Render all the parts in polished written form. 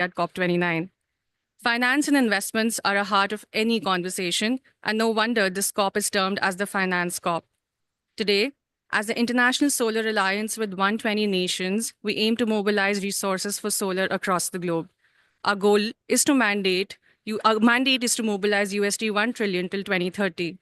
at COP29. Finance and investments are a heart of any conversation, and no wonder this COP is termed as the Finance COP. Today, as the International Solar Alliance with 120 nations, we aim to mobilize resources for solar across the globe. Our goal is to our mandate is to mobilize USD 1 trillion till 2030.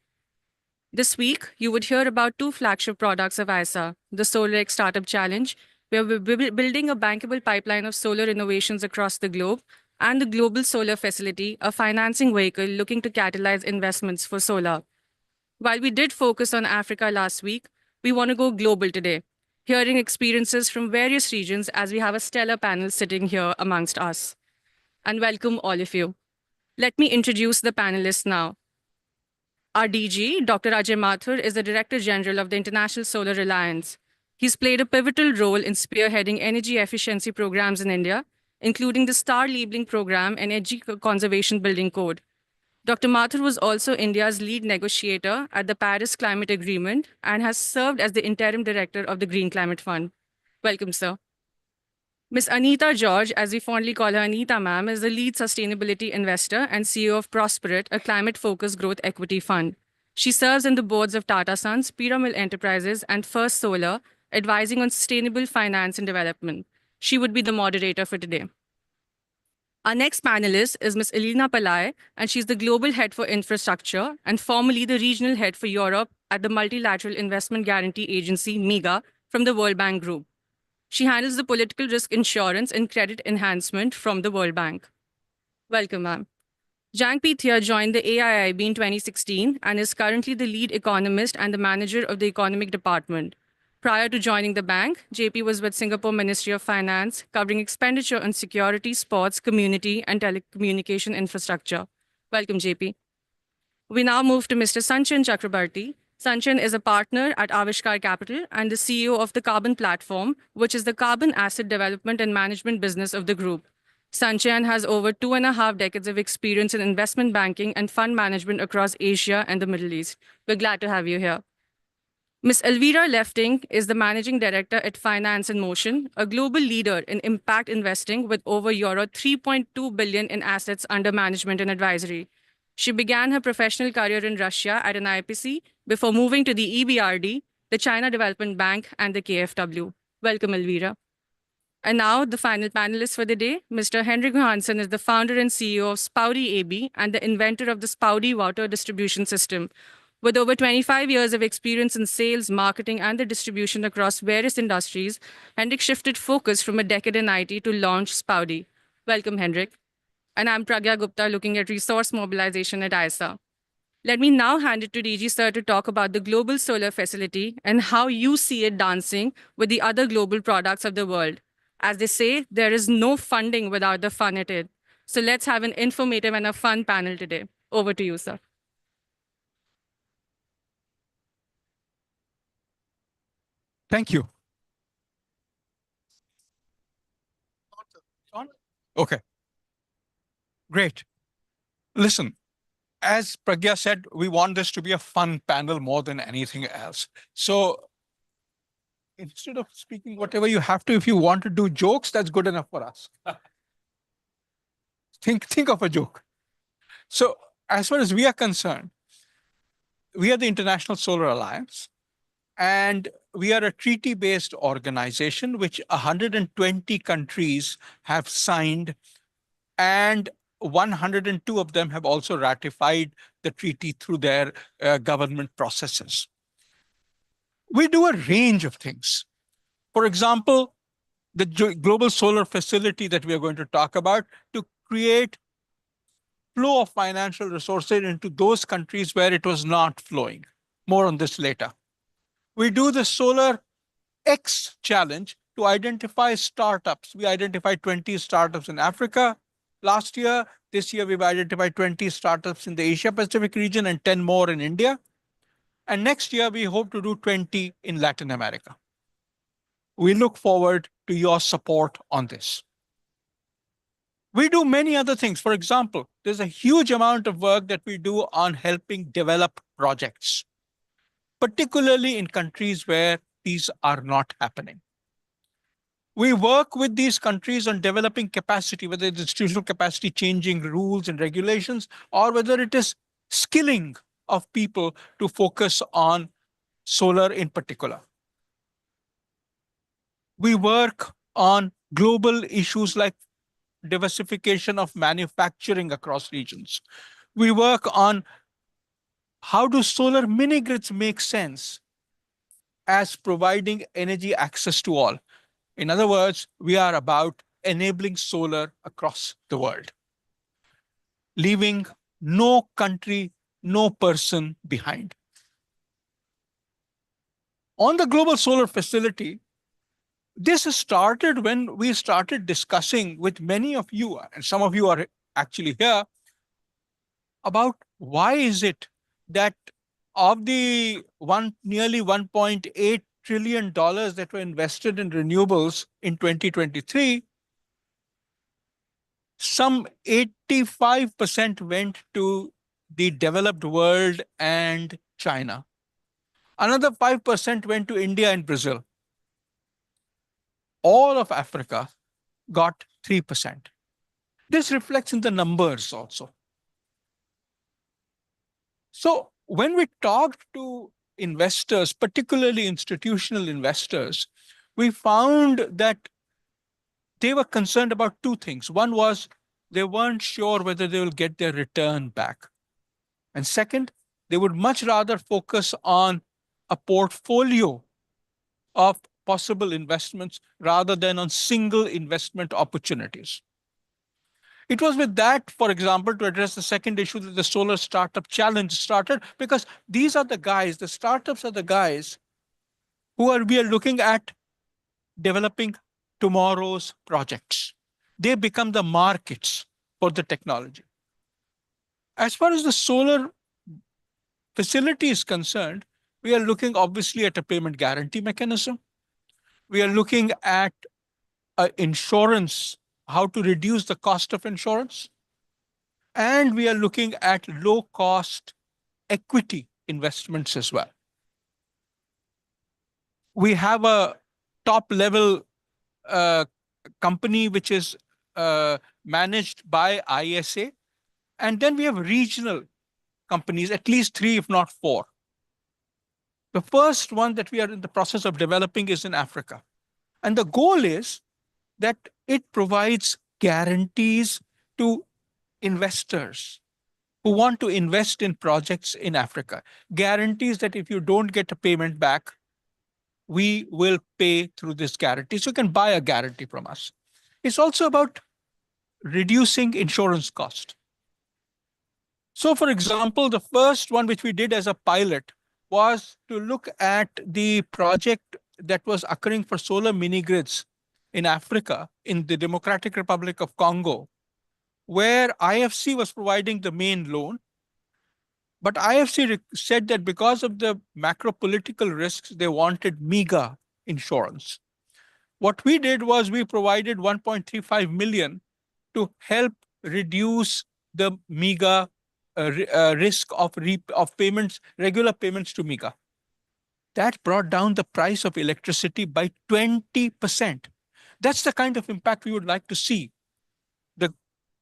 This week, you would hear about two flagship products of ISA, the SolarX Startup Challenge, where we're building a bankable pipeline of solar innovations across the globe, and the Global Solar Facility, a financing vehicle looking to catalyze investments for solar. While we did focus on Africa last week, we want to go global today, hearing experiences from various regions as we have a stellar panel sitting here amongst us. And welcome all of you. Let me introduce the panelists now. Our DG, Dr. Ajay Mathur, is the Director General of the International Solar Alliance. He's played a pivotal role in spearheading energy efficiency programs in India, including the STAR labeling program and Energy Conservation Building Code. Dr. Mathur was also India's lead negotiator at the Paris Climate Agreement and has served as the interim director of the Green Climate Fund. Welcome, sir. Ms. Anita George, as we fondly call her Anita ma'am, is the lead sustainability investor and CEO of Prosperit, a climate-focused growth equity fund. She serves in the boards of Tata Sons, Piramal Enterprises, and First Solar, advising on sustainable finance and development. She would be the moderator for today. Our next panelist is Ms. Elena Pillai, and she's the Global Head for Infrastructure and formerly the Regional Head for Europe at the Multilateral Investment Guarantee Agency, MIGA, from the World Bank Group. She handles the political risk insurance and credit enhancement from the World Bank. Welcome, ma'am. Jangpee Thia joined the AIIB in 2016 and is currently the lead economist and the manager of the economic department. Prior to joining the bank, JP was with Singapore Ministry of Finance, covering expenditure on security, sports, community, and telecommunication infrastructure. Welcome, JP. We now move to Mr. Sanchan Chakrabarti. Sanchan is a partner at Avishkar Capital and the CEO of the Carbon Platform, which is the carbon asset development and management business of the group. Sanchan has over 2.5 decades of experience in investment banking and fund management across Asia and the Middle East. We're glad to have you here. Ms. Elvira Lefting is the managing director at Finance in Motion, a global leader in impact investing with over euro 3.2 billion in assets under management and advisory. She began her professional career in Russia at an IPC before moving to the EBRD, the China Development Bank, and the KfW. Welcome, Elvira. And now, the final panelist for the day, Mr. Henrik Johansson is the founder and CEO of Spoudy AB and the inventor of the Spoudy water distribution system. With over 25 years of experience in sales, marketing, and the distribution across various industries, Henrik shifted focus from a decade in IT to launch Spoudy. Welcome, Henrik. And I'm Pragya Gupta, looking at resource mobilization at ISA. Let me now hand it to DG Sir to talk about the Global Solar Facility and how you see it dancing with the other global products of the world. As they say, there is no funding without the fun in it. So let's have an informative and a fun panel today. Over to you, sir. Thank you. Okay. Great. Listen, as Pragya said, we want this to be a fun panel more than anything else. So instead of speaking whatever you have to, if you want to do jokes, that's good enough for us. Think of a joke. So as far as we are concerned, we are the International Solar Alliance, and we are a treaty-based organization which 120 countries have signed, and 102 of them have also ratified the treaty through their government processes. We do a range of things. For example, the Global Solar Facility that we are going to talk about to create flow of financial resources into those countries where it was not flowing. More on this later. We do the Solar X Challenge to identify startups. We identified 20 startups in Africa last year. This year, we've identified 20 startups in the Asia Pacific region and 10 more in India. And next year, we hope to do 20 in Latin America. We look forward to your support on this. We do many other things. For example, there's a huge amount of work that we do on helping develop projects, particularly in countries where these are not happening. We work with these countries on developing capacity, whether it's institutional capacity, changing rules and regulations, or whether it is skilling of people to focus on solar in particular. We work on global issues like diversification of manufacturing across regions. We work on how do solar mini grids make sense as providing energy access to all. In other words, we are about enabling solar across the world, leaving no country, no person behind. On the global solar facility, this started when we started discussing with many of you, and some of you are actually here, about why is it that of the nearly $1.8 trillion that were invested in renewables in 2023, some 85% went to the developed world and China. Another 5% went to India and Brazil. All of Africa got 3%. This reflects in the numbers also. So when we talked to investors, particularly institutional investors, we found that they were concerned about two things. One was they weren't sure whether they will get their return back. And second, they would much rather focus on a portfolio of possible investments rather than on single investment opportunities. It was with that, for example, to address the second issue, that the Solar Startup Challenge started, because these are the guys, the startups are the guys we are looking at developing tomorrow's projects. They become the markets for the technology. As far as the solar facility is concerned, we are looking obviously at a payment guarantee mechanism. We are looking at insurance, how to reduce the cost of insurance. And we are looking at low cost equity investments as well. We have a top level company which is managed by ISA. And then we have regional companies, at least 3, if not 4. The first one that we are in the process of developing is in Africa. And the goal is that it provides guarantees to investors who want to invest in projects in Africa. Guarantees that if you don't get a payment back, we will pay through this guarantee. So you can buy a guarantee from us. It's also about reducing insurance cost. So for example, the first one which we did as a pilot was to look at the project that was occurring for solar mini grids in Africa, in the Democratic Republic of Congo, where IFC was providing the main loan. But IFC said that because of the macro political risks, they wanted MEGA insurance. What we did was we provided 1.35 million to help reduce the MEGA risk of payments, regular payments to MEGA. That brought down the price of electricity by 20%. That's the kind of impact we would like to see the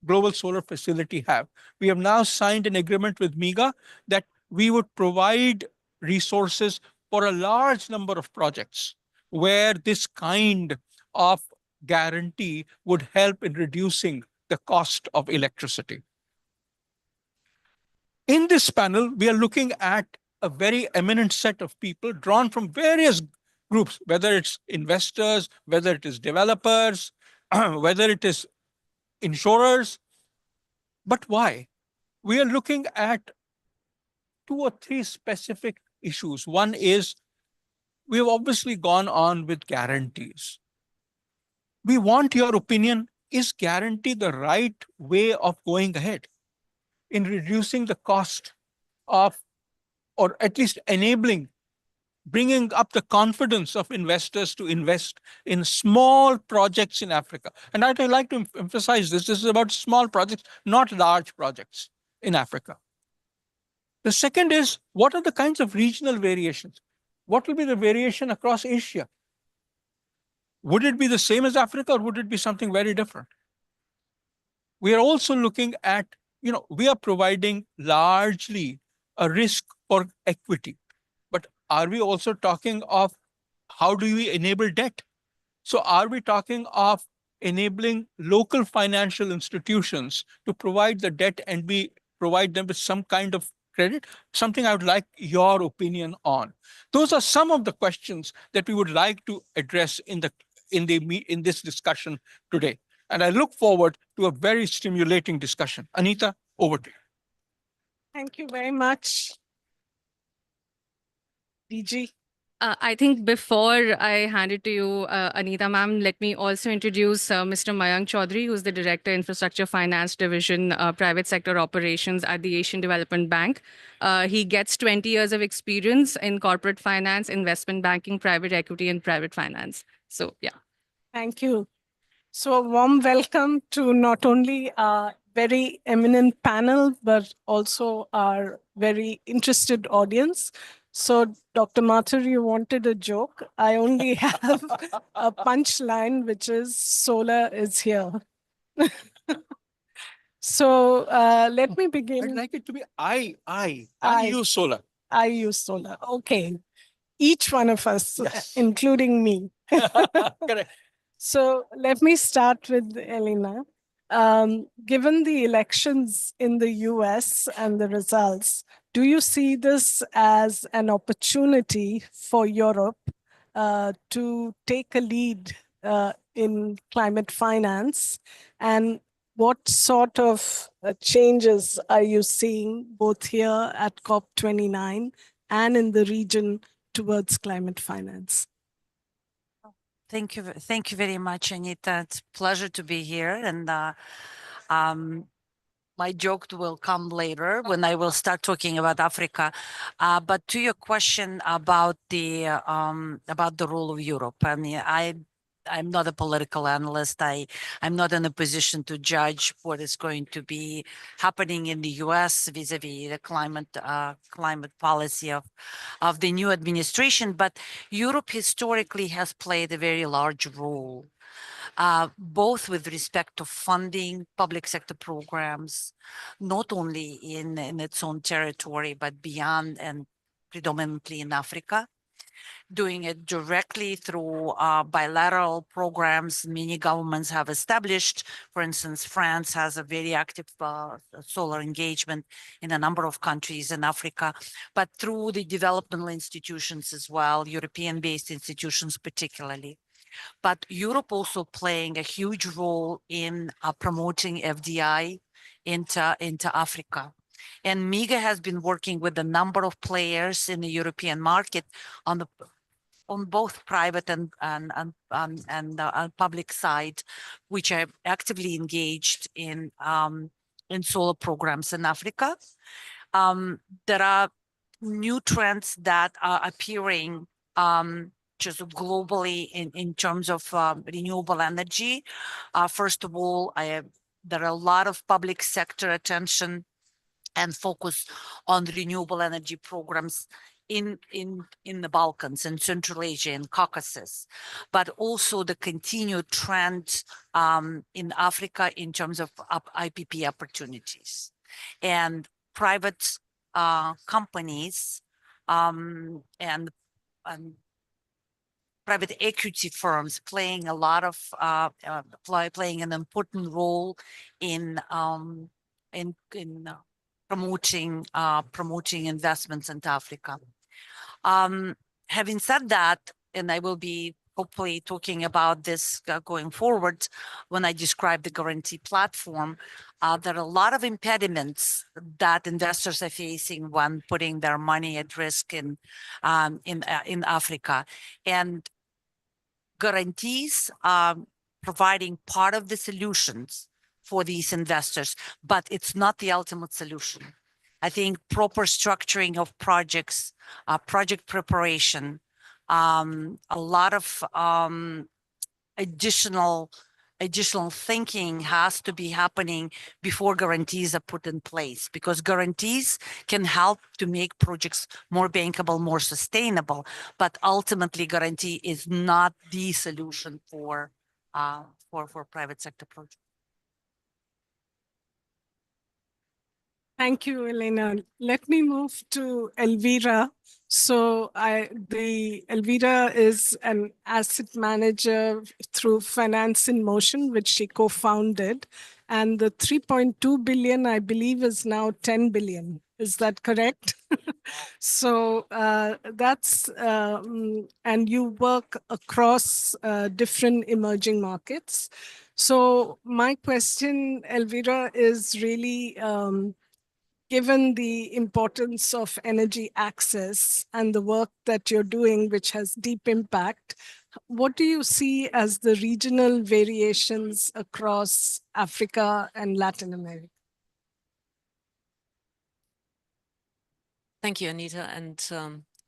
global solar facility have. We have now signed an agreement with MEGA that we would provide resources for a large number of projects where this kind of guarantee would help in reducing the cost of electricity. In this panel, we are looking at a very eminent set of people drawn from various groups, whether it's investors, whether it is developers, whether it is insurers. But why? We are looking at 2 or 3 specific issues. One is we have obviously gone on with guarantees. We want your opinion. Is guarantee the right way of going ahead in reducing the cost of, or at least enabling, bringing up the confidence of investors to invest in small projects in Africa? And I'd like to emphasize this. This is about small projects, not large projects in Africa. The second is, what are the kinds of regional variations? What will be the variation across Asia? Would it be the same as Africa or would it be something very different? We are also looking at, we are providing largely a risk or equity, but are we also talking of how do we enable debt? So are we talking of enabling local financial institutions to provide the debt and provide them with some kind of credit? Something I would like your opinion on. Those are some of the questions that we would like to address in this discussion today. And I look forward to a very stimulating discussion. Anita, over to you. Thank you very much, DG. I think before I hand it to you, Anita ma'am, let me also introduce Mr. Mayank Chaudhary, who's the Director, Infrastructure Finance Division, Private Sector Operations at the Asian Development Bank. He gets 20 years of experience in corporate finance, investment banking, private equity, and private finance. So, yeah. Thank you. So a warm welcome to not only our very eminent panel, but also our very interested audience. So Dr. Mathur, you wanted a joke. I only have a punchline, which is solar is here. So let me begin. I'd like it to be I I. use solar. I use solar. Okay. Each one of us, Yes. including me. Correct. So let me start with Elena. Given the elections in the US and the results, do you see this as an opportunity for Europe to take a lead in climate finance? And what sort of changes are you seeing both here at COP29 and in the region towards climate finance? Thank you very much, Anita. It's a pleasure to be here. And my joke will come later when I will start talking about Africa. But to your question about the role of Europe, I mean, I'm not a political analyst. I'm not in a position to judge what is going to be happening in the US vis-a-vis the climate policy of the new administration. But Europe historically has played a very large role, both with respect to funding public sector programs, not only in its own territory, but beyond and predominantly in Africa, doing it directly through bilateral programs many governments have established. For instance, France has a very active solar engagement in a number of countries in Africa, but through the developmental institutions as well, European-based institutions particularly. But Europe also playing a huge role in promoting FDI into Africa. And MIGA has been working with a number of players in the European market on both private and public side, which are actively engaged in solar programs in Africa. There are new trends that are appearing just globally in terms of renewable energy. First of all, there are a lot of public sector attention and focus on the renewable energy programs in the Balkans and Central Asia and Caucasus, but also the continued trend in Africa in terms of IPP opportunities and private companies and private equity firms playing a lot of playing an important role in promoting investments into Africa. Having said that, and I will be hopefully talking about this going forward when I describe the guarantee platform, there are a lot of impediments that investors are facing when putting their money at risk in Africa. And guarantees are providing part of the solutions for these investors, but it's not the ultimate solution. I think proper structuring of projects, project preparation, a lot of additional additional thinking has to be happening before guarantees are put in place, because guarantees can help to make projects more bankable, more sustainable, but ultimately guarantee is not the solution for private sector projects. Thank you, Elena. Let me move to Elvira. So Elvira is an asset manager through Finance in Motion, which she co-founded. And the 3.2 billion, I believe, is now 10 billion. Is that correct? So and you work across different emerging markets. So my question, Elvira, is really, given the importance of energy access and the work that you're doing, which has deep impact, what do you see as the regional variations across Africa and Latin America? Thank you, Anita, and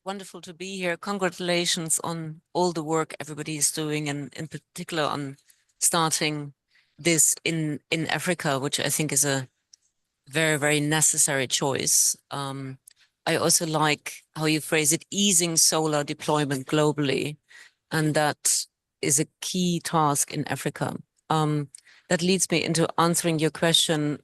wonderful to be here. Congratulations on all the work everybody is doing, and in particular on starting this in Africa, which I think is a very, very necessary choice. I also like how you phrase it, easing solar deployment globally, and that is a key task in Africa. That leads me into answering your question.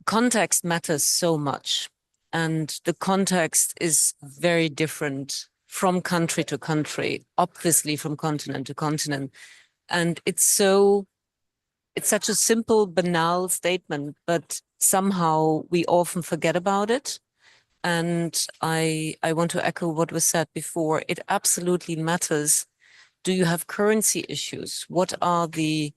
Context matters so much, and the context is very different from country to country, obviously from continent to continent. And it's such a simple, banal statement, but somehow we often forget about it. And I want to echo what was said before. It absolutely matters. Do you have currency issues? What are the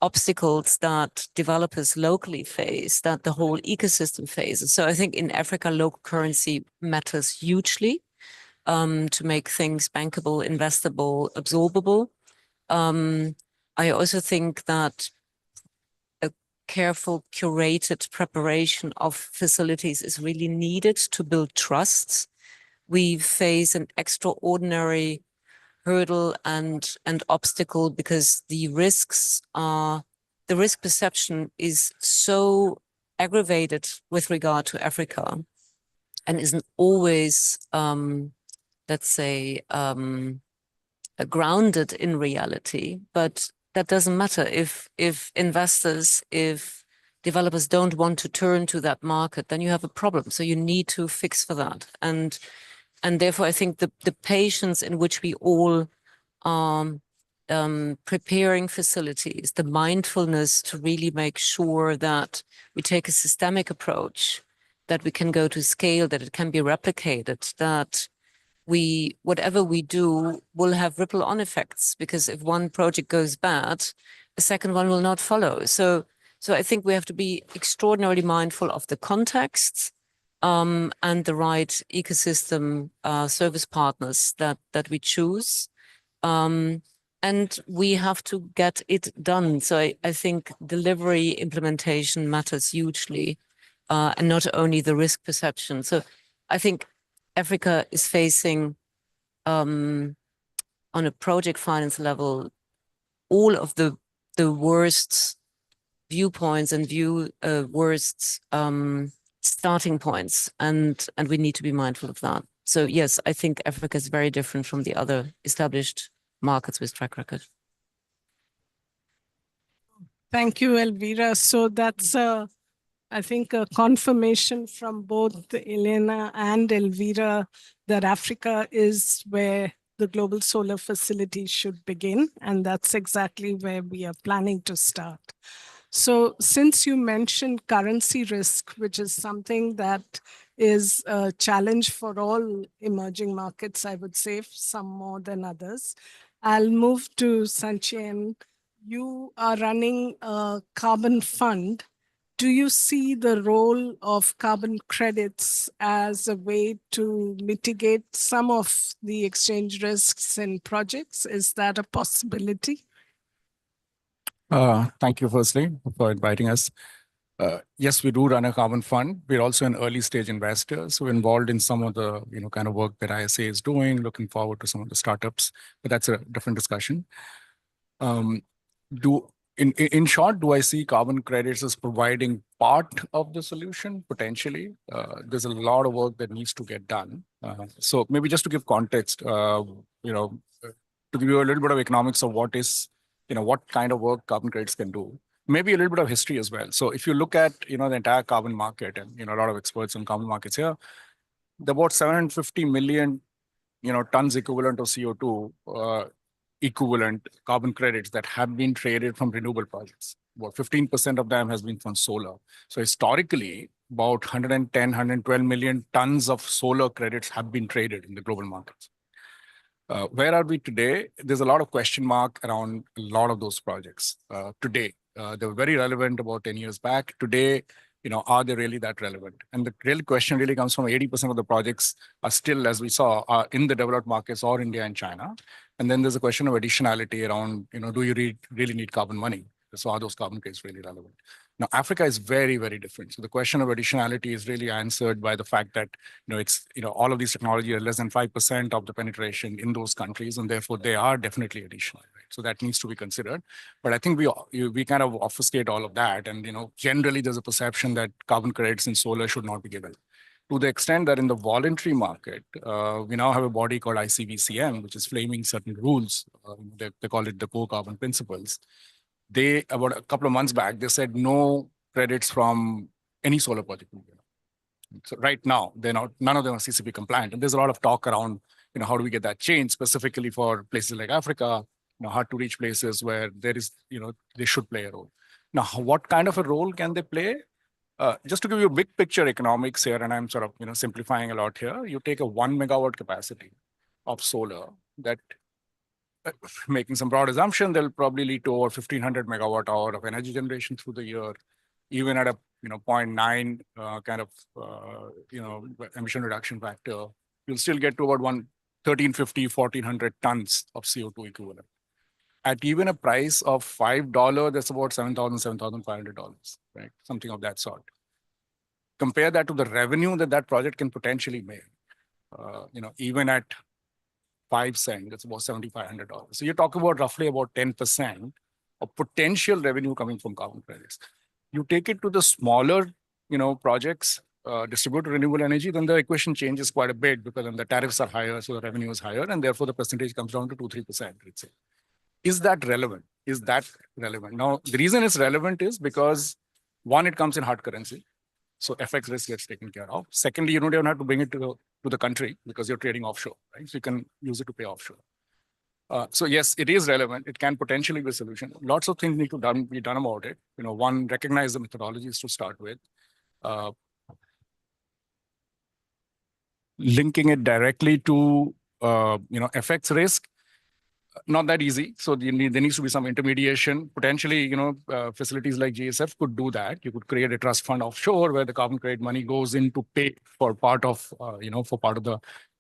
obstacles that developers locally face, that the whole ecosystem faces? So I think in Africa, local currency matters hugely to make things bankable, investable, absorbable. I also think that a careful, curated preparation of facilities is really needed to build trust. We face an extraordinary hurdle and obstacle because the risks are, the risk perception is so aggravated with regard to Africa and isn't always, let's say, grounded in reality. But that doesn't matter if investors, if developers don't want to turn to that market, then you have a problem. So you need to fix for that. And therefore, I think the patience in which we all are preparing facilities, the mindfulness to really make sure that we take a systemic approach, that we can go to scale, that it can be replicated, that whatever we do will have ripple-on effects, because if one project goes bad, the second one will not follow. So I think we have to be extraordinarily mindful of the context, and the right ecosystem service partners that we choose. And we have to get it done. So I think delivery implementation matters hugely, and not only the risk perception. So I think Africa is facing, on a project finance level, all of the worst viewpoints and worst starting points, and we need to be mindful of that. So yes, I think Africa is very different from the other established markets with track record. Thank you, Elvira. So that's, I think, a confirmation from both Elena and Elvira that Africa is where the Global Solar Facility should begin. And that's exactly where we are planning to start. So since you mentioned currency risk, which is something that is a challenge for all emerging markets, I would say, some more than others, I'll move to Sanchien. You are running a carbon fund. Do you see the role of carbon credits as a way to mitigate some of the exchange risks in projects? Is that a possibility? Thank you, firstly, for inviting us. Yes, we do run a carbon fund. We're also an early stage investor, so we're involved in some of the kind of work that ISA is doing. Looking forward to some of the startups, but that's a different discussion. In short, do I see carbon credits as providing part of the solution? Potentially. There's a lot of work that needs to get done. So maybe just to give context, to give you a little bit of economics of what is, what kind of work carbon credits can do. Maybe a little bit of history as well. So if you look at, the entire carbon market, and, a lot of experts on carbon markets here, there are about 750 million, tons equivalent of CO2 equivalent carbon credits that have been traded from renewable projects. About 15% of them has been from solar. So historically, about 110, 112 million tons of solar credits have been traded in the global markets. Where are we today? There's a lot of question mark around a lot of those projects today. They were very relevant about 10 years back. Today, are they really that relevant? And the real question really comes from 80% of the projects are still, as we saw, are in the developed markets or India and China. And then there's a question of additionality around, do you really need carbon money? So are those carbon credits really relevant? Now, Africa is very, very different. So the question of additionality is really answered by the fact that, all of these technologies are less than 5% of the penetration in those countries, and therefore they are definitely additional. Right? So that needs to be considered. But I think we kind of obfuscate all of that. And, generally there's a perception that carbon credits in solar should not be given. To the extent that in the voluntary market, we now have a body called ICVCM, which is framing certain rules. They call it the core carbon principles. They, about a couple of months back, they said no credits from any solar project. So right now, none of them are CCP compliant. And there's a lot of talk around, how do we get that changed, specifically for places like Africa, hard to reach places where there is, they should play a role. Now, what kind of a role can they play? Just to give you a big picture economics here, and I'm sort of, simplifying a lot here, you take a 1 megawatt capacity of solar that, making some broad assumption, they'll probably lead to over 1,500 megawatt hour of energy generation through the year, even at a 0.9 kind of emission reduction factor. You'll still get to about 1,350, 1,400 tons of CO2 equivalent. At even a price of $5, that's about $7,000, $7,500, right? Something of that sort. Compare that to the revenue that project can potentially make. Even at 5 cents, that's about $7,500. So you're talking about roughly about 10% of potential revenue coming from carbon credits. You take it to the smaller, projects, distributed renewable energy, then the equation changes quite a bit because then the tariffs are higher, so the revenue is higher, and therefore the percentage comes down to 2-3%, let's say. Is that relevant? Now, the reason it's relevant is because, one, it comes in hard currency. So FX risk gets taken care of. Secondly, you don't even have to bring it to the country because you're trading offshore, right? So you can use it to pay offshore. So yes, it is relevant. It can potentially be a solution. Lots of things need to be done about it. One, recognize the methodologies to start with. Linking it directly to FX risk, not that easy. So there needs to be some intermediation. Potentially, facilities like GSF could do that. You could create a trust fund offshore where the carbon credit money goes in to pay for part of, for part of the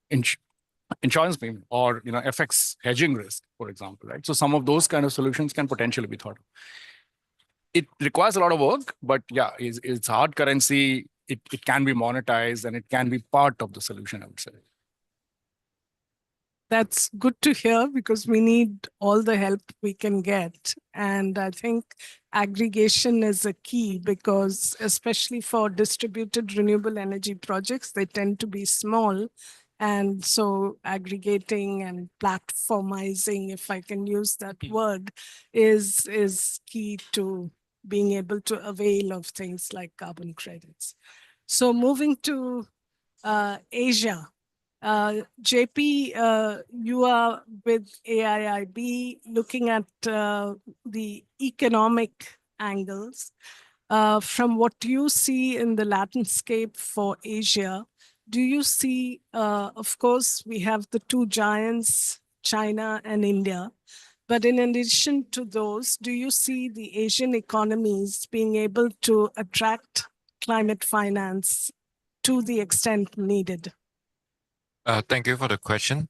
insurance payment or, FX hedging risk, for example, right? So some of those kind of solutions can potentially be thought of. It requires a lot of work, but yeah, it's hard currency. It can be monetized and it can be part of the solution, I would say. That's good to hear because we need all the help we can get. And I think aggregation is a key because especially for distributed renewable energy projects, they tend to be small. And so aggregating and platformizing, if I can use that word, is key to being able to avail of things like carbon credits. So moving to Asia. JP, you are with AIIB looking at the economic angles. From what you see in the landscape for Asia, do you see, of course, we have the two giants, China and India, but in addition to those, do you see the Asian economies being able to attract climate finance to the extent needed? Thank you for the question.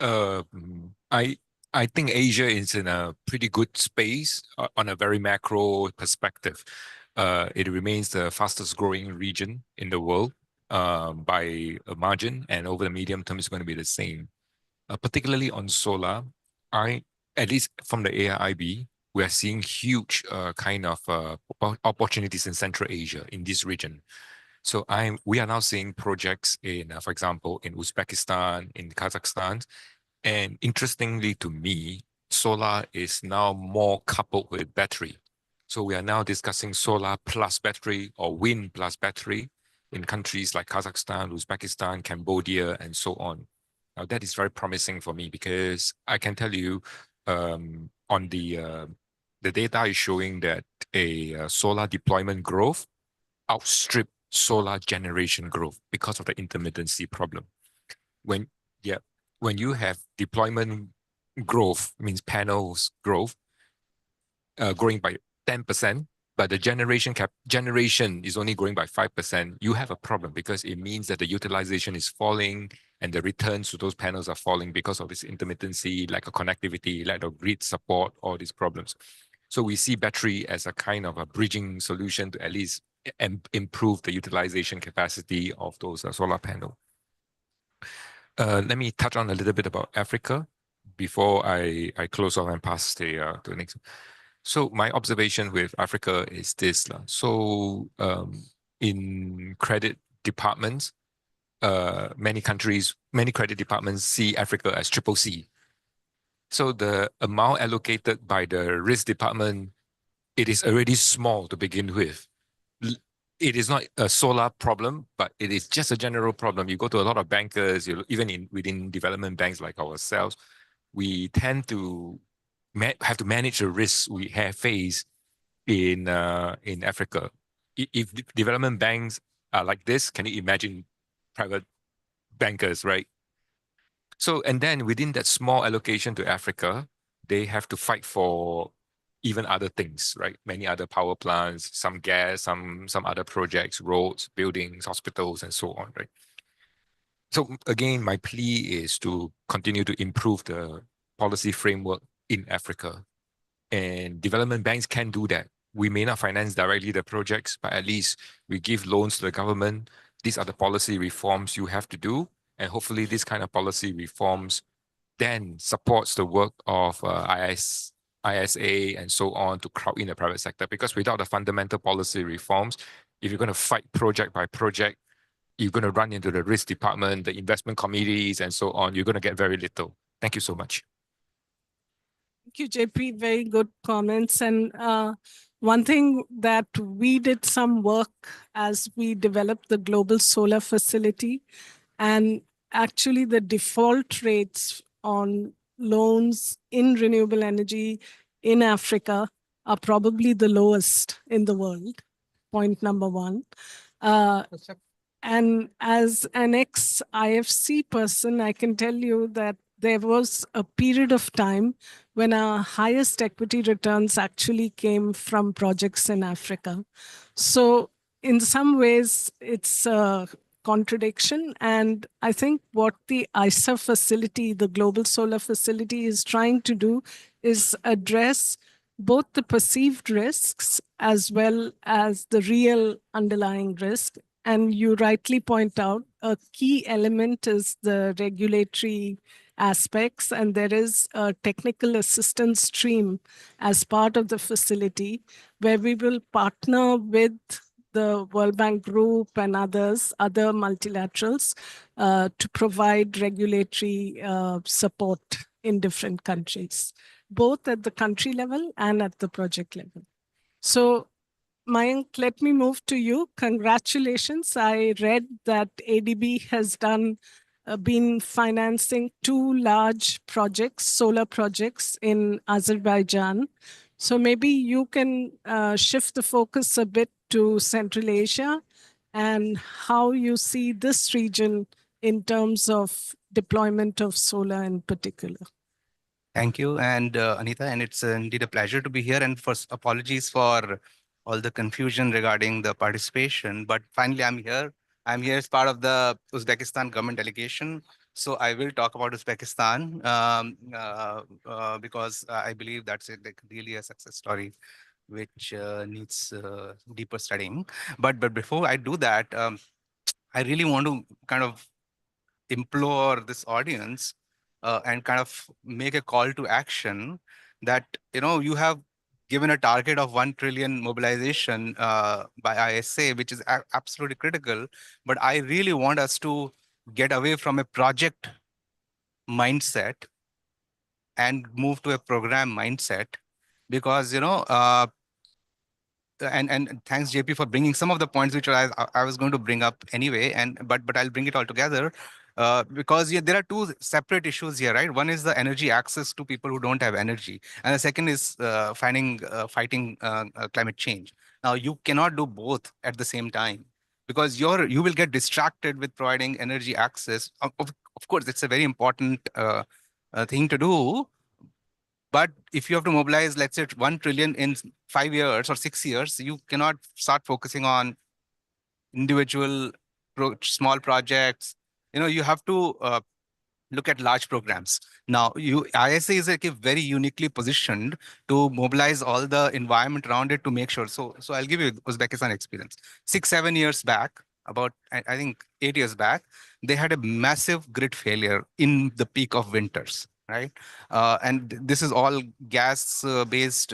I think Asia is in a pretty good space on a very macro perspective. It remains the fastest growing region in the world by a margin, and over the medium term, it's going to be the same. Particularly on solar, at least from the AIIB, we are seeing huge kind of opportunities in Central Asia, in this region. So we are now seeing projects in, for example, in Uzbekistan, in Kazakhstan. And interestingly to me, solar is now more coupled with battery. So we are now discussing solar plus battery or wind plus battery in countries like Kazakhstan, Uzbekistan, Cambodia, and so on. Now that is very promising for me because I can tell you on the data is showing that a solar deployment growth outstrip solar generation growth because of the intermittency problem. When you have deployment growth, means panels growth, growing by 10%, but the generation is only growing by 5%, you have a problem because it means that the utilization is falling and the returns to those panels are falling because of this intermittency, lack of connectivity, lack of grid support, all these problems. So we see battery as a kind of a bridging solution to at least improve the utilization capacity of those solar panels. Let me touch on a little bit about Africa before I close off and pass to the next. So my observation with Africa is this. So in credit departments, many credit departments see Africa as CCC. So the amount allocated by the risk department, it is already small to begin with. It is not a solar problem, but it is just a general problem. You go to a lot of bankers, even within development banks like ourselves, we tend to have to manage the risks we have faced in Africa. If development banks are like this, can you imagine private bankers, right? So, and then within that small allocation to Africa, they have to fight for even other things, right? Many other power plants, some gas, some other projects, roads, buildings, hospitals, and so on, right? So again, my plea is to continue to improve the policy framework in Africa. And development banks can do that. We may not finance directly the projects, but at least we give loans to the government. These are the policy reforms you have to do. And hopefully this kind of policy reforms then supports the work of ISA and so on to crowd in the private sector. Because without the fundamental policy reforms, if you're going to fight project by project, you're going to run into the risk department, the investment committees, and so on. You're going to get very little. Thank you so much. Thank you, JP. Very good comments. And one thing that we did some work as we developed the global solar facility, and actually the default rates on loans in renewable energy in Africa are probably the lowest in the world, point number one. And as an ex-IFC person, I can tell you that there was a period of time when our highest equity returns actually came from projects in Africa. So in some ways, it's a contradiction. And I think what the ISA facility, the Global Solar Facility, is trying to do is address both the perceived risks as well as the real underlying risk. And you rightly point out a key element is the regulatory aspects, and there is a technical assistance stream as part of the facility where we will partner with the World Bank Group and other multilaterals to provide regulatory support in different countries, both at the country level and at the project level. So Mayank, let me move to you. Congratulations. I read that ADB has been financing 2 large projects, solar projects in Azerbaijan. So maybe you can shift the focus a bit to Central Asia and how you see this region in terms of deployment of solar in particular. Thank you, and Anita, and it's indeed a pleasure to be here. And first, apologies for all the confusion regarding the participation, but finally I'm here. I'm here as part of the Uzbekistan government delegation. So I will talk about Uzbekistan because I believe that's really a success story which needs deeper studying. But before I do that, I really want to kind of implore this audience and kind of make a call to action that, you have given a target of 1 trillion mobilization by ISA, which is absolutely critical. But I really want us to get away from a project mindset and move to a program mindset, because and thanks JP for bringing some of the points which I was going to bring up anyway, but I'll bring it all together. Because there are two separate issues here, right? One is the energy access to people who don't have energy, and the second is fighting climate change. Now you cannot do both at the same time, because you will get distracted with providing energy access. Of course, it's a very important thing to do, but if you have to mobilize, let's say, 1 trillion in 5 years or 6 years, you cannot start focusing on individual small projects. You have to look at large programs. Now, ISA is very uniquely positioned to mobilize all the environment around it to make sure. So I'll give you Uzbekistan experience. 6-7 years back, about I think 8 years back, they had a massive grid failure in the peak of winters, right? And this is all gas-based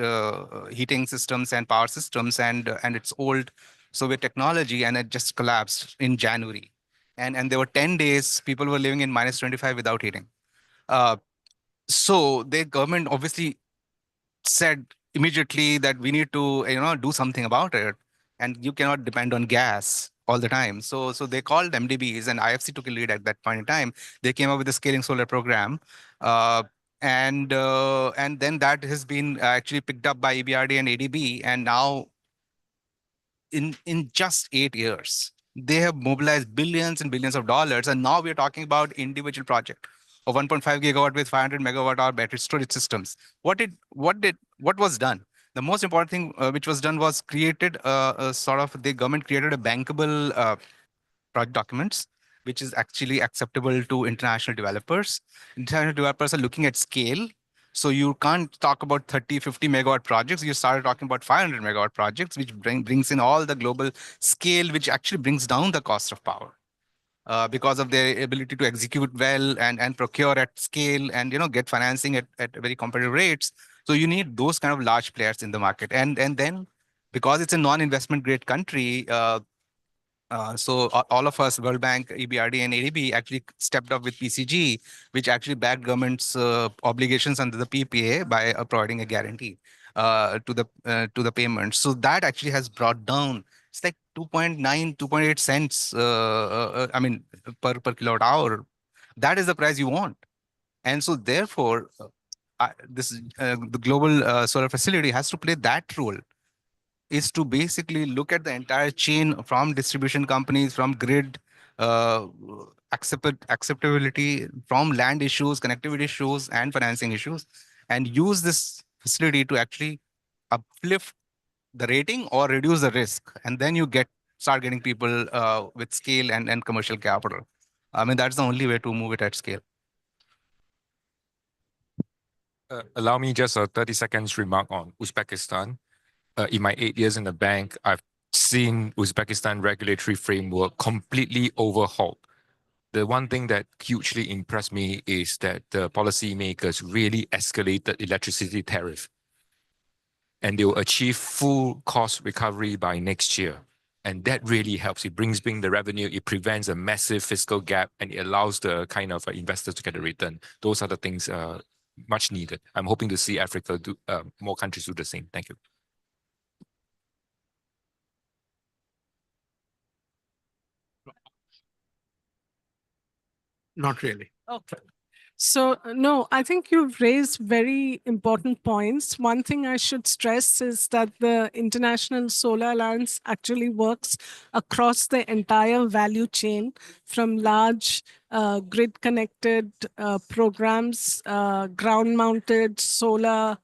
heating systems and power systems, and it's old Soviet technology, and it just collapsed in January. And there were 10 days people were living in -25 without heating. So the government obviously said immediately that we need to do something about it, and you cannot depend on gas all the time. So they called MDBs, and IFC took a lead at that point in time. They came up with the scaling solar program. And then that has been actually picked up by EBRD and ADB, and now in just 8 years, they have mobilized billions and billions of dollars. And now we're talking about individual project of 1.5 gigawatt with 500 megawatt hour battery storage systems. What was done? The most important thing which was done was created the government created a bankable project documents, which is actually acceptable to international developers. International developers are looking at scale. So you can't talk about 30, 50 megawatt projects. You started talking about 500 megawatt projects, which brings in all the global scale, which actually brings down the cost of power because of their ability to execute well and procure at scale and get financing at very competitive rates. So you need those kind of large players in the market. And then because it's a non-investment grade country, so all of us, World Bank, EBRD, and ADB actually stepped up with PCG, which actually backed government's obligations under the PPA by providing a guarantee to the payment. So that actually has brought down. It's like 2.9, 2.8 cents. I mean, per kilowatt hour. That is the price you want, and so therefore, the global solar facility has to play that role. Is to basically look at the entire chain from distribution companies, from grid acceptability, from land issues, connectivity issues, and financing issues, and use this facility to actually uplift the rating or reduce the risk. And then you start getting people with scale and commercial capital. I mean, that's the only way to move it at scale. Allow me just a 30 seconds remark on Uzbekistan. In my 8 years in the bank, I've seen Uzbekistan regulatory framework completely overhauled. The one thing that hugely impressed me is that the policymakers really escalated electricity tariff, and they will achieve full cost recovery by next year. And that really helps. It brings in the revenue, it prevents a massive fiscal gap, and it allows the kind of investors to get a return. Those are the things much needed. I'm hoping to see Africa do more countries do the same. Thank you. Not really. Okay. So, no, I think you've raised very important points. One thing I should stress is that the International Solar Alliance actually works across the entire value chain, from large grid-connected programs, ground-mounted solar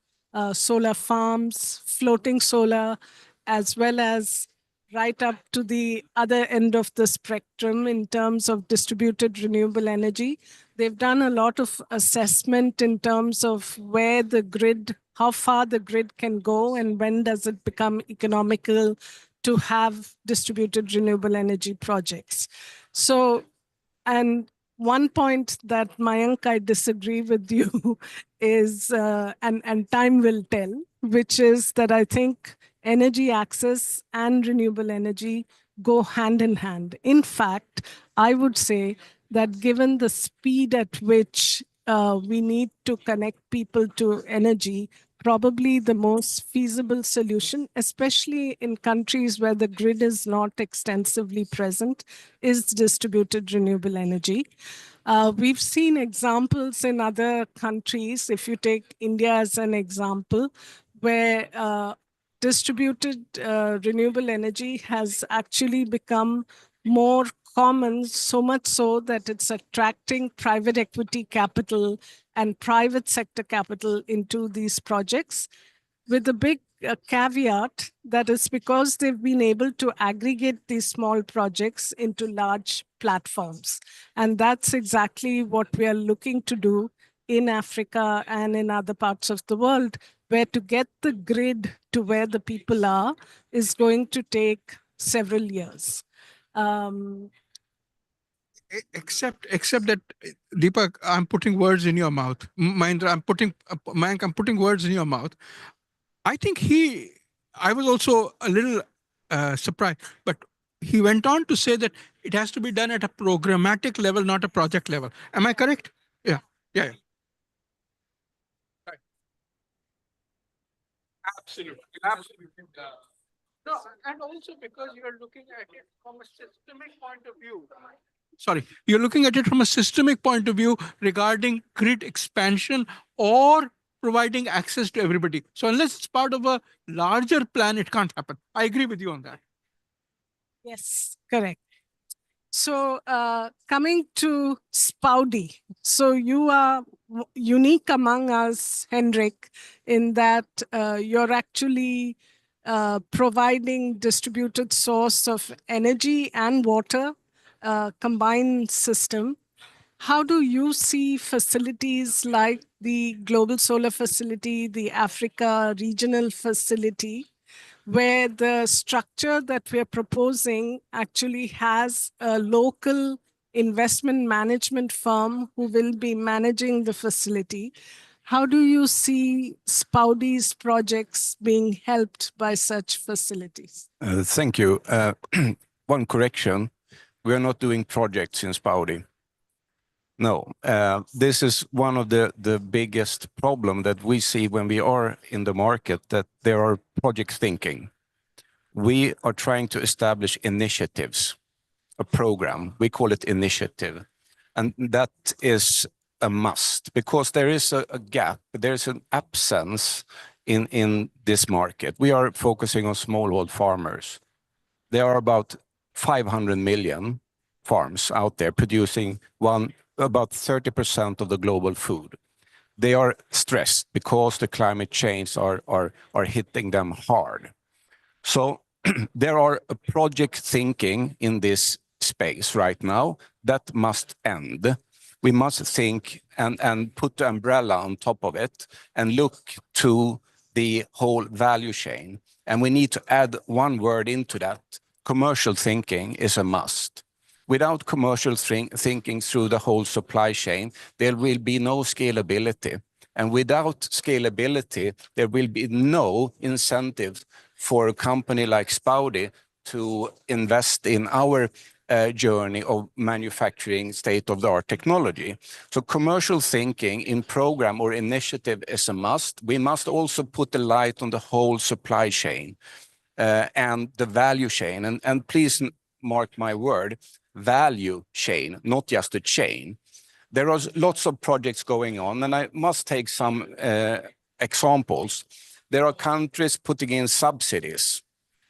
farms, floating solar, as well as right up to the other end of the spectrum in terms of distributed renewable energy. They've done a lot of assessment in terms of where the grid, how far the grid can go, and when does it become economical to have distributed renewable energy projects. So, and one point that Mayank, I disagree with you, is, and time will tell, which is that I think energy access and renewable energy go hand in hand. In fact, I would say that given the speed at which we need to connect people to energy, probably the most feasible solution, especially in countries where the grid is not extensively present, is distributed renewable energy. We've seen examples in other countries. If you take India as an example, where distributed renewable energy has actually become more common, so much so that it's attracting private equity capital and private sector capital into these projects, with a big caveat that it's because they've been able to aggregate these small projects into large platforms. And that's exactly what we are looking to do in Africa and in other parts of the world, where to get the grid to where the people are is going to take several years. Except that, Deepak, I'm putting words in your mouth. Mahendra, Mayank, I'm putting words in your mouth. I think I was also a little surprised, but he went on to say that it has to be done at a programmatic level, not a project level. Am I correct? Yeah. Right. Absolutely. No, and also because you are looking at it from a systemic point of view. Sorry, you're looking at it from a systemic point of view regarding grid expansion or providing access to everybody. So unless it's part of a larger plan, it can't happen. I agree with you on that. Yes, correct. So coming to Spoudy, so you are unique among us, Henrik, in that you're actually providing distributed source of energy and water, combined system. How do you see facilities like the Global Solar Facility, the Africa Regional Facility, where the structure that we're proposing actually has a local investment management firm who will be managing the facility? How do you see Spoudy's projects being helped by such facilities? Thank you. One correction, we are not doing projects in Spoudy. No, this is one of the biggest problem that we see when we are in the market, that there are project thinking. We are trying to establish initiatives, a program, we call it initiative. And that is a must, because there is a gap, there's an absence in this market. We are focusing on smallholder farmers. There are about 500 million farms out there producing about 30% of the global food. They are stressed because the climate change are hitting them hard. So there are a project thinking in this space right now that must end. We must think and put the umbrella on top of it and look to the whole value chain. And we need to add one word into that. Commercial thinking is a must. Without commercial thinking through the whole supply chain, there will be no scalability. And without scalability, there will be no incentive for a company like Spoudy to invest in our journey of manufacturing state-of-the-art technology. So commercial thinking in program or initiative is a must. We must also put the light on the whole supply chain and the value chain. And please mark my word, value chain, not just a chain. There are lots of projects going on, and I must take some examples. There are countries putting in subsidies.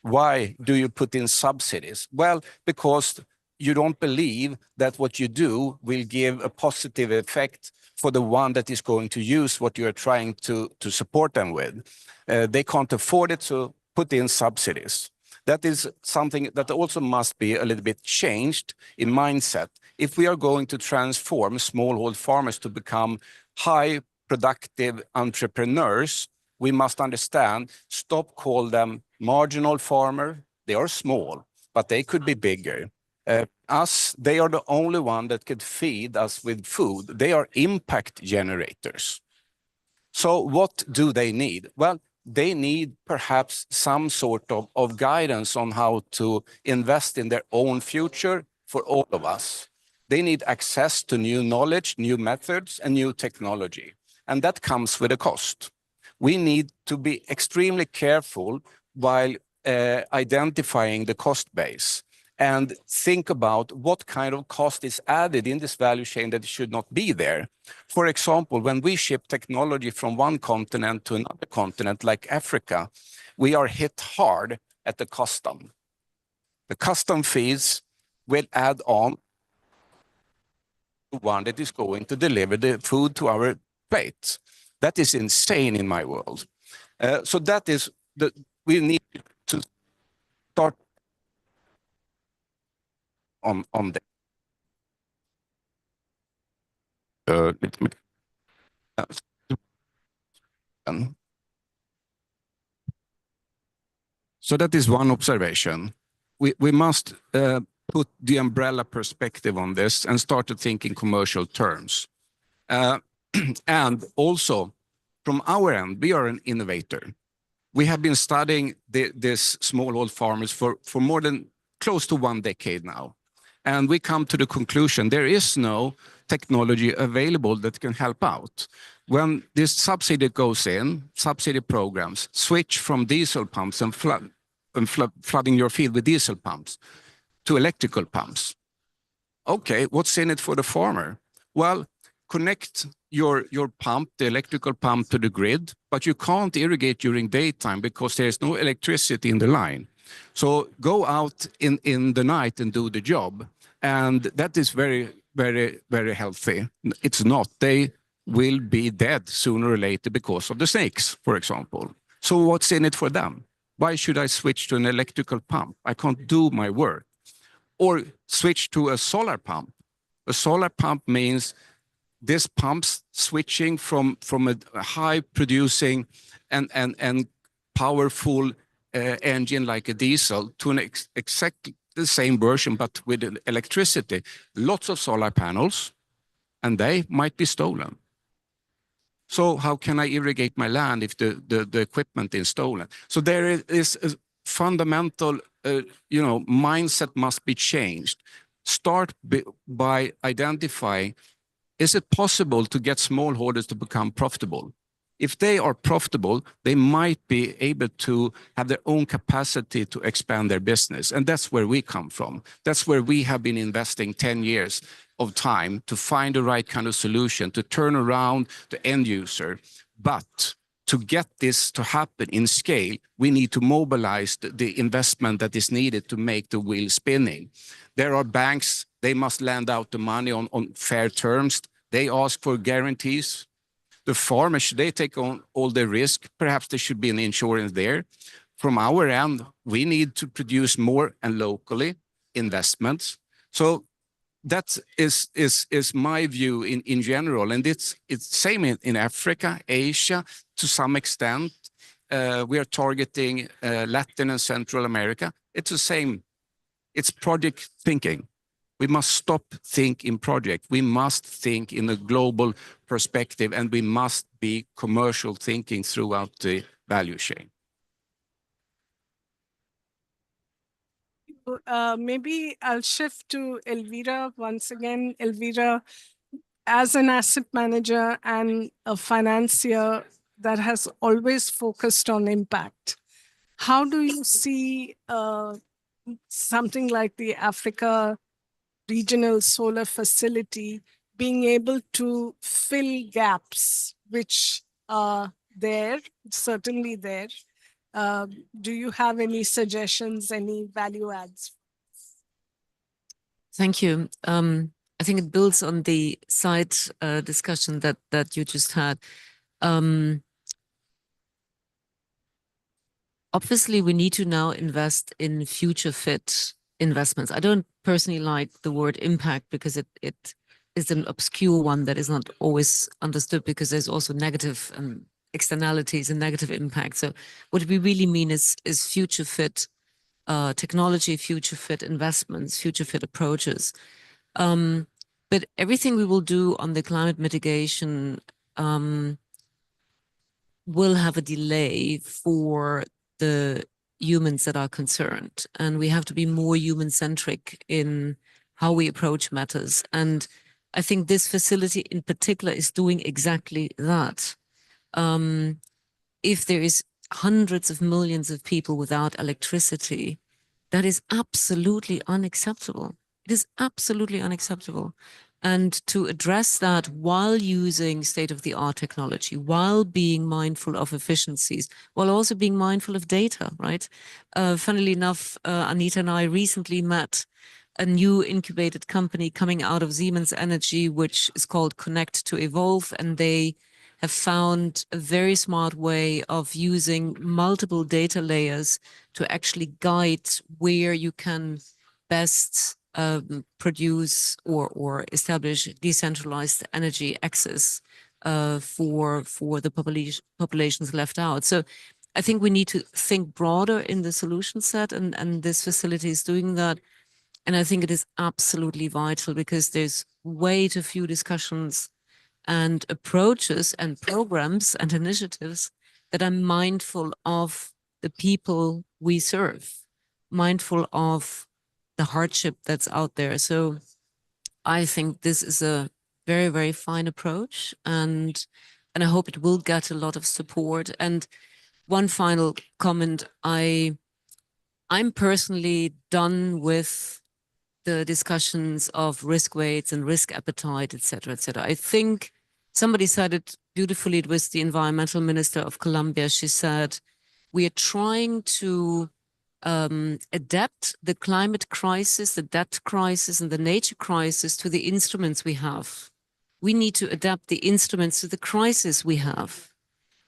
Why do you put in subsidies? Well, because you don't believe that what you do will give a positive effect for the one that is going to use what you are trying to support them with. They can't afford it, so put in subsidies. That is something that also must be a little bit changed in mindset. If we are going to transform smallholder farmers to become high productive entrepreneurs, we must understand, stop call them marginal farmer. They are small, but they could be bigger. They are the only one that could feed us with food. They are impact generators. So what do they need? Well, they need perhaps some sort of guidance on how to invest in their own future for all of us. They need access to new knowledge, new methods, and new technology. And that comes with a cost. We need to be extremely careful while identifying the cost base and think about what kind of cost is added in this value chain that should not be there. For example, when we ship technology from one continent to another continent like Africa, we are hit hard at the custom. The custom fees will add on to one that is going to deliver the food to our plates. That is insane in my world. So that is we need to start on that. So that is one observation. We must put the umbrella perspective on this and start to think in commercial terms. And also, from our end, we are an innovator. We have been studying this smallhold farmers for more than close to 1 decade now. And we come to the conclusion there is no technology available that can help out. When this subsidy goes in, subsidy programs switch from diesel pumps and flooding your field with diesel pumps to electrical pumps. Okay, what's in it for the farmer? Well, connect your pump, the electrical pump, to the grid, but you can't irrigate during daytime because there's no electricity in the line. So go out in the night and do the job. And that is very, very, very healthy. It's not. They will be dead sooner or later because of the snakes, for example. So what's in it for them? Why should I switch to an electrical pump? I can't do my work. Or switch to a solar pump. A solar pump means this pump's switching from a high producing and powerful engine like a diesel to an exactly the same version, but with electricity. Lots of solar panels, and they might be stolen. So how can I irrigate my land if the equipment is stolen? So there is a fundamental, mindset must be changed. Start by identifying, is it possible to get smallholders to become profitable? If they are profitable, they might be able to have their own capacity to expand their business. And that's where we come from. That's where we have been investing 10 years of time to find the right kind of solution, to turn around the end user. But to get this to happen in scale, we need to mobilize the investment that is needed to make the wheel spinning. There are banks, they must lend out the money on fair terms. They ask for guarantees. The farmers, they take on all the risk. Perhaps there should be an insurance there. From our end, we need to produce more and locally investments. So that is my view in general. And it's same in Africa, Asia, to some extent. We are targeting Latin and Central America. It's the same. It's project thinking. We must stop think in project. We must think in a global perspective, and we must be commercial thinking throughout the value chain. Maybe I'll shift to Elvira once again. Elvira, as an asset manager and a financier that has always focused on impact, how do you see something like the Africa Regional Solar Facility being able to fill gaps which are there, certainly there? Do you have any suggestions, any value adds? Thank you. I think it builds on the side discussion that you just had. Obviously, we need to now invest in future fit investments. I don't personally like the word impact because it is an obscure one that is not always understood, because there's also negative externalities and negative impact. So what we really mean is future fit technology, future fit investments, future fit approaches. But everything we will do on the climate mitigation will have a delay for the humans that are concerned. And we have to be more human-centric in how we approach matters. And I think this facility in particular is doing exactly that. If there is hundreds of millions of people without electricity, that is absolutely unacceptable. It is absolutely unacceptable. And to address that while using state-of-the-art technology, while being mindful of efficiencies, while also being mindful of data, right? Funnily enough, Anita and I recently met a new incubated company coming out of Siemens Energy, which is called Connect to Evolve, and they have found a very smart way of using multiple data layers to actually guide where you can best produce or establish decentralized energy access for the populations left out. So I think we need to think broader in the solution set, and this facility is doing that. And I think it is absolutely vital because there's way too few discussions and approaches and programs and initiatives that are mindful of the people we serve, mindful of the hardship that's out there. So I think this is a very, very fine approach, and I hope it will get a lot of support. And one final comment, I'm personally done with the discussions of risk weights and risk appetite, et cetera, et cetera. I think somebody said it beautifully. It was the environmental minister of Colombia. She said, we are trying to adapt the climate crisis, the debt crisis, and the nature crisis to the instruments we have. We need to adapt the instruments to the crisis we have.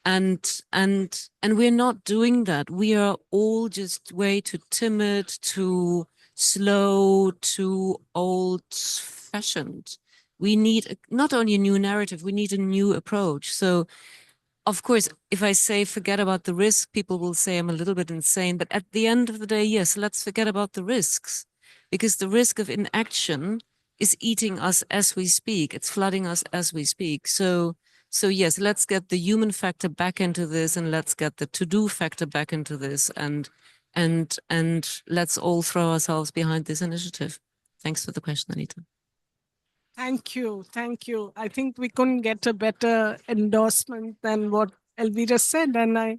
And we're not doing that. We are all just way too timid, too slow, too old-fashioned. We need not only a new narrative, we need a new approach. So of course, if I say forget about the risk, people will say I'm a little bit insane. But at the end of the day, yes, let's forget about the risks, because the risk of inaction is eating us as we speak. It's flooding us as we speak. So yes, let's get the human factor back into this, and let's get the to-do factor back into this, and let's all throw ourselves behind this initiative. Thanks for the question, Anita. Thank you. Thank you. I think we couldn't get a better endorsement than what Elvira said. And I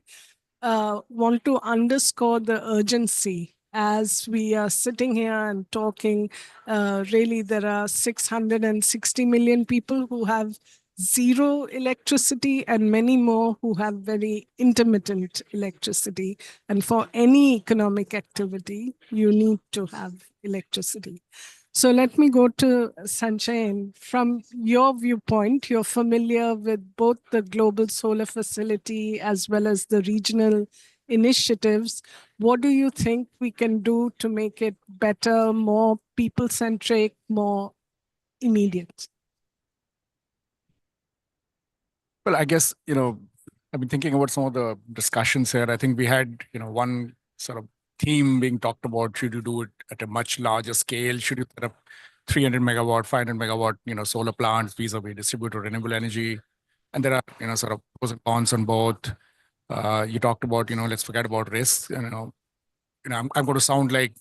want to underscore the urgency as we are sitting here and talking. Really, there are 660 million people who have zero electricity and many more who have very intermittent electricity. And for any economic activity, you need to have electricity. So let me go to Sanjay. From your viewpoint, you're familiar with both the Global Solar Facility as well as the regional initiatives. What do you think we can do to make it better, more people-centric, more immediate? Well, I guess, I've been thinking about some of the discussions here. I think we had, one sort of theme being talked about. Should you do it at a much larger scale? Should you set up 300 megawatt, 500 megawatt, solar plants vis-a-vis distributed renewable energy? And there are, sort of pros and cons on both. You talked about, let's forget about risks. And, I'm going to sound like,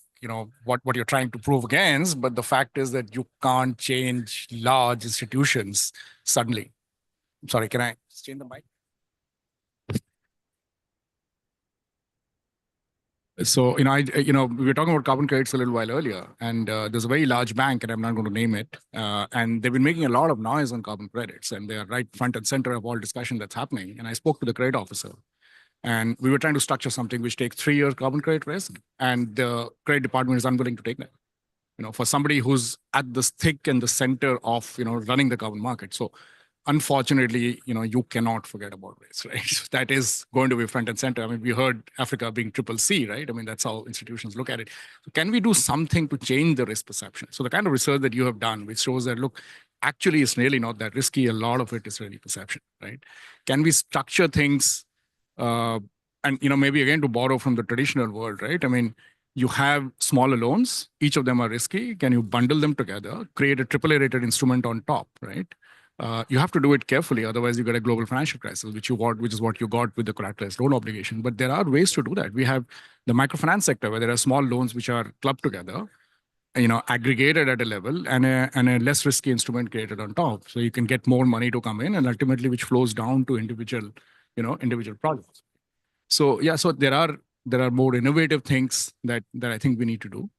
what you're trying to prove against, but the fact is that you can't change large institutions suddenly. I'm sorry, can I change the mic? So, we were talking about carbon credits a little while earlier, and there's a very large bank, and I'm not going to name it, and they've been making a lot of noise on carbon credits, and they're right front and center of all discussion that's happening. And I spoke to the credit officer, and we were trying to structure something which takes 3-year carbon credit risk, and the credit department is unwilling to take that. For somebody who's at the thick and the center of, running the carbon market. So unfortunately, you cannot forget about this, right? So that is going to be front and center. I mean, we heard Africa being CCC, right? I mean, that's how institutions look at it. So can we do something to change the risk perception? So the kind of research that you have done, which shows that, look, actually it's really not that risky. A lot of it is really perception, right? Can we structure things, and, maybe again, to borrow from the traditional world, right? I mean, you have smaller loans, each of them are risky. Can you bundle them together, create a AAA rated instrument on top, right? You have to do it carefully, otherwise you get a global financial crisis, which is what you got with the collateralized loan obligation. But there are ways to do that. We have the microfinance sector where there are small loans which are clubbed together, aggregated at a level, and a less risky instrument created on top. So you can get more money to come in, and ultimately which flows down to individual projects. So yeah, so there are more innovative things that I think we need to do.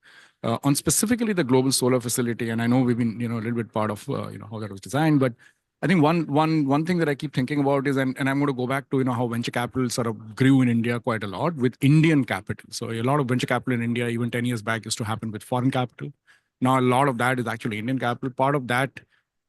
On specifically the global solar facility, and I know we've been a little bit part of how that was designed, but I think one thing that I keep thinking about is, and I'm going to go back to how venture capital sort of grew in India quite a lot with Indian capital. So a lot of venture capital in India, even 10 years back, used to happen with foreign capital. Now a lot of that is actually Indian capital. Part of that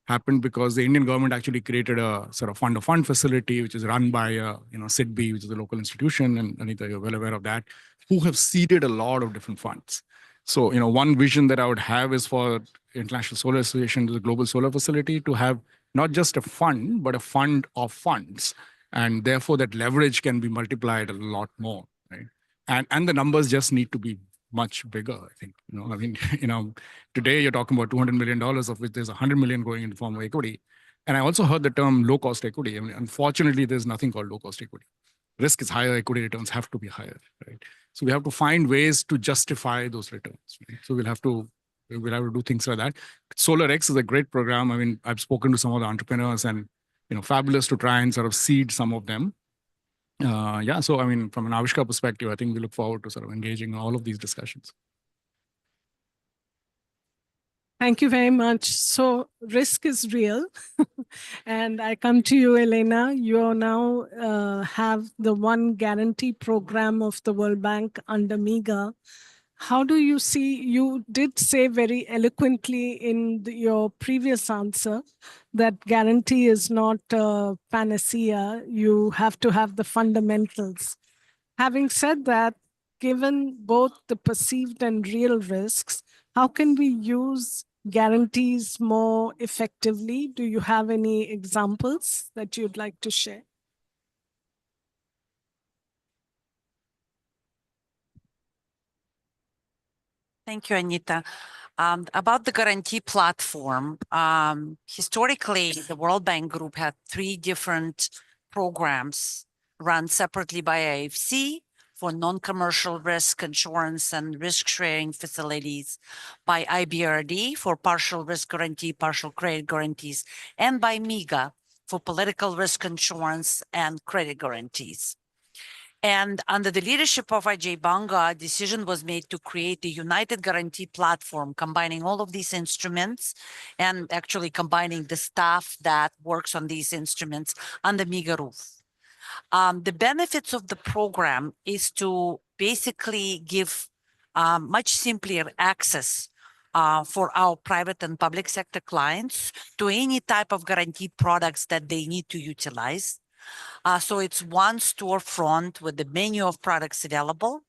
happened because the Indian government actually created a sort of fund-of-fund facility, which is run by SIDBI, which is a local institution, and Anita, you're well aware of that, who have seeded a lot of different funds. So, one vision that I would have is for International Solar Association, the Global Solar Facility, to have not just a fund, but a fund of funds. And therefore, that leverage can be multiplied a lot more, right? And the numbers just need to be much bigger, I think. Today you're talking about $200 million, of which there's 100 million going in the form of equity. And I also heard the term low-cost equity. I mean, unfortunately, there's nothing called low-cost equity. Risk is higher, equity returns have to be higher, right? So we have to find ways to justify those returns, right? So we'll have to do things like that. SolarX is a great program. I mean, I've spoken to some of the entrepreneurs, and fabulous to try and sort of seed some of them. Yeah, so I mean, from an Avishkar perspective, I think we look forward to sort of engaging in all of these discussions. Thank you very much. So risk is real. And I come to you, Elena. You now have the One Guarantee program of the World Bank under MEGA. How do you see, you did say very eloquently in your previous answer that guarantee is not a panacea. You have to have the fundamentals. Having said that, given both the perceived and real risks, how can we use guarantees more effectively? Do you have any examples that you'd like to share? Thank you, Anita. About the guarantee platform, historically, the World Bank Group had 3 different programs run separately by IFC for non-commercial risk insurance and risk-sharing facilities, by IBRD for partial risk guarantee, partial credit guarantees, and by MEGA for political risk insurance and credit guarantees. And under the leadership of Ajay Banga, a decision was made to create a united guarantee platform, combining all of these instruments and actually combining the staff that works on these instruments under MEGA roof. The benefits of the program is to basically give much simpler access for our private and public sector clients to any type of guaranteed products that they need to utilize. So it's one storefront with the menu of products available,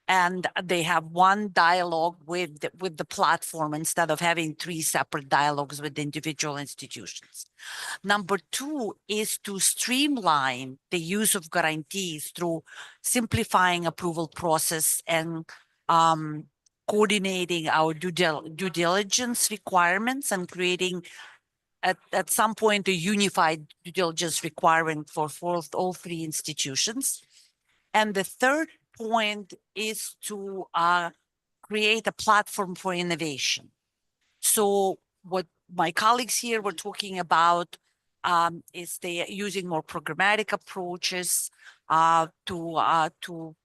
and they have one dialogue with the platform instead of having 3 separate dialogues with individual institutions. Number 2 is to streamline the use of guarantees through simplifying approval process and coordinating our due diligence requirements and creating at some point a unified due diligence requirement for all 3 institutions. And the third point is to create a platform for innovation. So what my colleagues here were talking about is they are using more programmatic approaches to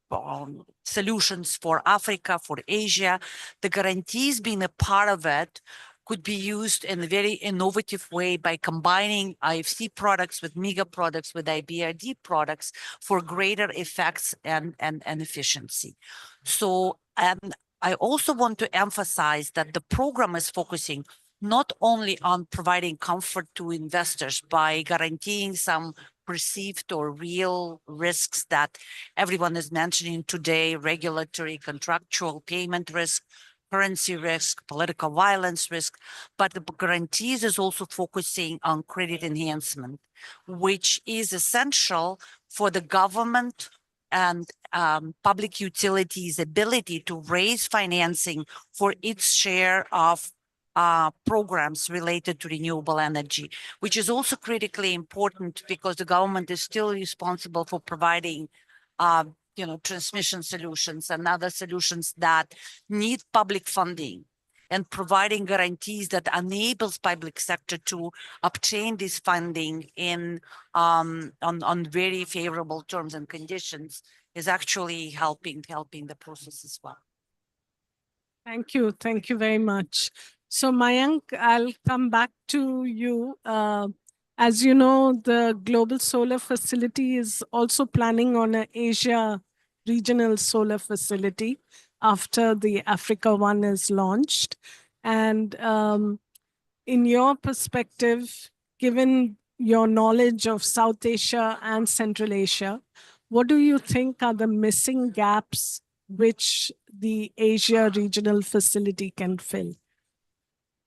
solutions for Africa, for Asia. The guarantees being a part of it could be used in a very innovative way by combining IFC products with MEGA products, with IBRD products for greater effects and efficiency. So, and I also want to emphasize that the program is focusing not only on providing comfort to investors by guaranteeing some perceived or real risks that everyone is mentioning today, regulatory, contractual, payment risk, currency risk, political violence risk, but the guarantees is also focusing on credit enhancement, which is essential for the government and public utilities' ability to raise financing for its share of programs related to renewable energy, which is also critically important because the government is still responsible for providing transmission solutions and other solutions that need public funding, and providing guarantees that enables public sector to obtain this funding in on very favorable terms and conditions is actually helping the process as well. Thank you. Thank you very much. So Mayank, I'll come back to you. As you know, the Global Solar Facility is also planning on an Asia regional solar facility after the Africa one is launched. And in your perspective, given your knowledge of South Asia and Central Asia, what do you think are the missing gaps which the Asia regional facility can fill?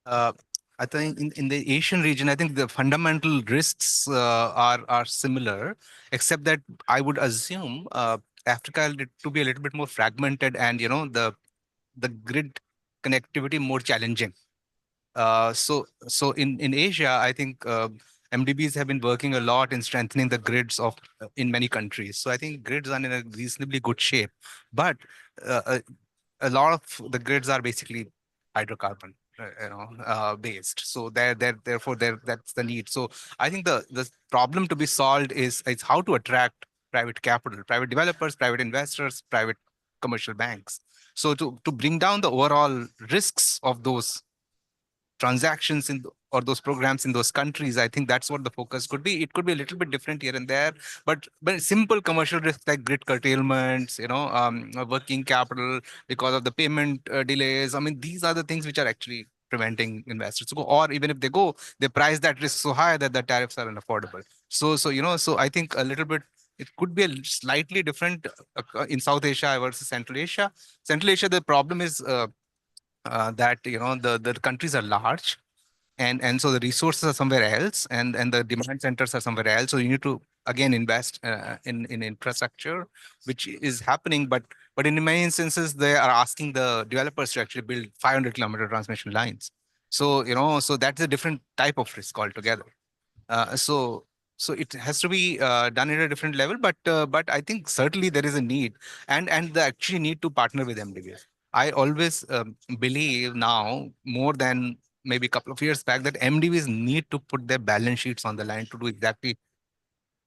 I think in the Asian region, I think the fundamental risks are similar, except that I would assume Africa to be a little bit more fragmented, and the grid connectivity more challenging. So in Asia, I think MDBs have been working a lot in strengthening the grids in many countries. So I think grids are in a reasonably good shape, but a lot of the grids are basically hydrocarbon based. So therefore that's the need. So I think the problem to be solved is how to attract private capital, private developers, private investors, private commercial banks. So to bring down the overall risks of those transactions or those programs in those countries, I think that's what the focus could be. It could be a little bit different here and there, but simple commercial risks like grid curtailments, working capital because of the payment delays. I mean, these are the things which are actually preventing investors to go, or even if they go, they price that risk so high that the tariffs are unaffordable. So I think a little bit, it could be a slightly different in South Asia versus Central Asia. Central Asia, the problem is that the countries are large, and so the resources are somewhere else, and the demand centers are somewhere else. So you need to again invest in infrastructure, which is happening, but in many instances they are asking the developers to actually build 500-kilometer transmission lines. So so that's a different type of risk altogether. So it has to be done at a different level, but I think certainly there is a need, and they actually need to partner with MDBs. I always believe now, more than maybe a couple of years back, that MDBs need to put their balance sheets on the line to do exactly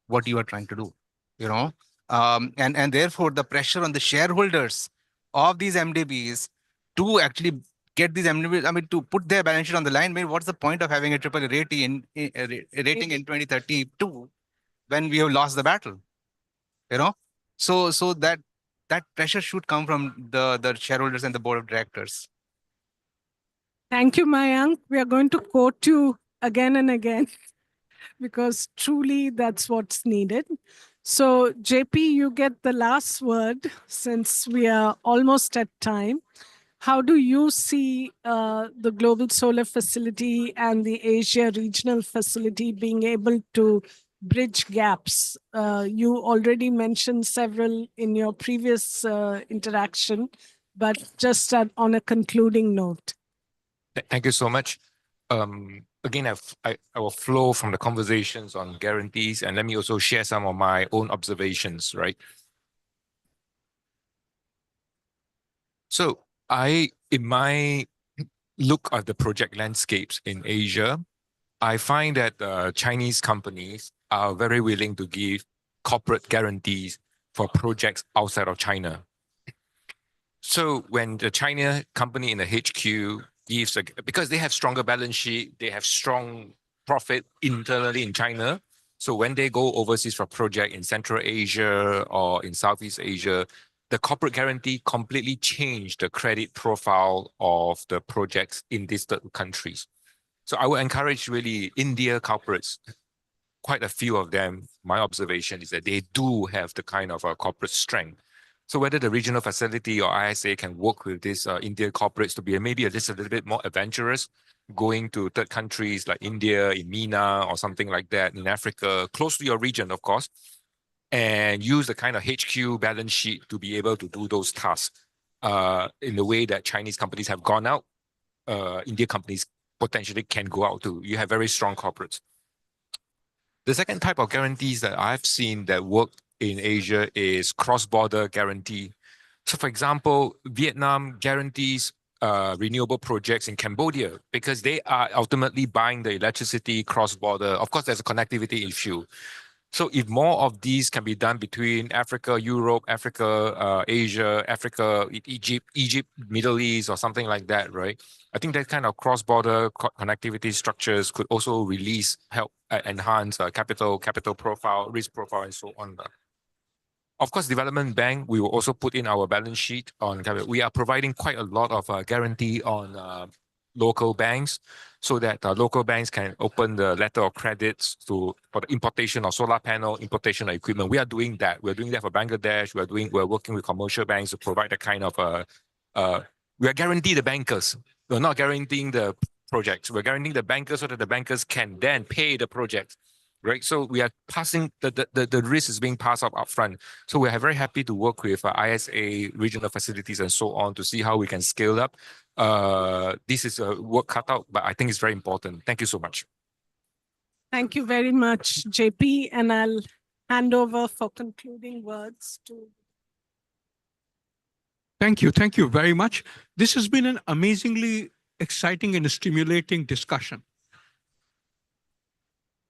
what you are trying to do, and therefore the pressure on the shareholders of these MDBs to actually get these MDBs, I mean, to put their balance sheet on the line. I mean, what's the point of having a AAA rating in 2032 when we have lost the battle? So that pressure should come from the shareholders and the board of directors. Thank you, Mayank. We are going to quote you again and again because truly that's what's needed. So JP, you get the last word since we are almost at time. How do you see the Global Solar Facility and the Asia Regional Facility being able to bridge gaps? You already mentioned several in your previous interaction, but just on a concluding note. Thank you so much. Again, I will flow from the conversations on guarantees, and let me also share some of my own observations, right? So in my look at the project landscapes in Asia, I find that Chinese companies are very willing to give corporate guarantees for projects outside of China. So when the China company in the HQ gives, because they have stronger balance sheet, they have strong profit internally in China. So when they go overseas for a project in Central Asia or in Southeast Asia, the corporate guarantee completely changed the credit profile of the projects in these third countries. So I would encourage really India corporates, quite a few of them, my observation is that they do have the kind of corporate strength. So whether the regional facility or ISA can work with these Indian corporates to be maybe a little bit more adventurous, going to third countries like India, in MENA or something like that, in Africa, close to your region, of course, and use the kind of HQ balance sheet to be able to do those tasks in the way that Chinese companies have gone out. Indian companies potentially can go out to. You have very strong corporates. The second type of guarantees that I've seen that work in Asia is cross-border guarantee. So for example, Vietnam guarantees renewable projects in Cambodia because they are ultimately buying the electricity cross-border. Of course, there's a connectivity issue. So if more of these can be done between Africa, Europe, Africa, Asia, Africa, Egypt, Middle East, or something like that, right? I think that kind of cross-border connectivity structures could also release, help enhance capital profile, risk profile, and so on. Of course, Development Bank, we will also put in our balance sheet on capital. We are providing quite a lot of guarantee on local banks so that local banks can open the letter of credits for the importation of solar panel, importation of equipment. We are doing that. We're doing that for Bangladesh. We're working with commercial banks to provide the kind of we are guaranteeing the bankers. We're not guaranteeing the projects. We're guaranteeing the bankers so that the bankers can then pay the projects. Right, so we are passing the risk is being passed up upfront. So we are very happy to work with ISA, regional facilities, and so on to see how we can scale up. This is a work cut out, but I think it's very important. Thank you so much. Thank you very much, JP, and I'll hand over for concluding words to. Thank you very much. This has been an amazingly exciting and stimulating discussion.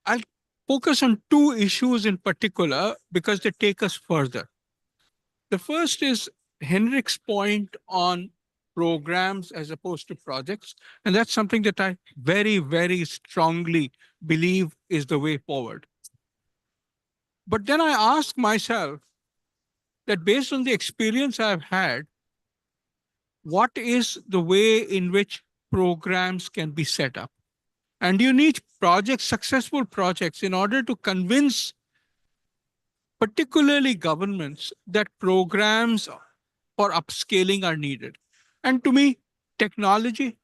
I'll focus on two issues in particular because they take us further. The first is Henrik's point on programs as opposed to projects. And that's something that I very, very strongly believe is the way forward. But then I ask myself that based on the experience I've had, what is the way in which programs can be set up? And you need projects, successful projects, in order to convince particularly governments that programs for upscaling are needed. And to me, technology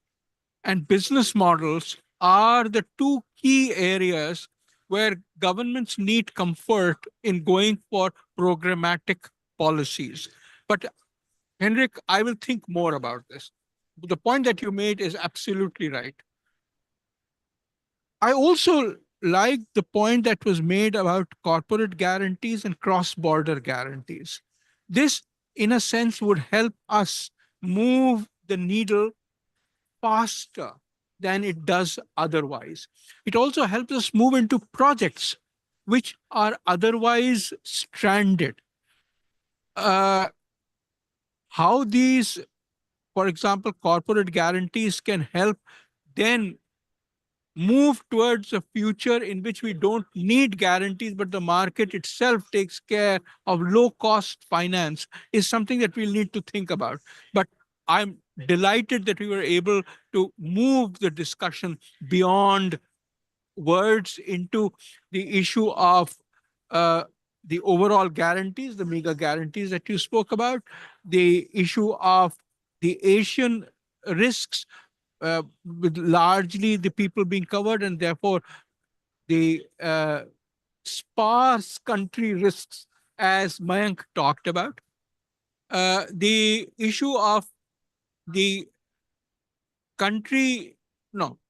and business models are the two key areas where governments need comfort in going for programmatic policies. But Henrik, I will think more about this. The point that you made is absolutely right. I also like the point that was made about corporate guarantees and cross-border guarantees. This, in a sense, would help us move the needle faster than it does otherwise. It also helps us move into projects which are otherwise stranded. How these, for example, corporate guarantees can help then move towards a future in which we don't need guarantees, but the market itself takes care of low-cost finance is something that we'll need to think about. But I'm delighted that we were able to move the discussion beyond words into the issue of the overall guarantees, the mega guarantees that you spoke about, the issue of the Asian risks, with largely the people being covered, and therefore the sparse country risks, as Mayank talked about. The issue of the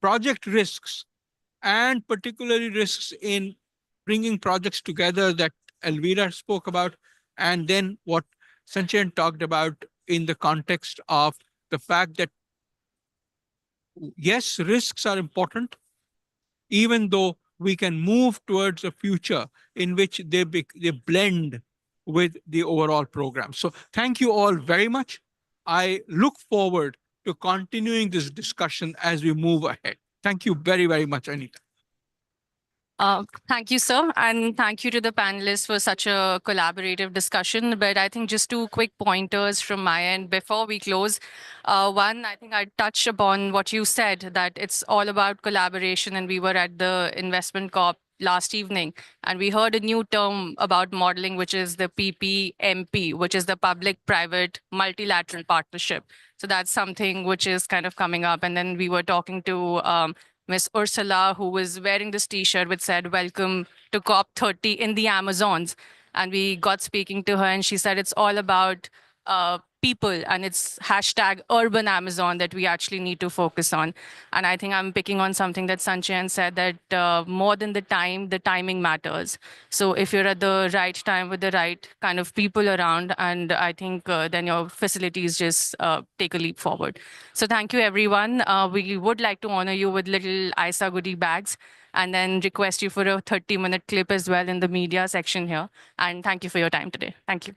project risks, and particularly risks in bringing projects together that Elvira spoke about, and then what Sanchayan talked about in the context of the fact that yes, risks are important, even though we can move towards a future in which they blend with the overall program. So thank you all very much. I look forward to continuing this discussion as we move ahead. Thank you very, very much, Anita. Thank you, sir. And thank you to the panelists for such a collaborative discussion. But I think just two quick pointers from my end before we close. One, I think I touched upon what you said, that it's all about collaboration. And we were at the Investment Corp last evening, and we heard a new term about modeling, which is the PPMP, which is the Public-Private Multilateral Partnership. So that's something which is kind of coming up. And then we were talking to Miss Ursula, who was wearing this T-shirt which said, "Welcome to COP30 in the Amazons." And we got speaking to her, and she said it's all about people, and it's hashtag urban Amazon that we actually need to focus on. And I think I'm picking on something that Sanchayan said, that more than the time, the timing matters. So if you're at the right time with the right kind of people around, and I think then your facilities just take a leap forward. So thank you, everyone. We would like to honor you with little ISA goodie bags, and then request you for a 30-minute clip as well in the media section here. And thank you for your time today. Thank you.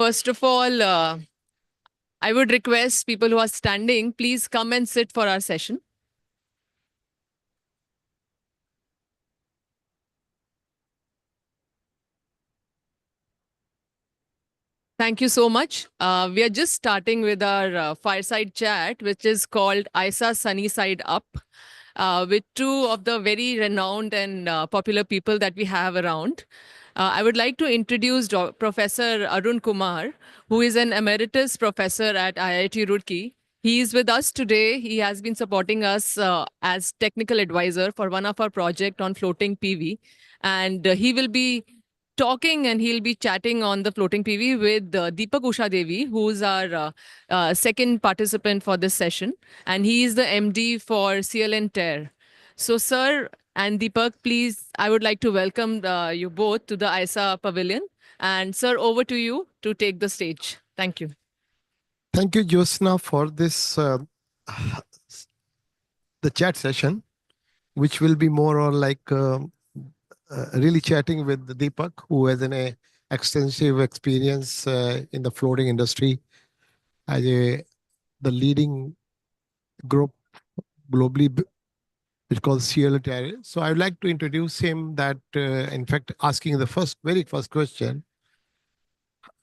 First of all, I would request people who are standing, please come and sit for our session. Thank you so much. We are just starting with our fireside chat, which is called ISA Sunny Side Up, with two of the very renowned and popular people that we have around. I would like to introduce Professor Arun Kumar, who is an emeritus professor at IIT Roorkee. He is with us today. He has been supporting us as technical advisor for one of our project on floating PV. And he will be talking and he'll be chatting on the floating PV with Deepak Usha Devi, who's our second participant for this session. And he is the MD for CLN TER. So, sir and Deepak, please, I would like to welcome you both to the ISA Pavilion. And sir, over to you to take the stage. Thank you. Thank you, Jyotsna, for this the chat session, which will be more or like really chatting with Deepak, who has an extensive experience in the floating industry as the leading group globally, which is called CLN TER. So I would like to introduce him that, in fact, asking the very first question,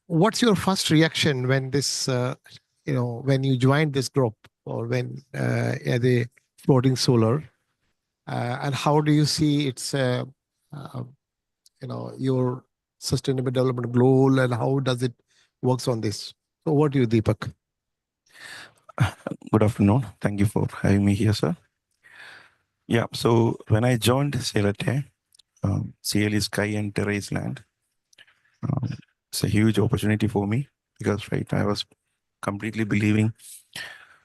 what's your first reaction when this, when you joined this group or when as a floating solar, and how do you see its, your sustainable development goal and how does it works on this? So what do you, Deepak? Good afternoon. Thank you for having me here, sir. Yeah, so when I joined CLN TER, CL is sky and Terra is land. It's a huge opportunity for me because, right, I was completely believing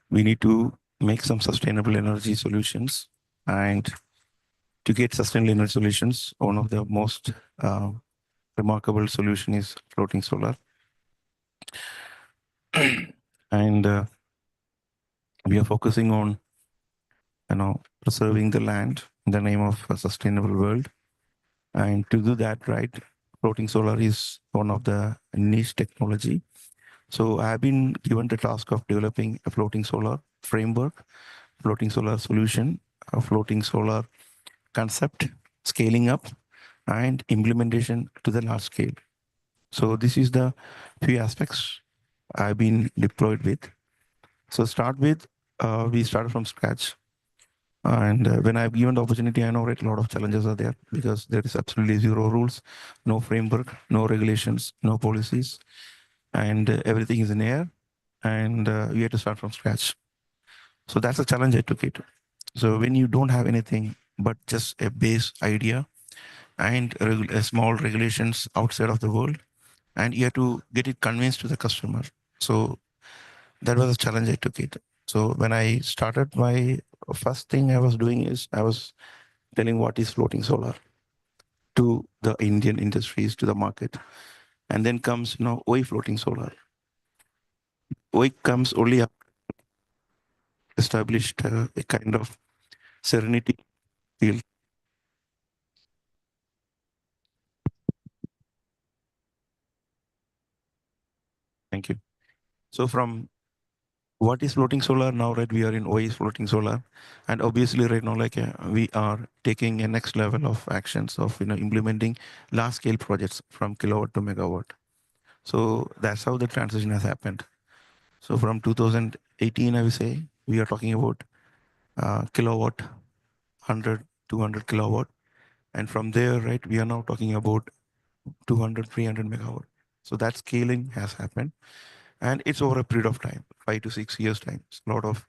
we need to make some sustainable energy solutions. And to get sustainable energy solutions, one of the most remarkable solution is floating solar. And we are focusing on, preserving the land in the name of a sustainable world. And to do that, right, floating solar is one of the niche technology. So I have been given the task of developing a floating solar framework, floating solar solution, a floating solar concept, scaling up, and implementation to the large scale. So this is the few aspects I've been deployed with. So start with, we started from scratch. And when I've given the opportunity, I know right, a lot of challenges are there because there is absolutely zero rules, no framework, no regulations, no policies, and everything is in air, and we had to start from scratch. So that's a challenge I took it. So when you don't have anything but just a base idea and small regulations outside of the world, and you have to get it convinced to the customer. So that was a challenge I took it. So when I started, my first thing I was doing is I was telling what is floating solar to the Indian industries, to the market. And then comes, why floating solar? Why comes only up established a kind of serenity field. Thank you. So from what is floating solar now, right, we are in OI floating solar. And obviously right now, like we are taking a next level of actions of, implementing large scale projects from kilowatt to megawatt. So that's how the transition has happened. So from 2018, I will say, we are talking about kilowatt, 100, 200 kilowatt. And from there, right, we are now talking about 200, 300 megawatt. So that scaling has happened. And it's over a period of time, 5 to 6 years time. It's a lot of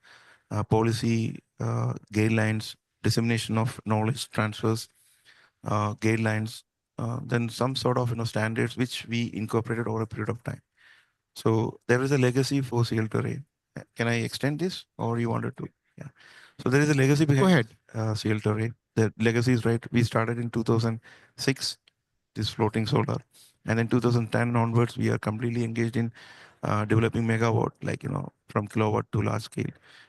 policy guidelines, dissemination of knowledge transfers, guidelines, then some sort of standards which we incorporated over a period of time. So there is a legacy for CL TER. Can I extend this, or you wanted to? Yeah. So there is a legacy behind CL TER. The legacy is right. We started in 2006, this floating solar, and then 2010 onwards, we are completely engaged in developing megawatt, like from kilowatt to large scale.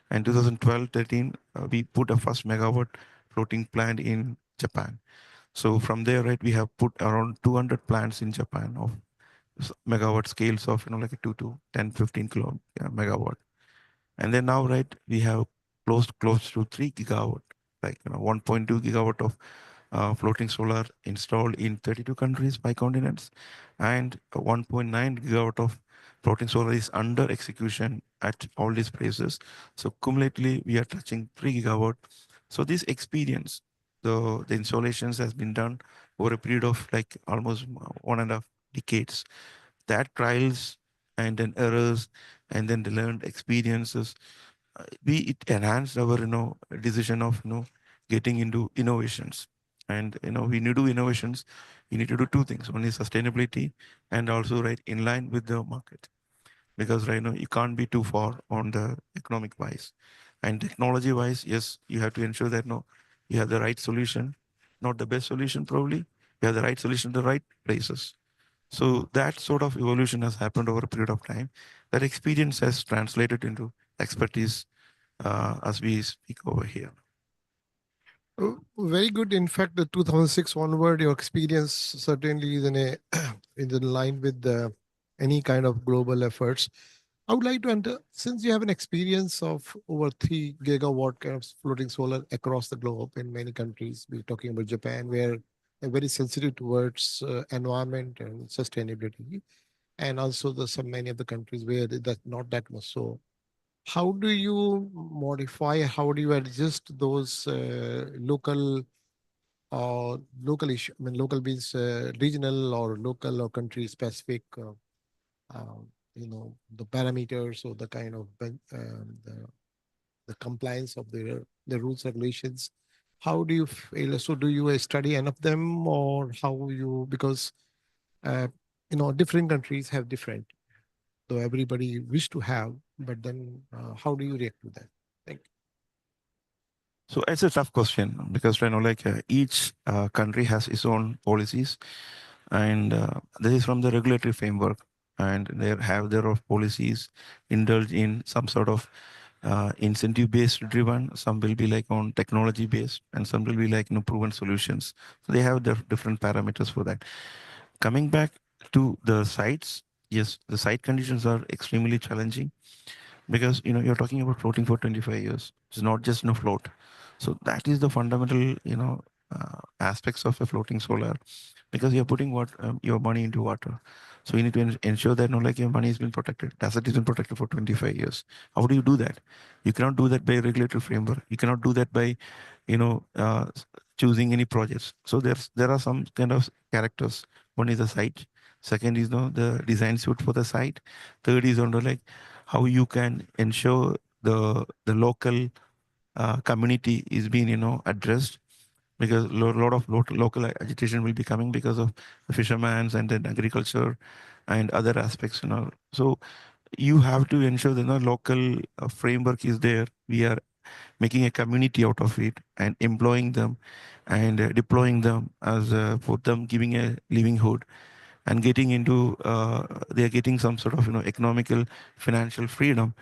And 2012-13, we put a first megawatt floating plant in Japan. So from there, right, we have put around 200 plants in Japan of megawatt scales of, like a 2 to 10, 15 megawatt. And then now, right, we have close to 3 gigawatt, like 1.2 gigawatt of floating solar installed in 32 countries, 5 continents, and 1.9 gigawatt of floating solar is under execution at all these places. So cumulatively, we are touching 3 gigawatt. So this experience, the installations has been done over a period of like almost 1.5 decades. That trials and then errors and then the learned experiences, it enhanced our decision of getting into innovations. And when you do innovations, you need to do two things. One is sustainability and also right in line with the market, because right now you can't be too far on the economic wise and technology wise. Yes, you have to ensure that you have the right solution, not the best solution probably. You have the right solution to the right places. So that sort of evolution has happened over a period of time. That experience has translated into expertise as we speak over here. Very good. In fact, the 2006 onward, your experience certainly is in line with any kind of global efforts. I would like to since you have an experience of over 3 gigawatt kind of floating solar across the globe in many countries. We're talking about Japan, where they're very sensitive towards environment and sustainability, and also many of the countries where that's not that much so. How do you modify? How do you adjust those local issue? I mean, local means regional or local or country specific. The parameters or the kind of the compliance of the rules regulations. How do you feel? So do you study any of them, or how you, because different countries have different, though everybody wish to have, but then how do you react to that? Thank you. So it's a tough question because each country has its own policies, and this is from the regulatory framework, and they have their own policies indulge in some sort of incentive based driven. Some will be like on technology based, and some will be like proven solutions. So they have their different parameters for that. Coming back to the sites, yes, the site conditions are extremely challenging because you're talking about floating for 25 years. It's not just float. So that is the fundamental aspects of a floating solar, because you're putting your money into water. So you need to ensure that your money has been protected, asset has been protected for 25 years. How do you do that? You cannot do that by regulatory framework. You cannot do that by choosing any projects. So there are some kind of characters. One is the site. Second is the design suite for the site. Third is how you can ensure the local community is being addressed, because a lot of local agitation will be coming because of the fishermen and then agriculture and other aspects. So you have to ensure that the local framework is there. We are making a community out of it and employing them and deploying them as for them giving a livelihood and getting into they are getting some sort of economical financial freedom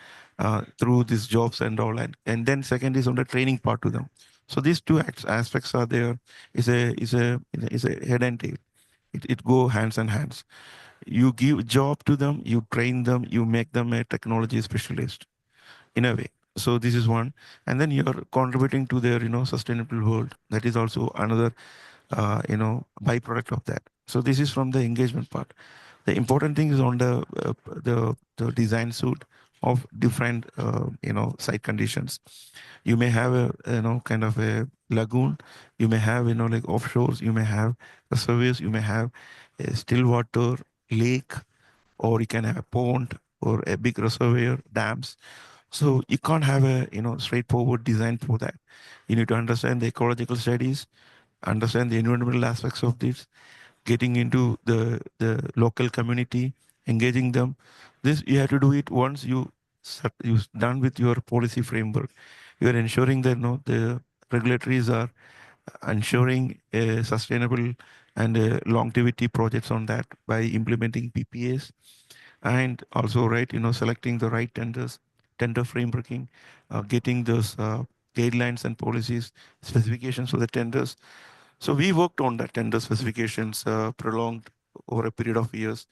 through these jobs and all. And then second is on the training part to them. So these two aspects are there. Is a head and tail. It go hands in hands. You give job to them, you train them, you make them a technology specialist in a way. So this is one, and then you're contributing to their sustainable world. That is also another byproduct of that. So this is from the engagement part. The important thing is on the design suite of different site conditions. You may have a kind of a lagoon. You may have like offshores. You may have reservoirs. You may have a still water lake, or you can have a pond or a big reservoir, dams. So you can't have a straightforward design for that. You need to understand the ecological studies, understand the environmental aspects of this, getting into the local community, engaging them. This you have to do it once you're done with your policy framework. You are ensuring that the regulatories are ensuring a sustainable and longevity projects on that by implementing PPAs, and also selecting the right tenders, tender frameworking, getting those guidelines and policies, specifications for the tenders. So we worked on that tender specifications prolonged over a period of years.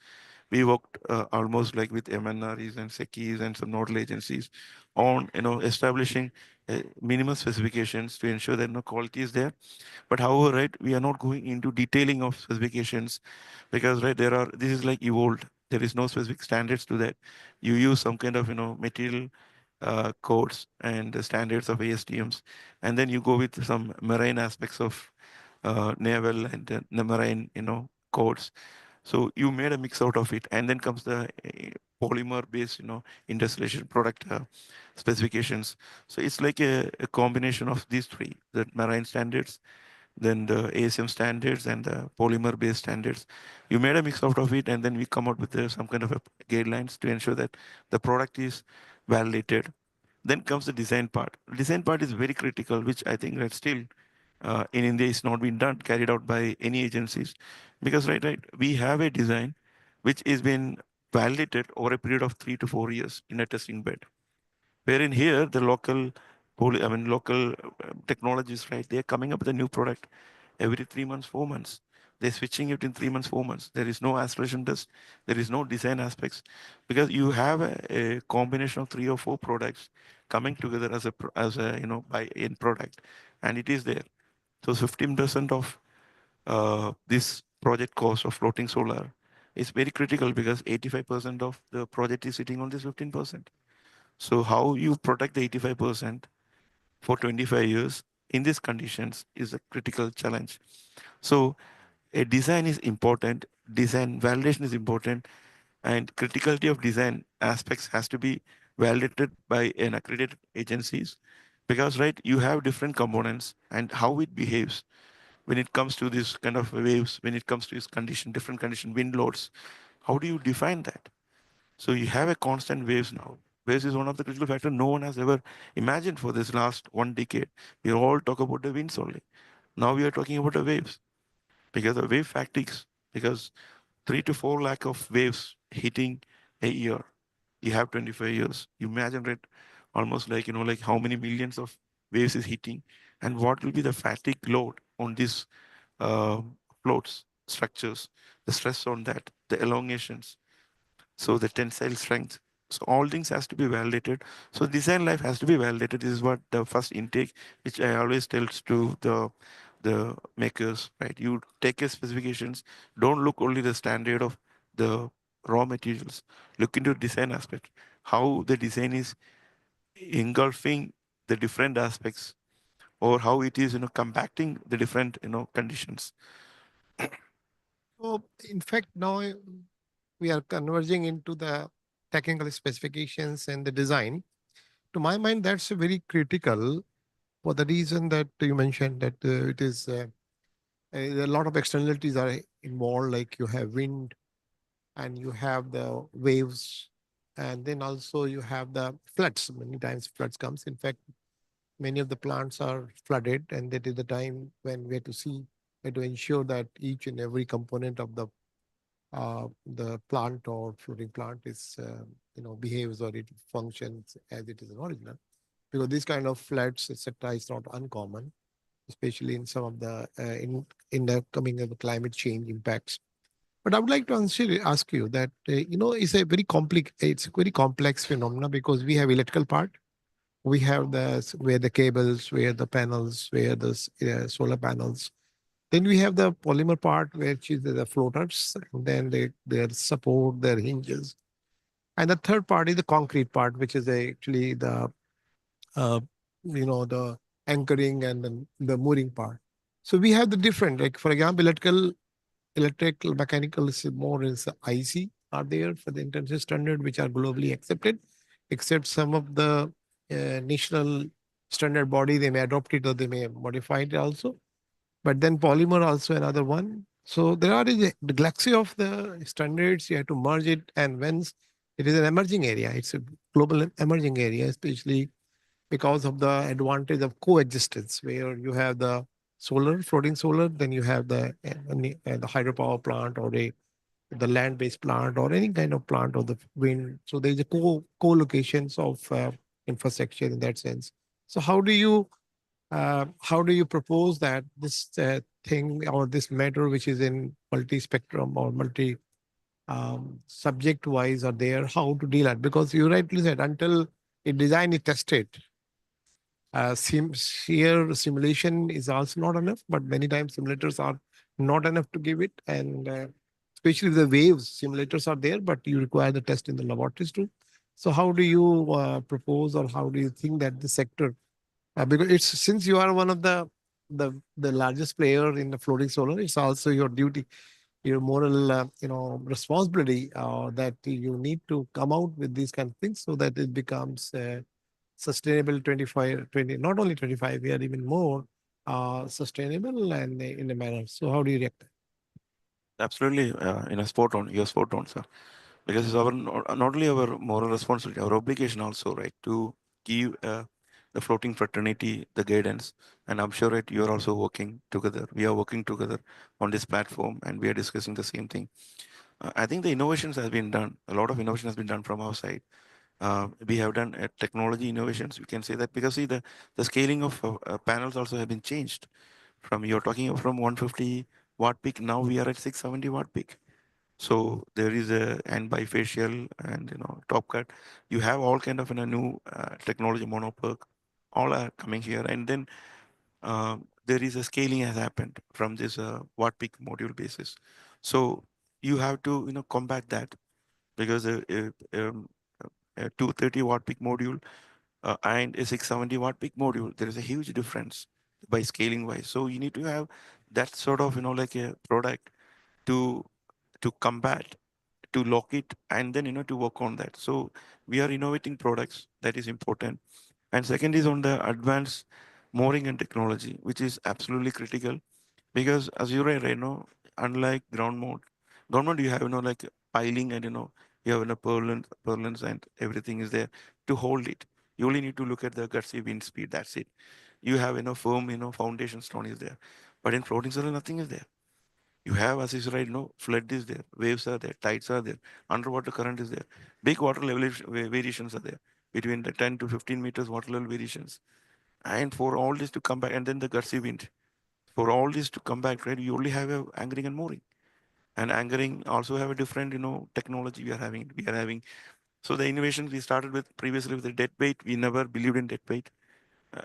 we worked almost like with MNREs and SECIs and some nodal agencies on, establishing minimum specifications to ensure that no quality is there. But however, right, we are not going into detailing of specifications because, right, this is like evolved. There is no specific standards to that. You use some kind of, material codes and the standards of ASTMs, and then you go with some marine aspects of naval and the marine, codes. So you made a mix out of it, and then comes the polymer-based, industrialization product specifications. So it's like a combination of these three: the marine standards, then the ASM standards, and the polymer-based standards. You made a mix out of it, and then we come out with some kind of a guidelines to ensure that the product is validated. Then comes the design part. Design part is very critical, which I think that still in India is not being done, carried out by any agencies, because right, we have a design which is been validated over a period of 3 to 4 years in a testing bed. Wherein here the local technologies, right, they're coming up with a new product every 3 months, 4 months. They're switching it in 3 months, 4 months. There is no acceleration test. There is no design aspects, because you have a combination of 3 or 4 products coming together as a by end product, and it is there. So 15% of this project cost of floating solar is very critical, because 85% of the project is sitting on this 15%. So how you protect the 85% for 25 years in these conditions is a critical challenge. So a design is important, design validation is important, and criticality of design aspects has to be validated by an accredited agencies, because right, you have different components and how it behaves when it comes to this kind of waves, when it comes to this condition, different condition, wind loads. How do you define that? So you have a constant waves now. Waves is one of the critical factors no one has ever imagined for this last 1 decade. We all talk about the winds only. Now we are talking about the waves, because the wave fatigues, because 3 to 4 lakh of waves hitting a year. You have 25 years. You imagine it, almost like, like how many millions of waves is hitting, and what will be the fatigue load on these floats, structures, the stress on that, the elongations, so the tensile strength. So all things has to be validated. So design life has to be validated. This is what the first intake, which I always tell to the makers, right? You take your specifications, don't look only the standard of the raw materials, look into design aspect, how the design is engulfing the different aspects, or how it is, compacting the different, conditions. So in fact, now we are converging into the technical specifications and the design. To my mind, that's very critical for the reason that you mentioned, that it is a lot of externalities are involved, like you have wind and you have the waves, and then also you have the floods. Many times floods comes. In fact, many of the plants are flooded, and that is the time when we have to ensure that each and every component of the plant or floating plant is behaves, or it functions as it is an original. Because this kind of floods, etc., is not uncommon, especially in some of the in the coming of the climate change impacts. But I would like to ask you that it's a very complex phenomena, because we have electrical part, we have where the cables, where the panels, where the solar panels. Then we have the polymer part, which is the floaters, and then their support, their hinges. And the third part is the concrete part, which is actually the the anchoring and the mooring part. So we have the different, like for example, electrical, mechanical is more is IC are there for the international standard, which are globally accepted, except some of the national standard body, they may adopt it or they may modify it also. But then polymer also another one. So there are the galaxy of the standards, you have to merge it, and when it is an emerging area, it's a global emerging area, especially because of the advantage of coexistence, where you have the floating solar, then you have the hydropower plant, or the land-based plant, or any kind of plant, or the wind. So there's a co-locations of infrastructure in that sense. So how do you propose that this thing, or this matter, which is in multi-spectrum or subject wise are there, how to deal at, because you rightly said, until a design is tested, sheer simulation is also not enough, but many times simulators are not enough to give it. And especially the waves, simulators are there, but you require the test in the laboratories too. So how do you propose, or how do you think that the sector, because it's, since you are one of the largest player in the floating solar, it's also your duty, your moral, responsibility, that you need to come out with these kind of things so that it becomes sustainable 25, 20, not only 25 year, even more sustainable and in a manner. So how do you react? Absolutely, in a spot on, you're spot on, sir. Because it's our not only our moral responsibility, our obligation also, right, to give the floating fraternity the guidance. And I'm sure that you're also working together. We are working together on this platform, and we are discussing the same thing. I think the innovations has been done. A lot of innovation has been done from our side. We have done technology innovations. We can say that because see the scaling of panels also have been changed. From you're talking from 150 watt peak, now we are at 670 watt peak. So there is a and bifacial and top cut. You have all kind of new technology, monoperk, all are coming here, and then there is a scaling has happened from this watt peak module basis. So you have to combat that, because a 230 watt peak module and a 670 watt peak module, there is a huge difference by scaling wise. So you need to have that sort of like a product to combat, to lock it, and then to work on that. So we are innovating products, that is important. And second is on the advanced mooring and technology, which is absolutely critical, because as you right know, unlike ground mode you have like piling, and you have purlins and everything is there to hold it. You only need to look at the gutsy wind speed, that's it. You have firm foundation stone is there. But in floating solar, nothing is there. You have, as is right, flood is there, waves are there, tides are there, underwater current is there, big water level variations are there, between the 10 to 15 meters water level variations. And for all this to come back, and then the gutsy wind, for all this to come back, right, you only have a anchoring and mooring. And anchoring also have a different, technology we are having. So the innovations we started with previously with the dead weight, we never believed in dead weight.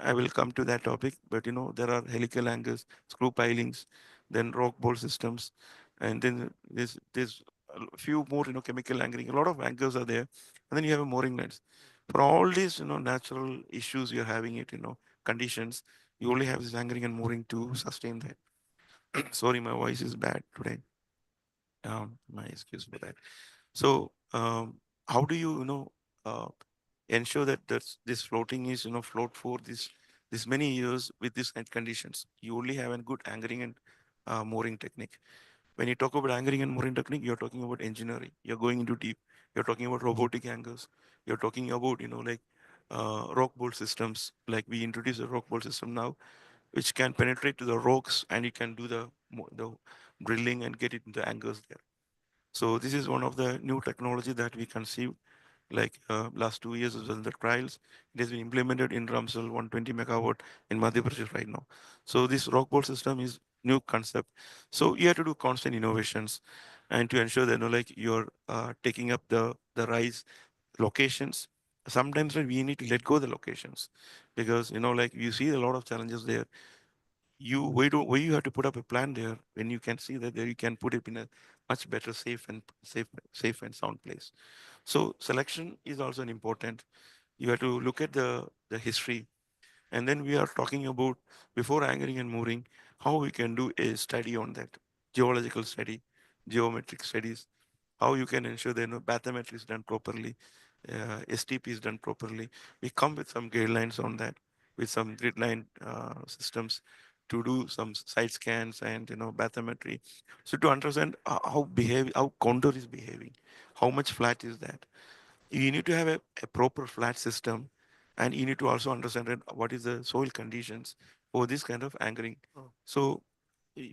I will come to that topic, but there are helical anchors, screw pilings, then rock bolt systems, and then there's a few more chemical anchoring. A lot of anchors are there, and then you have a mooring lines. For all these natural issues you're having it conditions, you only have this anchoring and mooring to sustain that. Sorry, my voice is bad today. My excuse for that. So how do you ensure that this floating is float for this many years with these conditions? You only have a good anchoring and mooring technique. When you talk about anchoring and mooring technique, you're talking about engineering. You're going into deep. You're talking about robotic anchors. You're talking about like rock bolt systems. Like we introduce a rock bolt system now, which can penetrate to the rocks, and you can do the drilling and get it into anchors there. So this is one of the new technology that we conceived, like last 2 years as well, the trials. It has been implemented in Ramsal 120 megawatt in Madhya Pradesh right now. So this rock bolt system is new concept. So you have to do constant innovations, and to ensure that like you're taking up the rise locations. Sometimes we need to let go the locations, because like you see a lot of challenges there. Why you have to put up a plan there when you can see that there you can put it in a much better safe and sound place. So selection is also an important. You have to look at the history, and then we are talking about, before anchoring and mooring, how we can do a study on that, geological study, geometric studies, how you can ensure that bathymetry is done properly, STP is done properly. We come with some guidelines on that, with some grid line systems to do some side scans and bathymetry. So to understand how contour is behaving, how much flat is that. You need to have a proper flat system, and you need to also understand what is the soil conditions for this kind of anchoring. So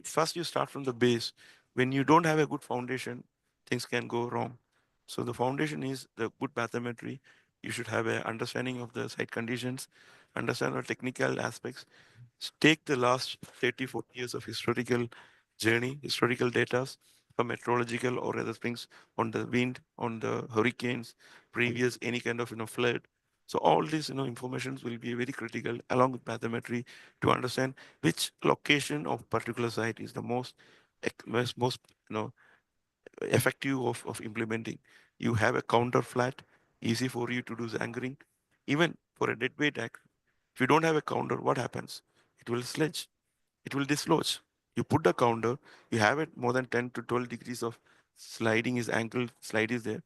first you start from the base. When you don't have a good foundation, things can go wrong. So the foundation is the good bathymetry. You should have an understanding of the site conditions, understand the technical aspects. Take the last 30, 40 years of historical journey, historical data, for meteorological or other things on the wind, on the hurricanes, previous any kind of flood. So all these informations will be very critical along with bathymetry to understand which location of particular site is the most effective of implementing. You have a counter flat, easy for you to do the anchoring. Even for a dead weight anchor, if you don't have a counter, what happens? It will sledge, it will dislodge. You put the counter, you have it more than 10 to 12 degrees of sliding is ankle slide is there.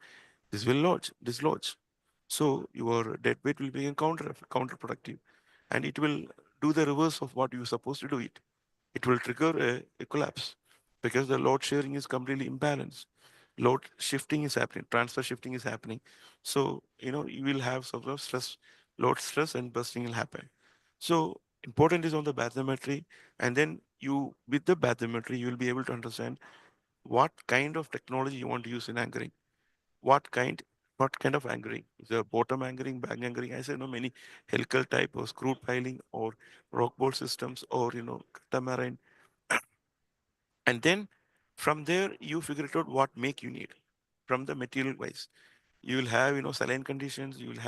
This will dislodge. So your dead weight will be counterproductive, and it will do the reverse of what you're supposed to do it. It will trigger a collapse because the load sharing is completely imbalanced. Load shifting is happening, transfer shifting is happening. So, you will have sort of stress, load stress and bursting will happen. So important is on the bathymetry. And then with the bathymetry, you will be able to understand what kind of technology you want to use in anchoring. What kind of anchoring? Is there bottom anchoring, back anchoring? I say many helical type or screw piling or rock bolt systems or catamaran. And then from there, you figure it out what make you need from the material wise. You will have, saline conditions, you will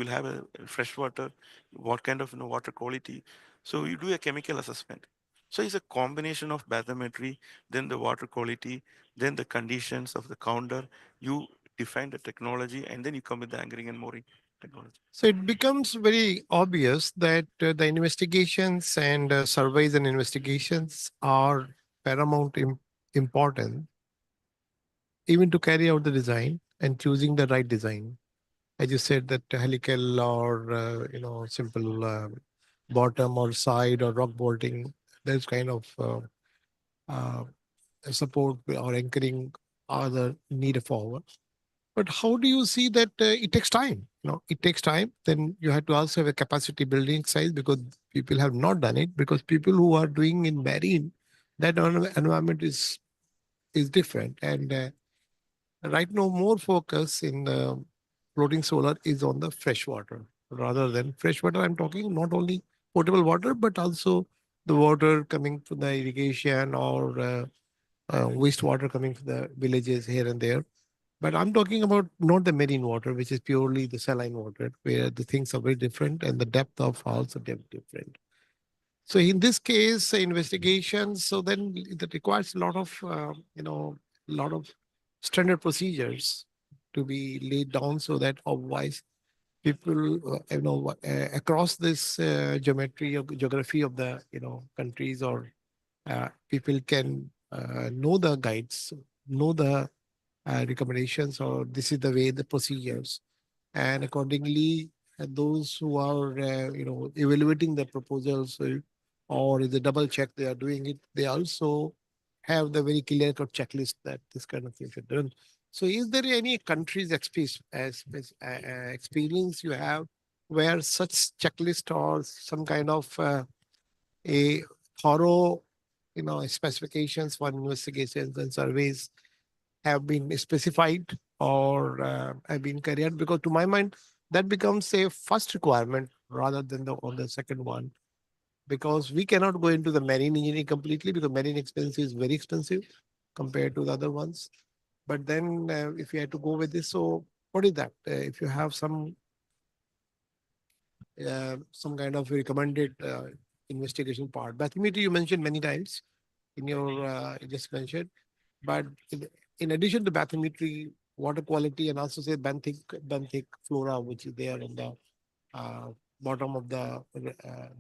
have a fresh water, what kind of, water quality. So you do a chemical assessment. So it's a combination of bathymetry, then the water quality, then the conditions of the counter. You define the technology and then you come with the anchoring and mooring technology. So it becomes very obvious that the investigations and surveys and investigations are paramount important, even to carry out the design and choosing the right design. As you said, that helical or simple bottom or side or rock bolting, there's kind of uh, support or anchoring are the need forward. But how do you see that it takes time? It takes time. Then you have to also have a capacity building size because people have not done it. Because people who are doing in marine, that environment is different. And right now, more focus in floating solar is on the freshwater rather than freshwater. I'm talking not only potable water, but also the water coming from the irrigation or wastewater coming from the villages here and there. But I'm talking about not the marine water, which is purely the saline water, where the things are very different and the depth of also different. So in this case, investigations, so then that requires a lot of, lot of standard procedures to be laid down so that otherwise people, across this geometry or geography of the, countries or people can know the guides, know the recommendations, or this is the way the procedures, and accordingly those who are evaluating the proposals or the double check they are doing it, they also have the very clear cut checklist that this kind of thing should be done. So is there any countries experience you have where such checklist or some kind of a thorough specifications for investigations and surveys have been specified or have been carried? Because to my mind, that becomes a first requirement rather than the second one. Because we cannot go into the marine engineering completely because marine expense is very expensive compared to the other ones. But then if you had to go with this, so what is that? If you have some kind of recommended investigation part. Bathymetry you mentioned many times in your you just mentioned, but in addition to bathymetry, water quality, and also say benthic flora, which is there in the bottom of the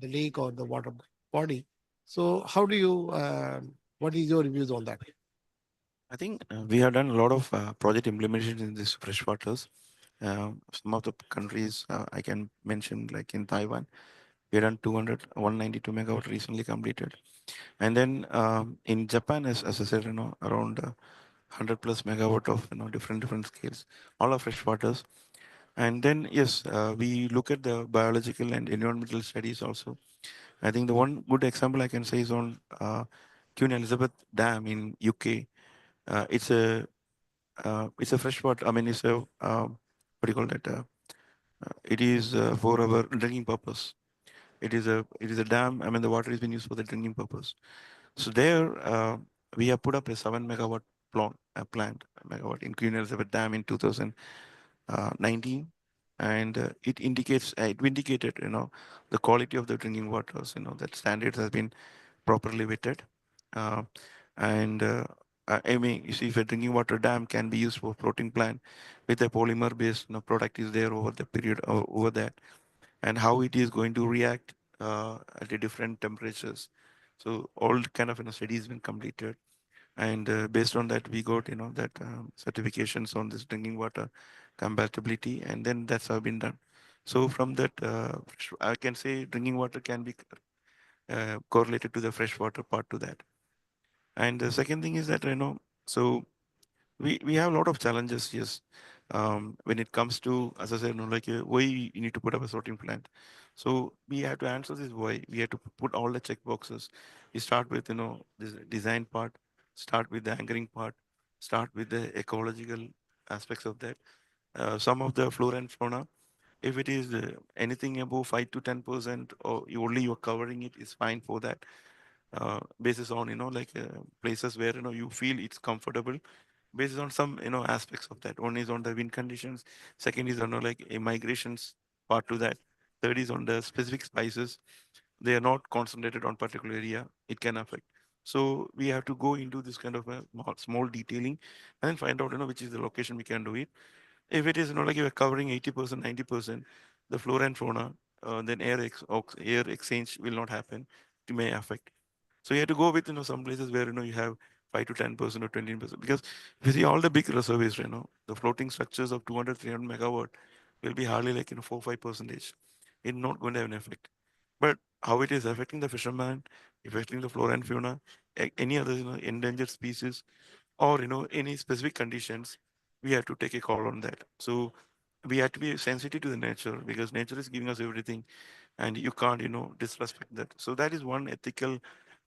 lake or the water body. So how do you? What is your reviews on that? I think we have done a lot of project implementation in these freshwaters. Some of the countries I can mention, like in Taiwan, we have done 192 megawatt recently completed. And then in Japan, as I said, around 100 plus megawatt of different scales, all are freshwaters. And then yes, we look at the biological and environmental studies also. I think the one good example I can say is on Queen Elizabeth Dam in UK. It's a freshwater. I mean, it's a what do you call that? It is for our drinking purpose. It is a dam. I mean, the water is being used for the drinking purpose. So there, we have put up a 7 megawatt megawatt in Queen Elizabeth Dam in 2019, and it indicated, the quality of the drinking waters, that standards has been properly vetted. Uh, and I mean, you see, if a drinking water dam can be used for floating plant with a polymer based product is there over the period over that, and how it is going to react at the different temperatures. So all kind of studies been completed, and based on that we got that certifications on this drinking water compatibility, and then that's how been done. So from that, I can say drinking water can be correlated to the freshwater part to that. And the second thing is that, so we have a lot of challenges, yes, when it comes to, as I said, like why you need to put up a sorting plant. So we have to answer this why. We have to put all the check boxes. We start with, this design part, start with the anchoring part, start with the ecological aspects of that. Some of the flora and fauna, if it is anything above 5 to 10%, or only you're covering it, is fine for that. Basis on, like places where, you feel it's comfortable, based on some, aspects of that. One is on the wind conditions. Second is on like a migrations part to that. Third is on the specific spices. They are not concentrated on particular area. It can affect. So we have to go into this kind of a small detailing and then find out, which is the location we can do it. If it is, like you're covering 80%, 90%, the flora and fauna, then air exchange will not happen. It may affect. So you have to go with, some places where, you have 5 to 10% or 20%. Because if you see all the big reservoirs, the floating structures of 200, 300 megawatt will be hardly like, 4, 5%. It's not going to have an effect. But how it is affecting the fisherman, affecting the flora and fauna, any other, endangered species, or, any specific conditions, we have to take a call on that. So we have to be sensitive to the nature, because nature is giving us everything, and you can't, disrespect that. So that is one ethical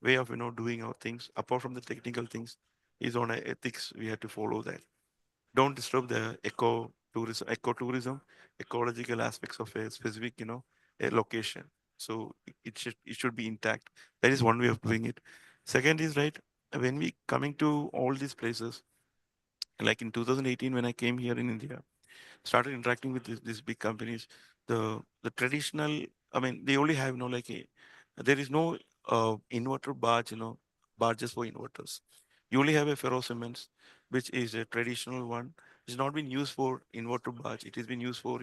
way of, doing our things. Apart from the technical things, is on ethics. We have to follow that. Don't disturb the ecotourism, ecological aspects of a specific, a location. So it should be intact. That is one way of doing it. Second is, right, when we coming to all these places, like in 2018 when I came here in India, started interacting with these big companies, the traditional, I mean, they only have, like there is no inverter barge, barges for inverters. You only have a ferrocements, which is a traditional one. It's not been used for inverter barge. It has been used for,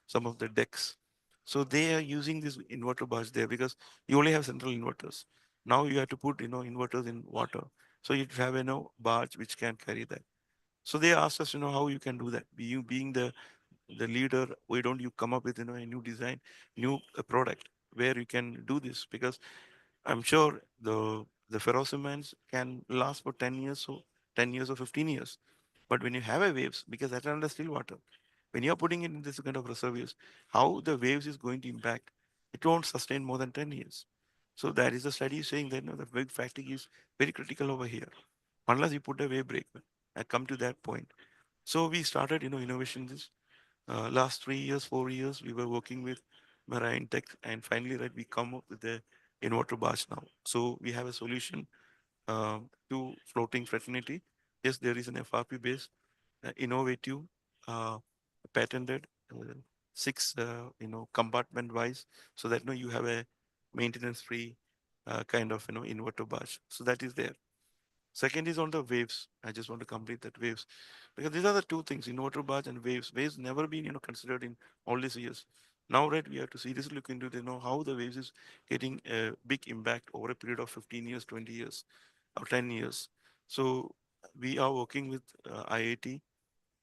some of the decks. So they are using this inverter barge there because you only have central inverters. Now you have to put, inverters in water. So you have a, barge which can carry that. So they asked us, how you can do that. You being the leader, why don't you come up with, a new design, new product where you can do this? Because I'm sure the ferrocements can last for 10 years, so 10 years or 15 years. But when you have a waves, because that's under still water, when you're putting it in this kind of reservoirs, how the waves is going to impact, it won't sustain more than 10 years. So that is a study saying that, the wave fatigue is very critical over here. Unless you put a wave break, I come to that point. So we started, innovation this. Last 3 years, 4 years, we were working with Marine Tech, and finally, right, we come up with the inverter barge now. So we have a solution to floating fraternity. Yes, there is an FRP based, innovative, uh, patented, 6, compartment wise, so that, you have a maintenance free kind of, inverter barge. So that is there. Second is on the waves. I just want to complete that waves, because these are the two things: inverter barge and waves. Waves never been, considered in all these years. Now, right, we have to seriously look into, how the waves is getting a big impact over a period of 15 years, 20 years, or 10 years. So we are working with IIT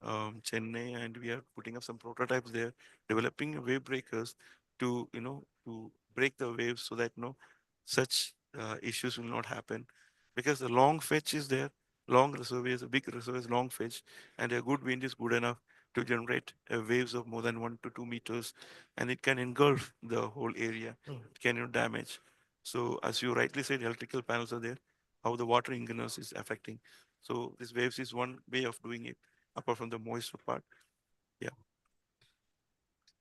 Chennai, and we are putting up some prototypes there, developing wave breakers to, to break the waves, so that, such issues will not happen. Because the long fetch is there, long reservoirs, a big reservoirs, long fetch, and a good wind is good enough to generate waves of more than 1 to 2 meters, and it can engulf the whole area. It can, damage. So as you rightly said, electrical panels are there, how the water ingress is affecting. So this waves is one way of doing it, apart from the moisture part. Yeah.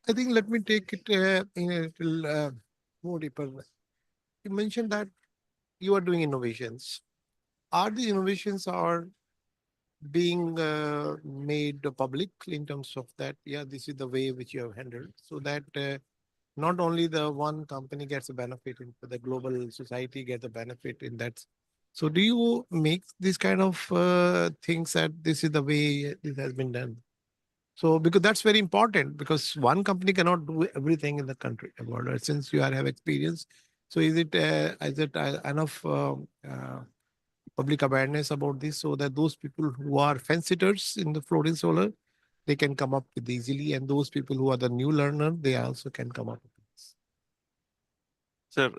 I think let me take it in a little more deeper. You mentioned that you are doing innovations. are the innovations are being made public in terms of that? Yeah, this is the way which you have handled, so that not only the one company gets a benefit, but the global society gets a benefit in that. So do you make this kind of things that this is the way this has been done? So because that's very important, because one company cannot do everything in the country about it. Since you have experience, so is it enough public awareness about this, so that those people who are fence sitters in the floating solar, they can come up with easily, and those people who are the new learner, they also can come up with this. Sir,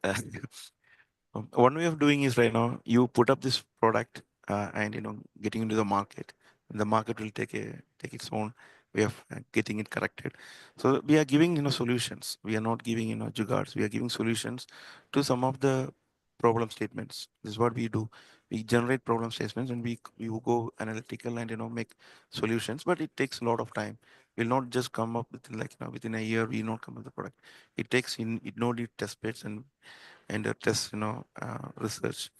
one way of doing is right now, you put up this product and, getting into the market. The market will take its own way of getting it corrected. So we are giving, solutions. We are not giving, jugards. We are giving solutions to some of the problem statements. This is what we do. We generate problem statements and we go analytical and, make solutions, but it takes a lot of time. We'll not just come up with within a year, we not come up with the product. It takes it need test beds and test research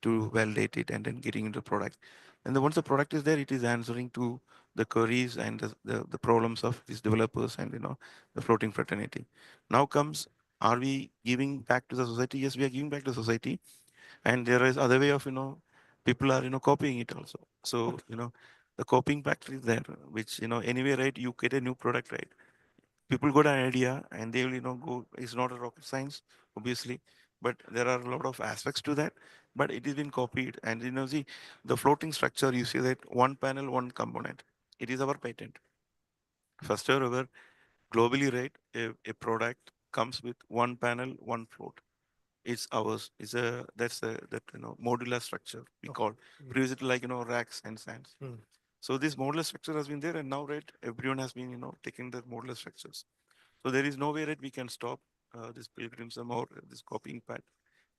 to validate it and then getting into the product. And then once the product is there, it is answering to the queries and the problems of these developers and the floating fraternity. Now comes, are we giving back to the society? Yes, we are giving back to society, and there is other way of people are copying it also. So the copying factor is there, which anyway, right, you get a new product, right, people got an idea and they will go. It's not a rocket science, obviously, but there are a lot of aspects to that, but it has been copied. And see the floating structure, you see that one panel, one component, it is our patent. First ever globally, right, a product comes with one panel, one float. It's ours. It's that modular structure we call. Previously like racks and sands. So this modular structure has been there, and now, right, everyone has been taking the modular structures. So there is no way that we can stop this pilgrimism or this copying part.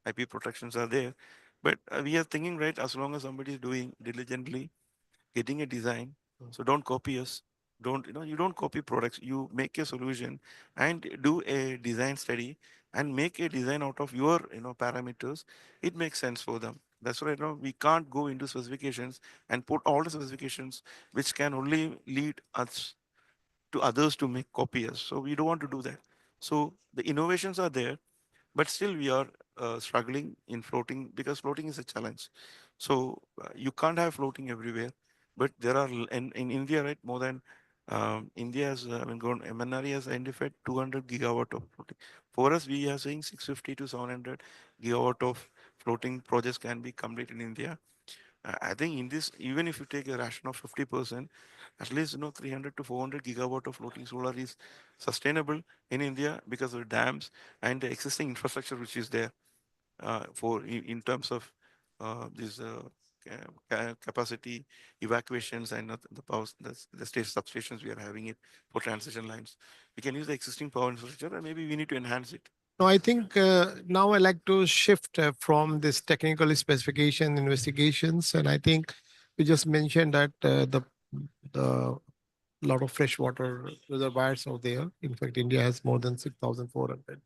IP protections are there, but we are thinking, right, as long as somebody is doing diligently, getting a design. So don't copy us. Don't you don't copy products. You make a solution and do a design study and make a design out of your parameters. It makes sense for them. That's why we can't go into specifications and put all the specifications which can only lead us to others to make copiers. So we don't want to do that. So the innovations are there, but still we are struggling in floating, because floating is a challenge. So you can't have floating everywhere, but there are in India, right, more than India has, MNRE has identified 200 gigawatt of floating. For us, we are saying 650 to 700 gigawatt of floating projects can be complete in India. I think in this, even if you take a ration of 50%, at least 300 to 400 gigawatt of floating solar is sustainable in India because of the dams and the existing infrastructure which is there in terms of this capacity evacuations and the power, the state substations we are having it for transition lines. We can use the existing power infrastructure, and maybe we need to enhance it. No, I think now I like to shift from this technical specification investigations, and I think you just mentioned that the lot of freshwater reservoirs out there. In fact, India has more than 6,400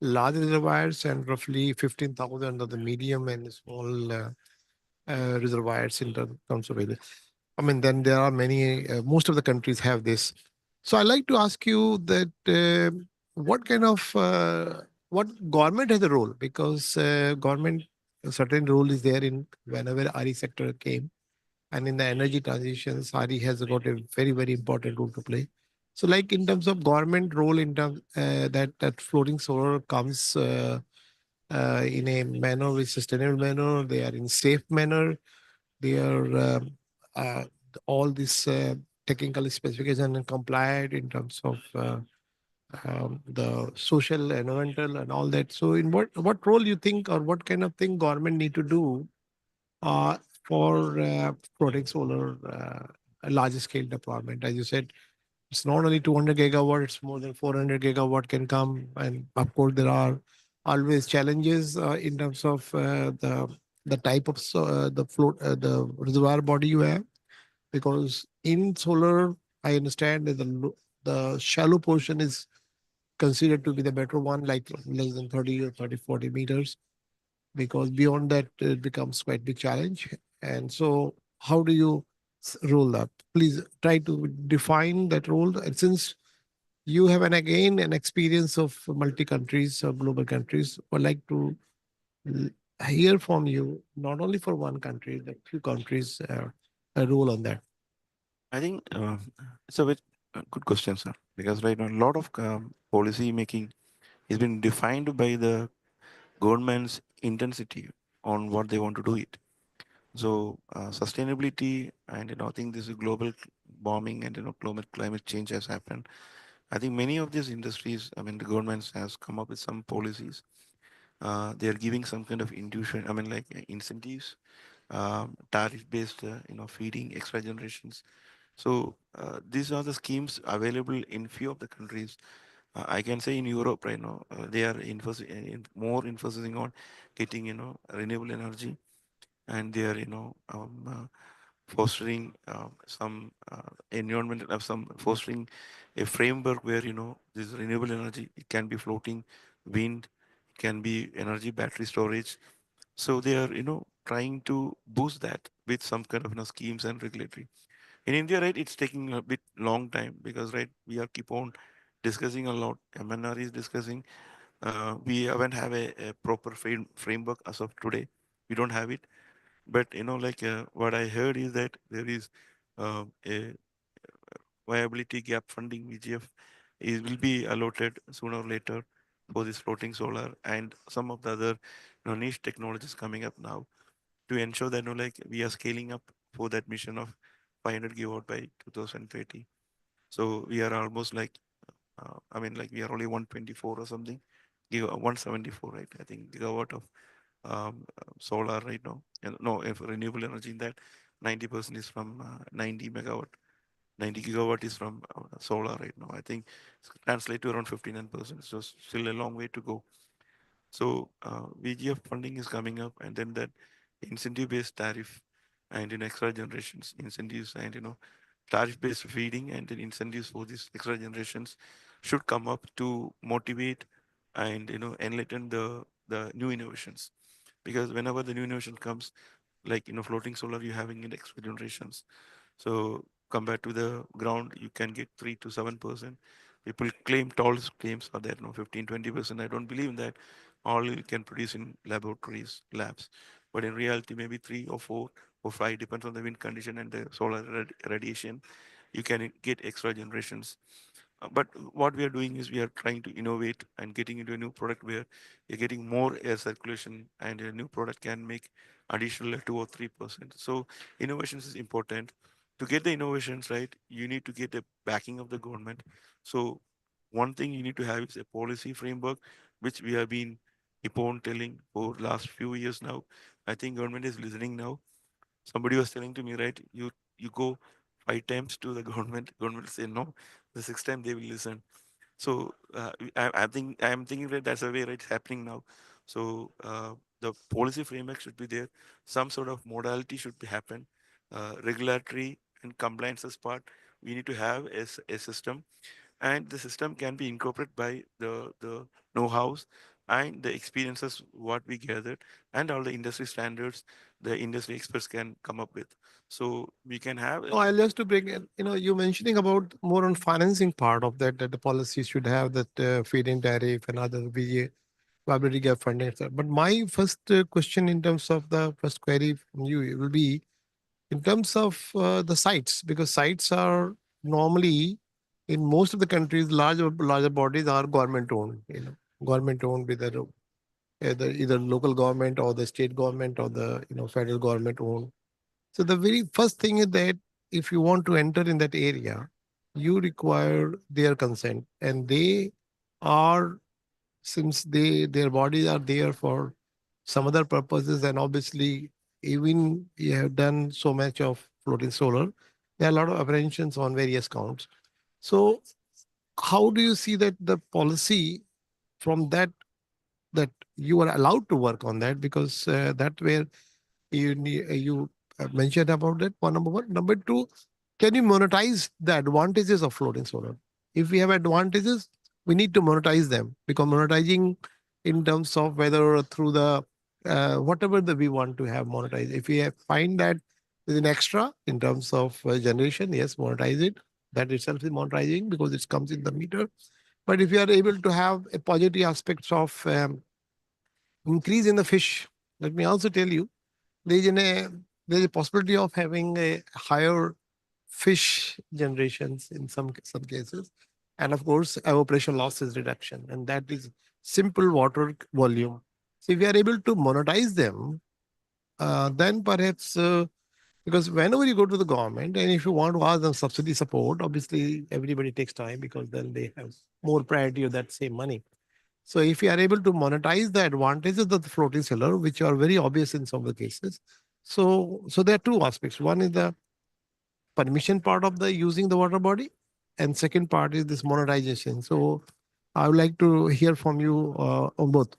large reservoirs and roughly 15,000 of the medium and small reservoirs in terms of area. I mean, then there are many. Most of the countries have this. So I like to ask you that what kind of what government has a role, because government a certain role is there in whenever RE sector came, and in the energy transitions, RE has got a very, very important role to play. So like in terms of government role in terms that floating solar comes in a manner, with sustainable manner, they are in safe manner, they are all this technical specification and compliant in terms of the social, environmental, and all that. So, in what role you think, or what kind of thing government need to do for floating solar large scale deployment? As you said, it's not only 200 gigawatt; it's more than 400 gigawatt can come, and of course there are always challenges in terms of the type of the reservoir body you have, because in solar I understand that the shallow portion is considered to be the better one, like less than 30 or 40 meters. because beyond that it becomes quite big challenge. And so how do you roll that? Please try to define that role. And since you have an experience of multi countries or global countries, would like to hear from you, not only for one country, but few countries, a role on that. I think it's a very good question, sir, because right now a lot of policy making has been defined by the government's intensity on what they want to do it. So sustainability and I think this is global warming and climate change has happened. I think many of these industries, I mean, the governments has come up with some policies. They are giving some kind of intuition. I mean, like incentives, tariff-based, feeding extra generations. So these are the schemes available in few of the countries. I can say in Europe right now, they are more emphasizing on getting, renewable energy, and they are, fostering some environmental, some fostering a framework where, this renewable energy, it can be floating, wind, it can be energy battery storage. So they are, trying to boost that with some kind of, schemes and regulatory. In India, right, it's taking a bit long time because, right, we are keep on discussing a lot. MNR is discussing. We haven't have a proper framework as of today. We don't have it. But like what I heard is that there is a viability gap funding (VGF) is will be allotted sooner or later for this floating solar and some of the other niche technologies coming up now to ensure that like we are scaling up for that mission of 500 gigawatt by 2030. So we are almost like I mean like we are only 124 or something, 174, right? I think gigawatt of solar right now. And no, if renewable energy in that 90% is from 90 megawatt. 90 gigawatt is from solar right now. I think it's translate to around 59%. So still a long way to go. So VGF funding is coming up, and then that incentive-based tariff and in extra generations incentives and tariff-based feeding and then incentives for these extra generations should come up to motivate and enlighten the new innovations. Because whenever the new innovation comes, like floating solar, you're having in extra generations. So compared to the ground, you can get 3 to 7%. People claim tall claims are there, 15, 20%. I don't believe in that. All you can produce in laboratories, labs. But in reality, maybe 3 or 4 or 5, depends on the wind condition and the solar radiation. You can get extra generations. But what we are doing is we are trying to innovate and getting into a new product where you're getting more air circulation and a new product can make additional 2 or 3%. So innovations is important. To get the innovations right, you need to get the backing of the government. So one thing you need to have is a policy framework, which we have been upon telling for last few years now. I think government is listening now. Somebody was telling to me, right, you go 5 times to the government will say no. The 6th time they will listen. So I think I'm thinking that that's the way it's happening now. So the policy framework should be there. Some sort of modality should be happen. Regulatory and compliance as part. We need to have a system, and the system can be incorporated by the know-hows and the experiences what we gathered and all the industry standards the industry experts can come up with. So we can have. No, I'll just to bring in, you mentioning about more on financing part of that the policy should have that feed-in tariff and other VA viability gap funding, etc. But my first question in terms of the first query from you will be in terms of the sites, because sites are normally in most of the countries, larger bodies are government owned, government owned with either local government or the state government or the federal government owned. So the very first thing is that if you want to enter in that area, you require their consent, and they are, since their bodies are there for some other purposes, and obviously even you have done so much of floating solar, there are a lot of apprehensions on various counts. So how do you see that the policy from that you are allowed to work on that, because that where you mentioned about that one, number one. Number two, can you monetize the advantages of floating solar? If we have advantages, we need to monetize them, because monetizing in terms of whether through the whatever that we want to have monetized. If find that there's an extra in terms of generation, yes, monetize it. That itself is monetizing because it comes in the meter. But if you are able to have a positive aspects of increase in the fish, let me also tell you, there's a possibility of having a higher fish generations in some cases, and of course evaporation losses reduction, and that is simple water volume. So if we are able to monetize them, then perhaps because whenever you go to the government and if you want to ask them subsidy support, obviously everybody takes time because then they have more priority of that same money. So if you are able to monetize the advantages of the floating solar, which are very obvious in some of the cases, so there are two aspects. One is the permission part of the using the water body, and second part is this monetization. So I would like to hear from you on both.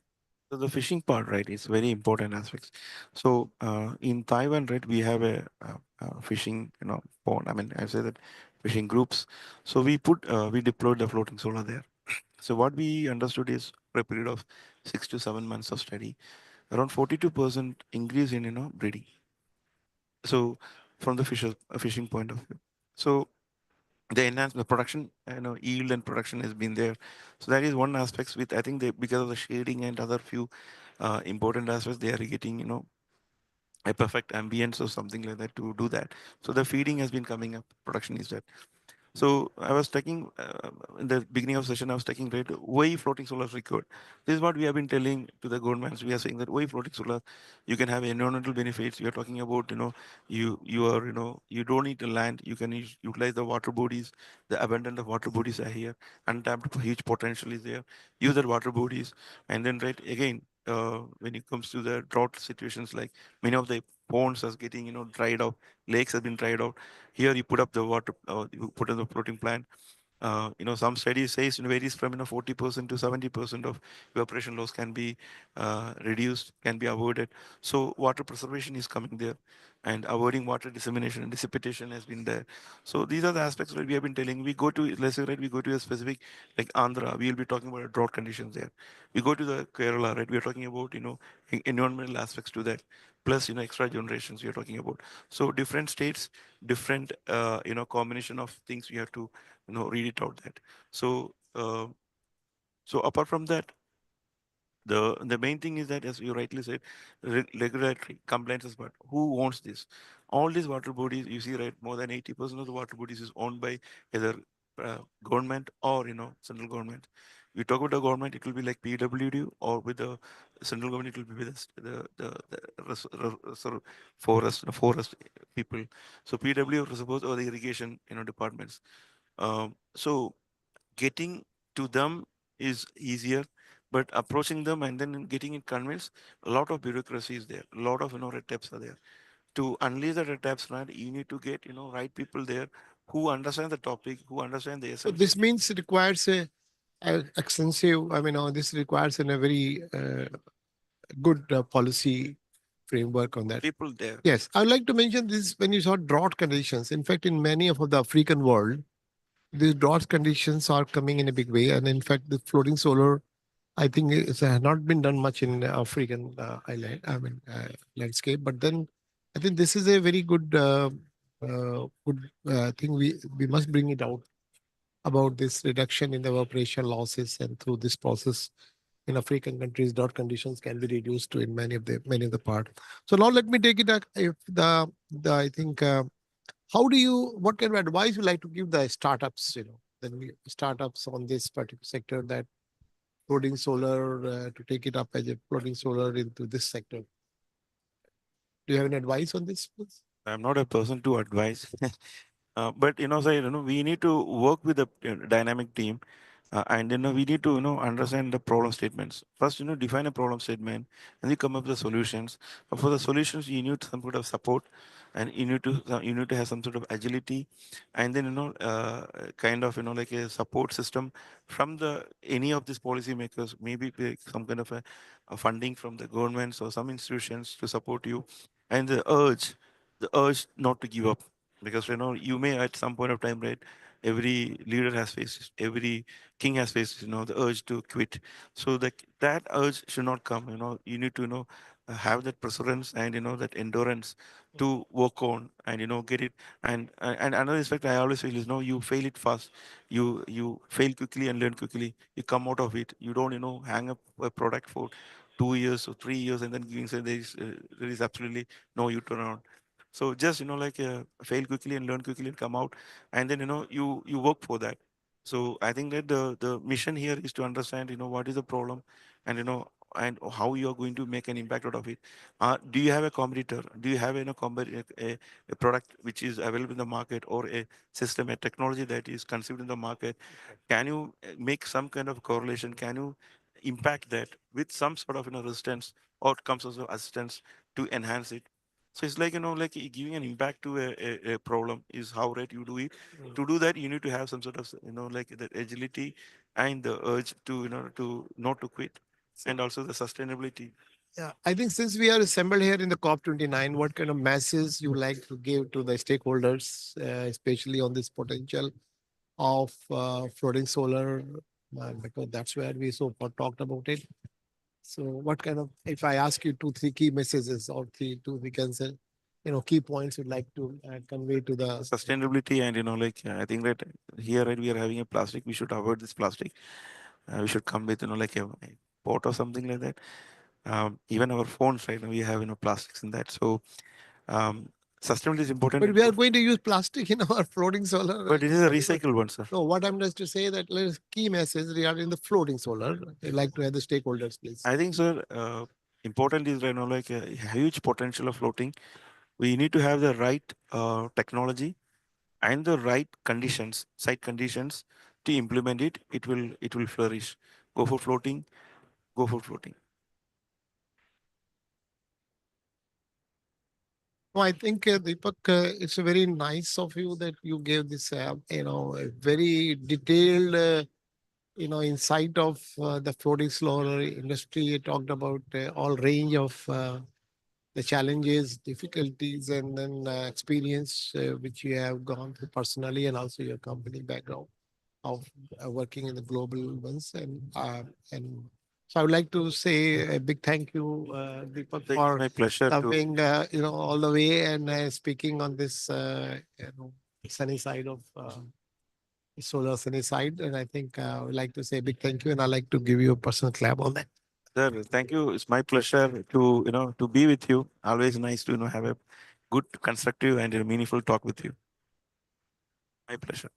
So the fishing part, right, is very important aspects. So in Taiwan, right, we have a, fishing, pond. I mean, I say that fishing groups. So we deployed the floating solar there. So what we understood is for a period of 6 to 7 months of study, around 42% increase in, breeding. So from the fishing point of view. So the enhanced the production, yield and production has been there. So that is one aspect with, I think because of the shading and other few important aspects, they are getting, a perfect ambience or something like that to do that. So the feeding has been coming up, production is there. So I was taking in the beginning of session, I was taking right why floating solar is required. This is what we have been telling to the governments. We are saying that why floating solar, you can have environmental benefits. We are talking about you are you don't need the land. You can utilize the water bodies. The abundant of water bodies are here. Untapped huge potential is there. Use the water bodies, and then right again when it comes to the drought situations, like many of the ponds are getting dried out, lakes have been dried out. Here you put up the water, you put in the floating plant. Some studies says it varies from 40% to 70% of evaporation loss can be reduced, can be avoided. So water preservation is coming there, and avoiding water dissemination and dissipation has been there. So these are the aspects that we have been telling. We go to, let's say, right, we go to a specific like Andhra, we will be talking about drought conditions there. We go to the Kerala, right, we are talking about environmental aspects to that, plus extra generations we are talking about. So different states, different combination of things we have to read it out that. So so apart from that, the main thing is that, as you rightly said, regulatory compliances. But who owns this? All these water bodies, you see, right, more than 80% of the water bodies is owned by either government or central government. We talk about the government, it will be like PWD, or with the central government, it will be with the forest people. So PW, suppose, or the irrigation departments. So getting to them is easier, but approaching them and then getting it convinced, a lot of bureaucracy is there, a lot of red tapes are there. To unleash the red tapes, right, you need to get right people there who understand the topic, who understand the So essence. this means it requires a extensive, I mean, this requires a very good policy framework on that. People there. Yes, I would like to mention this when you saw drought conditions. In fact, in many of the African world, these drought conditions are coming in a big way. And in fact, the floating solar, I think it has not been done much in African landscape. But then I think this is a very good thing. We must bring it out about this reduction in the evaporation losses, and through this process in African countries, drought conditions can be reduced to in many of the part. So now let me take it if I think what kind of advice you like to give the startups, startups on this particular sector, that floating solar to take it up as a floating solar into this sector? Do you have any advice on this, please? I'm not a person to advise. But we need to work with the dynamic team, and we need to understand the problem statements. First, define a problem statement, and you come up with the solutions. But for the solutions, you need some sort of support, and you need to have some sort of agility, and then kind of like a support system from any of these policymakers, maybe like some kind of a funding from the governments or some institutions to support you, and the urge not to give up, because you may at some point of time, right, every leader has faced, every king has faced, the urge to quit. So that urge should not come. You need to, have that perseverance and that endurance to work on and get it. And another aspect I always feel is, you fail it fast, you fail quickly and learn quickly. You come out of it. You don't hang up a product for 2 years or 3 years and then giving say there is absolutely no U-turn around. So just fail quickly and learn quickly and come out, and then you work for that. So I think that the mission here is to understand what is the problem, and and how you are going to make an impact out of it. Do you have a competitor? Do you have a product which is available in the market, or a system, a technology that is conceived in the market? Can you make some kind of correlation? Can you impact that with some sort of resistance or comes also assistance to enhance it? So it's like like giving an impact to a problem is how right you do it. To do that, you need to have some sort of like the agility and the urge to to not to quit, and also the sustainability. Yeah, I think since we are assembled here in the COP29, what kind of message you like to give to the stakeholders, especially on this potential of floating solar, because that's where we so far talked about it. So what kind of, if I ask you 2, 3 key messages or two, we can say, key points you'd like to convey to the Sustainability, and I think that here, right, we are having a plastic. We should avoid this plastic. We should come with like a pot or something like that. Even our phones, right now, we have plastics in that. So sustainability is important. But we are going to use plastic in our floating solar. But it is a recycled one, sir. No, what I'm just to say that let's key message regarding the floating solar. I'd like to have the stakeholders, please. I think, sir, important is like a huge potential of floating. We need to have the right technology and the right conditions, site conditions to implement it. It will flourish. Go for floating. Go for floating. No, I think Deepak, it's very nice of you that you gave this, a very detailed, insight of the floating solar industry. You talked about all range of the challenges, difficulties, and then experience which you have gone through personally, and also your company background of working in the global ones. And so I would like to say a big thank you, Deepak, for my pleasure coming, all the way and speaking on this, sunny side of solar sunny side. And I think I would like to say a big thank you, and I'd like to give you a personal clap on that. Sir, thank you. It's my pleasure to to be with you. Always nice to have a good, constructive, and a meaningful talk with you. My pleasure.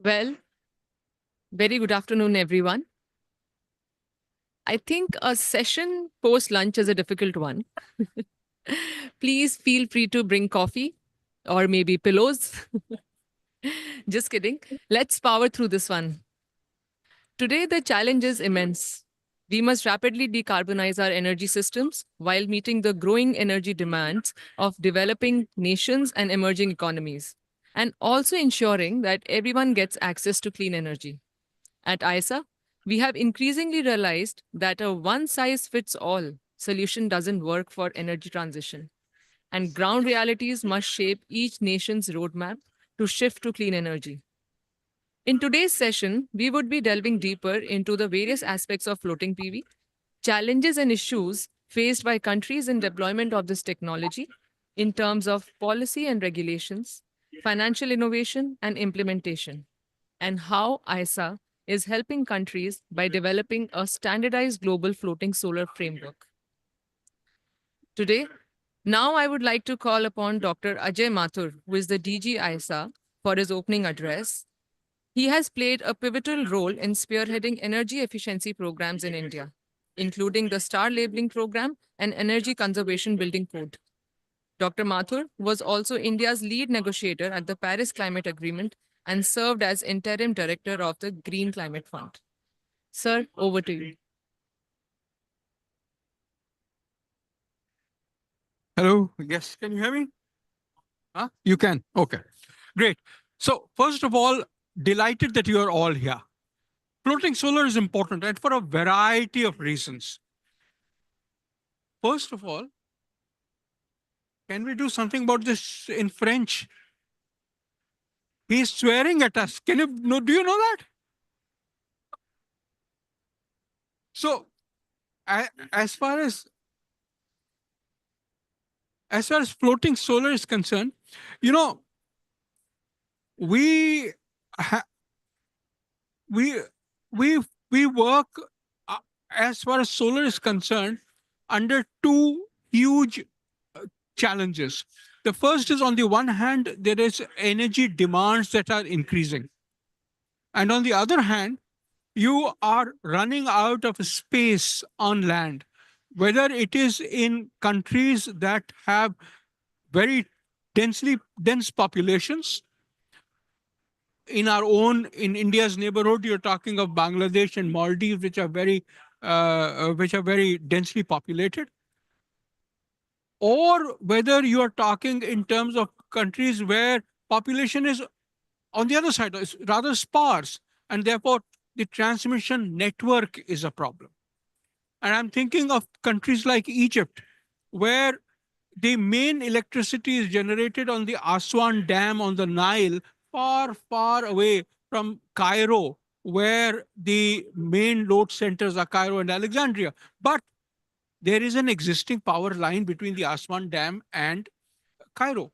Well, very good afternoon, everyone. I think a session post lunch is a difficult one. Please feel free to bring coffee or maybe pillows. Just kidding. Let's power through this one. Today, the challenge is immense. We must rapidly decarbonize our energy systems while meeting the growing energy demands of developing nations and emerging economies, and also ensuring that everyone gets access to clean energy. At ISA, we have increasingly realized that a one size fits all solution doesn't work for energy transition, and ground realities must shape each nation's roadmap to shift to clean energy. In today's session, we would be delving deeper into the various aspects of floating PV, challenges and issues faced by countries in deployment of this technology in terms of policy and regulations, financial innovation and implementation, and how ISA is helping countries by developing a standardized global floating solar framework. Today, now I would like to call upon Dr. Ajay Mathur, who is the DG ISA, for his opening address. He has played a pivotal role in spearheading energy efficiency programs in India, including the Star Labeling Program and Energy Conservation Building Code. Dr. Mathur was also India's lead negotiator at the Paris Climate Agreement and served as interim director of the Green Climate Fund. Sir, over to you. Hello. Yes. Can you hear me? Huh? You can. Okay. Great. So first of all, delighted that you are all here. Floating solar is important and for a variety of reasons. First of all, can we do something about this in French? He's swearing at us. Can you know? Do you know that? So, as far as floating solar is concerned, you know, we work as far as solar is concerned under two huge challenges. The first is, on the one hand, there is energy demands that are increasing. And on the other hand, you are running out of space on land, whether it is in countries that have very dense populations. In India's neighborhood, you're talking of Bangladesh and Maldives, which are very densely populated. Or whether you are talking in terms of countries where population is on the other side, is rather sparse, and therefore the transmission network is a problem. And I'm thinking of countries like Egypt, where the main electricity is generated on the Aswan Dam on the Nile, far, far away from Cairo, where the main load centers are Cairo and Alexandria. But there is an existing power line between the Aswan Dam and Cairo.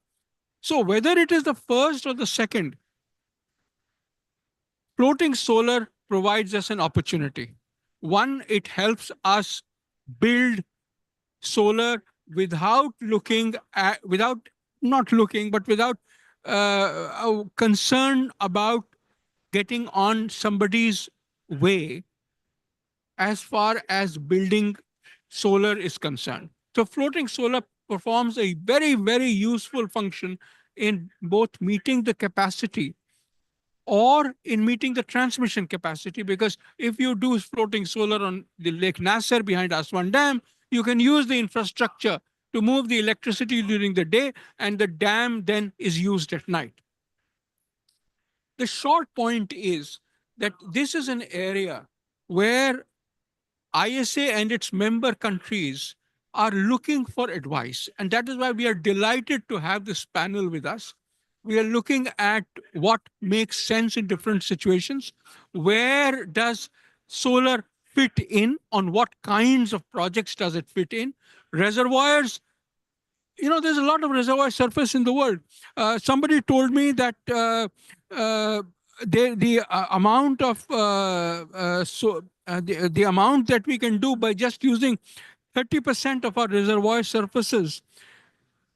So whether it is the first or the second, floating solar provides us an opportunity. One, it helps us build solar without concern about getting on somebody's way as far as building solar is concerned. So floating solar performs a very, very useful function in both meeting the capacity or in meeting the transmission capacity, because if you do floating solar on the Lake Nasser behind Aswan Dam, you can use the infrastructure to move the electricity during the day, and the dam then is used at night. The short point is that this is an area where ISA and its member countries are looking for advice. And that is why we are delighted to have this panel with us. We are looking at what makes sense in different situations. Where does solar fit in? On what kinds of projects does it fit in? Reservoirs, you know, there's a lot of reservoir surface in the world. Somebody told me that the amount of the amount that we can do by just using 30% of our reservoir surfaces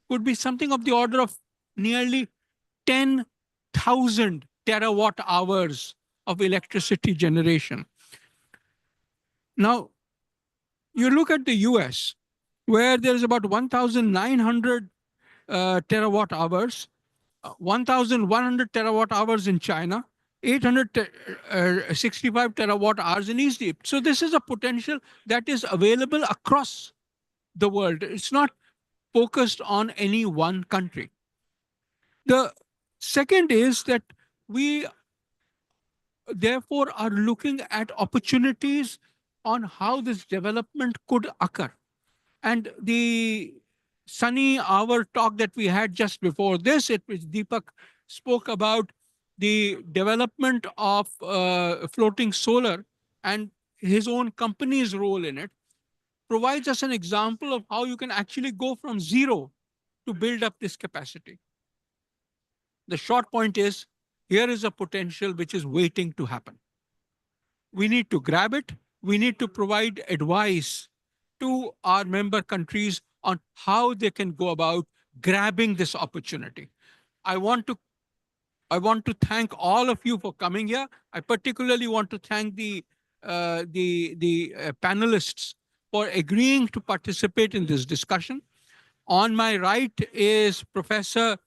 would be something of the order of nearly 10,000 terawatt hours of electricity generation. Now, you look at the US, where there's about 1,900 terawatt hours, 1,100 terawatt hours in China, 865 terawatt hours in Egypt. So this is a potential that is available across the world. It's not focused on any one country. The second is that we therefore are looking at opportunities on how this development could occur. And the sunny hour talk that we had just before this, Deepak spoke about the development of floating solar and his own company's role in it, provides us an example of how you can actually go from zero to build up this capacity. The short point is, here is a potential which is waiting to happen. We need to grab it. We need to provide advice to our member countries on how they can go about grabbing this opportunity. I want to thank all of you for coming here. I particularly want to thank the panelists for agreeing to participate in this discussion. On my right is Professor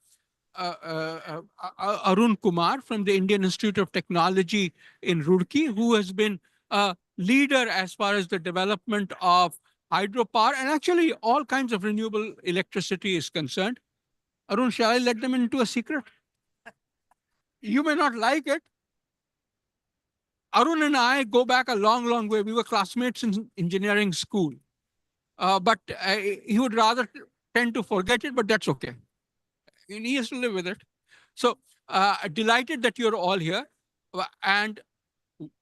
Arun Kumar from the Indian Institute of Technology in Roorkee, who has been a leader as far as the development of hydropower and actually all kinds of renewable electricity is concerned. Arun, shall I let them into a secret? You may not like it. Arun and I go back a long, long way. We were classmates in engineering school. But he would rather tend to forget it, but that's okay. He has to live with it. So delighted that you're all here and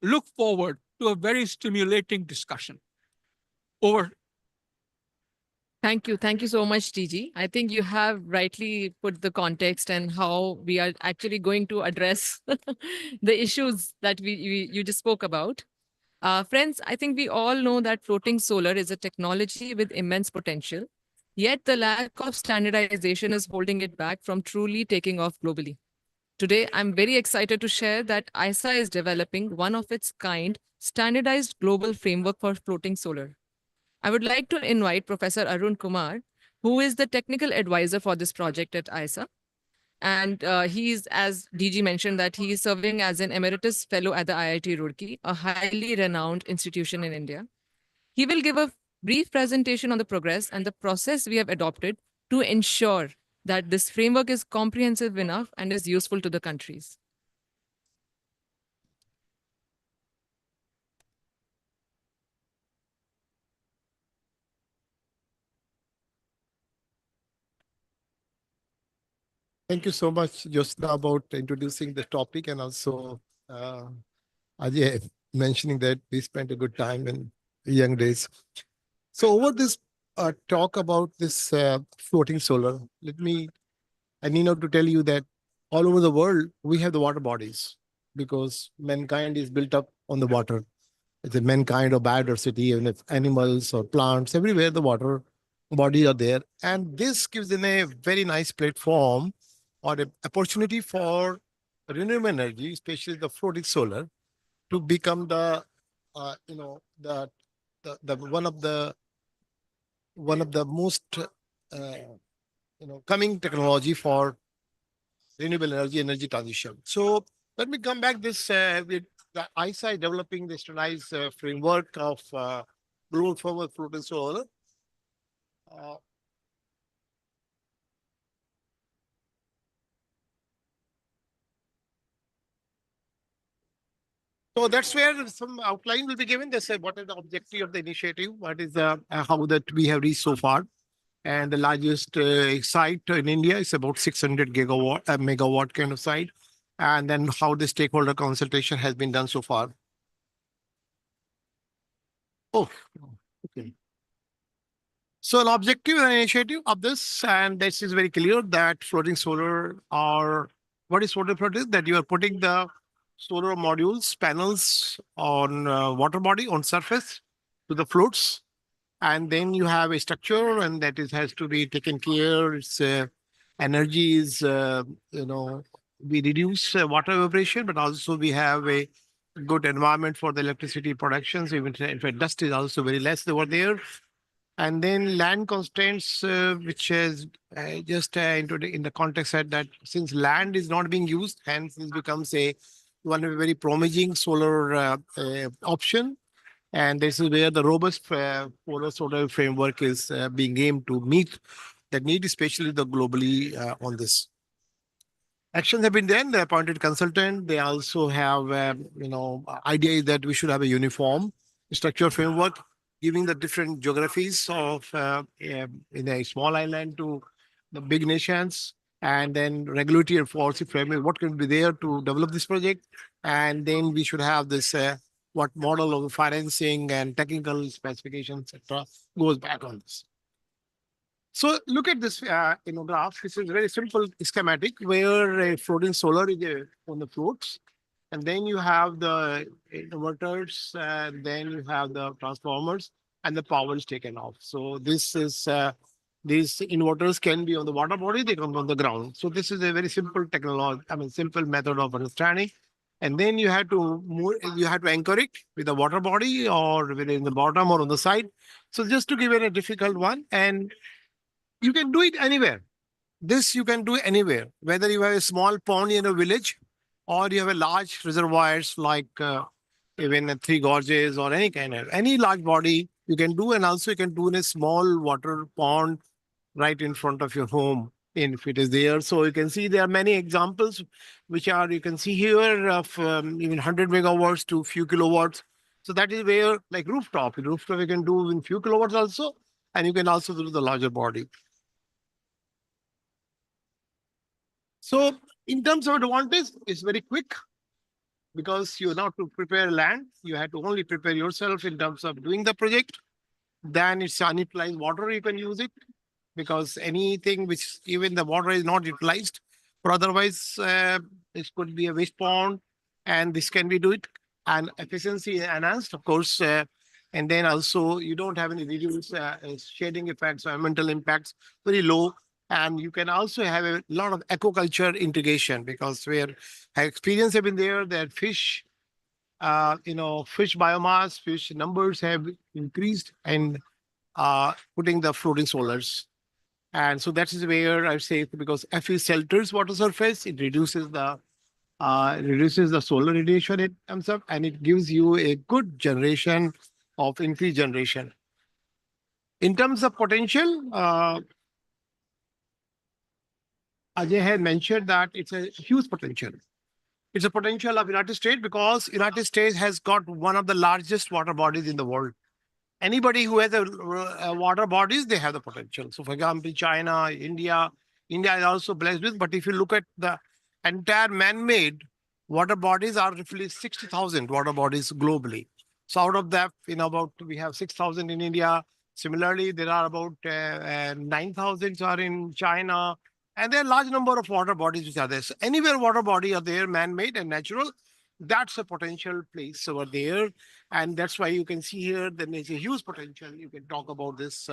look forward to a very stimulating discussion. Over. Thank you. Thank you so much, TG. I think you have rightly put the context and how we are actually going to address the issues that you just spoke about. Friends, I think we all know that floating solar is a technology with immense potential, yet the lack of standardization is holding it back from truly taking off globally. Today, I'm very excited to share that ISA is developing one of its kind standardized global framework for floating solar. I would like to invite Professor Arun Kumar, who is the technical advisor for this project at ISA. And he's, as DG mentioned, that he is serving as an emeritus fellow at the IIT Roorkee, a highly renowned institution in India. He will give a brief presentation on the progress and the process we have adopted to ensure that this framework is comprehensive enough and is useful to the countries. Thank you so much, Jyotsna, about introducing the topic and also Ajay mentioning that we spent a good time in young days. So over this talk about this floating solar, I need not to tell you that all over the world, we have the water bodies because mankind is built up on the water. It's a mankind or biodiversity, even if animals or plants, everywhere the water bodies are there. And this gives them a very nice platform or an opportunity for renewable energy, especially the floating solar, to become the one of the most coming technology for renewable energy transition. So let me come back this with the ISA developing the standardized framework of global framework floating solar. So that's where some outline will be given. They say what is the objective of the initiative, what is the how that we have reached so far. And the largest site in India is about 600 megawatt kind of site. And then how the stakeholder consultation has been done so far. Oh, okay. So an objective and initiative of this, and this is very clear that floating solar are, what is floating solar? That you are putting the solar modules, panels on water body, on surface to the floats. And then you have a structure and that has to be taken care. Its energy is, we reduce water evaporation, but also we have a good environment for the electricity production. So even in fact, dust is also very less over there. And then land constraints, which is just in the context that since land is not being used, hence this becomes one of a very promising solar option. And this is where the robust polar solar framework is being aimed to meet the need, especially the globally on this. Actions have been done. They appointed consultant. They also have, idea is that we should have a uniform structure framework, giving the different geographies of in a small island to the big nations, and then regulatory and policy framework. What can be there to develop this project, and then we should have this what model of financing and technical specifications, etc., goes back on this. So look at this graph. This is a very simple schematic where a floating solar is on the floats. And then you have the inverters, and then you have the transformers, and the power is taken off. So this is, these inverters can be on the water body, they come on the ground. So this is a very simple technology, simple method of understanding. And then you have to anchor it with the water body or within the bottom or on the side. So just to give it a difficult one, and you can do it anywhere. This you can do anywhere, whether you have a small pond in a village or you have a large reservoirs like even Three Gorges or any large body you can do, and also you can do in a small water pond right in front of your home if it is there. So you can see there are many examples which are, you can see here of even 100 megawatts to few kilowatts. So that is where like rooftop you can do in few kilowatts also, and you can also do the larger body. So in terms of advantage, it's very quick because you now to prepare land, you have to only prepare yourself in terms of doing the project. Then it's unutilized water, you can use it because anything which even the water is not utilized, or otherwise this could be a waste pond, and this can be do it, and efficiency enhanced, of course. And then also you don't have any reduced shading effects, environmental impacts, very low. And you can also have a lot of aquaculture integration because where experience have been there that fish, fish biomass, fish numbers have increased and putting the floating solars. And so that is where I say, because FE shelters water surface, it reduces the solar radiation it comes up, and it gives you a good generation of increased generation. In terms of potential, Ajay had mentioned that it's a huge potential. It's a potential of United States because United States has got one of the largest water bodies in the world. Anybody who has a water bodies, they have the potential. So for example, China, India is also blessed with, but if you look at the entire man-made water bodies are roughly 60,000 water bodies globally. So out of that, we have 6,000 in India. Similarly, there are about 9,000 are in China. And there are a large number of water bodies which are there. So anywhere water body are there, man-made and natural, that's a potential place over there. And that's why you can see here that there's a huge potential. You can talk about this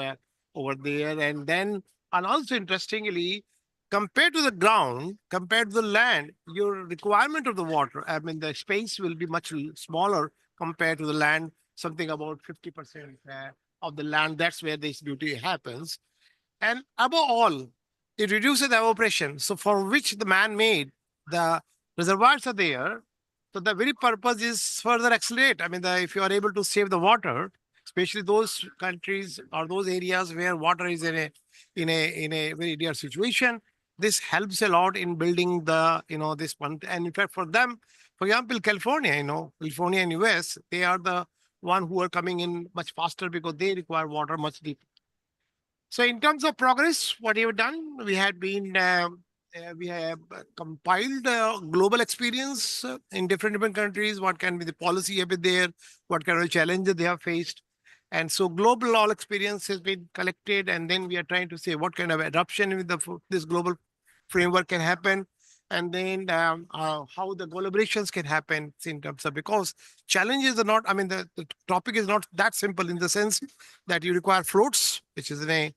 over there. And also interestingly, compared to the ground, compared to the land, your requirement of the water, the space will be much smaller compared to the land, something about 50% of the land. That's where this beauty happens. And above all, it reduces the evaporation. So for which the man-made, the reservoirs are there. So the very purpose is further accelerate. If you are able to save the water, especially those countries or those areas where water is in a very dear situation, this helps a lot in building the, this one. And in fact, for them, for example, California and US, they are the one who are coming in much faster because they require water much deeper. So in terms of progress, what we have done, we have compiled global experience in different countries. What can be the policy have been there? What kind of challenges they have faced? And so global all experience has been collected. And then we are trying to say what kind of adoption with this global framework can happen. And then how the collaborations can happen in terms of, because challenges are not, the topic is not that simple in the sense that you require floats, which is a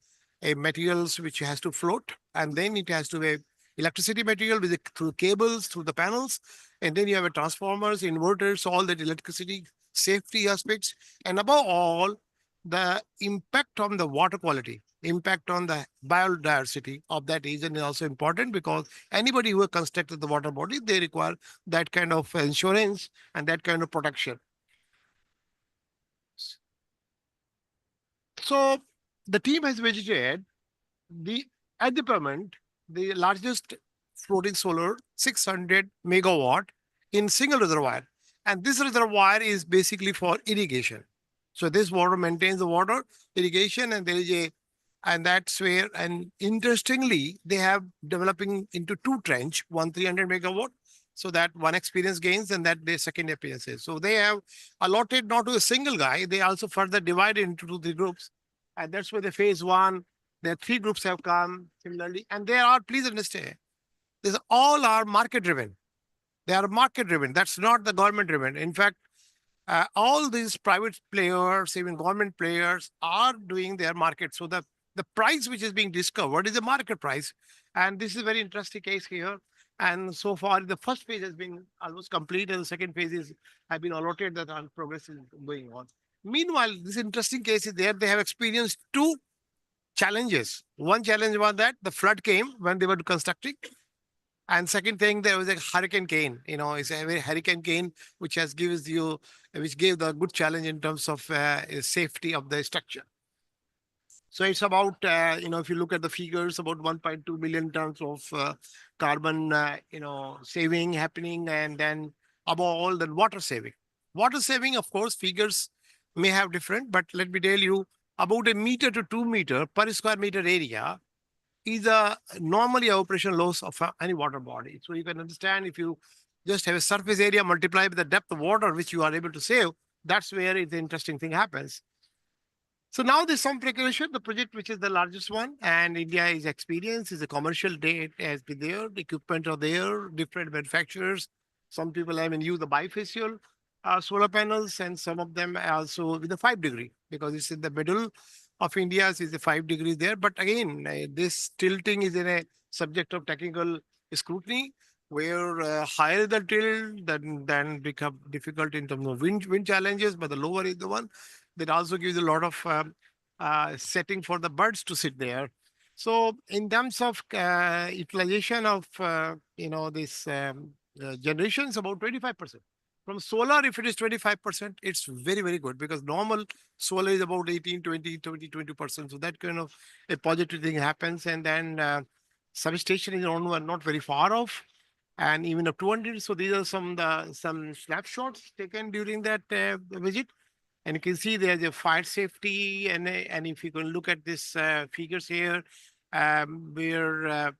materials which has to float, and then it has to be electricity material with through cables, through the panels, and then you have a transformers, inverters, all that electricity safety aspects, and above all, the impact on the water quality, impact on the biodiversity of that region is also important, because anybody who has constructed the water body, they require that kind of insurance and that kind of protection. So the team has visited at the moment, the largest floating solar 600 megawatt in single reservoir. And this reservoir is basically for irrigation. So this water maintains the water irrigation, and there is and that's where, and interestingly, they have developing into two trench, one 300 megawatt. So that one experience gains and that the second experience is. So they have allotted not to a single guy, they also further divided into 2-3 groups. And that's where the phase one, there are 3 groups have come similarly. And they are, please understand, these all are market driven. They are market driven. That's not the government driven. In fact, all these private players, even government players, are doing their market. So the price which is being discovered is the market price. And this is a very interesting case here. And so far, the first phase has been almost complete, and the second phase have been allotted, that progress is going on. Meanwhile, this interesting case is there. They have experienced 2 challenges. One challenge was that the flood came when they were constructing. And second thing, there was a hurricane cane. It's a very hurricane cane, which gave the good challenge in terms of safety of the structure. So it's about, if you look at the figures, about 1.2 million tons of carbon, saving happening, and then above all, the water saving. Water saving, of course, figures may have different, but let me tell you, about 1 meter to 2 meter per square meter area is a normally operation loss of any water body. So you can understand, if you just have a surface area multiplied with the depth of water which you are able to save, that's where the interesting thing happens. So now there's some preparation, the project which is the largest one, and India is experienced, is a commercial date has been there, the equipment are there, different manufacturers. Some people have used the bifacial solar panels, and some of them also with the 5 degree, because it's in the middle of India, is the 5 degrees there. But again, this tilting is in a subject of technical scrutiny, where higher the tilt, then become difficult in terms of wind challenges, but the lower is the one that also gives a lot of setting for the birds to sit there. So in terms of utilization of, this generations, about 25%. From solar, if it is 25%, it's very, very good, because normal solar is about 18, 20, 20%. So that kind of a positive thing happens. And then substation is not very far off, and even up 200. So these are some snapshots taken during that visit. And you can see there's a fire safety. And if you can look at this figures here, where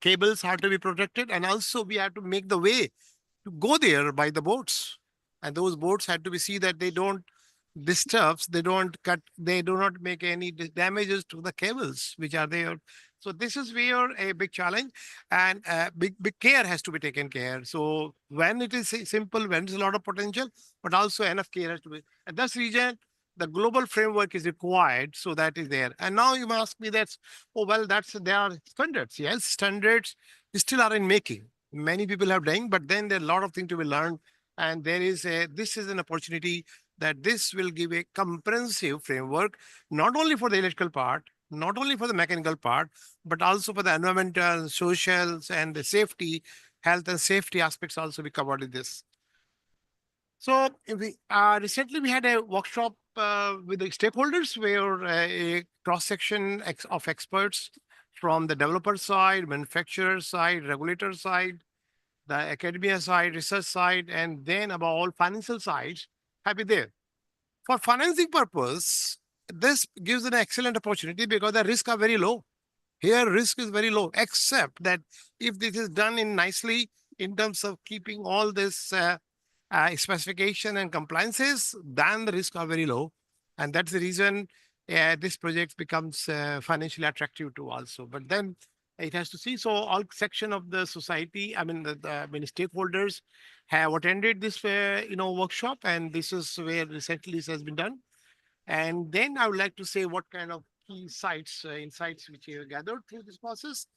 cables have to be protected. And also we have to make the way to go there by the boats. And those boats had to be see that they don't disturb, they don't cut, they do not make any damages to the cables which are there. So this is where a big challenge, and big care has to be taken care. So when it is simple, when there's a lot of potential, but also enough care has to be. At this region, the global framework is required, so that is there. And now you ask me that, oh, well, there are standards. Yes, standards still are in making. Many people have done, but then there are a lot of things to be learned. And this is an opportunity that this will give a comprehensive framework, not only for the electrical part, not only for the mechanical part, but also for the environmental, socials, and the safety, health and safety aspects also be covered in this. So recently we had a workshop with the stakeholders, where a cross-section of experts from the developer side, manufacturer side, regulator side, the academia side, research side, and then about all financial sides have been there. For financing purpose, this gives an excellent opportunity, because the risks are very low. Here, risk is very low, except that if this is done in nicely in terms of keeping all this specification and compliances, then the risks are very low. And that's the reason this project becomes financially attractive too also. But then it has to see. So all section of the society, many stakeholders have attended this workshop, and this is where recently this has been done. And then I would like to say what kind of key insights which you have gathered through this process.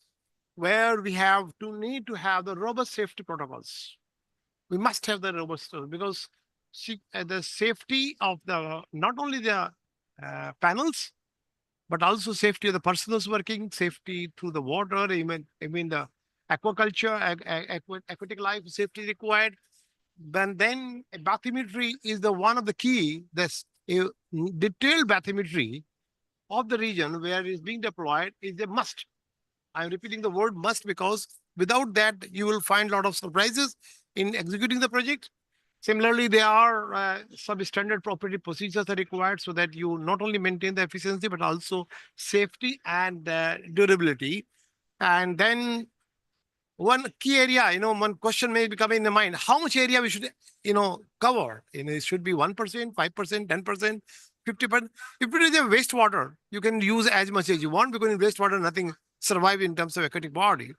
where we need to have the robust safety protocols. We must have the robust because the safety of the not only the panels, but also safety of the persons working, safety through the water, even the aquaculture, aquatic life safety required. Then bathymetry is the one of the key. This detailed bathymetry of the region where it is being deployed is a must. I'm repeating the word must because without that, you will find a lot of surprises in executing the project. Similarly, there are some standard property procedures are required so that you not only maintain the efficiency, but also safety and durability. And then one key area, one question may be coming in the mind, how much area we should, cover? It should be 1%, 5%, 10%, 50%. If it is a wastewater, you can use as much as you want because in wastewater, nothing survive in terms of aquatic body.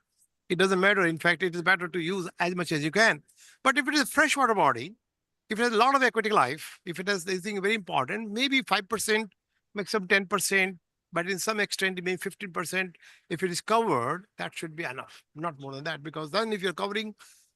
It doesn't matter. In fact, it is better to use as much as you can. But if it is a freshwater body, if it has a lot of aquatic life, if it has anything very important, maybe 5%, maximum 10%, but in some extent, maybe 15%, if it is covered, that should be enough, not more than that, because then if you're covering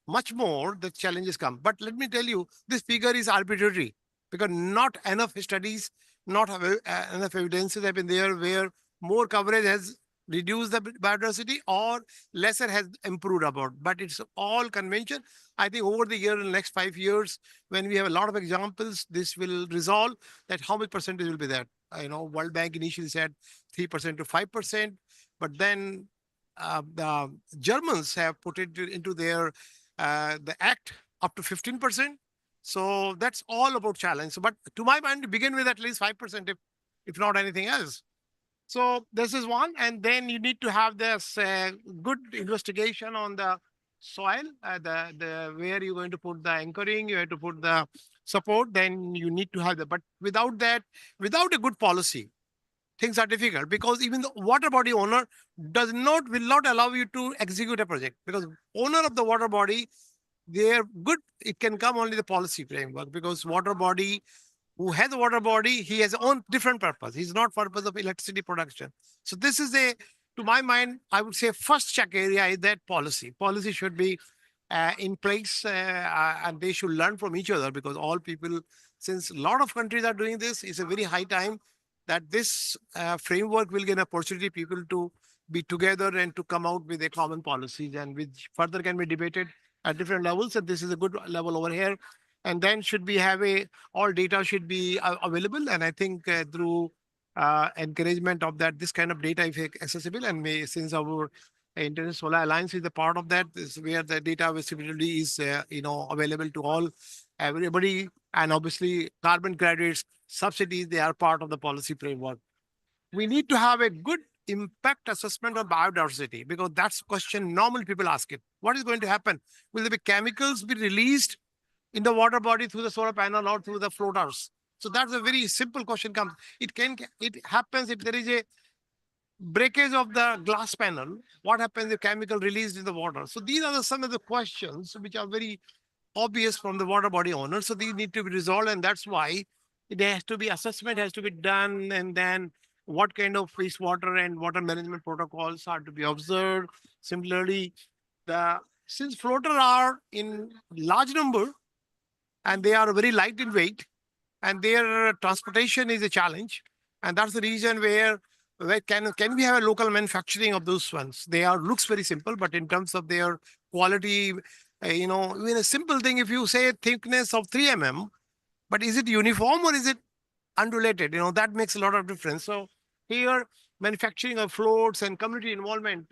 much more, the challenges come. But let me tell you, this figure is arbitrary because not enough studies, not enough evidences have been there where more coverage has reduced the biodiversity or lesser has improved about, but it's all convention. I think over the year, in the next 5 years, when we have a lot of examples, this will resolve that how much percentage will be that. World Bank initially said 3% to 5%, but then the Germans have put it into their the act up to 15%. So that's all about challenge. But to my mind, to begin with at least 5%, if not anything else. So this is one, and then you need to have this good investigation on the soil, the where you're going to put the anchoring, you have to put the support, then you need to have that. But without that, without a good policy, things are difficult because even the water body owner will not allow you to execute a project because owner of the water body, they're good. It can come only the policy framework because water body who has a water body, he has own different purpose. He's not purpose of electricity production. So this is to my mind, I would say first check area is that policy. Policy should be in place and they should learn from each other because all people, since a lot of countries are doing this, it's a very high time that this framework will give an opportunity people to be together and to come out with a common policies and which further can be debated at different levels. And this is a good level over here. And then should we have all data should be available. And I think through encouragement of that, this kind of data is accessible. And since our International Solar Alliance is a part of that, is where the data availability is available to everybody. And obviously carbon credits, subsidies, they are part of the policy framework. We need to have a good impact assessment on biodiversity because that's a question normal people ask it. What is going to happen? Will there be chemicals be released in the water body through the solar panel or through the floaters? So that's a very simple question comes. It happens if there is a breakage of the glass panel. What happens if chemical released in the water? So these are some of the questions which are very obvious from the water body owner. So these need to be resolved. And that's why assessment has to be done. And then what kind of wastewater and water management protocols are to be observed. Similarly, since floaters are in large number, and they are very light in weight, and their transportation is a challenge. And that's the reason where can we have a local manufacturing of those ones? Looks very simple, but in terms of their quality, even a simple thing, if you say thickness of 3 mm, but is it uniform or is it undulated? That makes a lot of difference. So here, manufacturing of floats and community involvement,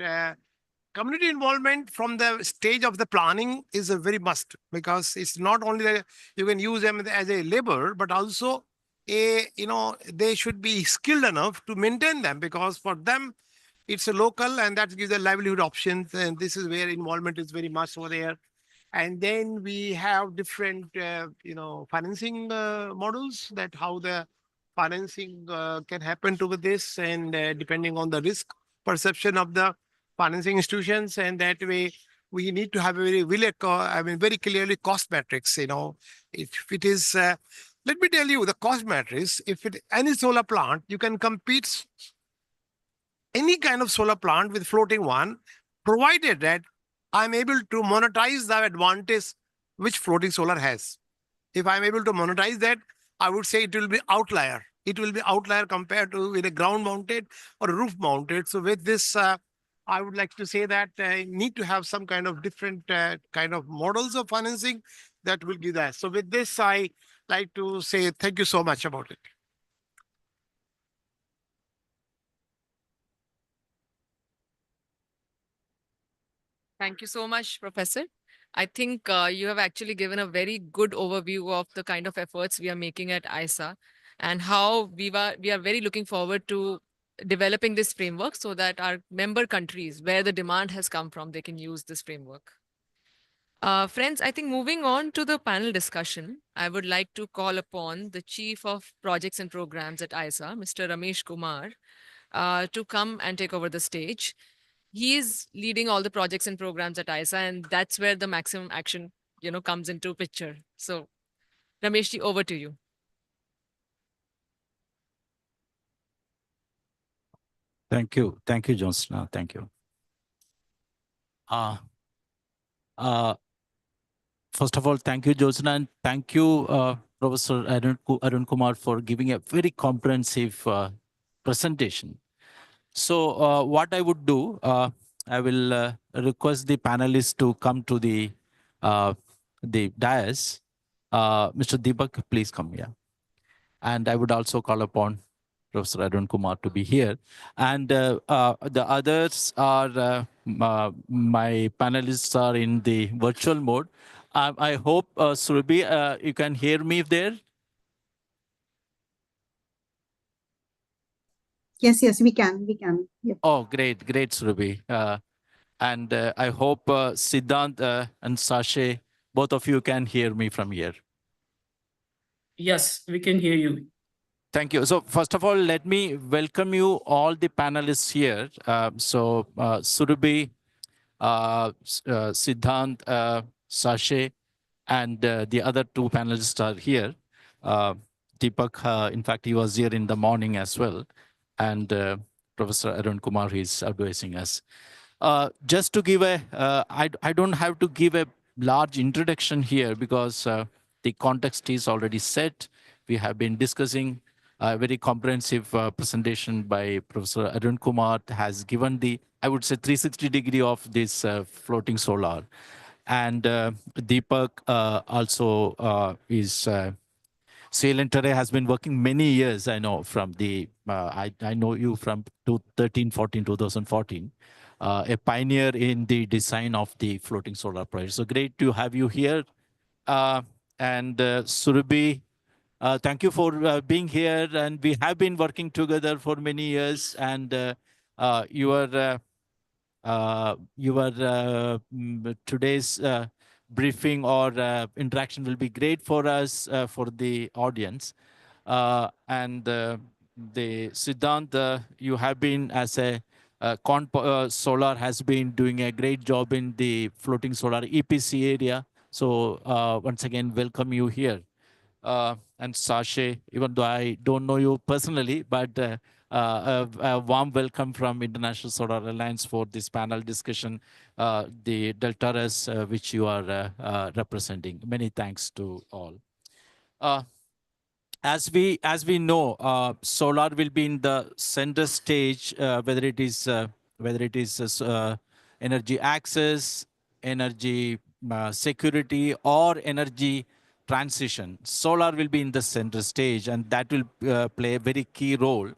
from the stage of the planning is a very must because it's not only that you can use them as a labor, but also they should be skilled enough to maintain them because for them it's a local and that gives them livelihood options. And this is where involvement is very much over there. And then we have different, financing models that how the financing can happen to this and depending on the risk perception of the financing institutions, and that way we need to have a very clearly cost metrics. If it is, let me tell you the cost matrix. If any solar plant, you can compete any kind of solar plant with floating one provided that I'm able to monetize the advantage which floating solar has. If I'm able to monetize that, I would say it will be outlier. It will be outlier compared to with a ground mounted or roof mounted. So with this, I would like to say that I need to have some kind of different kind of models of financing that will give that. So with this, I like to say thank you so much about it. Thank you so much, Professor. I think you have actually given a very good overview of the kind of efforts we are making at ISA and how we are very looking forward to developing this framework so that our member countries, where the demand has come from, they can use this framework. Friends, I think moving on to the panel discussion, I would like to call upon the Chief of Projects and Programs at ISA, Mr. Ramesh Kumar, to come and take over the stage. He is leading all the projects and programs at ISA, and that's where the maximum action, comes into picture. So, Rameshji, over to you. Thank you, Jyotsna. Thank you. First of all, thank you, Jyotsna, and thank you, Professor Arun Kumar, for giving a very comprehensive presentation. So what I would do, I will request the panelists to come to the dais. Mr. Deepak, please come here. And I would also call upon Professor Arun Kumar to be here. And the others are, my panelists are in the virtual mode. I hope, Surabhi, you can hear me there. Yes, we can. Yep. Oh, great, Surabhi. And I hope Siddhant and Sashay, both of you can hear me from here. Yes, we can hear you. Thank you. So first of all, let me welcome you all the panelists here. Surabhi, Siddhant, Sashay, and the other two panelists are here. Deepak, in fact, he was here in the morning as well. And Professor Arun Kumar is advising us. Just to give I don't have to give a large introduction here because the context is already set. We have been discussing a very comprehensive presentation by Professor Arun Kumar has given the, I would say, 360-degree of this floating solar. And Deepak also is Salient Array has been working many years, I know, from the, I know you from 2014, a pioneer in the design of the floating solar project. So great to have you here. And Surabhi, thank you for being here. And we have been working together for many years. And your today's briefing or interaction will be great for us, for the audience. And the Siddhant, you have been as a Solar has been doing a great job in the floating solar EPC area. So once again, welcome you here. And Sashay, even though I don't know you personally, but a warm welcome from International Solar Alliance for this panel discussion, the Deltares, which you are representing. Many thanks to all. As we know, solar will be in the center stage, whether it is energy access, energy security, or energy transition. Solar will be in the center stage, and that will play a very key role.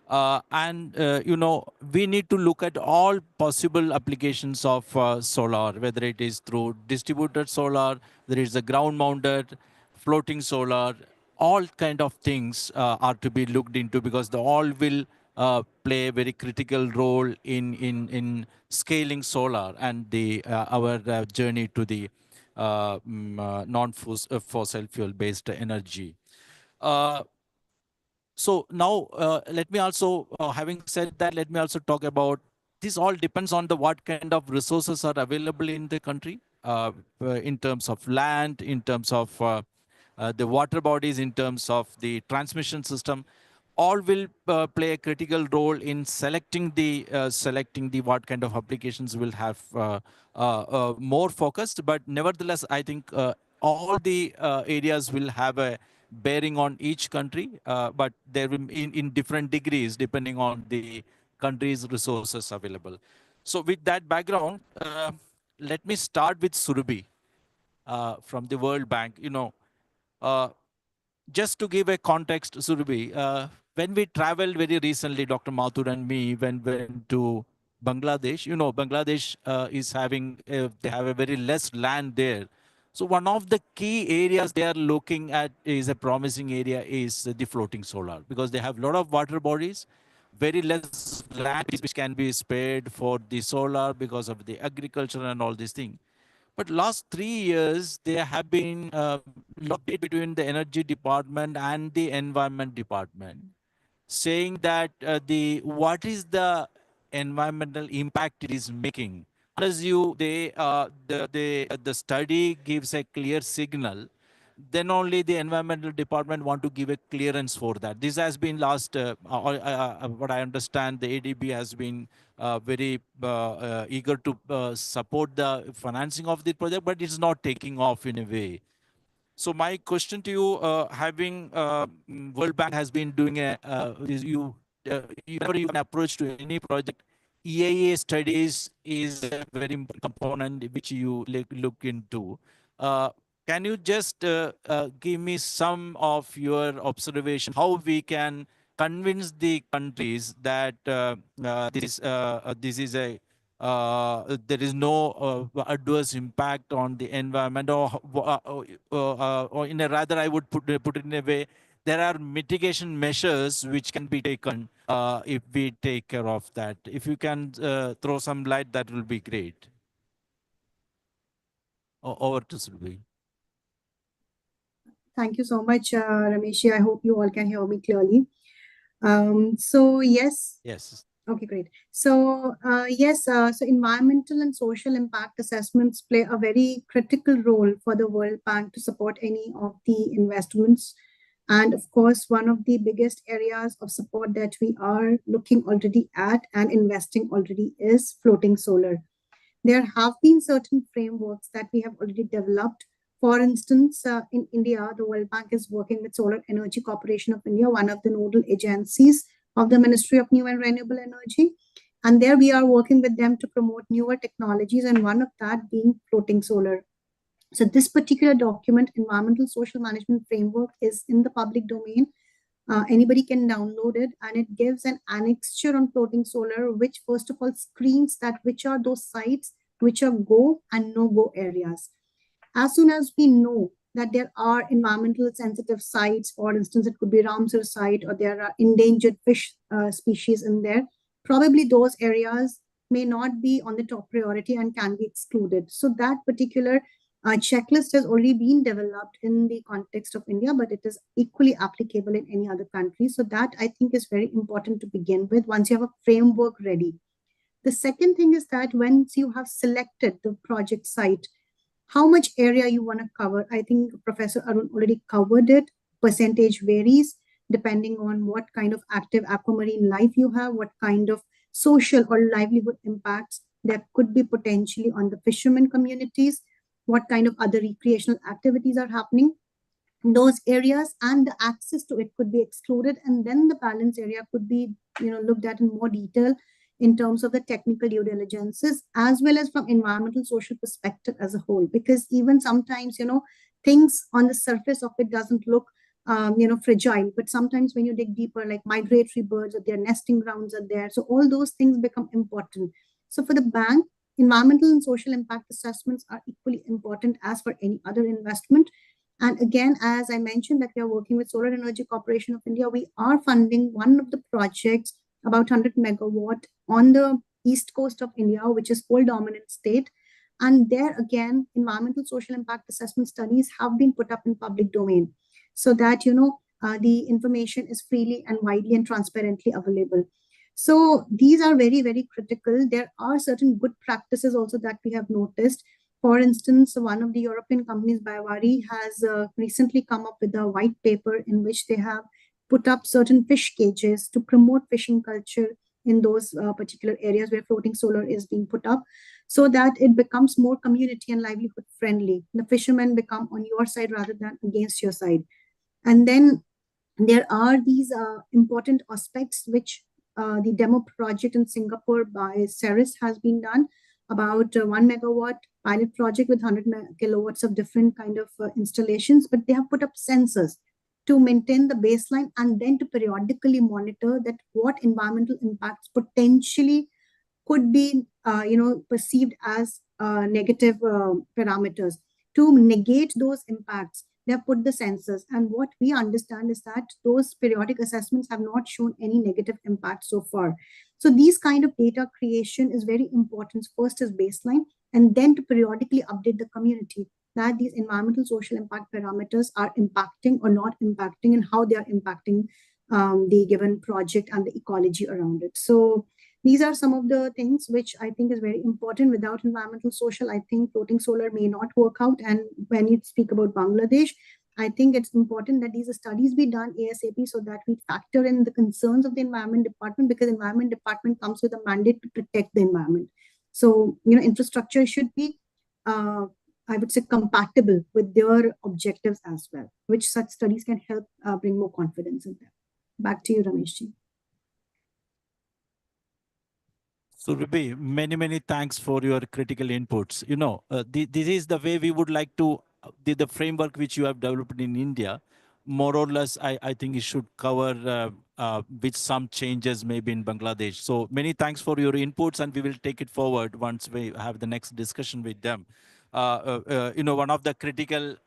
We need to look at all possible applications of solar, whether it is through distributed solar, whether it is a ground-mounted, floating solar. All kind of things are to be looked into because they all will play a very critical role in scaling solar and our journey to the non-fossil fuel-based energy. So now, let me also, having said that, let me also talk about this. All depends on what kind of resources are available in the country, in terms of land, in terms of the water bodies, in terms of the transmission system. all will play a critical role in selecting the what kind of applications will have more focused. But nevertheless, I think all the areas will have a bearing on each country, but there will in different degrees depending on the country's resources available. So with that background, let me start with Surabhi from the World Bank. Just to give a context, Surabhi, when we traveled very recently, Dr. Mathur and me, went to Bangladesh, Bangladesh is having, they have a very less land there. So one of the key areas they are looking at is a promising area is the floating solar, because they have a lot of water bodies, very less land which can be spared for the solar because of the agriculture and all these things. But last 3 years, there have been debate between the energy department and the environment department, saying that what is the environmental impact it is making. As the study gives a clear signal, then only the environmental department want to give a clearance for that. This has been what I understand, the ADB has been very eager to support the financing of the project, but it's not taking off in a way. So my question to you, having World Bank has been doing whenever you approach to any project, EIA studies is a very important component which you look into. Can you just give me some of your observation, how we can convince the countries that this is a there is no adverse impact on the environment, or in a rather, I would put it in a way, there are mitigation measures which can be taken if we take care of that. If you can throw some light, that will be great. Over to Surabhi. Thank you so much, Ramesh. I hope you all can hear me clearly. So yes. Yes. Okay, great. So so environmental and social impact assessments play a very critical role for the World Bank to support any of the investments. And of course, one of the biggest areas of support that we are looking already at and investing already is floating solar. There have been certain frameworks that we have already developed. For instance, in India, the World Bank is working with Solar Energy Corporation of India, one of the nodal agencies of the Ministry of New and Renewable Energy. And there we are working with them to promote newer technologies, and one of that being floating solar. So this particular document, Environmental Social Management Framework, is in the public domain. Anybody can download it, and it gives an annexure on floating solar, which first of all screens that which are those sites which are go and no-go areas. As soon as we know that there are environmental sensitive sites, for instance, it could be Ramsar site, or there are endangered fish species in there, probably those areas may not be on the top priority and can be excluded. So that particular checklist has already been developed in the context of India, but it is equally applicable in any other country. So that I think is very important to begin with once you have a framework ready. The second thing is that once you have selected the project site, how much area you want to cover. I think Professor Arun already covered it. Percentage varies depending on what kind of active aquamarine life you have, what kind of social or livelihood impacts there could be potentially on the fishermen communities, what kind of other recreational activities are happening in those areas, and the access to it could be excluded. And then the balance area could be looked at in more detail in terms of the technical due diligences, as well as from environmental social perspective as a whole, because even sometimes, things on the surface of it doesn't look, fragile, but sometimes when you dig deeper, like migratory birds or their nesting grounds are there. So all those things become important. So for the bank, environmental and social impact assessments are equally important as for any other investment. And again, as I mentioned that we are working with Solar Energy Corporation of India, we are funding one of the projects, about 100 megawatt on the east coast of India, which is coal dominant state. And there again, environmental social impact assessment studies have been put up in public domain so that, the information is freely and widely and transparently available. So these are very, very critical. There are certain good practices also that we have noticed. For instance, one of the European companies, Biovari, has recently come up with a white paper in which they have put up certain fish cages to promote fishing culture in those particular areas where floating solar is being put up, so that it becomes more community and livelihood friendly. The fishermen become on your side rather than against your side. And then there are these important aspects which the demo project in Singapore by Ceres has been done, about 1 megawatt pilot project with 100 kilowatts of different kind of installations, but they have put up sensors to maintain the baseline and then to periodically monitor that what environmental impacts potentially could be perceived as negative parameters. To negate those impacts, they have put the sensors, and what we understand is that those periodic assessments have not shown any negative impact so far. So these kind of data creation is very important, first as baseline, and then to periodically update the community that these environmental social impact parameters are impacting or not impacting, and how they are impacting the given project and the ecology around it. So these are some of the things which I think is very important. Without environmental social, I think floating solar may not work out. And when you speak about Bangladesh, I think it's important that these studies be done ASAP so that we factor in the concerns of the environment department, because environment department comes with a mandate to protect the environment. So, infrastructure should be, I would say, compatible with their objectives as well, which such studies can help bring more confidence in them. Back to you, Rameshji. Surabhi, many thanks for your critical inputs. This is the way we would like to, the framework which you have developed in India, more or less, I think it should cover with some changes maybe in Bangladesh. So many thanks for your inputs, and we will take it forward once we have the next discussion with them. One of the critical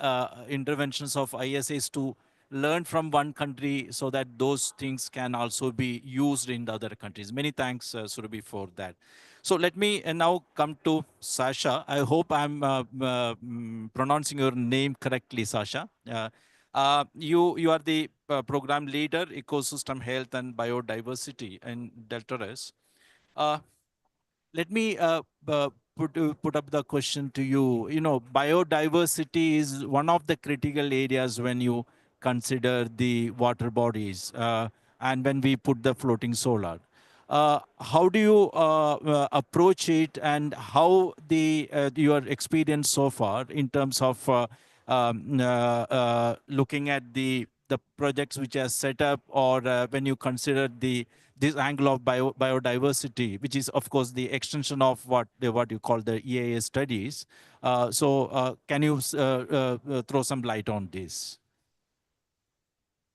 interventions of ISA is to learn from one country so that those things can also be used in the other countries. Many thanks, Surabhi, for that. So let me now come to Sasha. I hope I'm pronouncing your name correctly, Sasha. You are the program leader, Ecosystem Health and Biodiversity in Deltares. Let me put up the question to you. Biodiversity is one of the critical areas when you consider the water bodies and when we put the floating solar. How do you approach it, and how your experience so far in terms of looking at the projects which are set up, or when you consider this angle of biodiversity, which is of course the extension of what you call the EAA studies. Can you throw some light on this?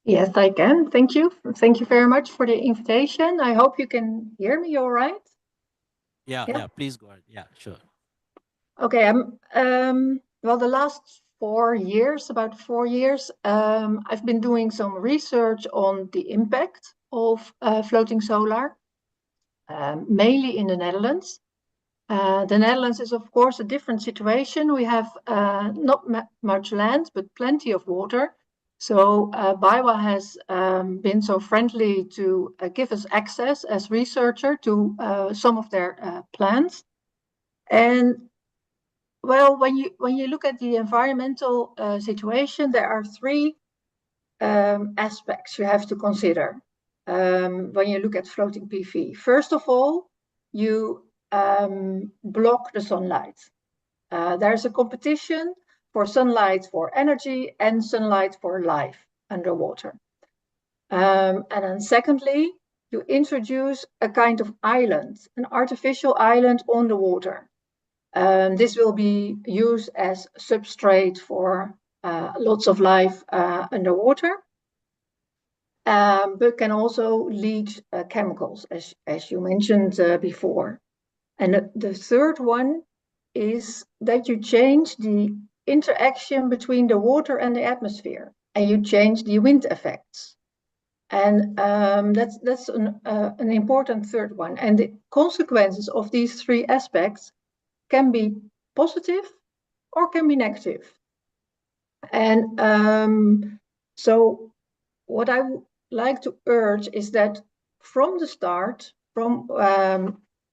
Yes, I can. Thank you. Thank you very much for the invitation. I hope you can hear me all right. Yeah, please go ahead. Yeah, sure. Okay, well, the last 4 years, about 4 years, I've been doing some research on the impact of floating solar, mainly in the Netherlands. The Netherlands is, of course, a different situation. We have not much land, but plenty of water. So BayWa has been so friendly to give us access as researcher to some of their plans. And well, when you look at the environmental situation, there are 3 aspects you have to consider when you look at floating PV. First of all, you block the sunlight. There's a competition for sunlight for energy and sunlight for life underwater. And then secondly, you introduce a kind of island, an artificial island on the water. This will be used as substrate for lots of life underwater, but can also leach chemicals, as you mentioned before. And the third one is that you change the interaction between the water and the atmosphere, and you change the wind effects. And that's an important third one. And the consequences of these 3 aspects can be positive or can be negative. And so what I would like to urge is that from the start,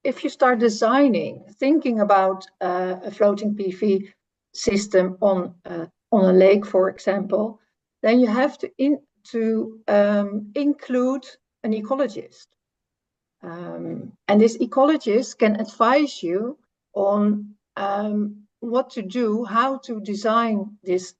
if you start designing, thinking about a floating PV system on a lake, for example, then you have to to include an ecologist. And this ecologist can advise you on what to do, how to design this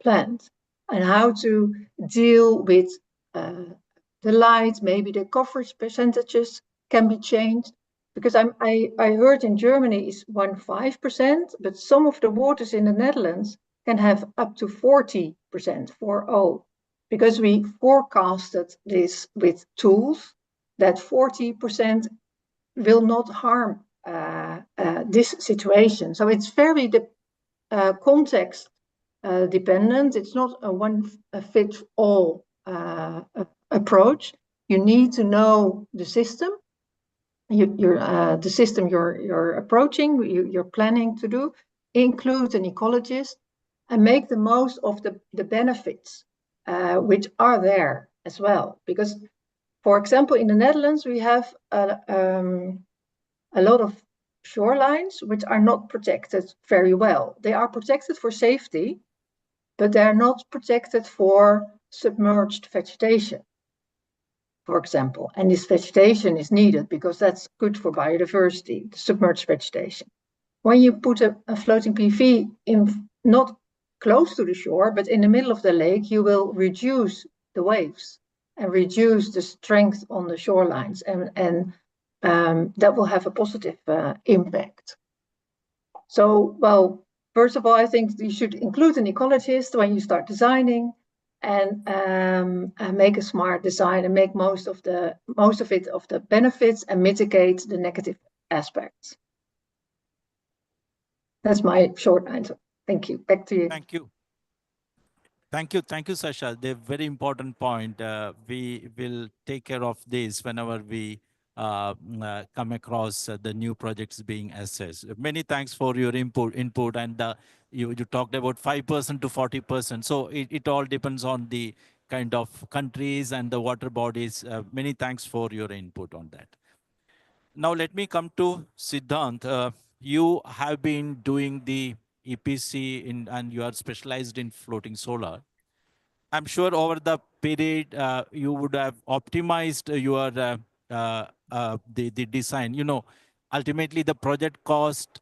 plant, and how to deal with the light. Maybe the coverage percentages can be changed. Because I heard in Germany is 15%, but some of the waters in the Netherlands can have up to 40%, 40, because we forecasted this with tools that 40% will not harm this situation. So it's very context dependent. It's not a one-fit-all approach. You need to know the system. The system you're approaching, you're planning to do, include an ecologist, and make the most of the benefits which are there as well. Because, for example, in the Netherlands, we have a lot of shorelines which are not protected very well. They are protected for safety, but they're not protected for submerged vegetation, for example. And this vegetation is needed because that's good for biodiversity, the submerged vegetation. When you put a floating PV in not close to the shore, but in the middle of the lake, you will reduce the waves and reduce the strength on the shorelines, and that will have a positive impact. So, well, first of all, I think you should include an ecologist when you start designing, and make a smart design and make most of the benefits and mitigate the negative aspects. That's my short answer. Thank you. Back to you. Thank you. Thank you, Sasha. The very important point. We will take care of this whenever we come across the new projects being assessed. Many thanks for your input, and you talked about 5% to 40%. So it all depends on the kind of countries and the water bodies. Many thanks for your input on that. Now let me come to Siddhant. You have been doing the EPC and you are specialized in floating solar. I'm sure over the period you would have optimized your the design. You know, ultimately the project cost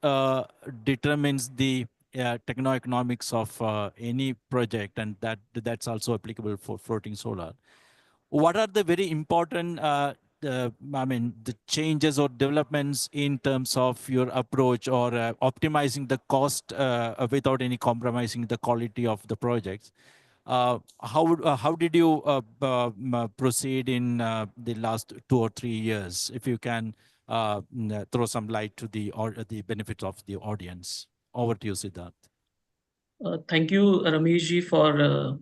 determines the techno-economics of any project, and that's also applicable for floating solar. What are the very important the changes or developments in terms of your approach or optimizing the cost without any compromising the quality of the projects? How did you proceed in the last 2 or 3 years? If you can throw some light to the benefits of the audience. Over to you, Siddharth. Thank you, Rameshji, for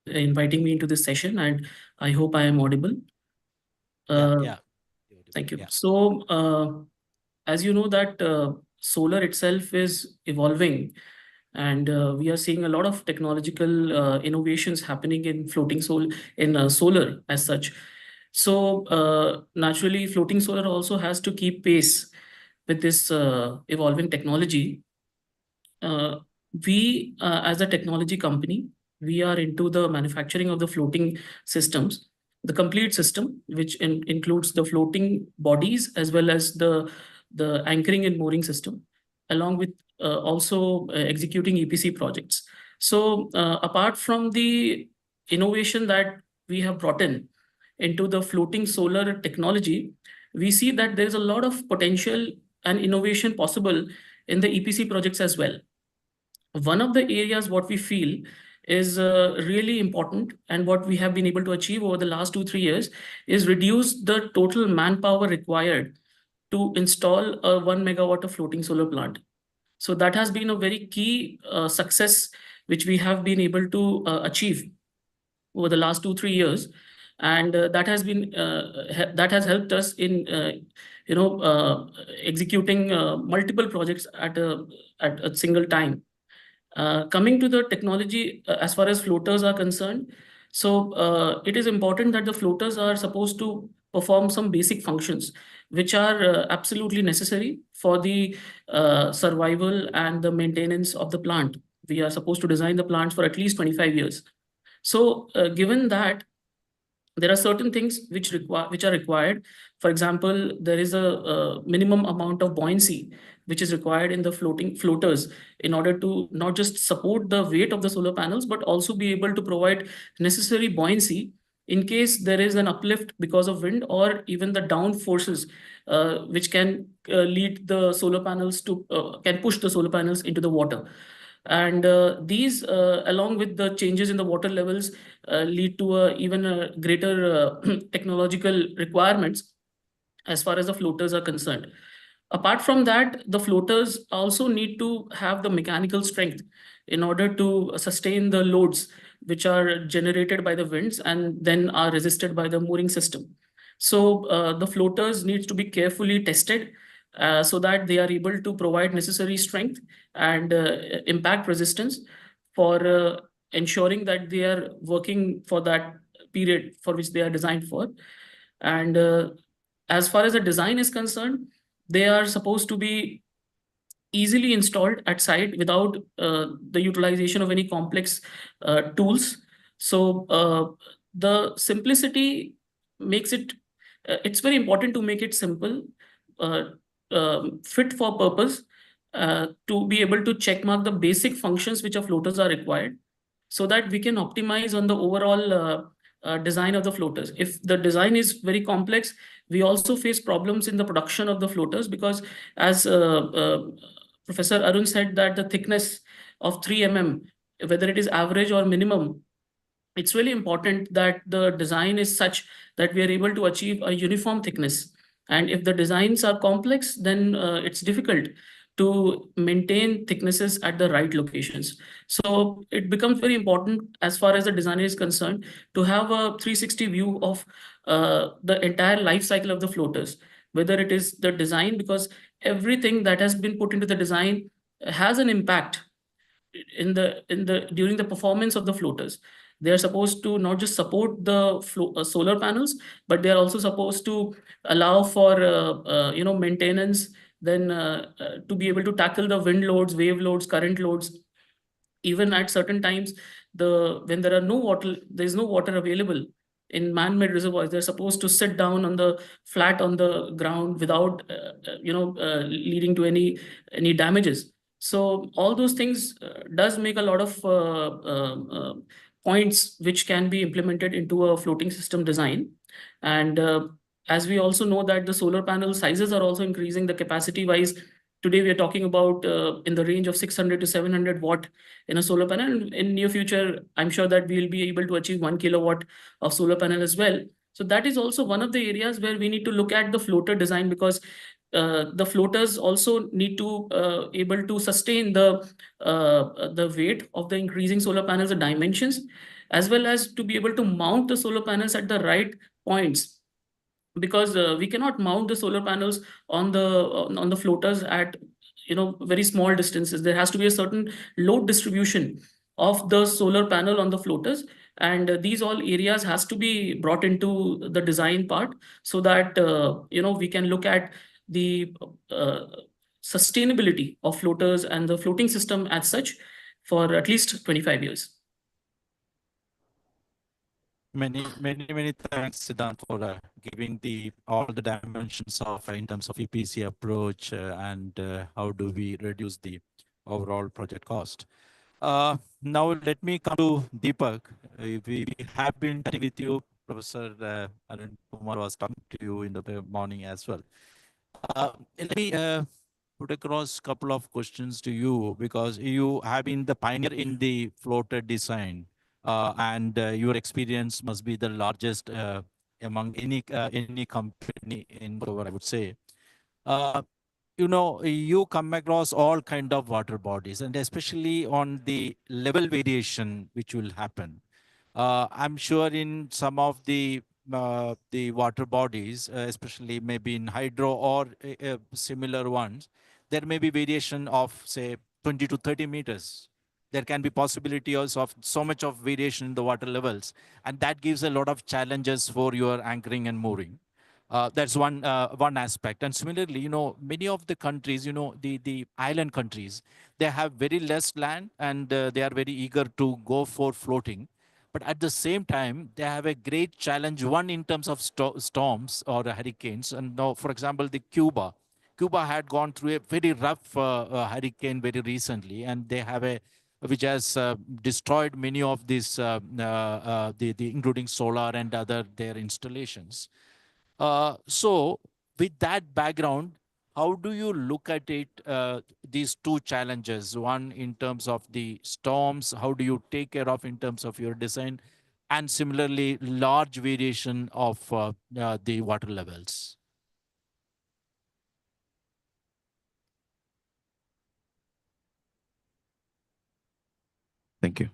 inviting me into this session, and I hope I am audible. Yeah. Thank you. Yeah. So, as you know that solar itself is evolving, and we are seeing a lot of technological innovations happening in solar as such. So naturally, floating solar also has to keep pace with this evolving technology. We, as a technology company, we are into the manufacturing of the floating systems, the complete system, which includes the floating bodies as well as the anchoring and mooring system, along with also executing EPC projects. So apart from the innovation that we have brought into the floating solar technology, we see that there is a lot of potential and innovation possible in the EPC projects as well. One of the areas what we feel is really important, and what we have been able to achieve over the last 2-3 years is reduce the total manpower required to install a 1 megawatt of floating solar plant. So that has been a very key success which we have been able to achieve over the last 2-3 years, and that has helped us in executing multiple projects at a single time. Coming to the technology, as far as floaters are concerned, so it is important that the floaters are supposed to perform some basic functions which are absolutely necessary for the survival and the maintenance of the plant. We are supposed to design the plants for at least 25 years. So given that, there are certain things which are required. For example, there is a minimum amount of buoyancy which is required in the floaters in order to not just support the weight of the solar panels, but also be able to provide necessary buoyancy in case there is an uplift because of wind or even the down forces, which can lead the solar panels to can push the solar panels into the water. And these, along with the changes in the water levels, lead to even a greater technological requirements as far as the floaters are concerned. Apart from that, the floaters also need to have the mechanical strength in order to sustain the loads which are generated by the winds and then are resisted by the mooring system. So the floaters need to be carefully tested so that they are able to provide necessary strength and impact resistance for ensuring that they are working for that period for which they are designed for. And as far as the design is concerned, they are supposed to be easily installed at site without the utilization of any complex tools. So the simplicity makes it, it's very important to make it simple, fit for purpose, to be able to checkmark the basic functions which of floaters are required, so that we can optimize on the overall design of the floaters. If the design is very complex, we also face problems in the production of the floaters, because as Professor Arun said, that the thickness of 3 mm, whether it is average or minimum, it's really important that the design is such that we are able to achieve a uniform thickness. And if the designs are complex, then it's difficult to maintain thicknesses at the right locations. So it becomes very important, as far as the designer is concerned, to have a 360 view of the entire life cycle of the floaters, whether it is the design, because everything that has been put into the design has an impact during the performance of the floaters. They are supposed to not just support the solar panels, but they are also supposed to allow for maintenance, then to be able to tackle the wind loads, wave loads, current loads. Even at certain times, when there is no water available in man-made reservoirs, they're supposed to sit down on the ground without leading to any damages. So all those things does make a lot of points which can be implemented into a floating system design. And as we also know that the solar panel sizes are also increasing, the capacity wise. Today we are talking about in the range of 600 to 700 watt in a solar panel. In near future, I'm sure that we'll be able to achieve 1 kilowatt of solar panel as well. So that is also one of the areas where we need to look at the floater design, because the floaters also need to able to sustain the weight of the increasing solar panels, the dimensions, as well as to be able to mount the solar panels at the right points, because we cannot mount the solar panels on the floaters at very small distances. There has to be a certain load distribution of the solar panel on the floaters, and these all areas has to be brought into the design part, so that we can look at the sustainability of floaters and the floating system as such for at least 25 years. Many thanks, Siddhant, for giving all the dimensions of in terms of EPC approach and how do we reduce the overall project cost. Now let me come to Deepak. We have been chatting with you. Professor Arun Kumar was talking to you in the morning as well. Let me put across a couple of questions to you, because you have been the pioneer in the floater design. And your experience must be the largest among any company in whatever I would say. You come across all kind of water bodies, and especially on the level variation which will happen. I'm sure in some of the water bodies, especially maybe in hydro or similar ones, there may be variation of say 20 to 30 meters. There can be possibility also of so much of variation in the water levels, and that gives a lot of challenges for your anchoring and mooring. That's one aspect. And similarly, many of the countries, the island countries, they have very less land, and they are very eager to go for floating. But at the same time, they have a great challenge, one in terms of storms or hurricanes. And now, for example, the Cuba had gone through a very rough hurricane very recently, and they have a which has destroyed many of these, the including solar and other their installations. So with that background, how do you look at it, these two challenges, one in terms of the storms, how do you take care of in terms of your design, and similarly, large variation of the water levels? Thank you.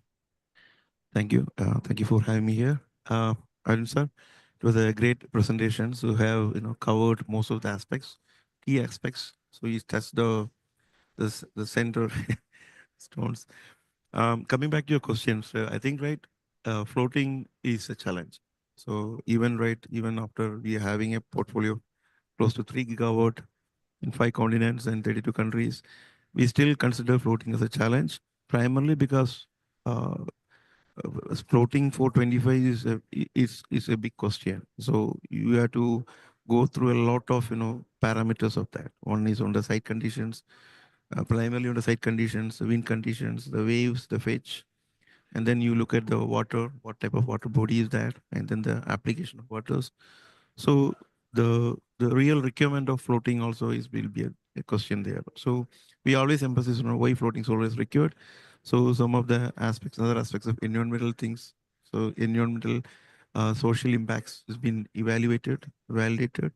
Thank you. Thank you for having me here. Arun sir, it was a great presentation. So have covered most of the aspects, key aspects. So you touched the center stones. Coming back to your questions, I think floating is a challenge. So even after we are having a portfolio close to 3 gigawatt in 5 continents and 32 countries, we still consider floating as a challenge, primarily because floating 425 is a big question. So you have to go through a lot of parameters of that. One is on the site conditions, primarily on the site conditions, the wind conditions, the waves, the fetch, and then you look at the water, what type of water body is that, and then the application of waters. So the real requirement of floating also will be a question there. So we always emphasize on why floating solar is required. So some of the aspects, other aspects of environmental things. So environmental, social impacts has been evaluated, validated,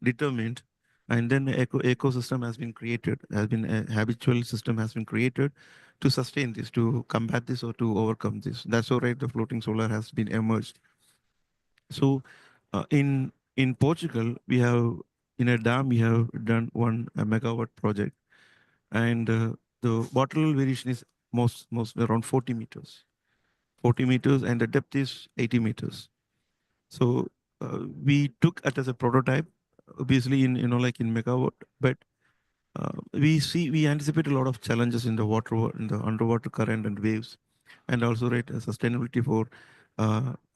determined, and then ecosystem has been created, has been a habitual system has been created to sustain this, to combat this, or to overcome this. That's how the floating solar has been emerged. So in Portugal, we have in a dam we have done 1 megawatt project, and the water level variation is most around 40 meters. 40 meters, and the depth is 80 meters. So we took it as a prototype, obviously in like in megawatt, but we anticipate a lot of challenges in the water, in the underwater current and waves, and also sustainability for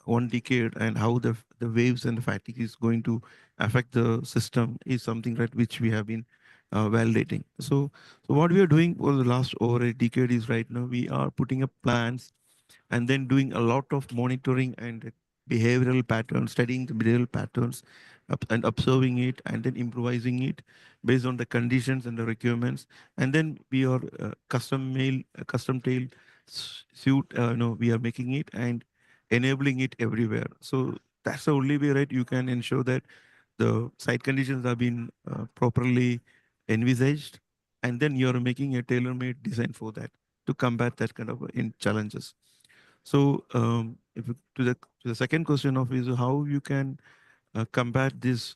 1 decade, and how the waves and the fatigue is going to affect the system is something which we have been validating. So what we are doing for the last over a decade is right now we are putting up plans and then doing a lot of monitoring and behavioral patterns, studying the behavioral patterns and observing it, and then improvising it based on the conditions and the requirements. And then we are custom tail suit, we are making it and enabling it everywhere. So that's the only way, you can ensure that the site conditions have been properly envisaged, and then you're making a tailor-made design for that to combat that kind of challenges. So to the second question of is how you can combat this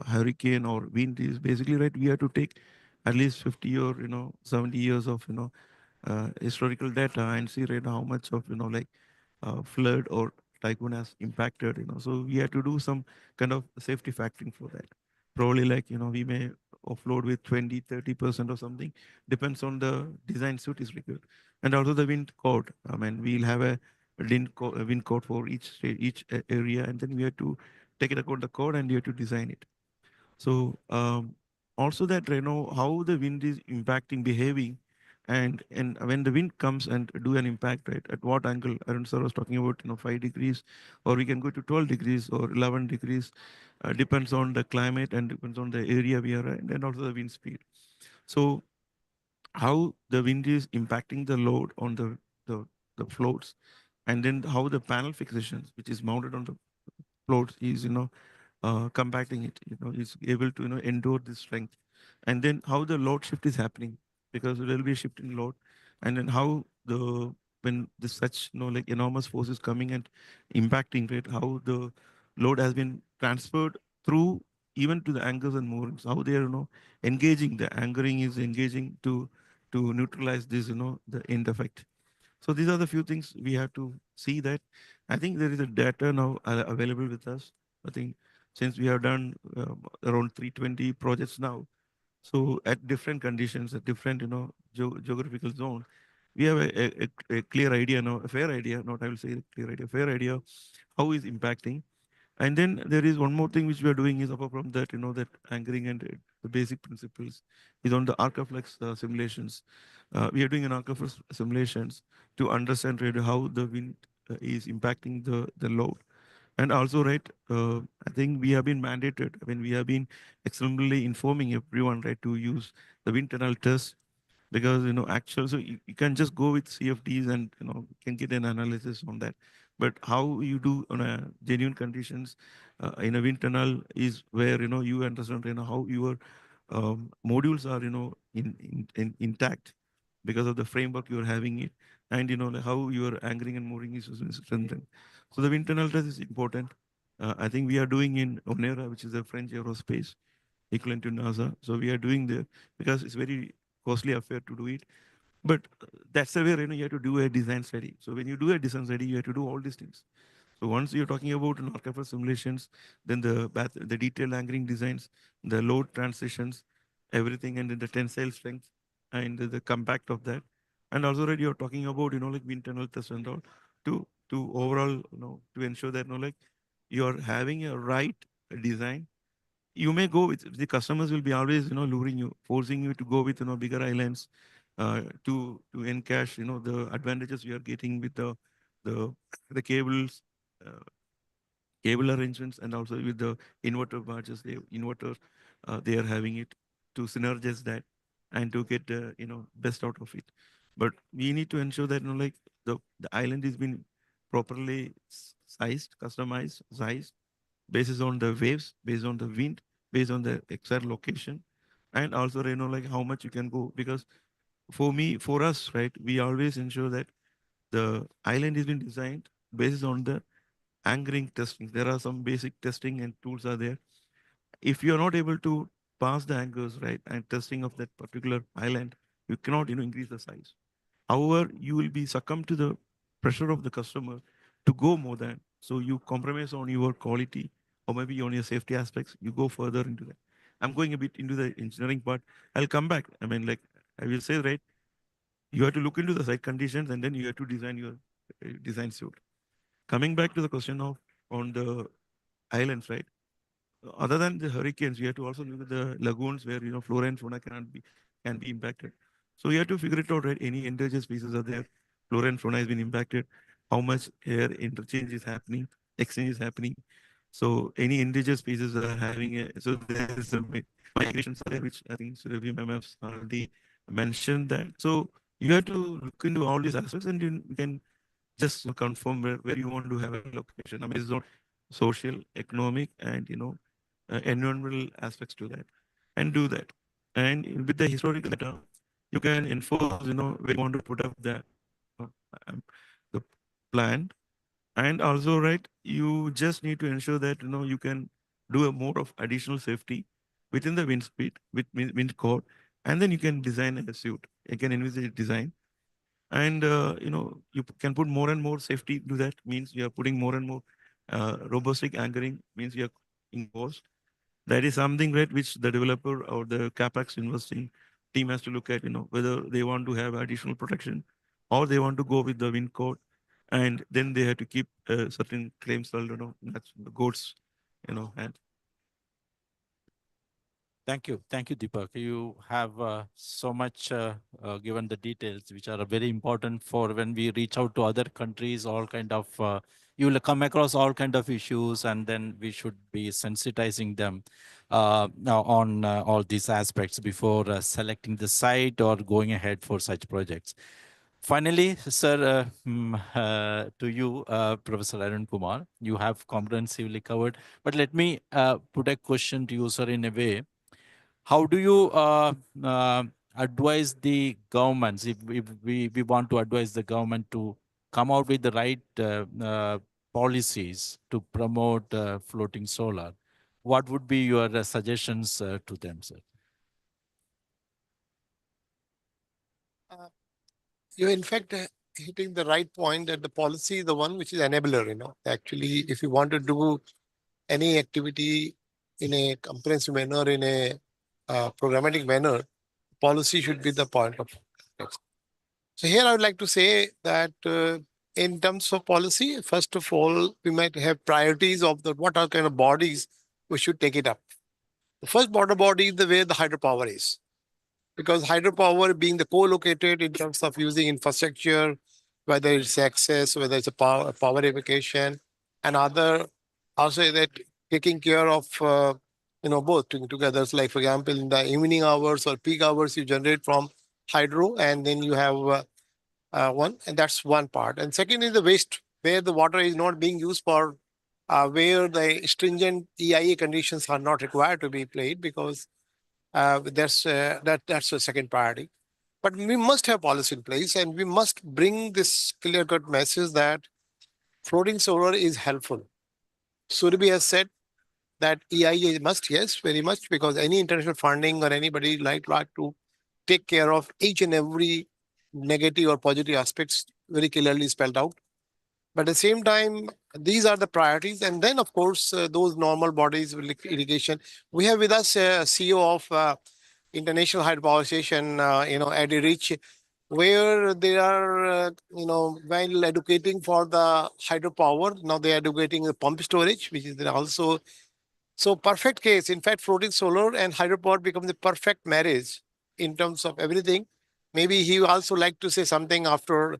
hurricane or wind is basically we have to take at least 50 or 70 years of historical data and see how much of flood or typhoon has impacted. So we have to do some kind of safety factoring for that. Probably we may offload with 20-30% or something, depends on the design suit is required. And also the wind code. I mean, we'll have a wind code for each area, and then we have to take it account the code and you have to design it. So also that how the wind is impacting behaving, and when the wind comes and do an impact, at what angle. Arun sir was talking about 5 degrees, or we can go to 12 degrees or 11 degrees, depends on the climate and depends on the area we are in, and also the wind speed. So how the wind is impacting the load on the floats, and then how the panel fixations which is mounted on the floats is compacting it, is able to endure this strength. And then how the load shift is happening, because there will be a shift in load, and then how when this such enormous force is coming and impacting, how the load has been transferred through even to the anchors and moorings, how they are engaging, the anchoring is engaging to neutralize this the end effect. So these are the few things we have to see that. I think there is a data now available with us. I think since we have done around 320 projects now, so at different conditions, at different geographical zones, we have a clear idea now, a fair idea, not I will say a clear idea, fair idea, how is impacting. And then there is one more thing which we are doing is apart from that, that anchoring and the basic principles is on the Arcaflex simulations. We are doing an Arcaflex simulations to understand really how the wind is impacting the load. And also, right, I think we have been mandated, we have been extremely informing everyone, right, to use the wind tunnel test because, actual, so you can just go with CFDs and, can get an analysis on that. But how you do on a genuine conditions in a wind tunnel is where, you understand, how your modules are, intact because of the framework you're having it and, like how your anchoring and mooring is strengthened. So the wind tunnel test is important. I think we are doing in Onera, which is a French aerospace equivalent to NASA. So we are doing there because it's very costly affair to do it. But that's the way, you have to do a design study. So when you do a design study, you have to do all these things. So once you're talking about Arcaflex simulations, then the detailed anchoring designs, the load transitions, everything, and then the tensile strength and the compact of that. And also, right, you're talking about, like wind tunnel test and all to overall, to ensure that, like you're having a right design. You may go with the customers will be always, luring you, forcing you to go with, bigger islands to encash, the advantages you are getting with the cables, uh, cable arrangements, and also with the inverter barges, they are having it to synergize that and to get, best out of it. But we need to ensure that, like the island is being properly sized, customized, sized, based on the waves, based on the wind, based on the exact location, and also, like how much you can go. Because for us, right, we always ensure that the island is been designed based on the anchoring testing. There are some basic testing and tools are there. If you are not able to pass the anchors, right, and testing of that particular island, you cannot, increase the size. However, you will be succumb to the pressure of the customer to go more than. So you compromise on your quality or maybe on your safety aspects, you go further into that. I'm going a bit into the engineering part. I'll come back. Like I will say, right, you have to look into the site conditions and then you have to design your design suit. Coming back to the question of on the islands, right? Other than the hurricanes, you have to also look at the lagoons where, flora and fauna can be impacted. So you have to figure it out, right? Any endangered species are there. Flora and fauna has been impacted. How much air interchange is happening, exchange is happening. So any endangered species are having so there is a migrations there, which I think Surabhi ma'am has already mentioned that. So you have to look into all these aspects and you can just confirm where you want to have a location. Based on social, economic, and environmental aspects to that, and do that. And with the historical data, you can enforce, where you want to put up uh, um, the plan. And also, right, you just need to ensure that, you can do a more of additional safety within the wind speed, with wind code, and then you can design a suit. You can envisage design. And, you can put more and more safety to that, means you are putting more and more robustic anchoring, means you are in cost. That is something, right, which the developer or the CapEx investing team has to look at, whether they want to have additional protection or they want to go with the wind code. And then they have to keep certain claims, that's the goats, and Thank you. Thank you, Deepak. You have so much given the details, which are very important for when we reach out to other countries, all kind of, you will come across all kind of issues, and then we should be sensitizing them now on all these aspects before selecting the site or going ahead for such projects. Finally, sir, to you, Professor Arun Kumar, you have comprehensively covered, but let me put a question to you, sir, in a way. How do you advise the governments if we want to advise the government to come out with the right policies to promote floating solar? What would be your suggestions to them, sir? You're in fact hitting the right point that the policy is the one which is enabler, Actually, if you want to do any activity in a comprehensive manner, in a programmatic manner, policy should be the point of context. So here I would like to say that in terms of policy, first of all, we might have priorities of what are kind of bodies we should take it up. The first border body is the way the hydropower is, because hydropower being the co-located in terms of using infrastructure, whether it's access, whether it's a power evacuation, and other also that taking care of both together. So like for example, in the evening hours or peak hours, you generate from hydro, and then you have one, and that's one part. And second is the waste, where the water is not being used for where the stringent EIA conditions are not required to be played, because that's a second priority. But we must have policy in place, and we must bring this clear-cut message that floating solar is helpful. Surabhi has said that EIA is must, yes, very much, because any international funding or anybody like to take care of each and every negative or positive aspects very clearly spelled out. But at the same time, these are the priorities. And then, of course, those normal bodies, like irrigation. We have with us CEO of International Hydropower Station, Eddie Rich, where they are, while educating for the hydropower, now they are educating the pump storage, which is also. So perfect case. In fact, floating solar and hydropower becomes the perfect marriage in terms of everything. Maybe he also like to say something after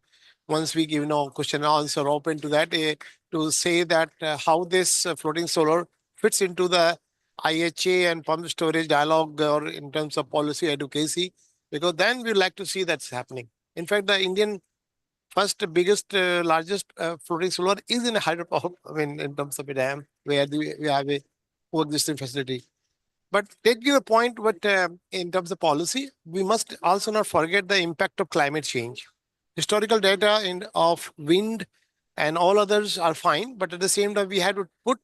once we give question and answer open to that to say that how this floating solar fits into the IHA and pump storage dialogue or in terms of policy advocacy, because then we like to see that's happening. In fact, the Indian first biggest, largest floating solar is in a hydropower, in terms of a dam where we have a coexisting facility. But taking the point, but in terms of policy, we must also not forget the impact of climate change. Historical data of wind and all others are fine, but at the same time, we had to put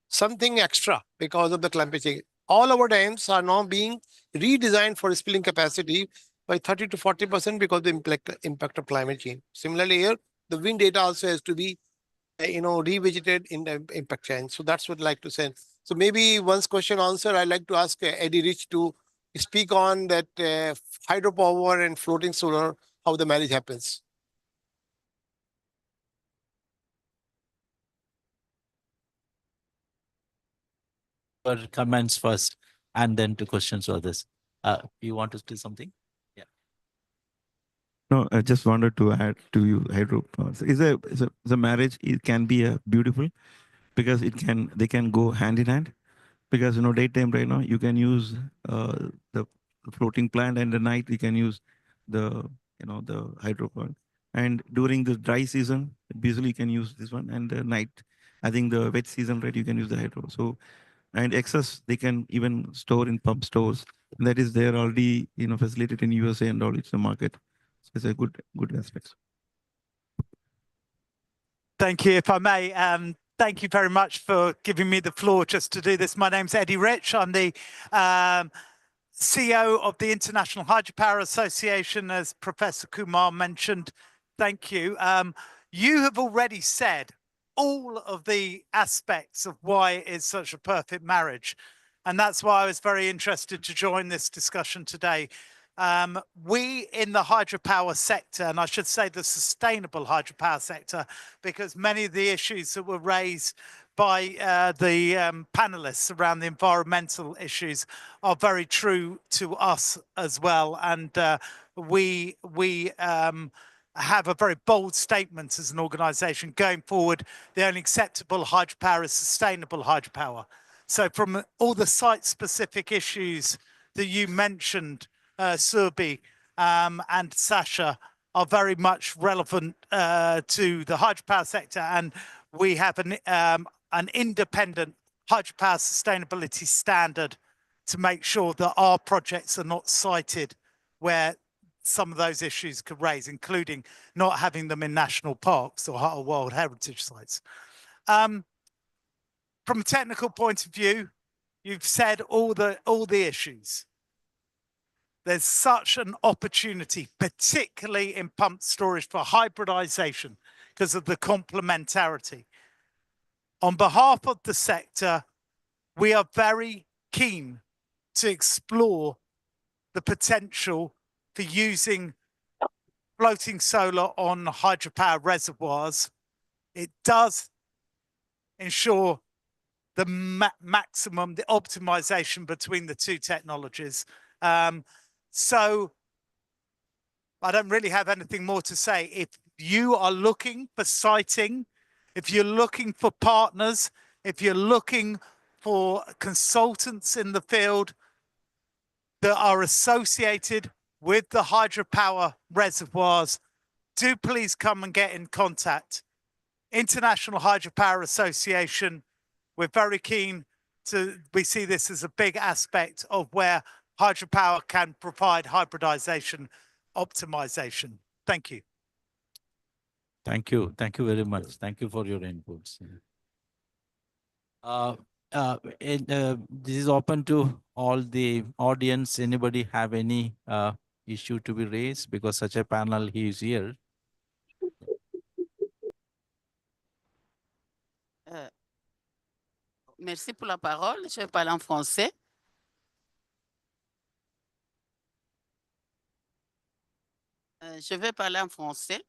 something extra because of the climate change. All our dams are now being redesigned for spilling capacity by 30 to 40% because of the impact of climate change. Similarly, here, the wind data also has to be revisited in the impact change. So that's what I'd like to say. So maybe once question answer, I'd like to ask Eddie Rich to speak on that hydropower and floating solar, how the marriage happens. For comments first, and then to questions for this. You want to do something? Yeah. No, I just wanted to add to you, hydropower. Is a marriage? It can be beautiful because they can go hand in hand. Because daytime right now you can use the floating plant, and the night you can use the the hydropower. And during the dry season, usually you can use this one, and the night, I think the wet season, right, you can use the hydro. So, and excess they can even store in pump stores. And that is there already facilitated in USA and all. It's a market. So it's a good aspect. Thank you. If I may, thank you very much for giving me the floor just to do this. My name's Eddie Rich. I'm the CEO of the International Hydropower Association, as Professor Kumar mentioned. Thank you. You have already said all of the aspects of why it is such a perfect marriage. And that's why I was very interested to join this discussion today. We in the hydropower sector, and I should say the sustainable hydropower sector, because many of the issues that were raised by the panelists around the environmental issues are very true to us as well. And we have a very bold statement as an organization going forward. The only acceptable hydropower is sustainable hydropower. So from all the site-specific issues that you mentioned, Surabhi and Sasha, are very much relevant to the hydropower sector, and we have an independent hydropower sustainability standard to make sure that our projects are not cited where some of those issues could raise, including not having them in national parks or World Heritage Sites. From a technical point of view, you've said all the issues. There's such an opportunity, particularly in pumped storage, for hybridization because of the complementarity. On behalf of the sector, we are very keen to explore the potential for using floating solar on hydropower reservoirs, it does ensure the maximum, the optimization between the two technologies. So I don't really have anything more to say. If you are looking for siting, if you're looking for partners, if you're looking for consultants in the field that are associated with the hydropower reservoirs, do please come and get in contact. International Hydropower Association, we're very keen we see this as a big aspect of where hydropower can provide hybridization optimization. Thank you. Thank you. Thank you very much. Thank you for your inputs. This is open to all the audience. Anybody have any issue to be raised? Because such a panel is here. Merci pour la parole. Je vais parler en français. Je vais parler en français.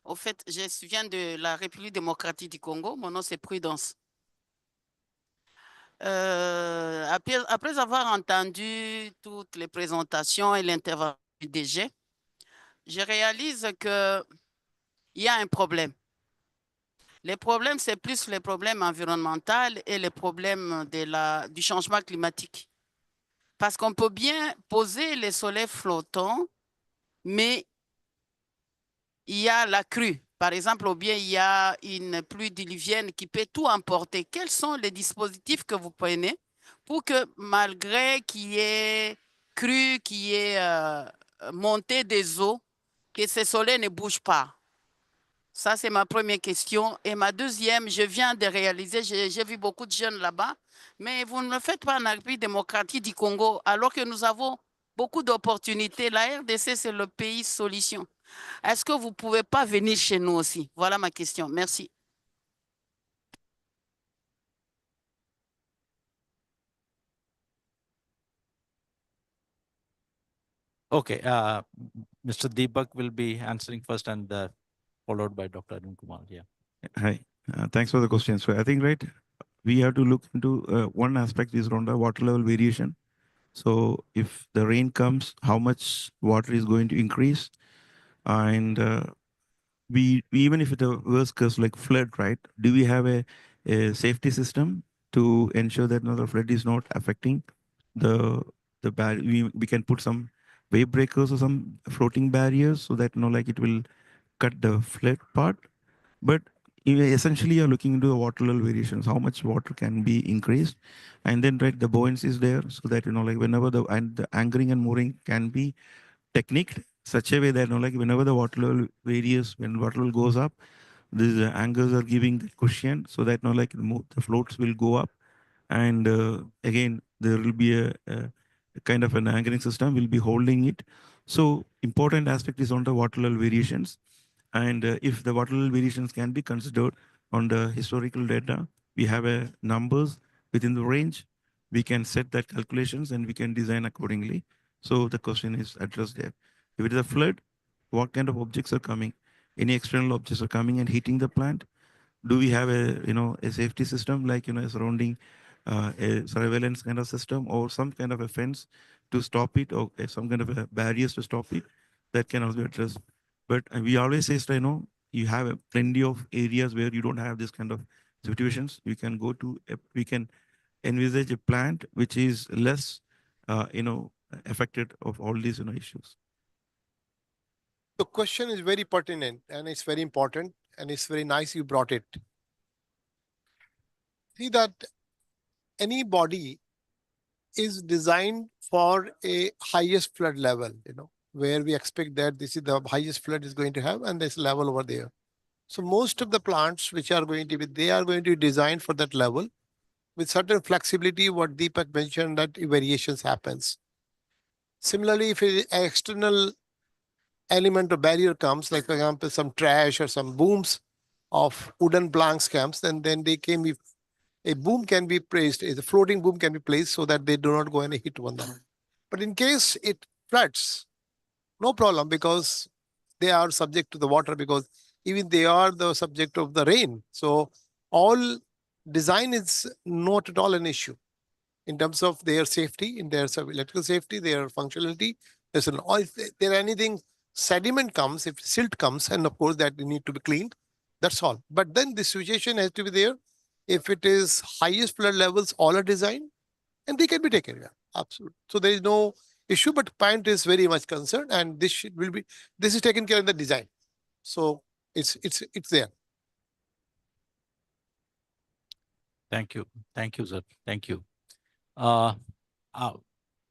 Au fait, je viens de la République démocratique du Congo. Mon nom, c'est Prudence. Après avoir entendu toutes les présentations et l'intervention du DG, je réalise qu'il y a un problème. Les problèmes, c'est plus les problèmes environnementaux et les problèmes du changement climatique. Parce qu'on peut bien poser les soleils flottants, mais il y a la crue. Par exemple, ou bien il y a une pluie diluvienne qui peut tout emporter. Quels sont les dispositifs que vous prenez pour que malgré qu'il y ait crue, qu'il y ait montée des eaux, que ces soleils ne bougent pas? Ça, c'est ma première question. Et ma deuxième, je viens de réaliser, j'ai vu beaucoup de jeunes là-bas, mais vous ne le faites pas en République démocratique du Congo, alors que nous avons beaucoup d'opportunités. La RDC, c'est le pays solution. Est-ce que vous ne pouvez pas venir chez nous aussi? Voilà ma question. Merci. Okay, Mr. Deepak will be answering first and followed by Dr. Arun Kumar. Yeah. Hi, thanks for the question. So I think, right, we have to look into one aspect is around the water level variation. So if the rain comes, how much water is going to increase? And we even if it's a worst case like flood, right? Do we have a safety system to ensure that the flood is not affecting the we can put some wave breakers or some floating barriers so that like it will cut the flood part. But essentially you're looking into the water level variations, how much water can be increased, and then right the buoyancy is there so that like whenever the anchoring and mooring can be techniqued such a way that like whenever the water level varies, when water level goes up, these anchors are giving the cushion so that like the floats will go up, and again there will be a kind of an anchoring system will be holding it. So important aspect is on the water level variations, and if the water level variations can be considered on the historical data, we have numbers within the range, we can set that calculations and we can design accordingly. So the question is addressed there. If it is a flood, what kind of objects are coming? Any external objects are coming and hitting the plant? Do we have a safety system like a surrounding a surveillance kind of system or some kind of a fence to stop it, or some kind of a barriers to stop it? That can also be addressed. But we always say, you have plenty of areas where you don't have this kind of situations. You can go to we can envisage a plant which is less affected of all these issues. The question is very pertinent and it's very important, and it's very nice you brought it. See that any body is designed for a highest flood level, where we expect that this is the highest flood is going to have, and there's level over there. So most of the plants which are going to be, they are going to be designed for that level with certain flexibility, what Deepak mentioned, that variations happens. Similarly, if an external element or barrier comes, like for example, some trash or some booms of wooden planks comes, then they can be, a boom can be placed, a floating boom can be placed so that they do not go and hit one another. But in case it floods, no problem, because they are subject to the water because even they are the subject of the rain. So all design is not at all an issue in terms of their safety, in their electrical safety, their functionality. Or if there anything sediment comes, if silt comes, and of course that need to be cleaned, that's all. But then the situation has to be there. If it is highest flood levels, all are designed, and they can be taken care. Absolutely. So there is no issue, but Pant is very much concerned, and this is taken care in the design. So it's there. Thank you. Thank you, sir. Thank you.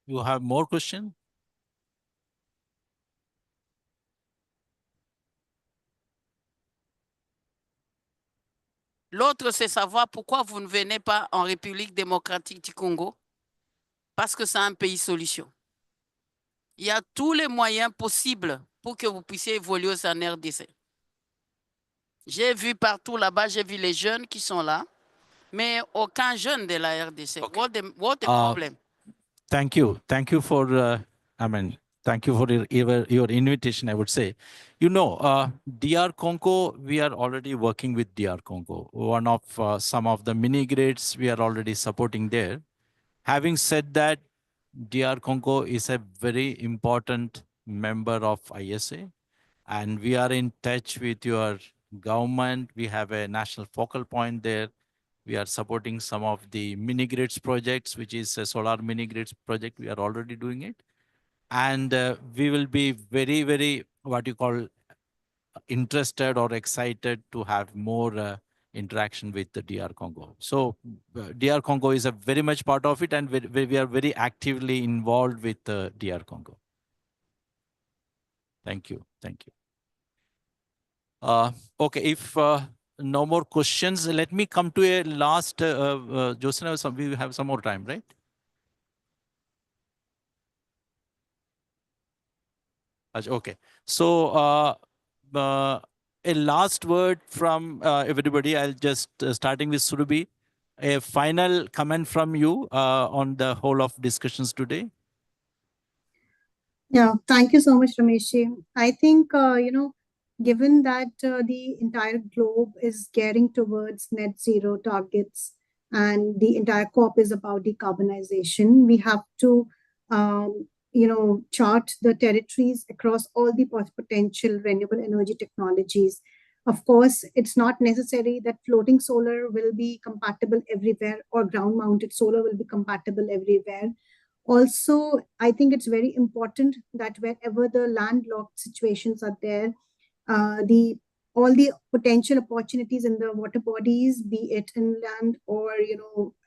You have more question? L'autre, c'est savoir pourquoi vous ne venez pas en République démocratique du Congo. Parce que c'est un pays solution. Il y a tous les moyens possibles pour que vous puissiez évoluer au sein RDC. J'ai vu partout là-bas, j'ai vu les jeunes qui sont là, mais aucun jeune de la RDC. Okay. What the problem? Thank you. Thank you for, thank you for your invitation, I would say. You know, DR Congo, we are already working with DR Congo. One of some of the mini grids we are already supporting there. Having said that, DR Congo is a very important member of ISA, and we are in touch with your government. We have a national focal point there. We are supporting some of the mini grids projects, which is a solar mini grids project. We are already doing it. And we will be very, very, what you call, interested or excited to have more interaction with the DR Congo. So DR Congo is a very much part of it, and we are very actively involved with DR Congo. Thank you. Thank you. Okay, if no more questions, let me come to a last, Josina, we have some more time, right? Okay, so a last word from everybody. I'll just starting with Surabhi. A final comment from you on the whole of discussions today. Yeah, thank you so much, Ramesh. I think, given that the entire globe is gearing towards net zero targets and the entire COP is about decarbonization, we have to, chart the territories across all the potential renewable energy technologies. Of course, it's not necessary that floating solar will be compatible everywhere or ground-mounted solar will be compatible everywhere. Also, I think it's very important that wherever the landlocked situations are there, all the potential opportunities in the water bodies, be it inland or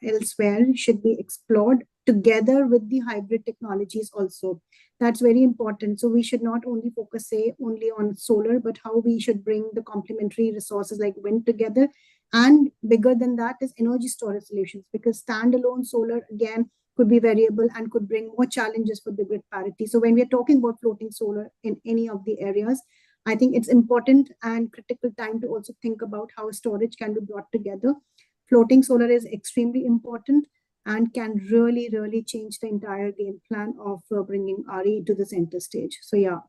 elsewhere, should be explored together with the hybrid technologies also. That's very important. So we should not only focus, only on solar, but how we should bring the complementary resources like wind together. And bigger than that is energy storage solutions, because standalone solar, again, could be variable and could bring more challenges for the grid parity. So when we are talking about floating solar in any of the areas, I think it's important and critical time to also think about how storage can be brought together. Floating solar is extremely important and can really, really change the entire game plan of bringing RE to the center stage. So yeah,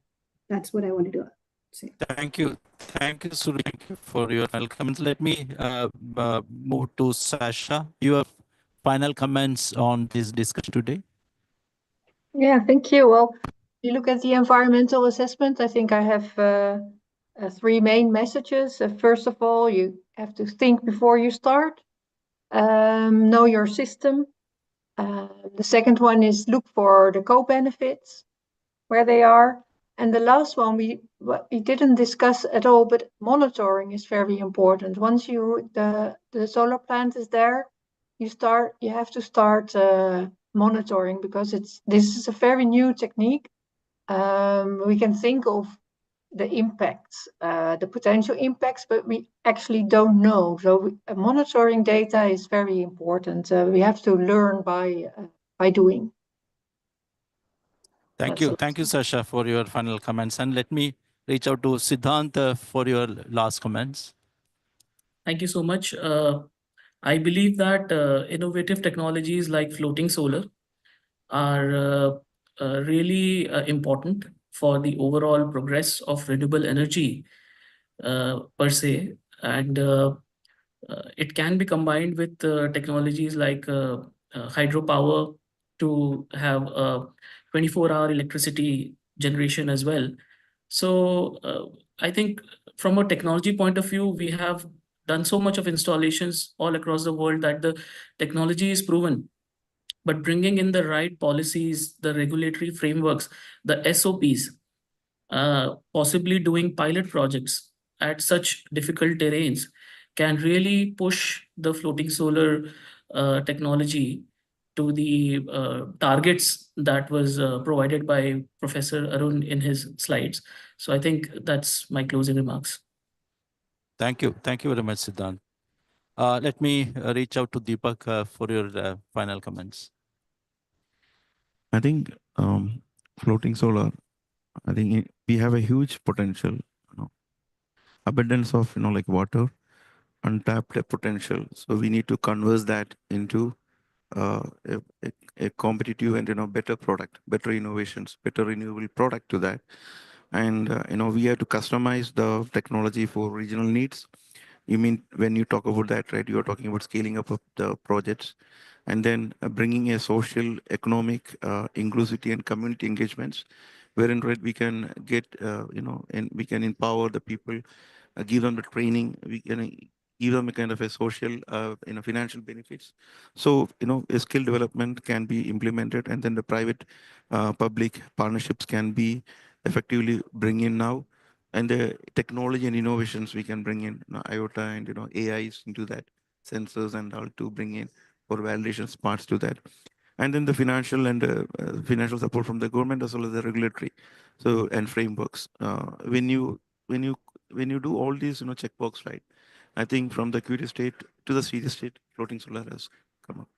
that's what I wanted to say. Thank you. Thank you, Suri. Thank you for your comments. Let me move to Sasha. Your final comments on this discussion today. Yeah, thank you. Well, if you look at the environmental assessment, I think I have three main messages. First of all, you have to think before you start. Know your system. The second one is look for the co-benefits, where they are. And the last one we didn't discuss at all, but monitoring is very important. Once the solar plant is there, you have to start monitoring, because this is a very new technique. We can think of the impacts, the potential impacts, but we actually don't know. So monitoring data is very important. We have to learn by doing. Thank you. Thank you, Sasha, for your final comments. And let me reach out to Siddhant for your last comments. Thank you so much. I believe that innovative technologies like floating solar are really important for the overall progress of renewable energy per se. And it can be combined with technologies like hydropower to have 24-hour electricity generation as well. So I think from a technology point of view, we have done so much of installations all across the world that the technology is proven. But bringing in the right policies, the regulatory frameworks, the SOPs, possibly doing pilot projects at such difficult terrains can really push the floating solar technology to the targets that was provided by Professor Arun in his slides. So I think that's my closing remarks. Thank you. Thank you very much, Siddhant. Let me reach out to Deepak for your final comments. I think floating solar, I think we have a huge potential, abundance of, like water, untapped potential. So we need to convert that into a competitive and, better product, better innovations, better renewable product to that. And, we have to customize the technology for regional needs. You mean when you talk about that, right, you are talking about scaling up of the projects and then bringing a social, economic, inclusivity and community engagements, wherein, right, we can get, and we can empower the people, give them the training, we can give them a kind of a social, financial benefits. So, a skill development can be implemented and then the private public partnerships can be effectively bring in now. And the technology and innovations we can bring in, IoT and, AIs into that, sensors and all to bring in for validation parts to that. And then the financial and financial support from the government as well as the regulatory, so and frameworks. When you do all these, checkbox, right, I think from the QT state to the CD state, floating solar has come up.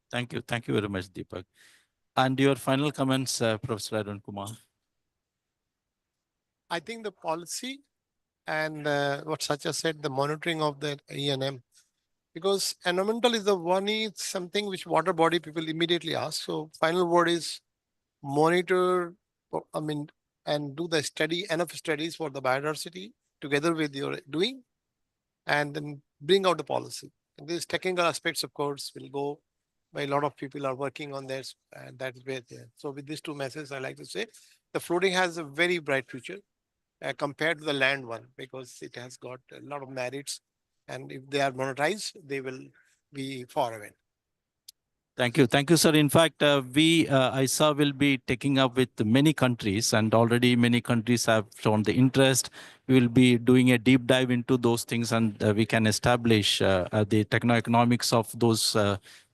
Thank you. Thank you very much, Deepak. And your final comments, Professor Arun Kumar. I think the policy and what Satya said, the monitoring of the E&M, because environmental is the one is something which water body people immediately ask. So final word is monitor, and do the study, enough studies for the biodiversity together with your doing, and then bring out the policy. And these technical aspects, of course, will go by a lot of people are working on this, and that is where there. So with these two messages, I like to say the floating has a very bright future compared to the land one, because it has got a lot of merits. And if they are monetized, they will be far away. Thank you. Thank you, sir. In fact, we, ISA will be taking up with many countries and already many countries have shown the interest. We will be doing a deep dive into those things and we can establish the techno-economics of those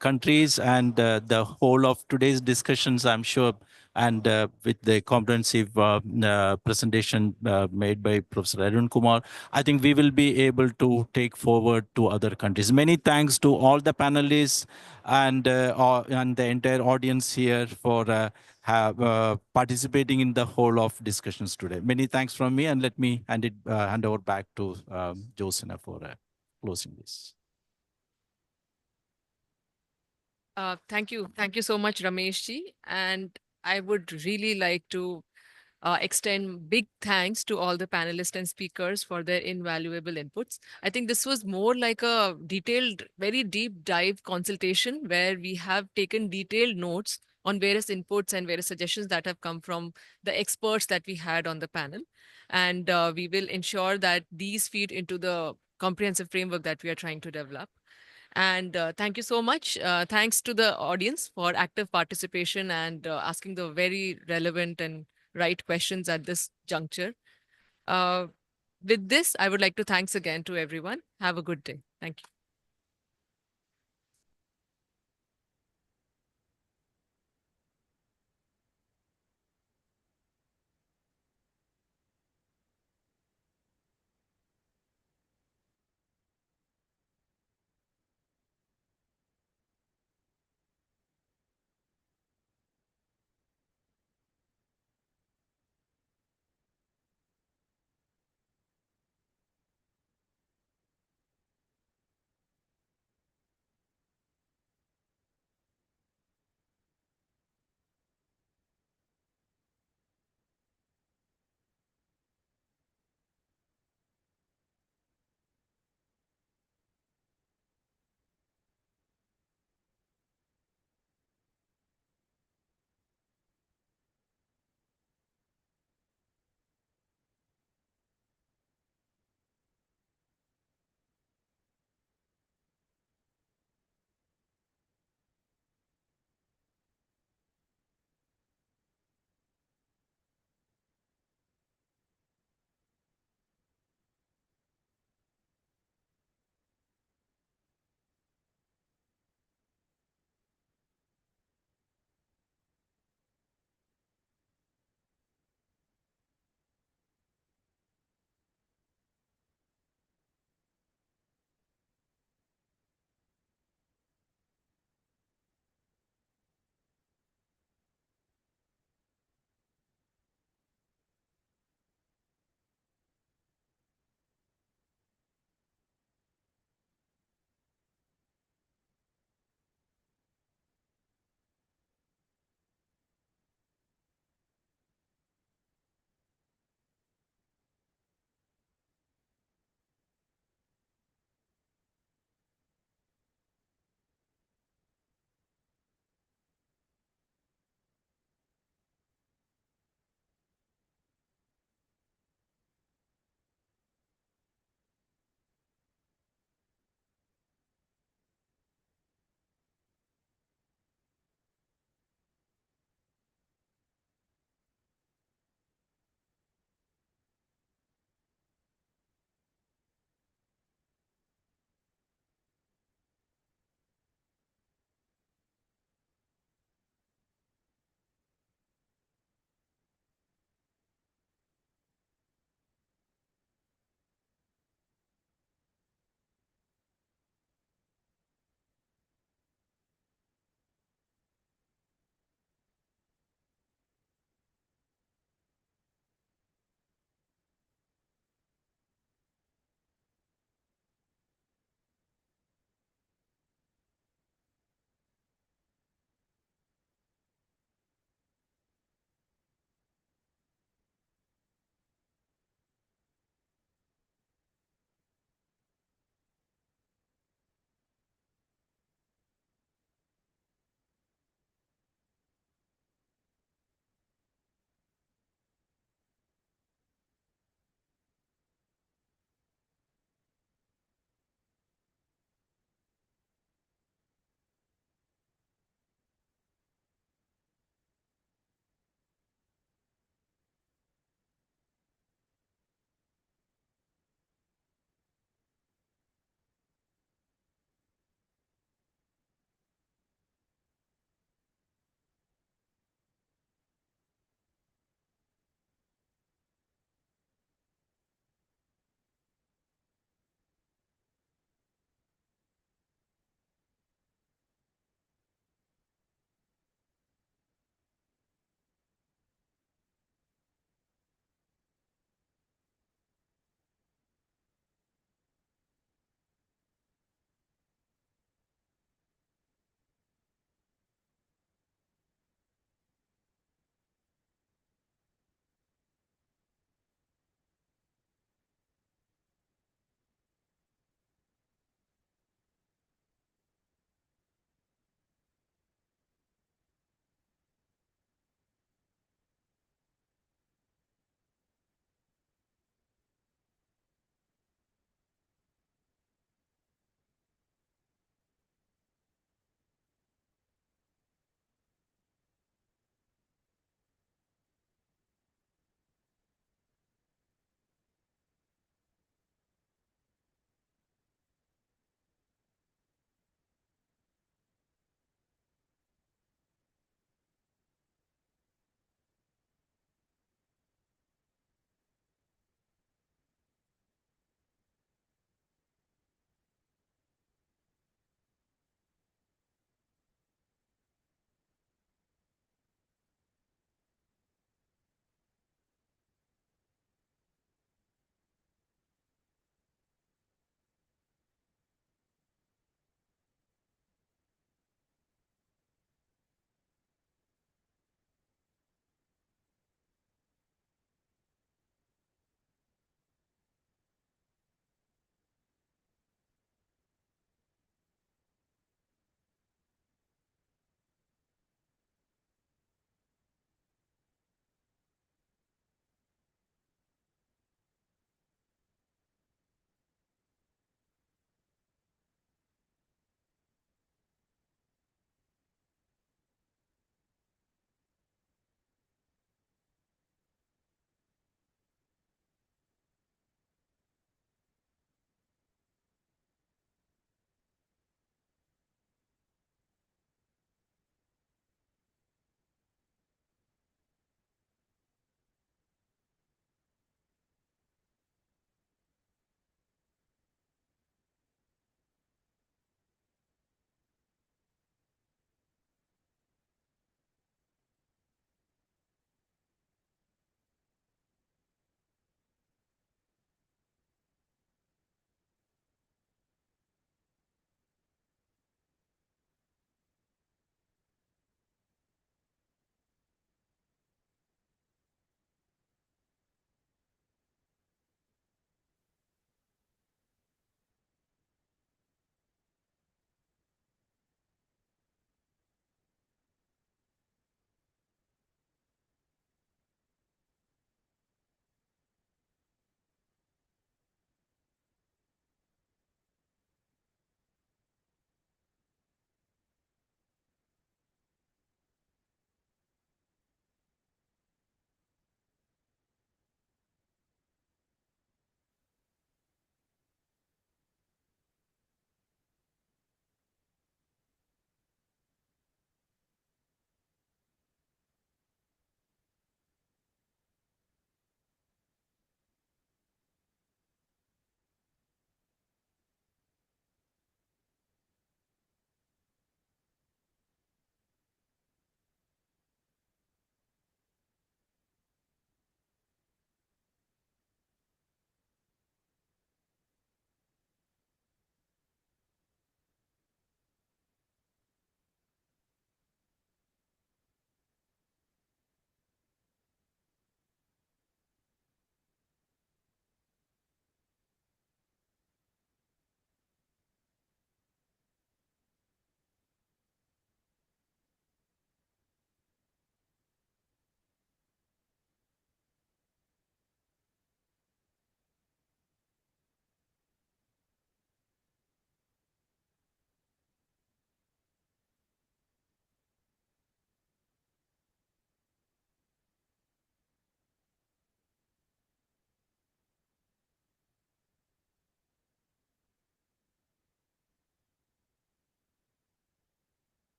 countries and the whole of today's discussions, I'm sure, and with the comprehensive presentation made by Professor Arun Kumar, I think we will be able to take forward to other countries. Many thanks to all the panelists and the entire audience here for participating in the whole of discussions today. Many thanks from me, and let me hand over back to Josina for closing this. Thank you. Thank you so much, Rameshji. And I would really like to extend big thanks to all the panelists and speakers for their invaluable inputs. I think this was more like a detailed, very deep dive consultation where we have taken detailed notes on various inputs and various suggestions that have come from the experts that we had on the panel. And we will ensure that these feed into the comprehensive framework that we are trying to develop. And thank you so much. Thanks to the audience for active participation and asking the very relevant and right questions at this juncture. With this, I would like to thanks again to everyone. Have a good day. Thank you.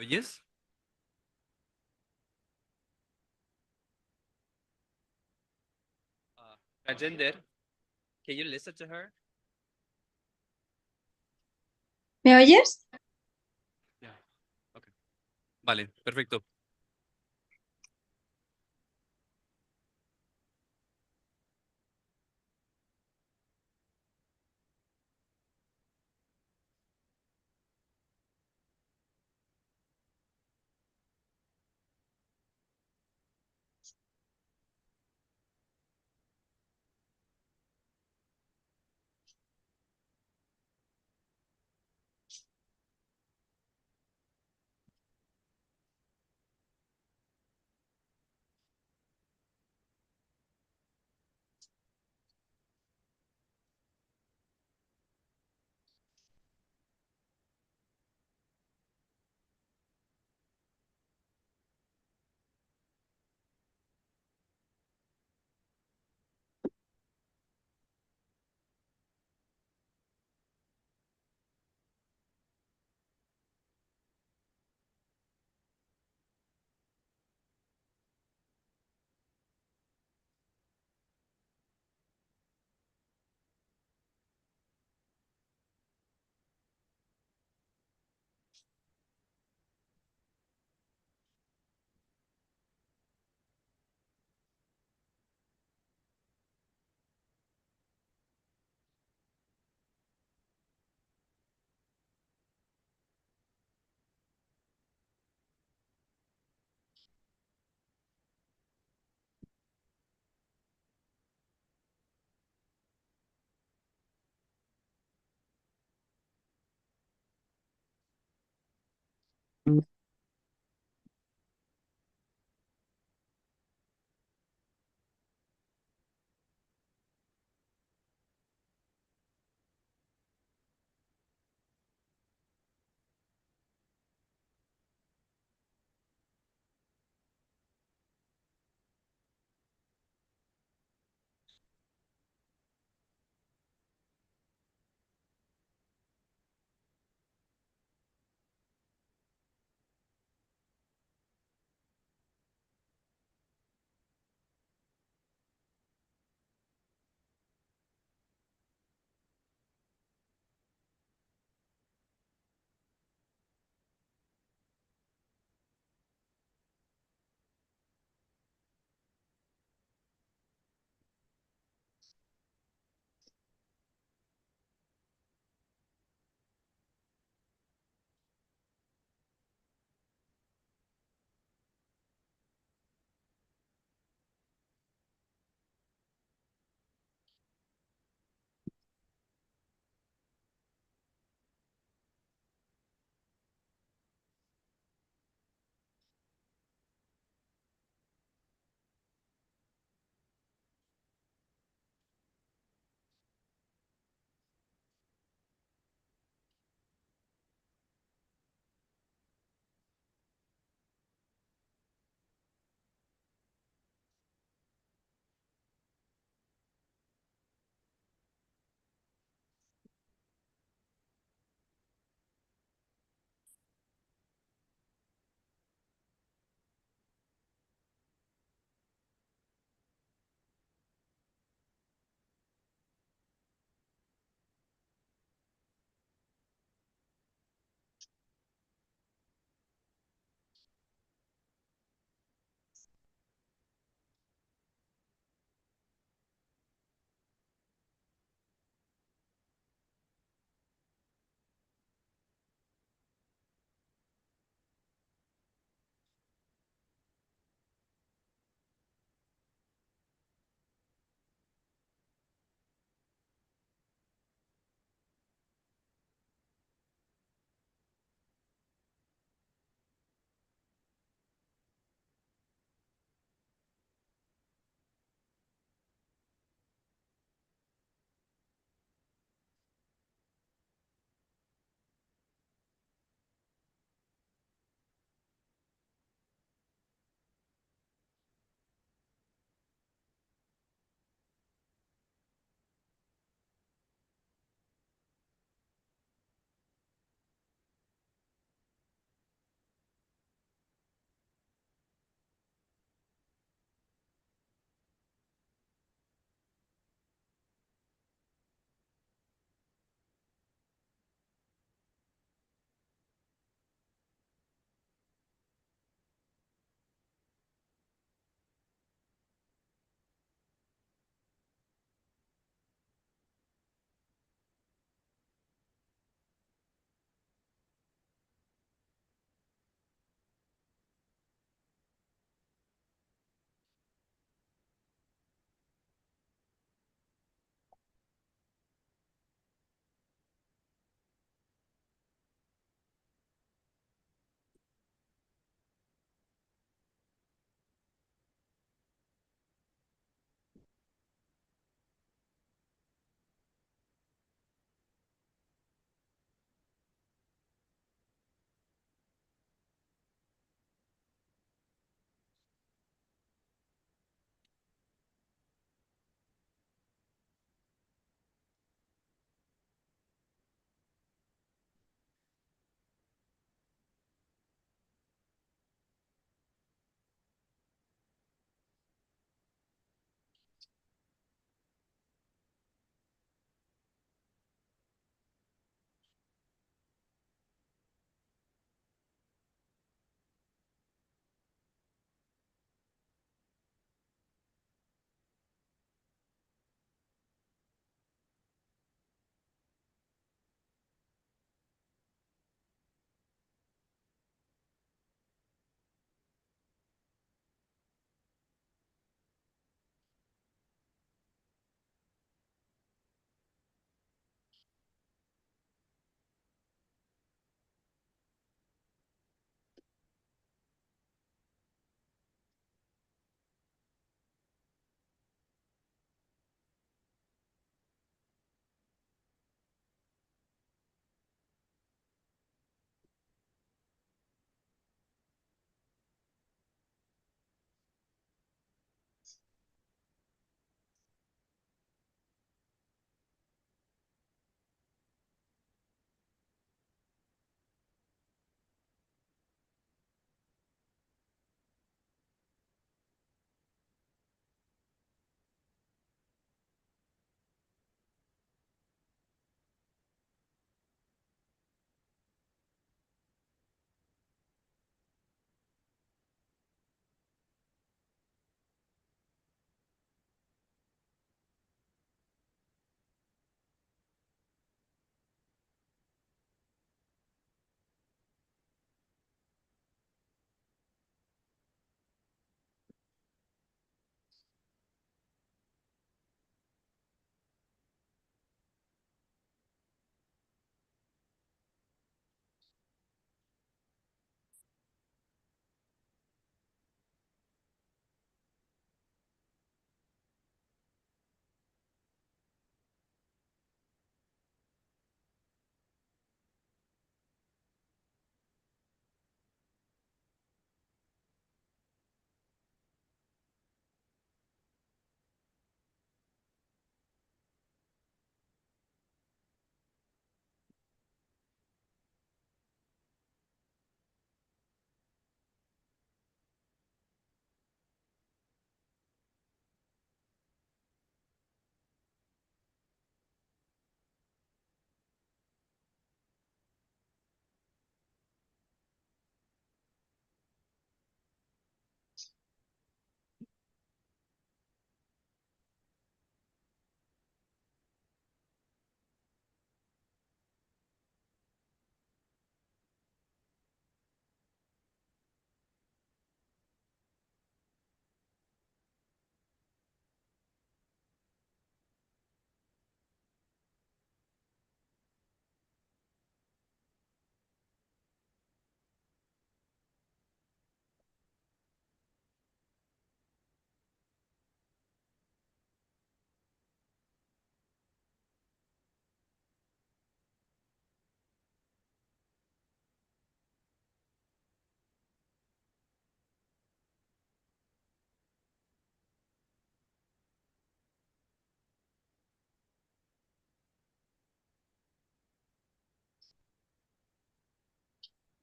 Yes. Rajender, can you listen to her? ¿Me oyes? Vale, perfecto.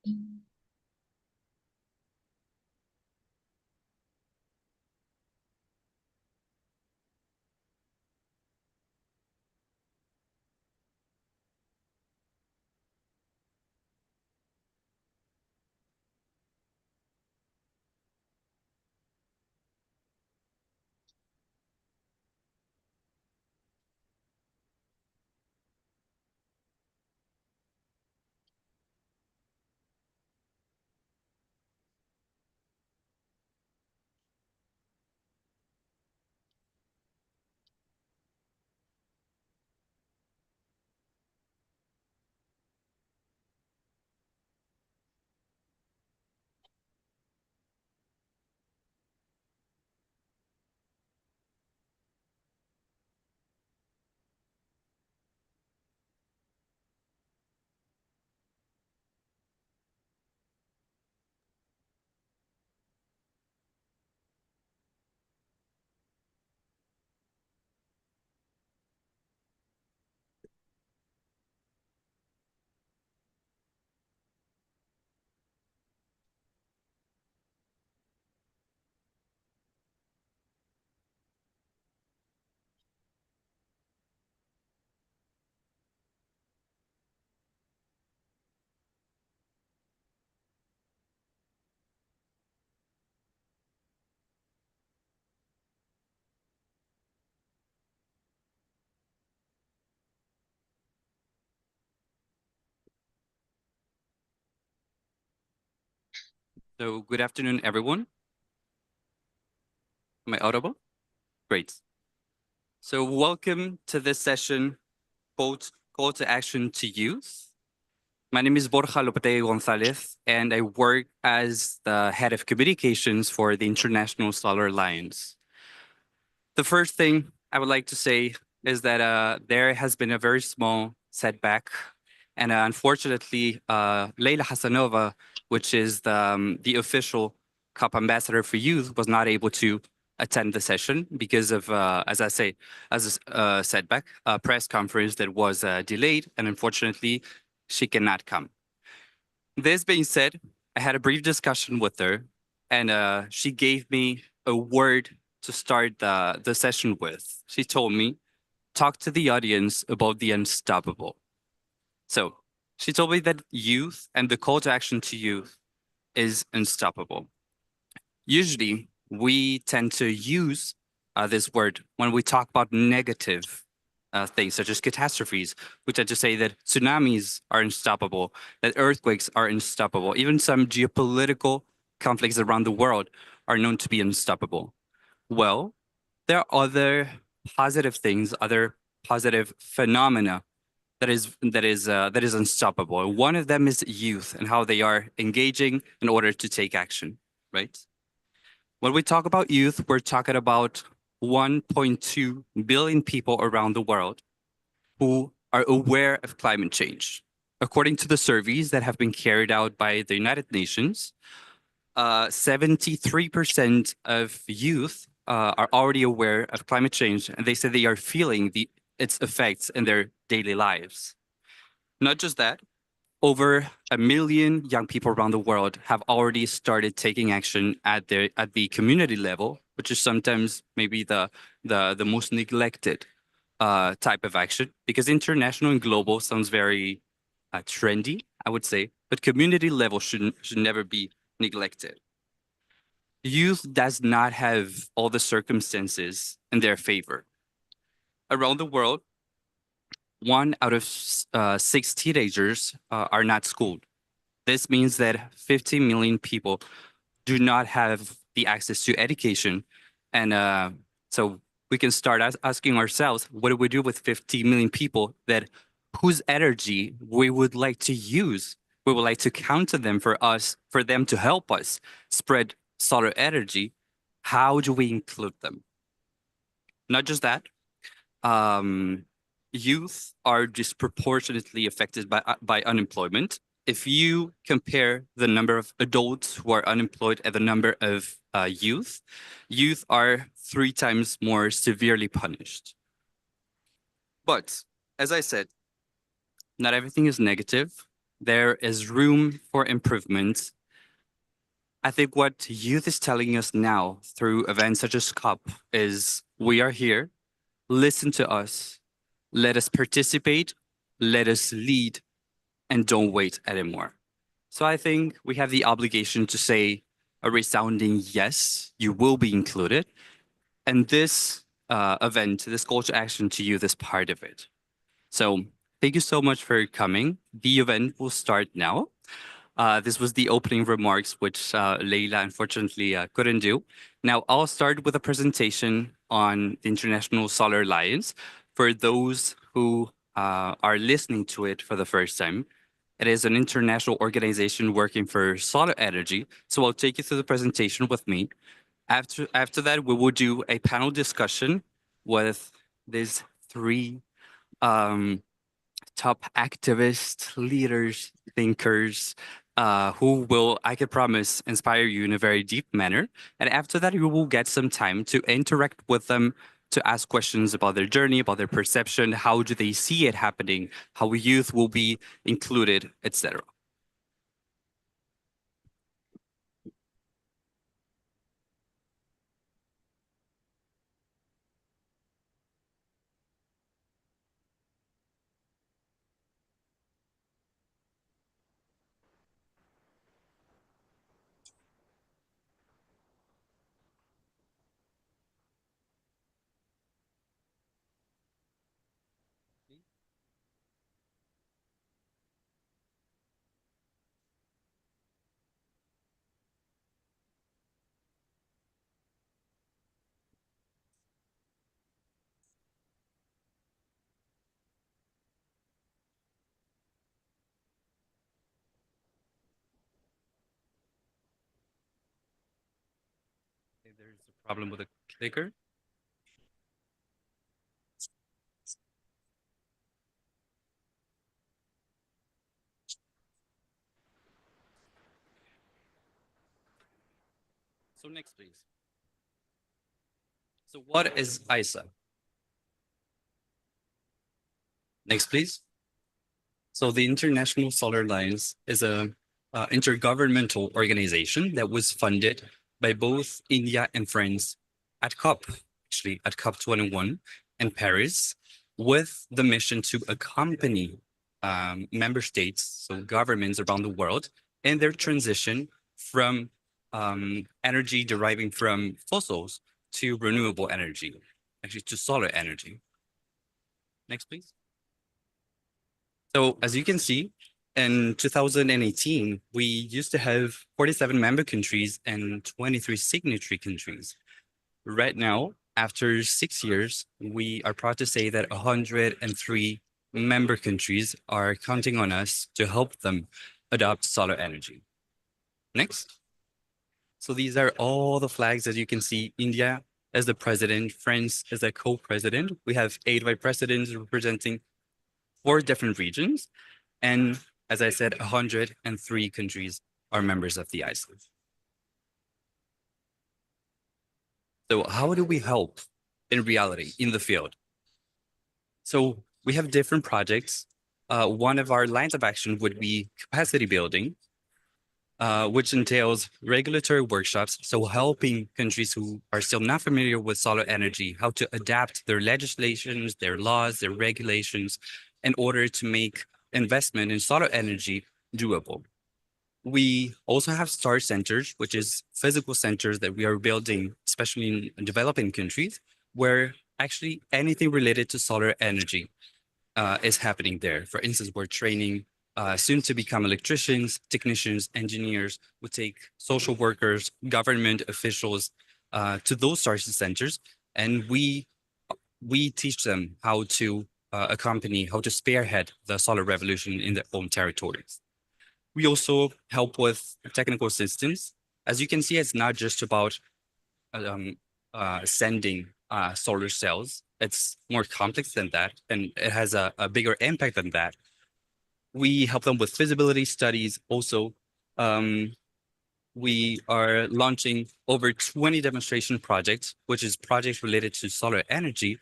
So good afternoon, everyone. Am I audible? Great. So welcome to this session, Call to Action to Youth. My name is Borja Lopete Gonzalez, and I work as the head of communications for the International Solar Alliance. The first thing I would like to say is that there has been a very small setback. And unfortunately, Leila Hassanova, which is the official COP ambassador for youth, was not able to attend the session because of, as a setback, a press conference that was delayed. And unfortunately, she cannot come. This being said, I had a brief discussion with her, and she gave me a word to start the session with. She told me, talk to the audience about the unstoppable. So she told me that youth and the call to action to youth is unstoppable. Usually, we tend to use this word when we talk about negative things such as catastrophes. We tend to say that tsunamis are unstoppable, that earthquakes are unstoppable. Even some geopolitical conflicts around the world are known to be unstoppable. Well, there are other positive things, other positive phenomena that is unstoppable. One of them is youth and how they are engaging in order to take action, right? When we talk about youth, we're talking about 1.2 billion people around the world who are aware of climate change. According to the surveys that have been carried out by the United Nations, 73% of youth are already aware of climate change, and they say they are feeling its effects in their daily lives. Not just that, over 1 million young people around the world have already started taking action at the community level, which is sometimes maybe the most neglected type of action, because international and global sounds very trendy, I would say, but community level should never be neglected. Youth does not have all the circumstances in their favor. Around the world, 1 out of 6 teenagers are not schooled. This means that 50 million people do not have the access to education. And so we can start asking ourselves, what do we do with 50 million people whose energy we would like to use? We would like to count on them for them to help us spread solar energy. How do we include them? Not just that, youth are disproportionately affected by unemployment. If you compare the number of adults who are unemployed and the number of youth are 3 times more severely punished. But as I said, not everything is negative. There is room for improvement. I think what youth is telling us now through events such as COP is we are here, listen to us, let us participate, let us lead, and don't wait anymore. So I think we have the obligation to say a resounding yes, you will be included. And this event, this call to action to youth is part of it. So thank you so much for coming. The event will start now. This was the opening remarks, which Leila unfortunately couldn't do. Now I'll start with a presentation on the International Solar Alliance. For those who are listening to it for the first time, it is an international organization working for solar energy. So I'll take you through the presentation with me. After that, we will do a panel discussion with these three top activists, leaders, thinkers, who will, I can promise, inspire you in a very deep manner. And after that, you will get some time to interact with them, to ask questions about their journey, about their perception, how do they see it happening, how youth will be included, etc. There's a problem with the clicker. So next, please. So what is ISA? Next, please. So the International Solar Alliance is a intergovernmental organization that was funded by both India and France at COP, actually at COP21 in Paris, with the mission to accompany member states, so governments around the world, in their transition from energy deriving from fossils to renewable energy, actually to solar energy. Next, please. So as you can see, in 2018, we used to have 47 member countries and 23 signatory countries. Right now, after 6 years, we are proud to say that 103 member countries are counting on us to help them adopt solar energy. Next. So these are all the flags that you can see. India as the president, France as a co-president. We have 8 vice presidents representing 4 different regions. And as I said, 103 countries are members of the ISA. So how do we help in reality in the field? So we have different projects. One of our lines of action would be capacity building, which entails regulatory workshops. So helping countries who are still not familiar with solar energy, how to adapt their legislations, their laws, their regulations, in order to make investment in solar energy doable. We also have STAR centers, which is physical centers that we are building, especially in developing countries, where actually anything related to solar energy is happening there. For instance, we're training soon to become electricians, technicians, engineers. We take social workers, government officials to those STAR centers, and we teach them how to accompany, how to spearhead the solar revolution in their own territories. We also help with technical assistance. As you can see, it's not just about sending solar cells. It's more complex than that, and it has a bigger impact than that. We help them with feasibility studies. Also, we are launching over 20 demonstration projects, which is projects related to solar energy,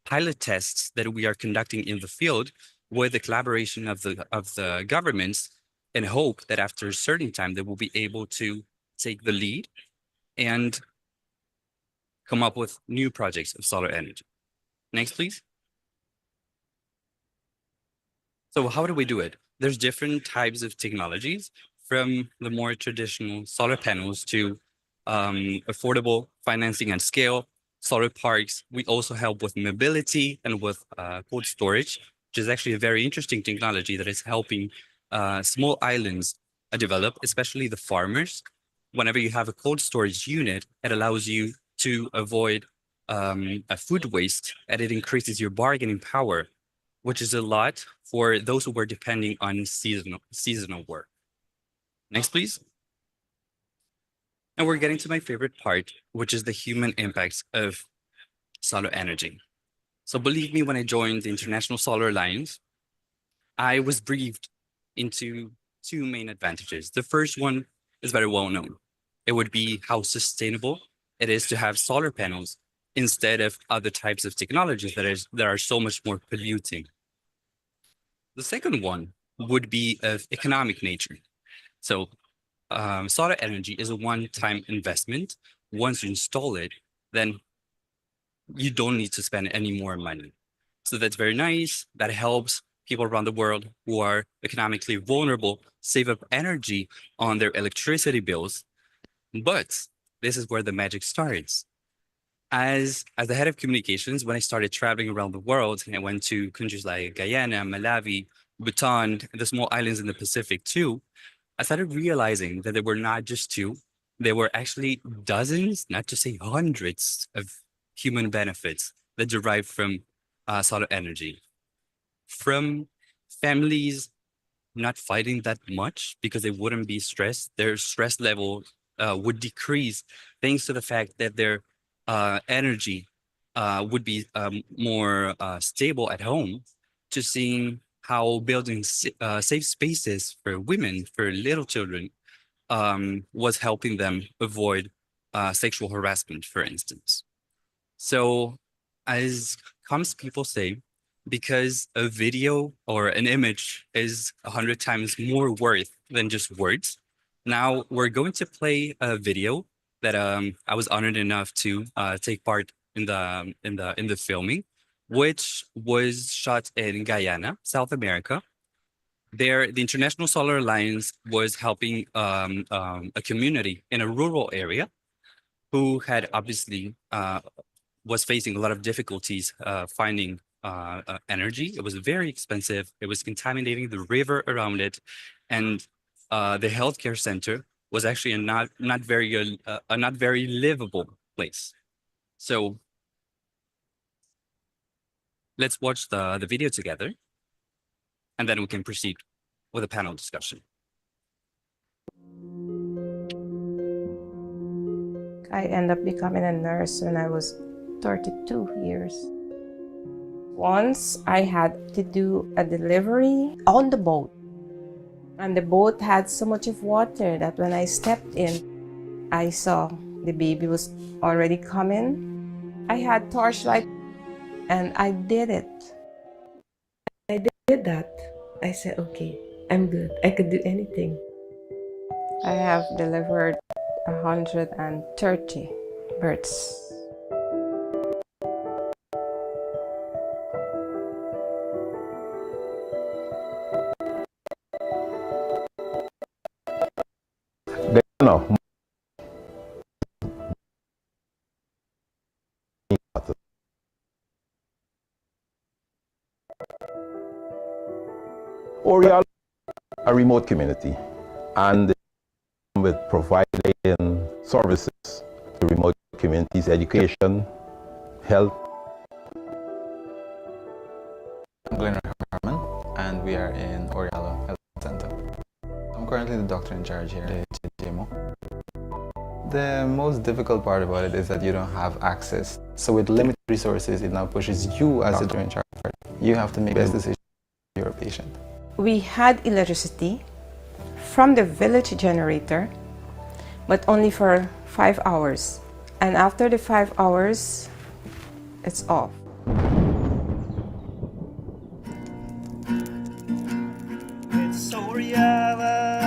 pilot tests that we are conducting in the field with the collaboration of the governments and hope that after a certain time they will be able to take the lead and come up with new projects of solar energy. Next, please. So how do we do it? There's different types of technologies, from the more traditional solar panels to affordable financing and scale, solar parks. We also help with mobility and with cold storage, which is actually a very interesting technology that is helping small islands develop, especially the farmers. Whenever you have a cold storage unit, it allows you to avoid a food waste, and it increases your bargaining power, which is a lot for those who were depending on seasonal work. Next, please. And we're getting to my favorite part, which is the human impacts of solar energy. So believe me, when I joined the International Solar Alliance, I was briefed into two main advantages. The first one is very well known. It would be how sustainable it is to have solar panels instead of other types of technologies that are so much more polluting. The second one would be of economic nature. So solar energy is a one-time investment. Once you install it, then you don't need to spend any more money. So that's very nice. That helps people around the world who are economically vulnerable save up energy on their electricity bills. But this is where the magic starts. As the head of communications, when I started traveling around the world, and I went to countries like Guyana, Malawi, Bhutan, and the small islands in the Pacific too, I started realizing that there were not just two, there were actually dozens, not to say hundreds, of human benefits that derive from solar energy. From families not fighting that much because they wouldn't be stressed, their stress level would decrease thanks to the fact that their energy would be more stable at home, to seeing how building safe spaces for women, for little children, was helping them avoid sexual harassment, for instance. So as comes people say, because a video or an image is 100 times more worth than just words, now we're going to play a video that I was honored enough to take part in the filming, which was shot in Guyana, South America. There, the International Solar Alliance was helping a community in a rural area who had obviously was facing a lot of difficulties finding energy. It was very expensive. It was contaminating the river around it, and the healthcare center was actually a not very livable place. So let's watch the video together, and then we can proceed with a panel discussion. I ended up becoming a nurse when I was 32 years. Once I had to do a delivery on the boat, and the boat had so much of water that when I stepped in, I saw the baby was already coming. I had torchlight and I did it. I did that. I said, okay, I'm good. I could do anything. I have delivered 130 births. No. Oriala, a remote community, and with providing services to remote communities, education, health. I'm Glenn Harman, and we are in Oriala Health Center. I'm currently the doctor in charge here at JMO. The most difficult part about it is that you don't have access. So with limited resources, it now pushes you as the doctor in charge. You have to make the best decision for your patient. We had electricity from the village generator, but only for 5 hours. And after the 5 hours, it's off. It's Oriala.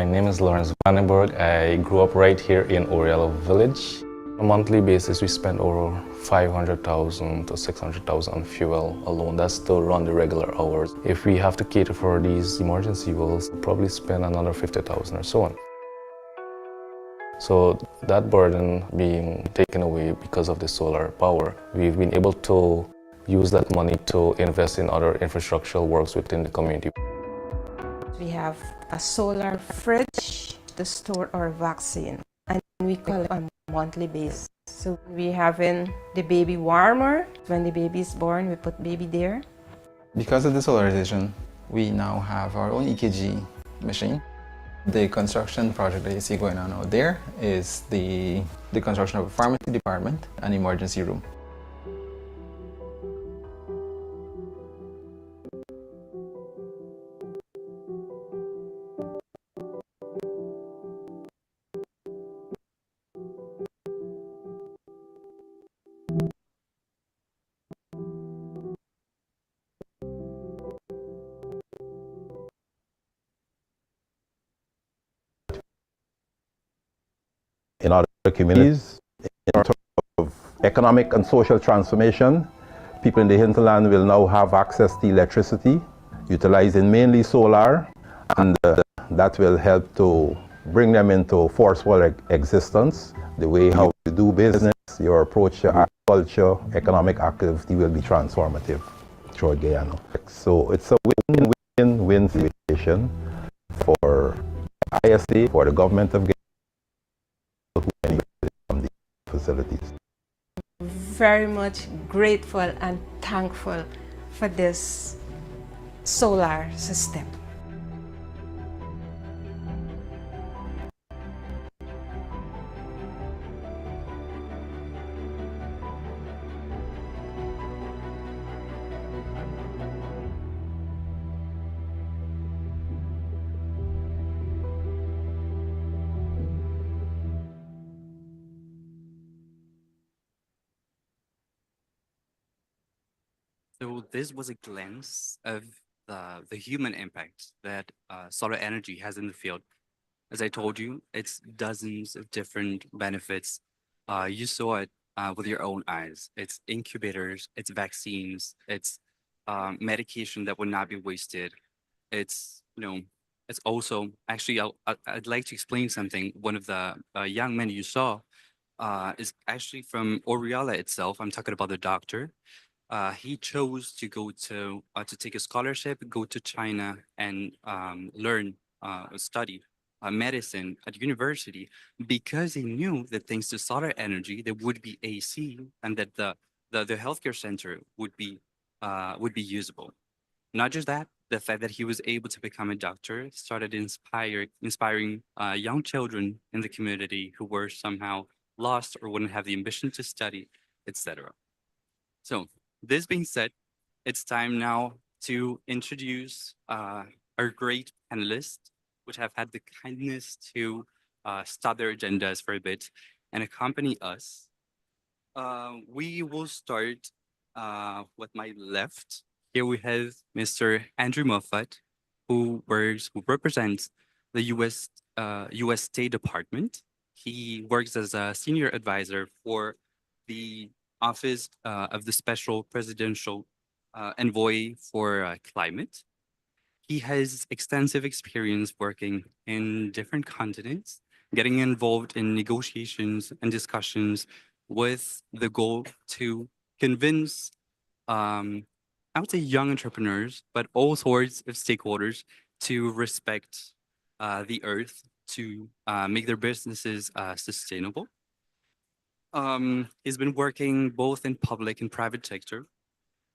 My name is Lawrence Vandenberg. I grew up right here in Oriello Village. On a monthly basis, we spend over 500,000 to 600,000 on fuel alone. That's to run the regular hours. If we have to cater for these emergency wells, we'll probably spend another 50,000 or so on. So that burden being taken away because of the solar power, we've been able to use that money to invest in other infrastructural works within the community. We have a solar fridge to store our vaccine, and we call it on a monthly basis. So we have in the baby warmer. When the baby is born, we put baby there. Because of the solarization, we now have our own EKG machine. The construction project that you see going on out there is the construction of a pharmacy department and emergency room. In other communities, in terms of economic and social transformation, people in the hinterland will now have access to electricity, utilizing mainly solar, and that will help to bring them into forceful existence. The way how you do business, your approach to agriculture, economic activity will be transformative throughout Guyana. So it's a win-win-win situation for ISA, for the government of Guyana, facilities. Very much grateful and thankful for this solar system. So this was a glimpse of the human impact that solar energy has in the field. As I told you, it's dozens of different benefits. You saw it with your own eyes. It's incubators, it's vaccines, it's medication that would not be wasted. It's, it's also, actually, I'd like to explain something. One of the young men you saw is actually from Oriala itself. I'm talking about the doctor. He chose to go to take a scholarship, go to China and learn, study medicine at university because he knew that thanks to solar energy, there would be AC and that the healthcare center would be usable. Not just that, the fact that he was able to become a doctor started inspiring young children in the community who were somehow lost or wouldn't have the ambition to study, etc. So this being said, it's time now to introduce our great panelists, which have had the kindness to stop their agendas for a bit and accompany us. We will start with my left. Here we have Mr. Andrew Moffat, who represents the U.S. State Department. He works as a senior advisor for the Office of the Special Presidential Envoy for Climate. He has extensive experience working in different continents, getting involved in negotiations and discussions with the goal to convince, I would say young entrepreneurs, but all sorts of stakeholders to respect the earth, to make their businesses sustainable. He's been working both in public and private sector,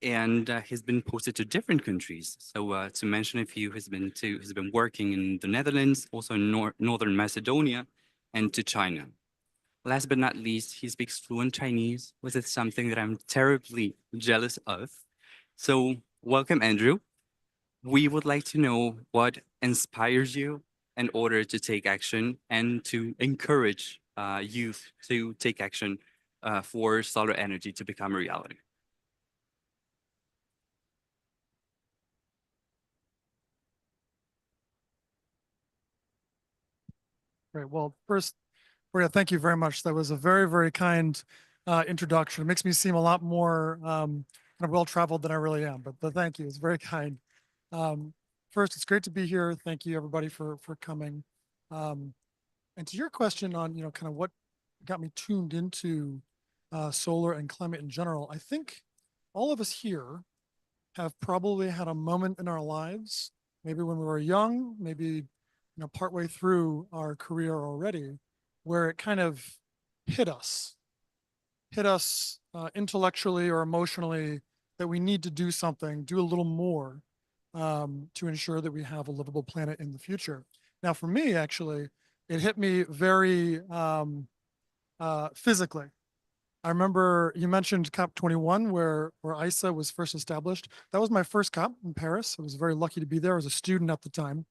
and he's been posted to different countries. So to mention a few, he's been working in the Netherlands, also in Northern Macedonia, and to China. Last but not least, he speaks fluent Chinese, which is something that I'm terribly jealous of. So welcome, Andrew. We would like to know what inspires you in order to take action and to encourage youth to take action for solar energy to become a reality. Great. Well, first, Maria, thank you very much. That was a very, very kind introduction. It makes me seem a lot more kind of well-traveled than I really am, but thank you. It's very kind. First, it's great to be here. Thank you, everybody, for coming. And to your question on, kind of what got me tuned into solar and climate in general, I think all of us here have probably had a moment in our lives, maybe when we were young, maybe partway through our career already, where it kind of hit us intellectually or emotionally that we need to do something, do a little more to ensure that we have a livable planet in the future. Now, for me, actually, it hit me very physically. I remember you mentioned COP21, where ISA was first established. That was my first COP in Paris. I was very lucky to be there as a student at the time.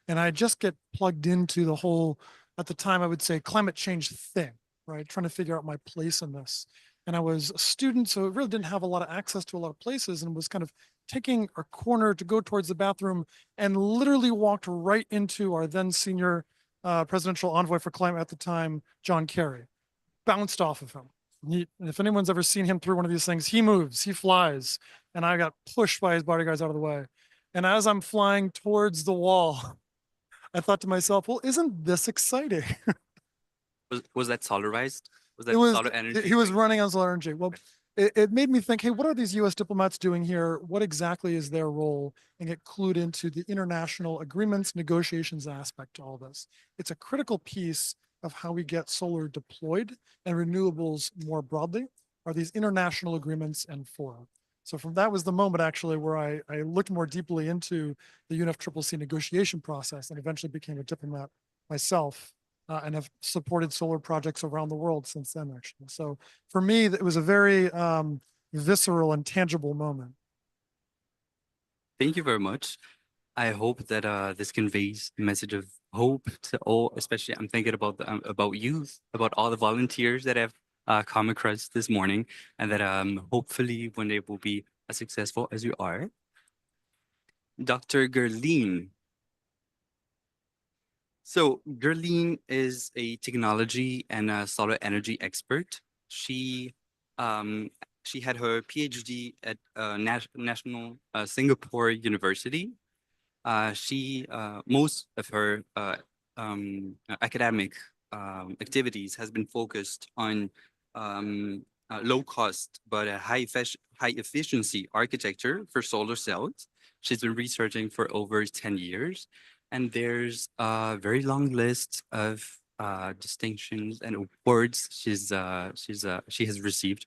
And I just get plugged into the whole, at the time, I would say, climate change thing, right? Trying to figure out my place in this. And I was a student, so I really didn't have a lot of access to a lot of places, and was kind of taking a corner to go towards the bathroom and literally walked right into our then senior presidential envoy for climate at the time, John Kerry. Bounced off of him. And if anyone's ever seen him through one of these things, he moves, he flies, and I got pushed by his bodyguards out of the way. And as I'm flying towards the wall, I thought to myself, well, isn't this exciting? Was that solarized? Was that It was, solar energy? he was running on solar energy. Well, it made me think, hey, what are these US diplomats doing here? What exactly is their role? And get clued into the international agreements, negotiations aspect to all this. It's a critical piece of how we get solar deployed and renewables more broadly, are these international agreements and fora. So that was the moment actually where I looked more deeply into the UNFCCC negotiation process and eventually became a diplomat myself and have supported solar projects around the world since then, actually. So for me, it was a very visceral and tangible moment. Thank you very much. I hope that this conveys a message of hope to all, especially I'm thinking about youth, about all the volunteers that have come across this morning, and that hopefully one day will be as successful as you are. Dr. Gerline. So Gerline is a technology and a solar energy expert. She had her PhD at National Singapore University. Most of her academic activities has been focused on low cost but a high efficiency architecture for solar cells. She's been researching for over 10 years, and there's a very long list of distinctions and awards she has received.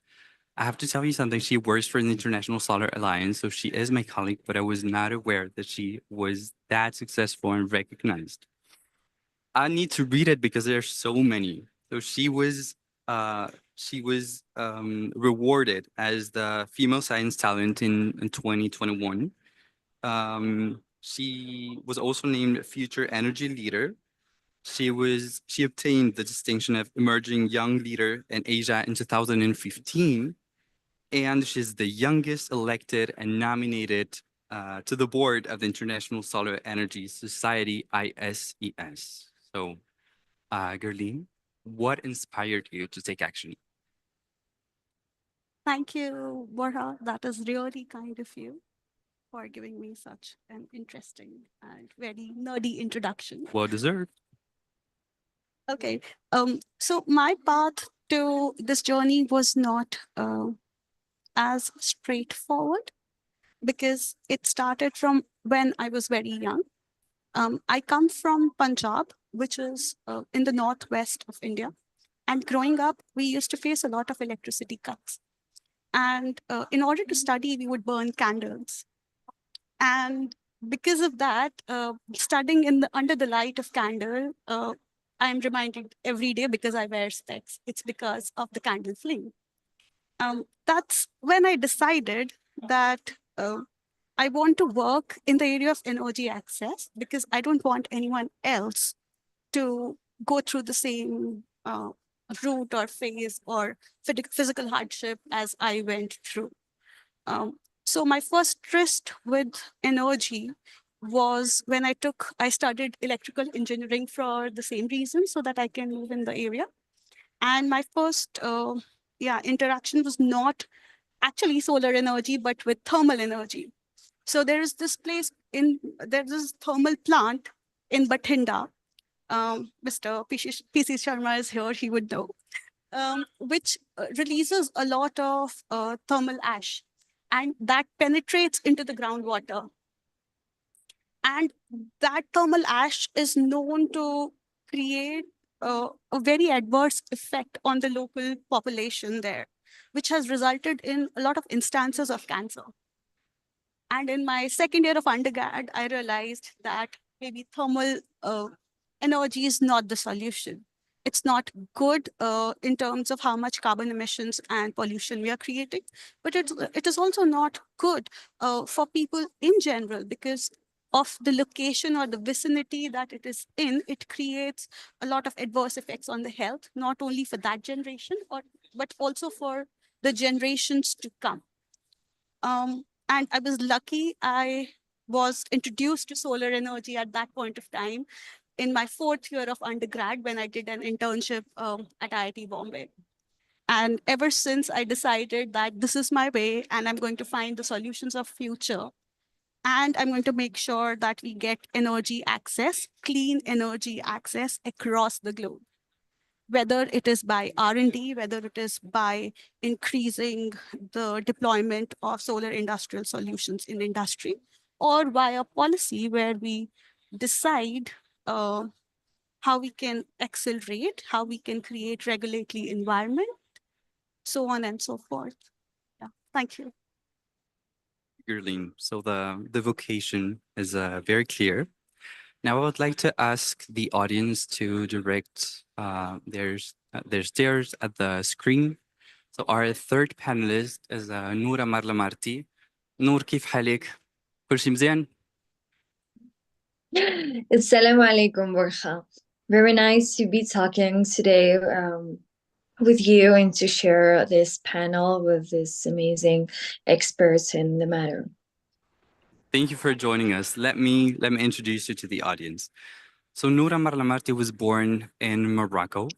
I have to tell you something. She works for the International Solar Alliance, so she is my colleague, but I was not aware that she was that successful and recognized. I need to read it because there's so many. So she was rewarded as the Female Science Talent in 2021. She was also named Future Energy Leader. She obtained the distinction of Emerging Young Leader in Asia in 2015. And she's the youngest elected and nominated to the board of the International Solar Energy Society, ISES. So, Gerline, what inspired you to take action? Thank you, Borja. That is really kind of you for giving me such an interesting and very nerdy introduction. Well deserved. Okay. So my path to this journey was not as straightforward because it started from when I was very young. I come from Punjab, which is in the northwest of India. And growing up, we used to face a lot of electricity cuts. And in order to study, we would burn candles. And because of that, studying under the light of candle, I'm reminded every day because I wear specs. It's because of the candle flame. That's when I decided that I want to work in the area of energy access because I don't want anyone else to go through the same route or phase or physical hardship as I went through. So my first tryst with energy was when I studied electrical engineering for the same reason, so that I can move in the area. And my first interaction was not actually solar energy, but with thermal energy. So there's this thermal plant in Bathinda. Mr. PC Sharma is here, he would know, which releases a lot of thermal ash, and that penetrates into the groundwater. And that thermal ash is known to create a very adverse effect on the local population there, which has resulted in a lot of instances of cancer. And in my second year of undergrad, I realized that maybe thermal energy is not the solution. It's not good in terms of how much carbon emissions and pollution we are creating, but it is also not good for people in general, because of the location or the vicinity that it is in. It creates a lot of adverse effects on the health, not only for that generation, but also for the generations to come. And I was lucky. I was introduced to solar energy at that point of time in my fourth year of undergrad, when I did an internship at IIT Bombay. And ever since, I decided that this is my way, and I'm going to find the solutions of future. And I'm going to make sure that we get energy access, clean energy access across the globe, whether it is by R&D, whether it is by increasing the deployment of solar industrial solutions in industry, or via policy where we decide how we can accelerate, how we can create regulatory environment, so on and so forth. Yeah, thank you. Gurleen. So the vocation is very clear. Now I would like to ask the audience to direct their stares at the screen. So our third panelist is Noura Marlamarty. Noor, كيف حالك؟ كل شيء مزيان؟ Assalamu alaikum, Borja. Very nice to be talking today with you and to share this panel with these amazing experts in the matter. Thank you for joining us. Let me introduce you to the audience. So Noura Marlamarty was born in Morocco.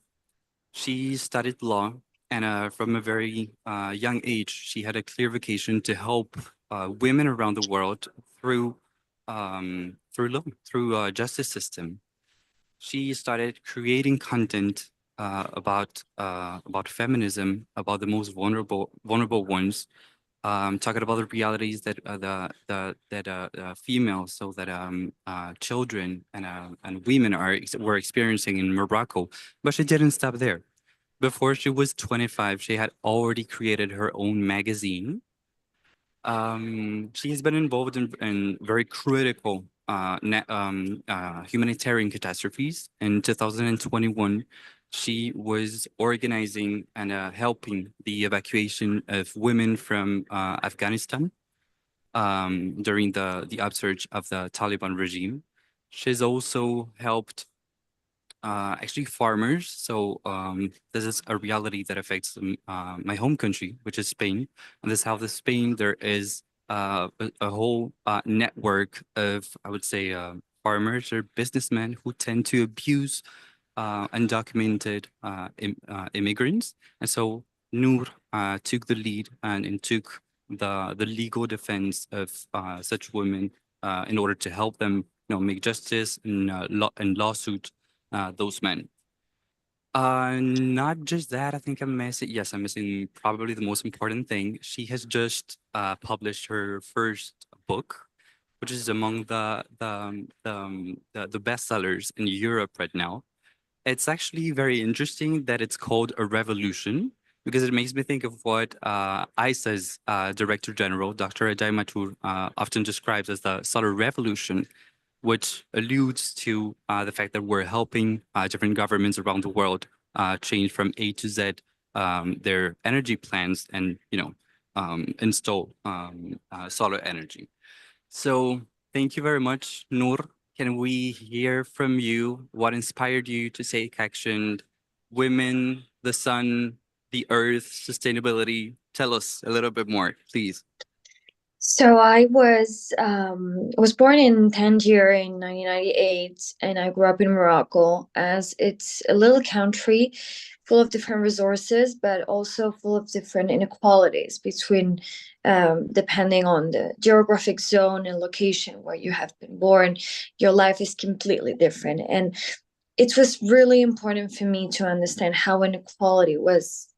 She studied law, and from a very young age, she had a clear vocation to help women around the world through law, through justice system. She started creating content about feminism, about the most vulnerable ones, talking about the realities that females, so that children and women were experiencing in Morocco. But she didn't stop there. Before she was 25, she had already created her own magazine. She has been involved in very critical humanitarian catastrophes. In 2021, she was organizing and helping the evacuation of women from Afghanistan during the upsurge of the Taliban regime. She's also helped actually farmers. So this is a reality that affects my home country, which is Spain. In the south of Spain, there is a whole network of, I would say, farmers or businessmen who tend to abuse undocumented immigrants. And so Noor took the lead and took the legal defense of such women in order to help them, make justice and lawsuit those men. Not just that, I think I'm missing probably the most important thing. She has just published her first book, which is among the bestsellers in Europe right now. It's actually very interesting that it's called A Revolution, because it makes me think of what ISA's Director General, Dr. Ajay Mathur, often describes as the solar revolution, which alludes to the fact that we're helping different governments around the world change from A to Z their energy plans and, install solar energy. So thank you very much, Noor. Can we hear from you what inspired you to take action? Women, the sun, the earth, sustainability. Tell us a little bit more, please. So I was born in Tangier in 1998, and I grew up in Morocco, as it's a little country full of different resources, but also full of different inequalities between, depending on the geographic zone and location where you have been born, your life is completely different. And it was really important for me to understand how inequality was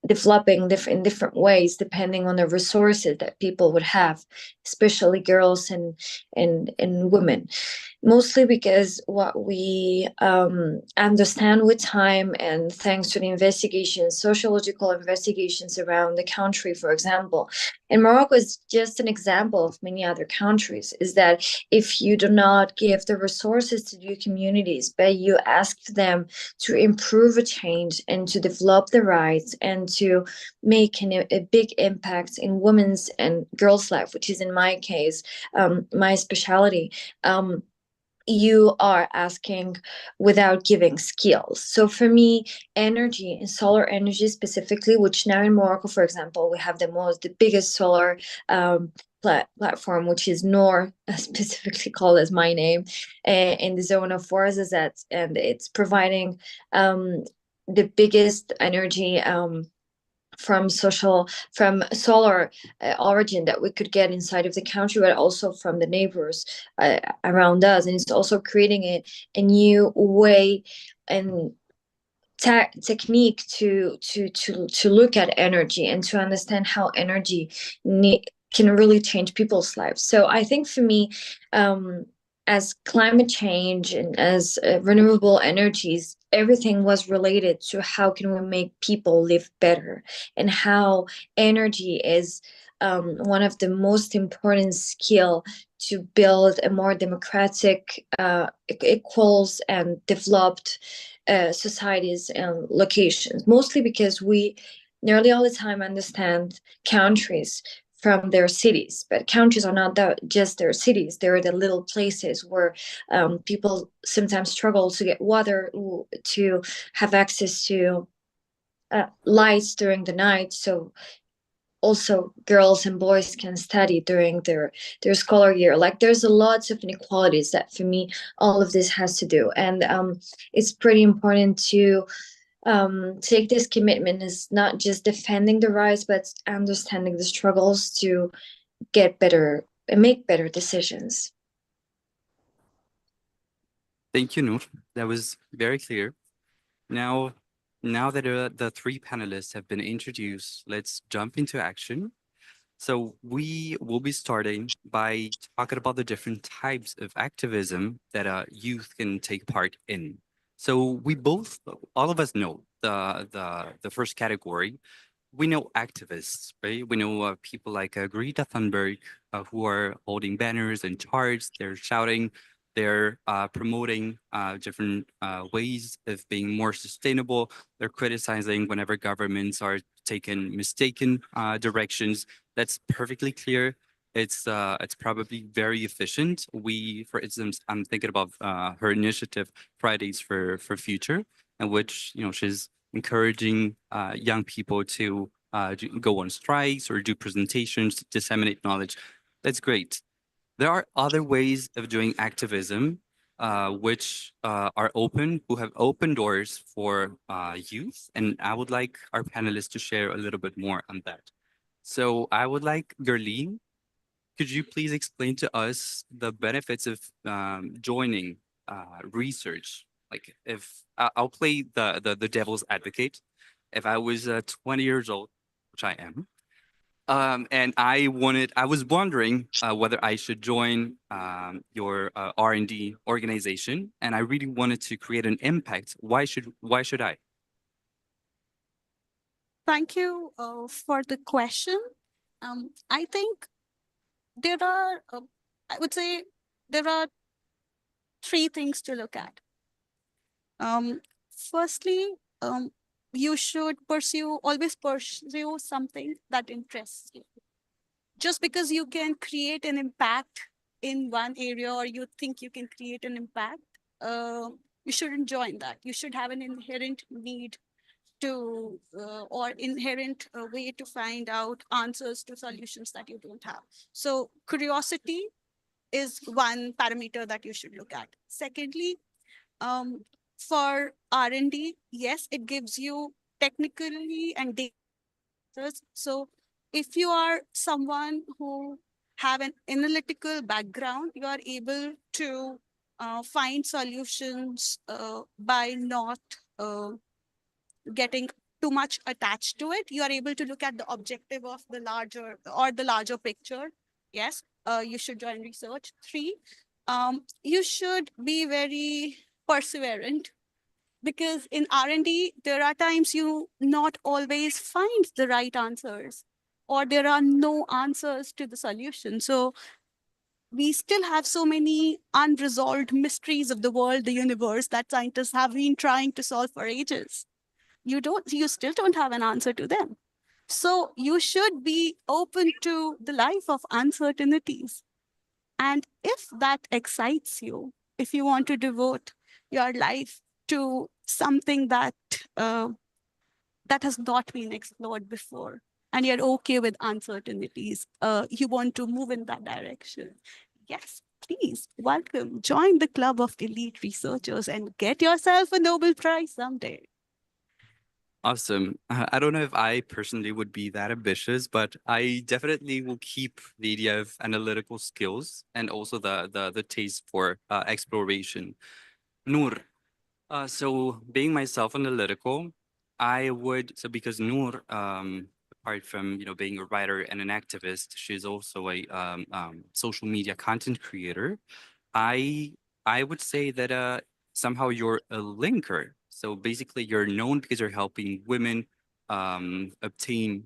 developing in different ways depending on the resources that people would have, especially girls and women. Mostly because what we understand with time, and thanks to the investigations, sociological investigations around the country, for example, and Morocco is just an example of many other countries, is that if you do not give the resources to your communities, but you ask them to improve a change and to develop the rights and to make a big impact in women's and girls' life, which is in my case, my specialty, you are asking without giving skills. So for me, energy and solar energy specifically, which now in Morocco, for example, we have the biggest solar platform, which is Noor, specifically called as my name, in the zone of Ouarzazate, and it's providing the biggest energy from solar origin that we could get inside of the country, but also from the neighbors around us. And it's also creating a new way and technique to look at energy and to understand how energy can really change people's lives. So I think for me, as climate change and as renewable energies, everything was related to how can we make people live better, and how energy is one of the most important skill to build a more democratic, equals and developed societies and locations. Mostly because we nearly all the time understand countries from their cities, but countries are not just their cities. They're the little places where people sometimes struggle to get water, to have access to lights during the night. So also girls and boys can study during their scholar year. Like there's a lots of inequalities that for me all of this has to do. And it's pretty important to take this commitment as not just defending the rights, but understanding the struggles to get better and make better decisions. Thank you, Noor. That was very clear. Now that the three panelists have been introduced, let's jump into action. So we will be starting by talking about the different types of activism that youth can take part in. So all of us know the first category. We know activists, right? We know people like Greta Thunberg, who are holding banners and charts. They're shouting, they're promoting different ways of being more sustainable. They're criticizing whenever governments are taking mistaken directions. That's perfectly clear. It's probably very efficient. For instance, I'm thinking about her initiative, Fridays for Future, in which she's encouraging young people to go on strikes or do presentations to disseminate knowledge. That's great. There are other ways of doing activism which who have open doors for youth, and I would like our panelists to share a little bit more on that. So I would like Gerline, could you please explain to us the benefits of joining research? Like if I'll play the devil's advocate. If I was 20 years old, which I am, and I was wondering whether I should join your R&D organization, and I really wanted to create an impact. Why should I? Thank you for the question. I think there are, I would say, there are three things to look at. Firstly, you should always pursue something that interests you. Just because you can create an impact in one area, or you think you can create an impact, you shouldn't join that. You should have an inherent need to or inherent way to find out answers to solutions that you don't have. So curiosity is one parameter that you should look at. Secondly, for R&D, yes, it gives you technically and data. So if you are someone who have an analytical background, you are able to find solutions by not getting too much attached to it. You are able to look at the objective of the larger picture. Yes, you should join research. 3, you should be very perseverant, because in R&D, there are times you not always find the right answers, or there are no answers to the solution. So we still have so many unresolved mysteries of the world, the universe, that scientists have been trying to solve for ages. You still don't have an answer to them. So you should be open to the life of uncertainties. And if that excites you, if you want to devote your life to something that that has not been explored before, and you're okay with uncertainties, you want to move in that direction, yes, please welcome, join the club of elite researchers and get yourself a Nobel Prize someday. Awesome. I don't know if I personally would be that ambitious, but I definitely will keep the idea of analytical skills and also the taste for exploration. Noor, so being myself analytical, because Noor, apart from being a writer and an activist, she's also a social media content creator. I would say that somehow you're a linker. So basically, you're known because you're helping women obtain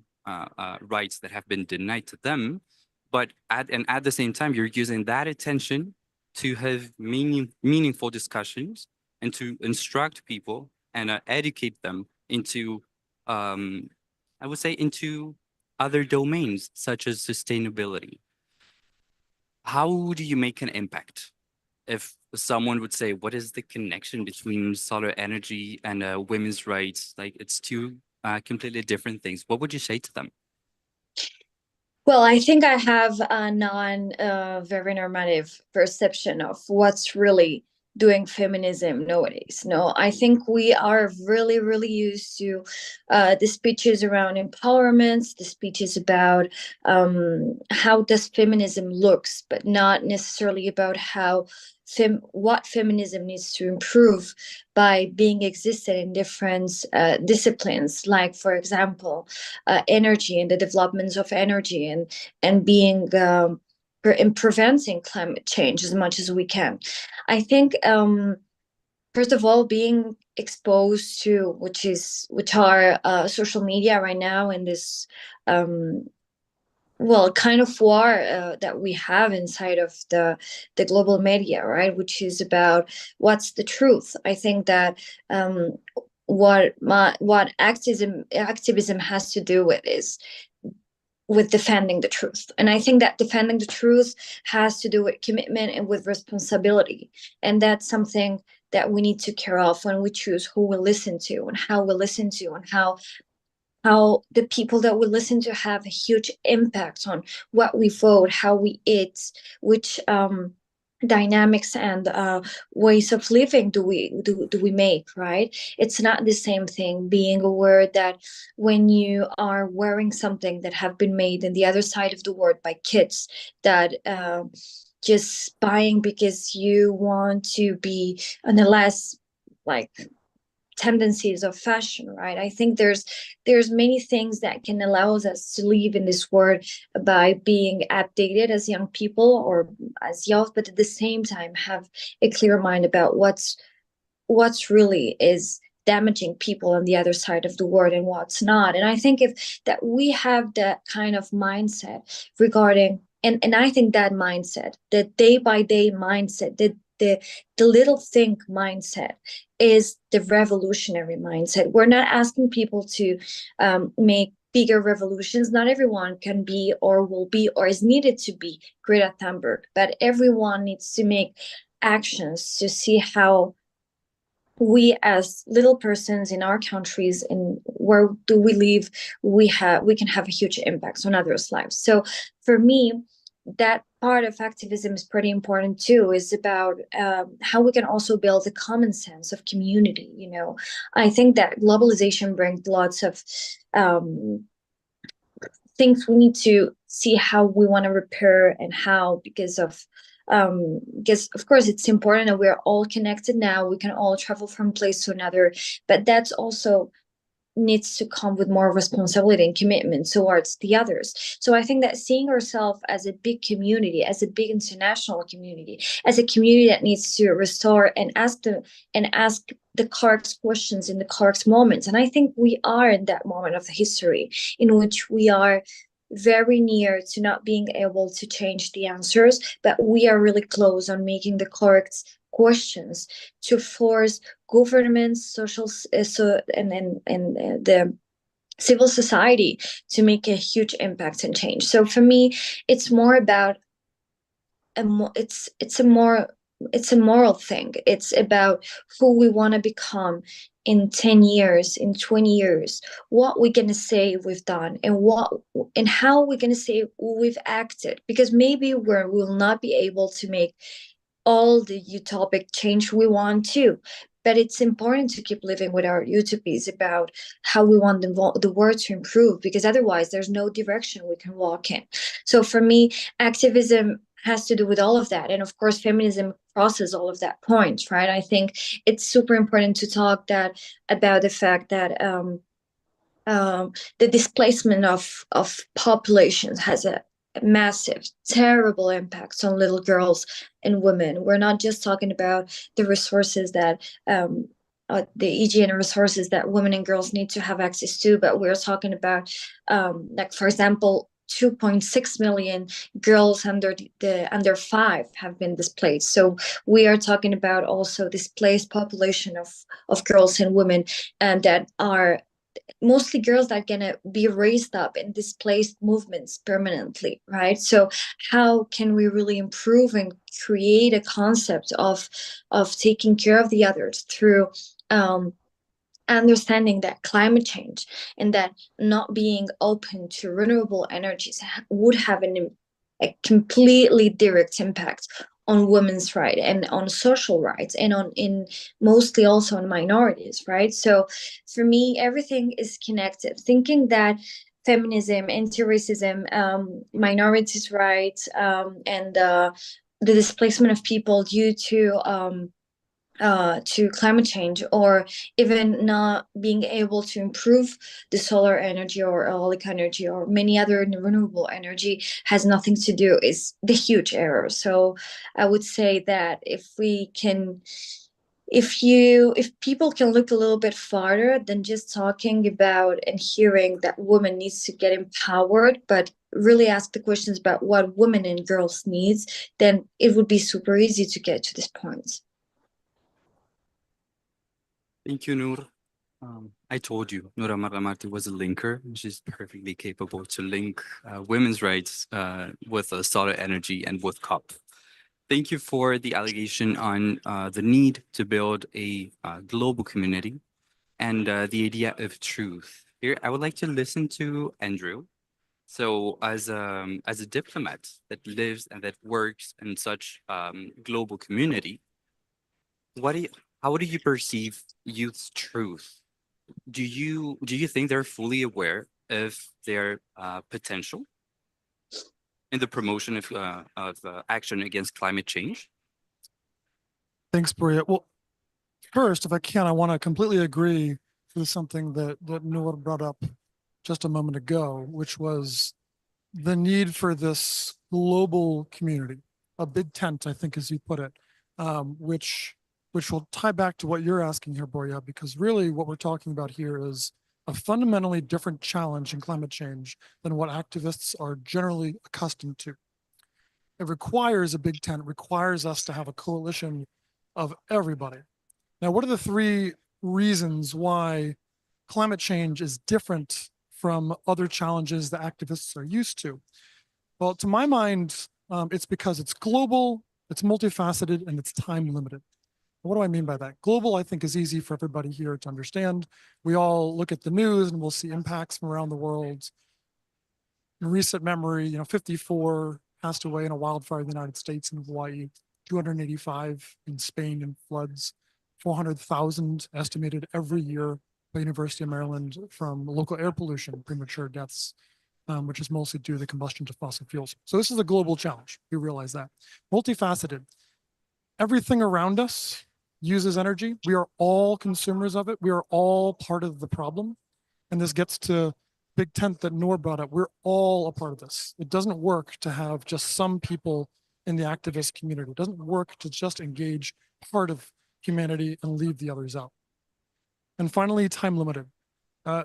rights that have been denied to them. But at the same time, you're using that attention to have meaningful discussions and to instruct people and educate them into, I would say, into other domains such as sustainability. How do you make an impact? If someone would say, what is the connection between solar energy and women's rights? Like, it's two completely different things. What would you say to them? Well, I think I have a very normative perception of what's really doing feminism nowadays. No, I think we are really, really used to the speeches around empowerment, the speeches about how does feminism looks, but not necessarily about how what feminism needs to improve by being existed in different disciplines, like, for example, energy and the developments of energy and being in preventing climate change as much as we can. I think first of all, being exposed to which are social media right now in this kind of war that we have inside of the global media, right? Which is about what's the truth. I think that what activism has to do with defending the truth. And I think that defending the truth has to do with commitment and with responsibility. And that's something that we need to care of when we choose who we listen to and how we listen to, and how the people that we listen to have a huge impact on what we vote, how we eat, which dynamics and ways of living do we make, right? It's not the same thing being aware that when you are wearing something that have been made in the other side of the world by kids that just buying because you want to be on the less like tendencies of fashion, right? I think there's many things that can allow us to live in this world by being updated as young people or as youth, but at the same time have a clear mind about what's really is damaging people on the other side of the world and what's not. And I think that we have that kind of mindset regarding, and I think that mindset, the day by day mindset, the little think mindset is the revolutionary mindset. We're not asking people to make bigger revolutions. Not everyone can be or will be or is needed to be Greta Thunberg, but everyone needs to make actions to see how we as little persons in our countries and where do we live, we can have a huge impact on others' lives. So for me, that part of activism is pretty important too. Is about how we can also build a common sense of community. You know, I think that globalization brings lots of things we need to see how we want to repair and how, because of course it's important that we're all connected now. We can all travel from place to another, but that's also needs to come with more responsibility and commitment towards the others. So I think that seeing ourselves as a big community, as a big international community, as a community that needs to restore and ask the correct questions in the correct moments. And I think we are in that moment of the history in which we are very near to not being able to change the answers, but we are really close on making the correct questions to force governments, the civil society to make a huge impact and change. So for me, it's more about it's a moral thing. It's about who we want to become in 10 years, in 20 years, what we're going to say we've done, and how we're going to say we've acted, because maybe we will not be able to make all the utopic change we want to, but it's important to keep living with our utopias about how we want the world to improve, because otherwise there's no direction we can walk in. So for me, activism has to do with all of that. And of course, feminism crosses all of that points, right? I think it's super important to talk about the fact that the displacement of populations has a massive, terrible impacts on little girls and women. We're not just talking about the resources that the hygiene resources that women and girls need to have access to, but we're talking about, like, for example, 2.6 million girls under 5 have been displaced. So we are talking about also displaced population of girls and women, and that are mostly girls that are going to be raised up in displaced movements permanently, right? So how can we really improve and create a concept of taking care of the others through understanding that climate change and that not being open to renewable energies would have a completely direct impact on women's rights and on social rights and mostly also on minorities, right? So for me, everything is connected. Thinking that feminism, anti-racism, minorities' rights, and the displacement of people due to climate change, or even not being able to improve the solar energy or eolic energy or many other renewable energy has nothing to do, is the huge error. So I would say that if people can look a little bit farther than just talking about and hearing that women needs to get empowered, but really ask the questions about what women and girls needs, then it would be super easy to get to this point. Thank you, Noor. I told you, Noura Marlamarty was a linker. She's perfectly capable to link women's rights with solar energy and with COP. Thank you for the allegation on the need to build a global community and the idea of truth. Here, I would like to listen to Andrew. So as a diplomat that lives and that works in such global community, how do you perceive youth's truth? Do you think they're fully aware of their potential in the promotion of action against climate change? Thanks, Bria. Well, first, if I can, I want to completely agree with something that Noor brought up just a moment ago, which was the need for this global community, a big tent, I think, as you put it, which will tie back to what you're asking here, Boria, because really what we're talking about here is a fundamentally different challenge in climate change than what activists are generally accustomed to. It requires a big tent, requires us to have a coalition of everybody. Now, what are the 3 reasons why climate change is different from other challenges that activists are used to? Well, to my mind, it's because it's global, it's multifaceted, and it's time limited. What do I mean by that? Global, I think, is easy for everybody here to understand. We all look at the news and we'll see impacts from around the world. In recent memory, 54 passed away in a wildfire in the United States and Hawaii, 285 in Spain in floods, 400,000 estimated every year by University of Maryland from local air pollution, premature deaths, which is mostly due to the combustion of fossil fuels. So this is a global challenge. We realize that. Multifaceted. Everything around us uses energy. We are all consumers of it. We are all part of the problem. And this gets to big tent that Noor brought up. We're all a part of this. It doesn't work to have just some people in the activist community. It doesn't work to just engage part of humanity and leave the others out. And finally, time limited.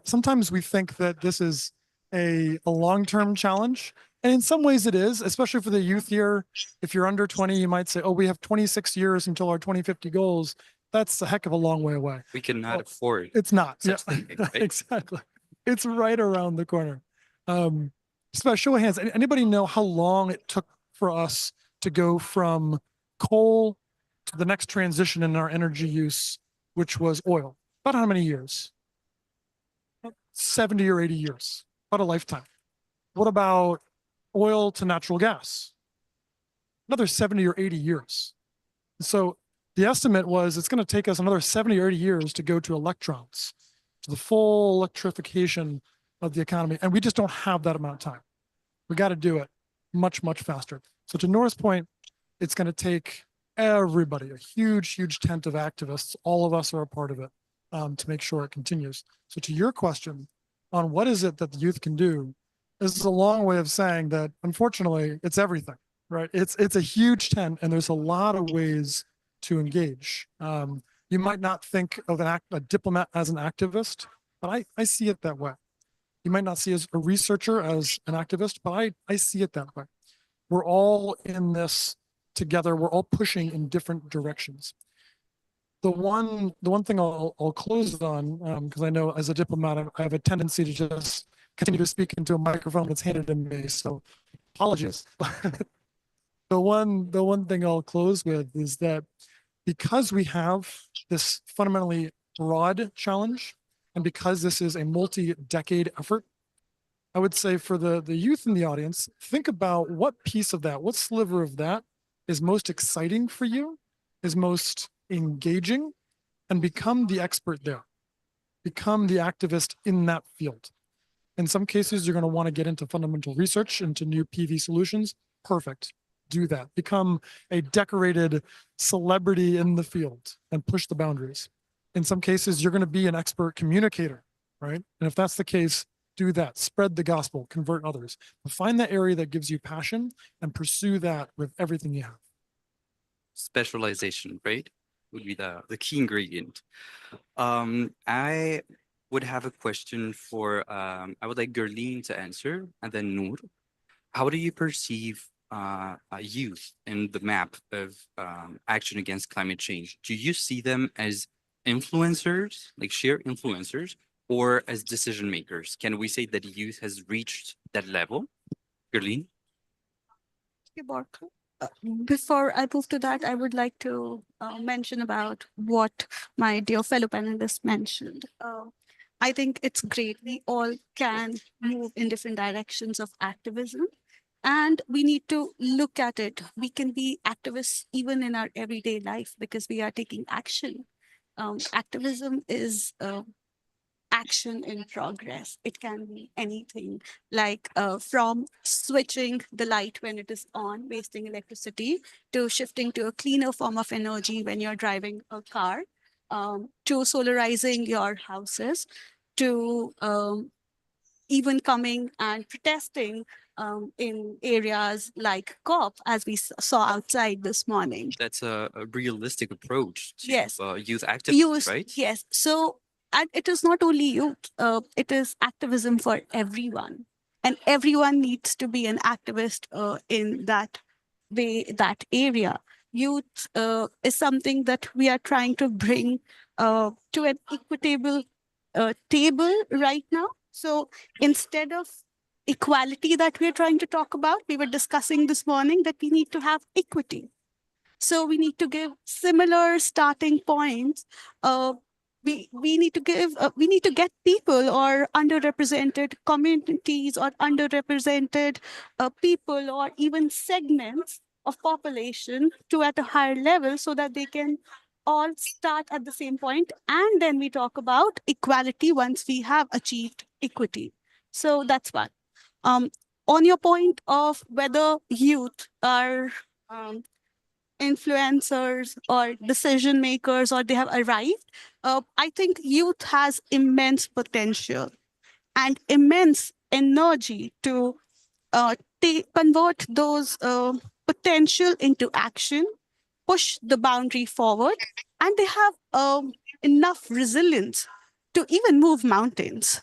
Sometimes we think that this is a long-term challenge. And in some ways it is, especially for the youth here. If you're under 20, you might say, oh, we have 26 years until our 2050 goals. That's a heck of a long way away. We cannot afford. It's not. such thinking, right? Exactly. It's right around the corner. Just by show of hands, anybody know how long it took for us to go from coal to the next transition in our energy use, which was oil? About how many years? 70 or 80 years, about a lifetime. What about oil to natural gas? Another 70 or 80 years. So the estimate was it's going to take us another 70 or 80 years to go to electrons, to the full electrification of the economy. And we just don't have that amount of time. We got to do it much, much faster. So to Nora's point, it's going to take everybody, a huge, huge tent of activists. All of us are a part of it to make sure it continues. So to your question on what is it that the youth can do, this is a long way of saying that, unfortunately, it's everything, right? It's a huge tent, and there's a lot of ways to engage. You might not think of a diplomat as an activist, but I see it that way. You might not see as a researcher as an activist, but I see it that way. We're all in this together. We're all pushing in different directions. The one thing I'll close on, because I know as a diplomat, I have a tendency to just continue to speak into a microphone that's handed to me. So apologies. The one thing I'll close with is that because we have this fundamentally broad challenge, and because this is a multi-decade effort, I would say for the youth in the audience, think about what piece of that, what sliver of that is most exciting for you, is most engaging, and become the expert there. Become the activist in that field. In some cases, you're going to want to get into fundamental research, into new PV solutions. Perfect. Do that. Become a decorated celebrity in the field and push the boundaries. In some cases, you're going to be an expert communicator, right? And if that's the case, do that. Spread the gospel, convert others. But find that area that gives you passion and pursue that with everything you have. Specialization, right? Would be the key ingredient. I would have a question for, I would like Gurleen to answer, and then Noor. How do you perceive youth in the map of action against climate change? Do you see them as influencers, like sheer influencers, or as decision makers? Can we say that youth has reached that level? Gurleen? Before I move to that, I would like to mention about what my dear fellow panelists mentioned. I think it's great. We all can move in different directions of activism, and we need to look at it. We can be activists even in our everyday life because we are taking action. Activism is action in progress. It can be anything like from switching the light when it is on, wasting electricity, to shifting to a cleaner form of energy when you're driving a car, to solarizing your houses, to even coming and protesting in areas like COP, as we saw outside this morning. That's a realistic approach to Yes. Youth activism, right? Yes. So, and it is not only youth, it is activism for everyone. And everyone needs to be an activist in that way, that area. Youth is something that we are trying to bring to an equitable table right now. So instead of equality that we're trying to talk about, we were discussing this morning that we need to have equity. So we need to give similar starting points. We need to get people or underrepresented communities or underrepresented people or even segments of population to at a higher level so that they can all start at the same point. And then we talk about equality once we have achieved equity. So that's one. On your point of whether youth are influencers or decision makers or they have arrived, I think youth has immense potential and immense energy to convert those potential into action, push the boundary forward, and they have enough resilience to even move mountains.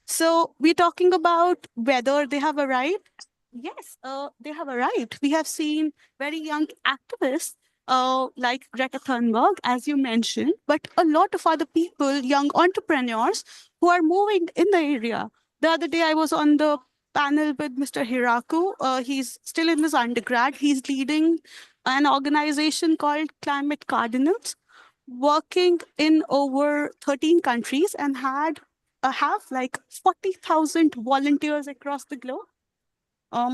So we're talking about whether they have arrived. Yes, they have arrived. We have seen very young activists like Greta Thunberg, as you mentioned, but a lot of other people, young entrepreneurs who are moving in the area. The other day, I was on the panel with Mr. Hiraku. He's still in his undergrad. He's leading an organization called Climate Cardinals, working in over 13 countries and have like 40,000 volunteers across the globe.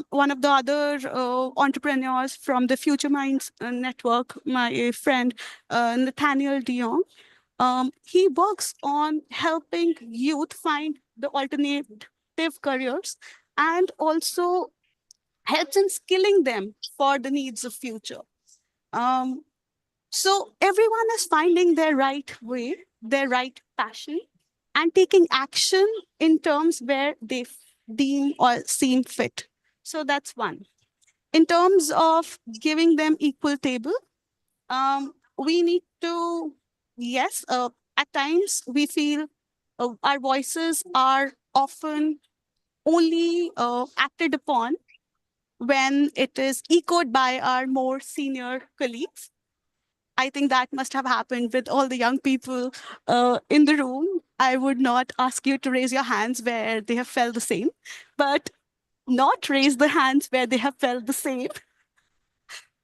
One of the other entrepreneurs from the Future Minds Network, my friend Nathaniel Dion, he works on helping youth find the alternative careers and also helps in skilling them for the needs of future. So everyone is finding their right way, their right passion, and taking action in terms where they deem or seem fit. So that's one. In terms of giving them equal table, we need to, yes, at times we feel our voices are often only acted upon when it is echoed by our more senior colleagues. I think that must have happened with all the young people in the room. I would not ask you to raise your hands where they have felt the same, but not raise the hands where they have felt the same.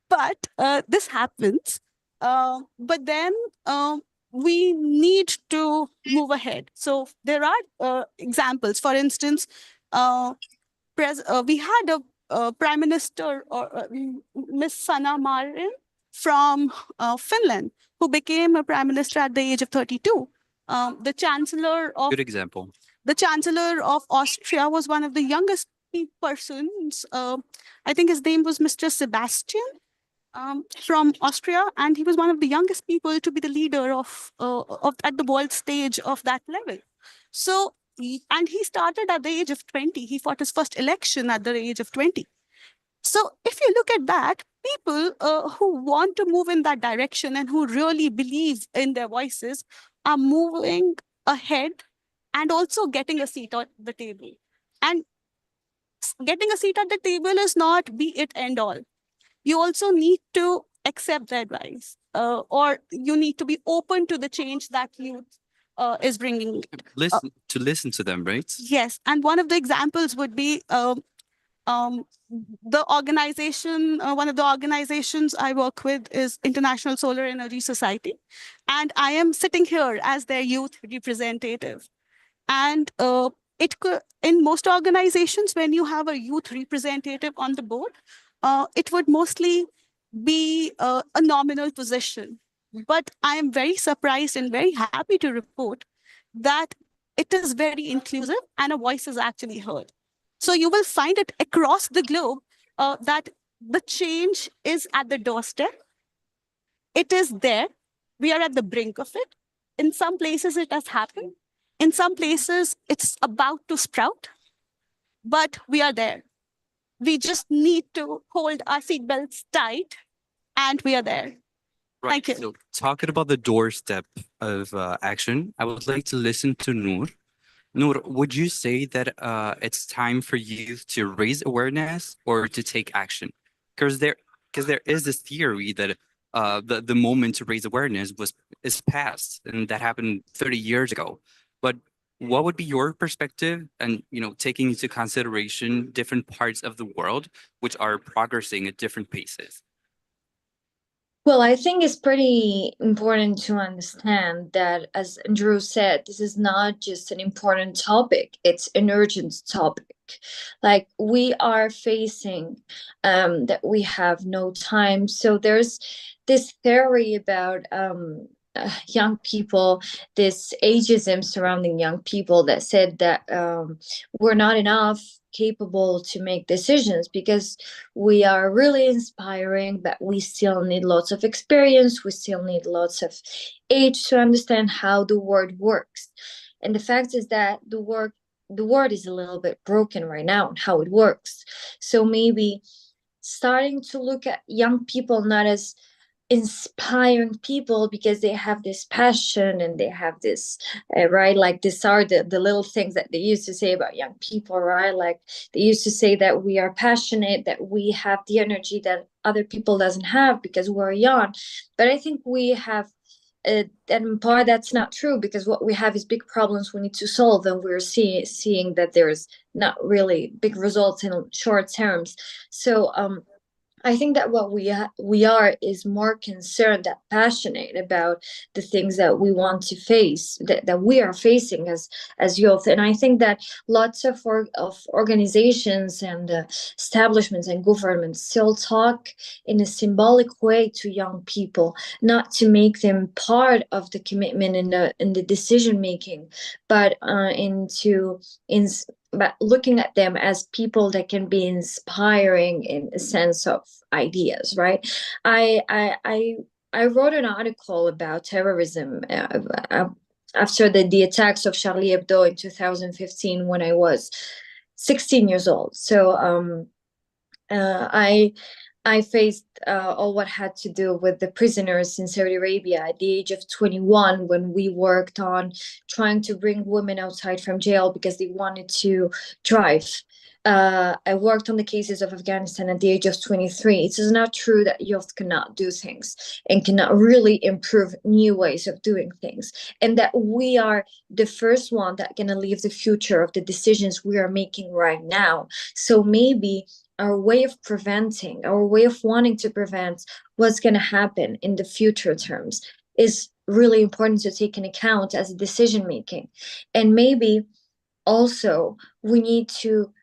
But this happens. But then we need to move ahead. So there are examples. For instance, we had a Prime Minister, Ms. Sanna Marin from Finland, who became a Prime Minister at the age of 32. The Chancellor of Good example. The Chancellor of Austria was one of the youngest persons. I think his name was Mr. Sebastian from Austria, and he was one of the youngest people to be the leader of at the world stage of that level. So, and he started at the age of 20. He fought his first election at the age of 20. So if you look at that, people who want to move in that direction and who really believe in their voices are moving ahead and also getting a seat at the table. And getting a seat at the table is not be it end all. You also need to accept the advice, or you need to be open to the change that youth is bringing. Listen to them, right? Yes, and one of the examples would be the organization, one of the organizations I work with is International Solar Energy Society. And I am sitting here as their youth representative. And in most organizations, when you have a youth representative on the board, it would mostly be a nominal position. But I am very surprised and very happy to report that it is very inclusive and a voice is actually heard. So you will find it across the globe that the change is at the doorstep. It is there. We are at the brink of it. In some places, it has happened. In some places, it's about to sprout. But we are there. We just need to hold our seatbelts tight, and we are there. Right. Thank you. So talking about the doorstep of action, I would like to listen to Noor. Noor, would you say that it's time for youth to raise awareness or to take action? Because there is this theory that the moment to raise awareness is past, and that happened 30 years ago. But what would be your perspective, and taking into consideration different parts of the world which are progressing at different paces? Well, I think it's pretty important to understand that, as Andrew said, this is not just an important topic, it's an urgent topic. Like, we are facing that we have no time. So there's this theory about young people, this ageism surrounding young people that said that we're not enough capable to make decisions because we are really inspiring, but we still need lots of experience. We still need lots of age to understand how the world works. And the fact is that the world is a little bit broken right now and how it works. So maybe starting to look at young people not as inspiring people because they have this passion and they have this right, like these are the little things that they used to say about young people, right? Like they used to say that we are passionate, that we have the energy that other people doesn't have because we're young. But I think we have and in part that's not true, because what we have is big problems we need to solve, and we're seeing that there's not really big results in short terms. So I think that what we are is more concerned and passionate about the things that we want to face, that we are facing as youth. And I think that lots of organizations and establishments and governments still talk in a symbolic way to young people, not to make them part of the commitment in the decision making, but but looking at them as people that can be inspiring in a sense of ideas, right? I wrote an article about terrorism after the attacks of Charlie Hebdo in 2015 when I was 16 years old. So I faced all what had to do with the prisoners in Saudi Arabia at the age of 21, when we worked on trying to bring women outside from jail because they wanted to drive. I worked on the cases of Afghanistan at the age of 23. It is not true that youth cannot do things and cannot really improve new ways of doing things, and that we are the first one that gonna leave the future of the decisions we are making right now. So maybe our way of preventing, our way of wanting to prevent what's going to happen in the future terms is really important to take into account as a decision making. And maybe also we need to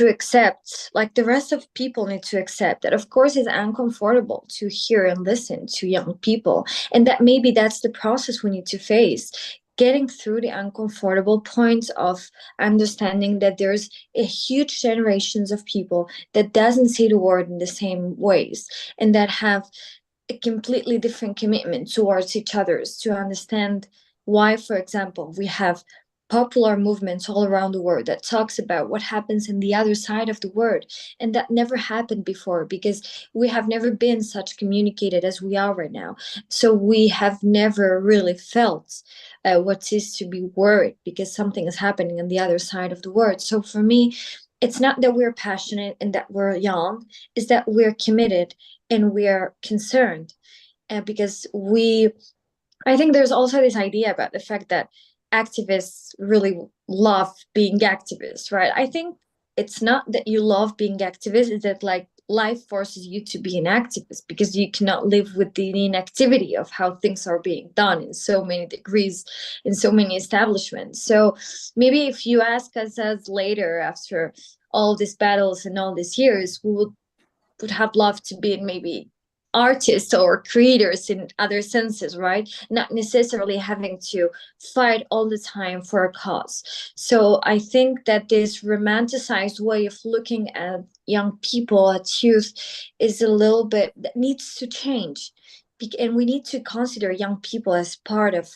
accept, like the rest of people need to accept, that of course it's uncomfortable to hear and listen to young people, and that maybe that's the process we need to face, getting through the uncomfortable points of understanding that there's a huge generations of people that doesn't see the world in the same ways, and that have a completely different commitment towards each other's, to understand why, for example, we have popular movements all around the world that talks about what happens in the other side of the world, and that never happened before because we have never been such communicated as we are right now. So we have never really felt what is to be worried because something is happening on the other side of the world. So for me, it's not that we're passionate and that we're young, it's that we're committed and we're concerned. Because I think there's also this idea about the fact that activists really love being activists, right? I think it's not that you love being activist, it's that like life forces you to be an activist because you cannot live with the inactivity of how things are being done in so many degrees, in so many establishments. So maybe if you ask us as later, after all these battles and all these years, we would have loved to be maybe artists or creators in other senses, right? Not necessarily having to fight all the time for a cause. So I think that this romanticized way of looking at young people, at youth, is a little bit that needs to change. And we need to consider young people as part of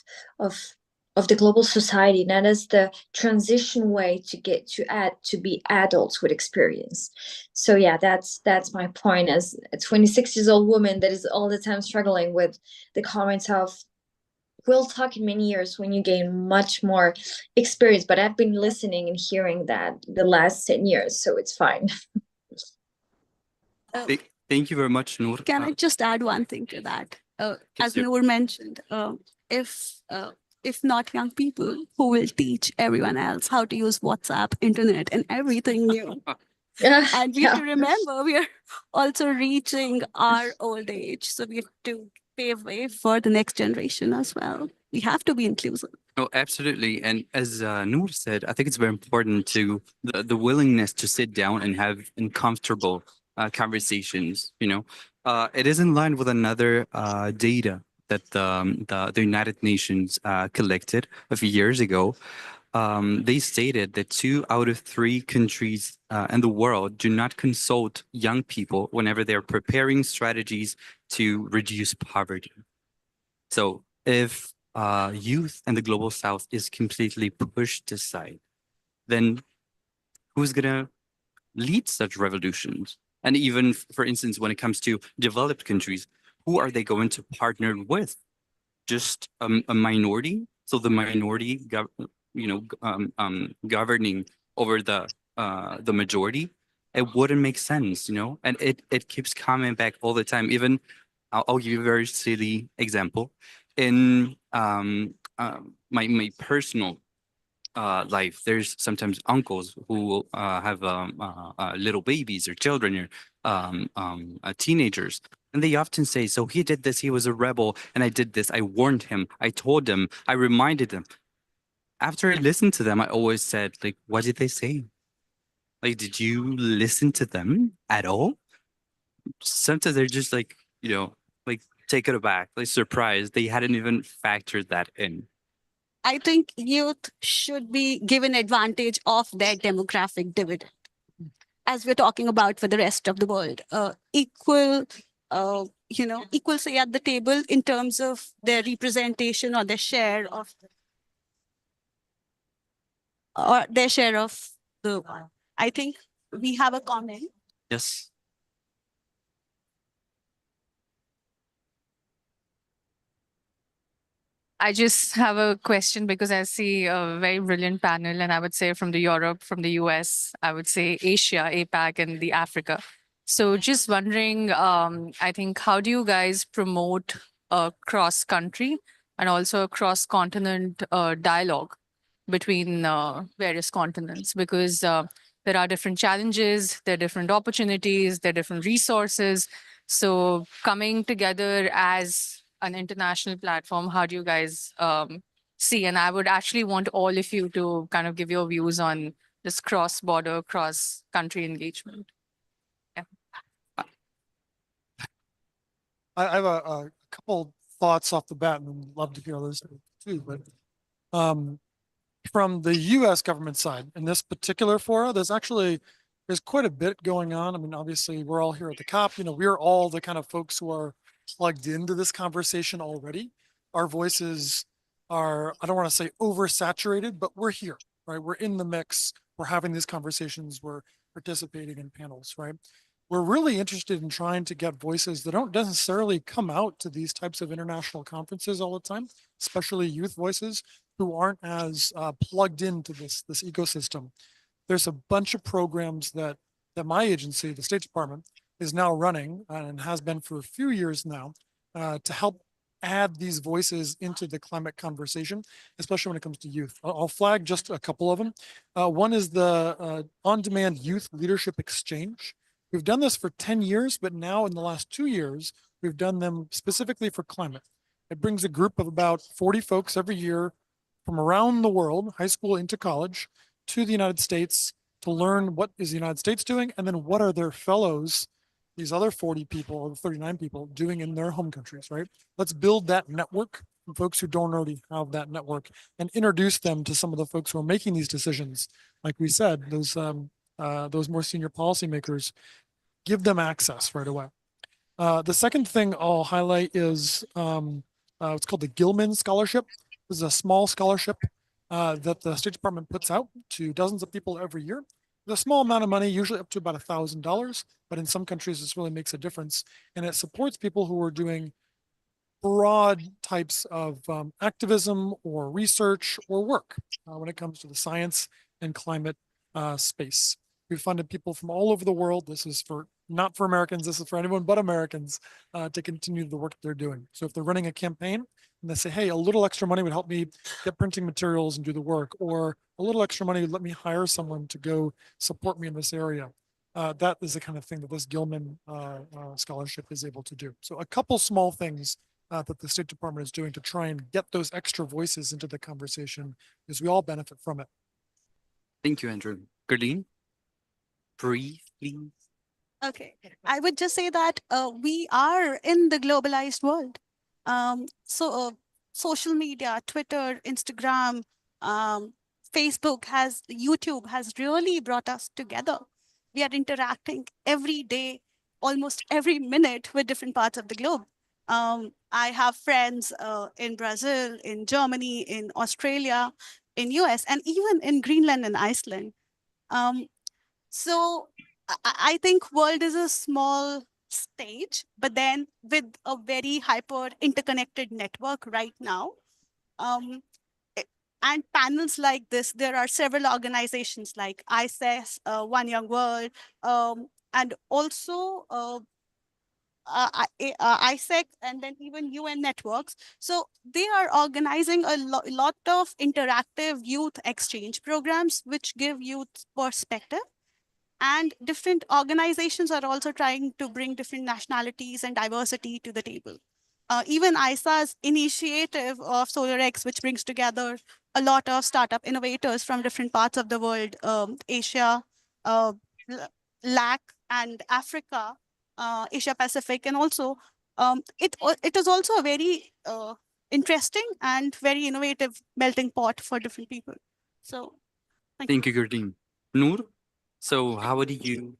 the global society, not as the transition way to get to be adults with experience. So yeah, that's my point as a 26 years old woman that is all the time struggling with the comments of, we'll talk in many years when you gain much more experience, but I've been listening and hearing that the last 10 years, so it's fine. Thank you very much, Noor. Can I just add one thing to that? As Noor mentioned, if not young people, who will teach everyone else how to use WhatsApp, internet, and everything new? And we have Yeah. to remember we are also reaching our old age. So we have to pave way for the next generation as well. We have to be inclusive. Oh, absolutely. And as Noor said, I think it's very important to the willingness to sit down and have uncomfortable conversations. It is in line with another data that the United Nations collected a few years ago. They stated that 2 out of 3 countries in the world do not consult young people whenever they're preparing strategies to reduce poverty. So if youth in the global south is completely pushed aside, then who's going to lead such revolutions? And even, for instance, when it comes to developed countries, who are they going to partner with? Just a minority? So the minority, governing over the majority? It wouldn't make sense, And it keeps coming back all the time. Even, I'll give you a very silly example. In my personal life, there's sometimes uncles who have little babies or children or teenagers, and they often say, "So he did this. He was a rebel, and I did this. I warned him. I told him. I reminded him." After I listened to them, I always said, "Like, what did they say? Like, did you listen to them at all?" Sometimes they're just like, like taken aback, like surprised. They hadn't even factored that in. I think youth should be given advantage of their demographic dividend, as we're talking about for the rest of the world. Equal say at the table in terms of their representation or their share of the. I think we have a comment. Yes. I just have a question because I see a very brilliant panel, and I would say from the Europe, from the US, I would say Asia, APAC, and the Africa. So just wondering, I think, how do you guys promote a cross-country and also a cross-continent dialogue between various continents? Because there are different challenges, there are different opportunities, there are different resources. So coming together as an international platform, how do you guys see? And I would actually want all of you to kind of give your views on this cross-border, cross-country engagement. Yeah. I have a couple thoughts off the bat, and I'd love to hear others too. But from the U.S. government side, in this particular fora, there's quite a bit going on. I mean, obviously, we're all here at the COP. We're all the kind of folks who are plugged into this conversation already. Our voices are, I don't want to say oversaturated, but we're here, right? We're in the mix. We're having these conversations. We're participating in panels, right? We're really interested in trying to get voices that don't necessarily come out to these types of international conferences all the time, especially youth voices who aren't as plugged into this ecosystem. There's a bunch of programs that my agency, the State Department, is now running and has been for a few years now to help add these voices into the climate conversation, especially when it comes to youth. I'll flag just a couple of them. One is the On-Demand Youth Leadership Exchange. We've done this for 10 years, but now in the last 2 years, we've done them specifically for climate. It brings a group of about 40 folks every year from around the world, high school into college, to the United States to learn what is the United States doing, and then what are their fellows, these other 40 people or 39 people, doing in their home countries, right? Let's build that network for folks who don't already have that network and introduce them to some of the folks who are making these decisions. Like we said, those more senior policymakers, give them access right away. The second thing I'll highlight is it's called the Gilman Scholarship. This is a small scholarship that the State Department puts out to dozens of people every year. It's a small amount of money, usually up to about $1,000, but in some countries this really makes a difference. And it supports people who are doing broad types of activism or research or work when it comes to the science and climate space. We've funded people from all over the world. This is not for Americans, this is for anyone but Americans to continue the work they're doing. So if they're running a campaign and they say, hey, a little extra money would help me get printing materials and do the work, or a little extra money would let me hire someone to go support me in this area. That is the kind of thing that this Gilman scholarship is able to do. So a couple small things that the State Department is doing to try and get those extra voices into the conversation, because we all benefit from it. Thank you, Andrew. Gurleen, breathe, please. Okay, I would just say that we are in the globalized world. Social media, Twitter, Instagram, Facebook YouTube has really brought us together. We are interacting every day, almost every minute with different parts of the globe. I have friends in Brazil, in Germany, in Australia, in US, and even in Greenland and Iceland. So I think world is a small stage, but then with a very hyper interconnected network right now. And panels like this, there are several organizations like ICES, One Young World, and also ISEC, and then even UN networks. So they are organizing a lot of interactive youth exchange programs, which give youth perspective. And different organizations are also trying to bring different nationalities and diversity to the table. Even ISA's initiative of SolarX, which brings together a lot of startup innovators from different parts of the world, Asia, LAC, and Africa, Asia Pacific, and also it is also a very interesting and very innovative melting pot for different people. So Thank you, Gurleen. Noor, so how do you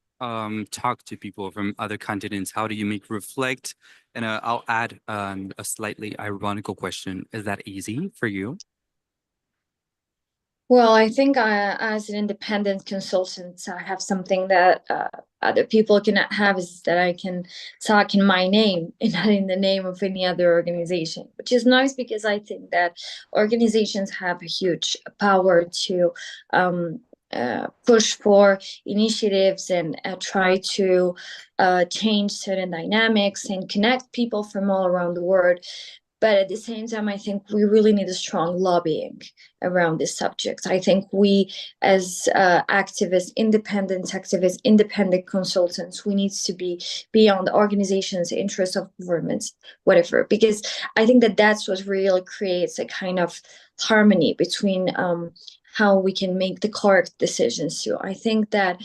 talk to people from other continents? How do you make reflect? And I'll add a slightly ironical question. Is that easy for you? Well, I think as an independent consultant, I have something that other people cannot have, is that I can talk in my name and not in the name of any other organization, which is nice because I think that organizations have a huge power to push for initiatives and try to change certain dynamics and connect people from all around the world. But at the same time, I think we really need a strong lobbying around this subject. I think we, as activists, independent consultants, we need to be beyond organizations, interests of governments, whatever, because I think that that's what really creates a kind of harmony between how we can make the correct decisions. So I think that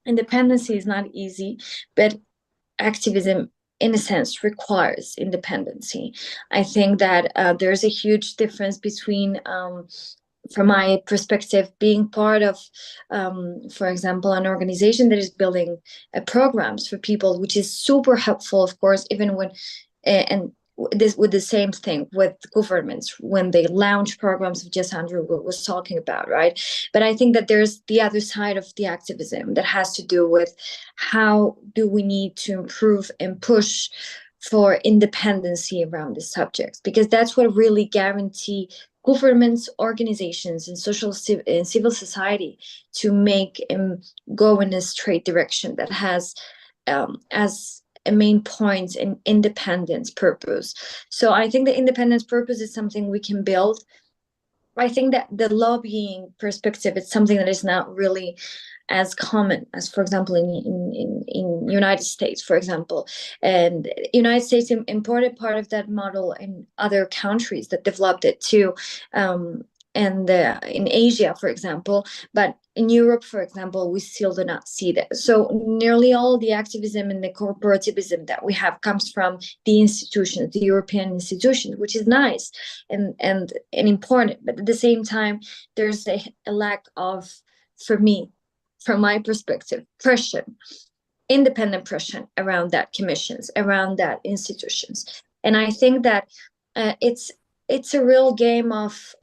independency is not easy, but activism, in a sense, requires independency. I think that there's a huge difference between, from my perspective, being part of, for example, an organization that is building programs for people, which is super helpful, of course, even when, and this with the same thing with governments when they launch programs, just Andrew was talking about, right? But I think that there's the other side of the activism that has to do with how do we need to improve and push for independency around this subject, because that's what really guarantee governments, organizations, and civil society to make and go in a straight direction that has as a main point in independence purpose. So I think the independence purpose is something we can build. I think that the lobbying perspective is something that is not really as common as, for example, in United States, for example. And United States imported part of that model in other countries that developed it too. And in Asia, for example, but in Europe, for example, we still do not see that. So nearly all the activism and the corporativism that we have comes from the institutions, the European institutions, which is nice and important. But at the same time, there's a lack of, for me, from my perspective, pressure, independent pressure around that commissions, around that institutions. And I think that it's a real game of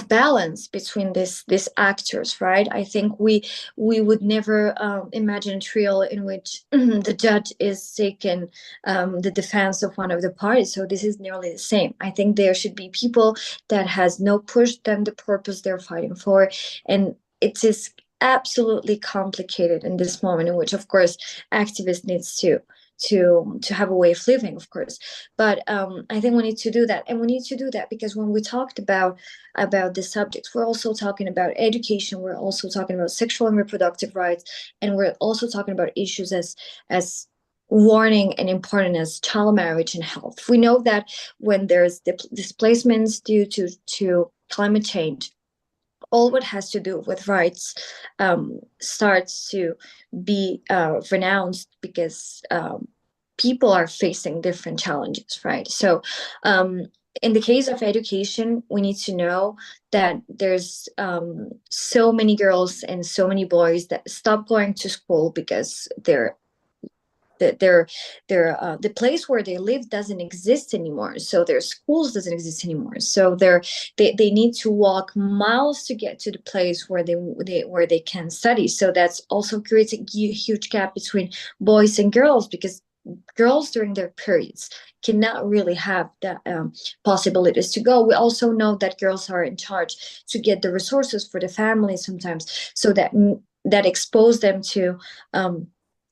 balance between these actors, right? I think we would never imagine a trial in which the judge is taking the defense of one of the parties. So this is nearly the same. I think there should be people that has no push than the purpose they're fighting for, and it is absolutely complicated in this moment in which, of course, activists needs to have a way of living, of course. But I think we need to do that, and we need to do that because when we talked about the subjects, we're also talking about education, we're also talking about sexual and reproductive rights, and we're also talking about issues as warning and important as child marriage and health. We know that when there's displacements due to climate change, all what has to do with rights starts to be renounced because people are facing different challenges, right? So in the case of education, we need to know that there's so many girls and so many boys that stop going to school because the place where they live doesn't exist anymore, so their schools doesn't exist anymore, so they need to walk miles to get to the place where they can study. So that's also creates a huge gap between boys and girls, because girls during their periods cannot really have the possibilities to go. We also know that girls are in charge to get the resources for the family sometimes, so that expose them to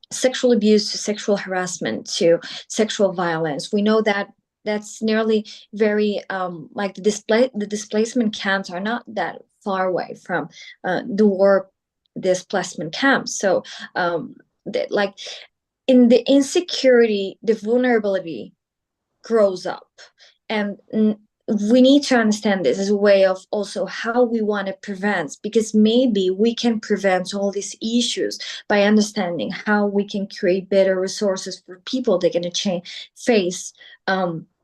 sexual abuse, to sexual harassment, to sexual violence. We know that that's nearly very like the displacement camps are not that far away from the war displacement camps. So like in the insecurity, the vulnerability grows up, and we need to understand this as a way of also how we want to prevent, because maybe we can prevent all these issues by understanding how we can create better resources for people that are going to face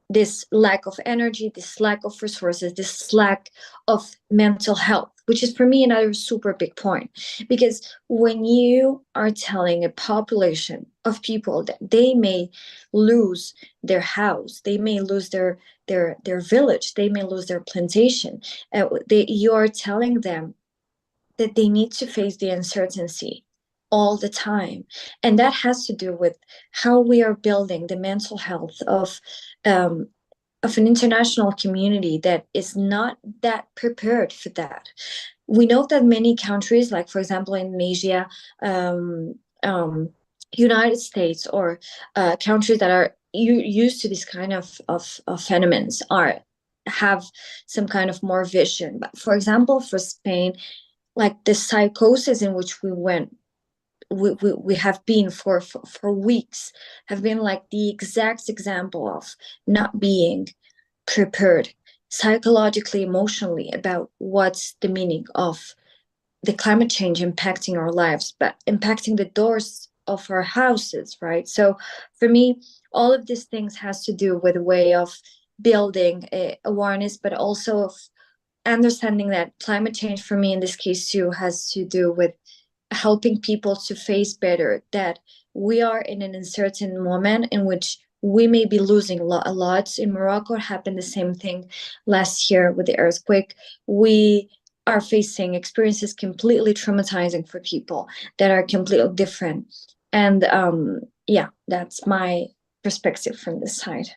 this lack of energy, this lack of resources, this lack of mental health, which is for me another super big point. Because when you are telling a population of people that they may lose their house, they may lose their village, they may lose their plantation, you are telling them that they need to face the uncertainty all the time. And that has to do with how we are building the mental health of an international community that is not that prepared for that. We know that many countries, like for example Indonesia, United States, or countries that are used to this kind of phenomena have some kind of more vision. But for example, for Spain, like the psychosis in which we have been for weeks have been like the exact example of not being prepared psychologically, emotionally about what's the meaning of the climate change impacting our lives, but impacting the doors of our houses, right? So for me, all of these things has to do with a way of building awareness, but also of understanding that climate change for me in this case too has to do with helping people to face better that we are in an uncertain moment in which we may be losing a lot. In Morocco, it happened the same thing last year with the earthquake. We are facing experiences completely traumatizing for people that are completely different. And yeah, that's my perspective from this side.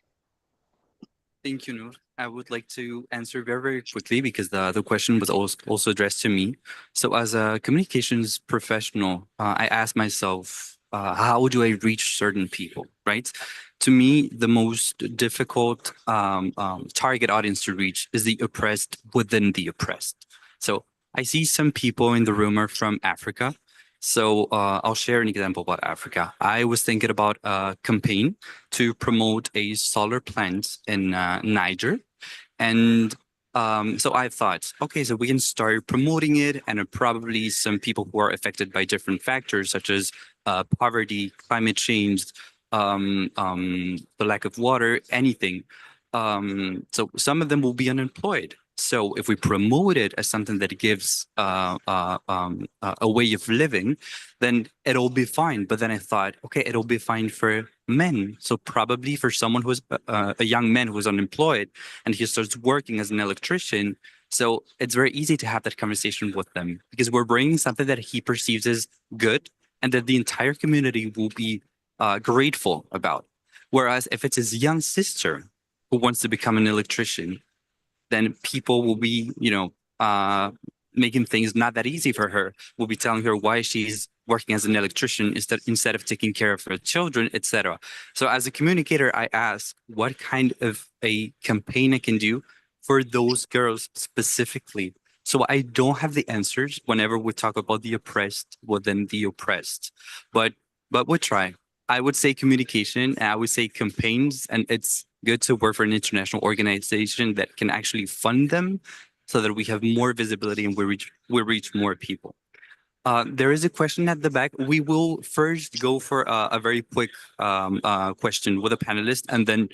Thank you, Noor. I would like to answer very, very quickly because the question was also addressed to me. So as a communications professional, I asked myself, how do I reach certain people, right? To me, the most difficult target audience to reach is the oppressed within the oppressed. So I see some people in the room are from Africa. So I'll share an example about Africa. I was thinking about a campaign to promote a solar plant in Niger. And so I thought, okay, so we can start promoting it, and probably some people who are affected by different factors such as poverty, climate change, the lack of water, anything. So some of them will be unemployed. So if we promote it as something that gives a way of living, then it'll be fine. But then I thought, okay, it'll be fine for men. So probably for someone who's a young man who's unemployed and he starts working as an electrician. So it's very easy to have that conversation with them because we're bringing something that he perceives as good and that the entire community will be grateful about. Whereas if it's his young sister who wants to become an electrician, then people will be, making things not that easy for her. We'll be telling her why she's working as an electrician instead of taking care of her children, etc. So as a communicator, I ask what kind of a campaign I can do for those girls specifically. So I don't have the answers whenever we talk about the oppressed within the oppressed, but we'll try. I would say communication, and I would say campaigns, and it's good to work for an international organization that can actually fund them so that we have more visibility and we reach more people. There is a question at the back. We will first go for a very quick question with a panelist, and then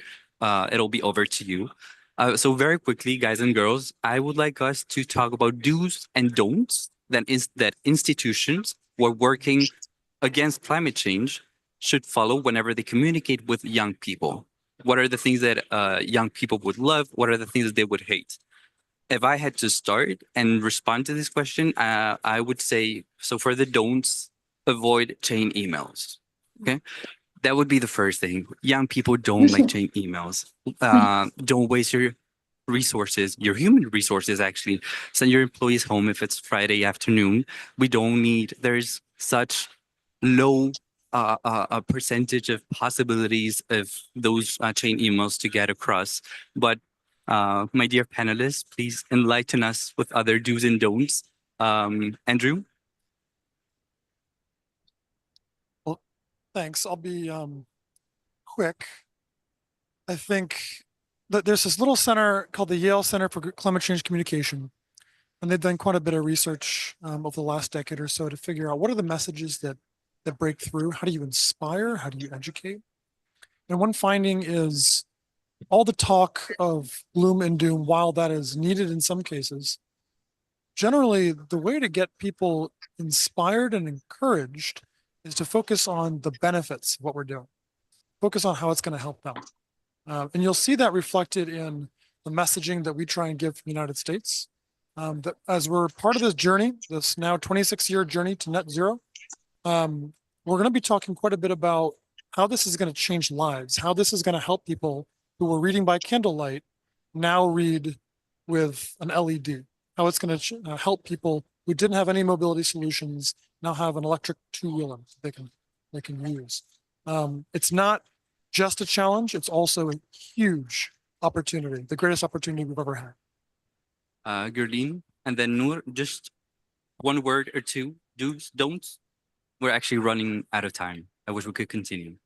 it'll be over to you. So very quickly, guys and girls, I would like us to talk about do's and don'ts that institutions who are working against climate change should follow whenever they communicate with young people. What are the things that young people would love? What are the things that they would hate? If I had to start and respond to this question, I would say, so for the don'ts, avoid chain emails. Okay. That would be the first thing. Young people don't like chain emails. Don't waste your resources, your human resources, actually. Send your employees home if it's Friday afternoon. We don't need, there's such low a percentage of possibilities of those chain emails to get across. But my dear panelists, please enlighten us with other do's and don'ts. Andrew? Well, thanks. I'll be quick. I think that there's this little center called the Yale Center for Climate Change Communication, and they've done quite a bit of research over the last decade or so to figure out what are the messages that break through. How do you inspire? How do you educate? And one finding is all the talk of gloom and doom, while that is needed in some cases, generally the way to get people inspired and encouraged is to focus on the benefits of what we're doing. Focus on how it's going to help them. And you'll see that reflected in the messaging that we try and give from the United States. That as we're part of this journey, this now 26-year journey to net zero, we're going to be talking quite a bit about how this is going to change lives, how this is going to help people who were reading by candlelight now read with an LED, how it's going to help people who didn't have any mobility solutions now have an electric two-wheeler they can use. It's not just a challenge, it's also a huge opportunity, the greatest opportunity we've ever had. Gurleen, and then Noor, just one word or two, do's, don'ts. We're actually running out of time. I wish we could continue.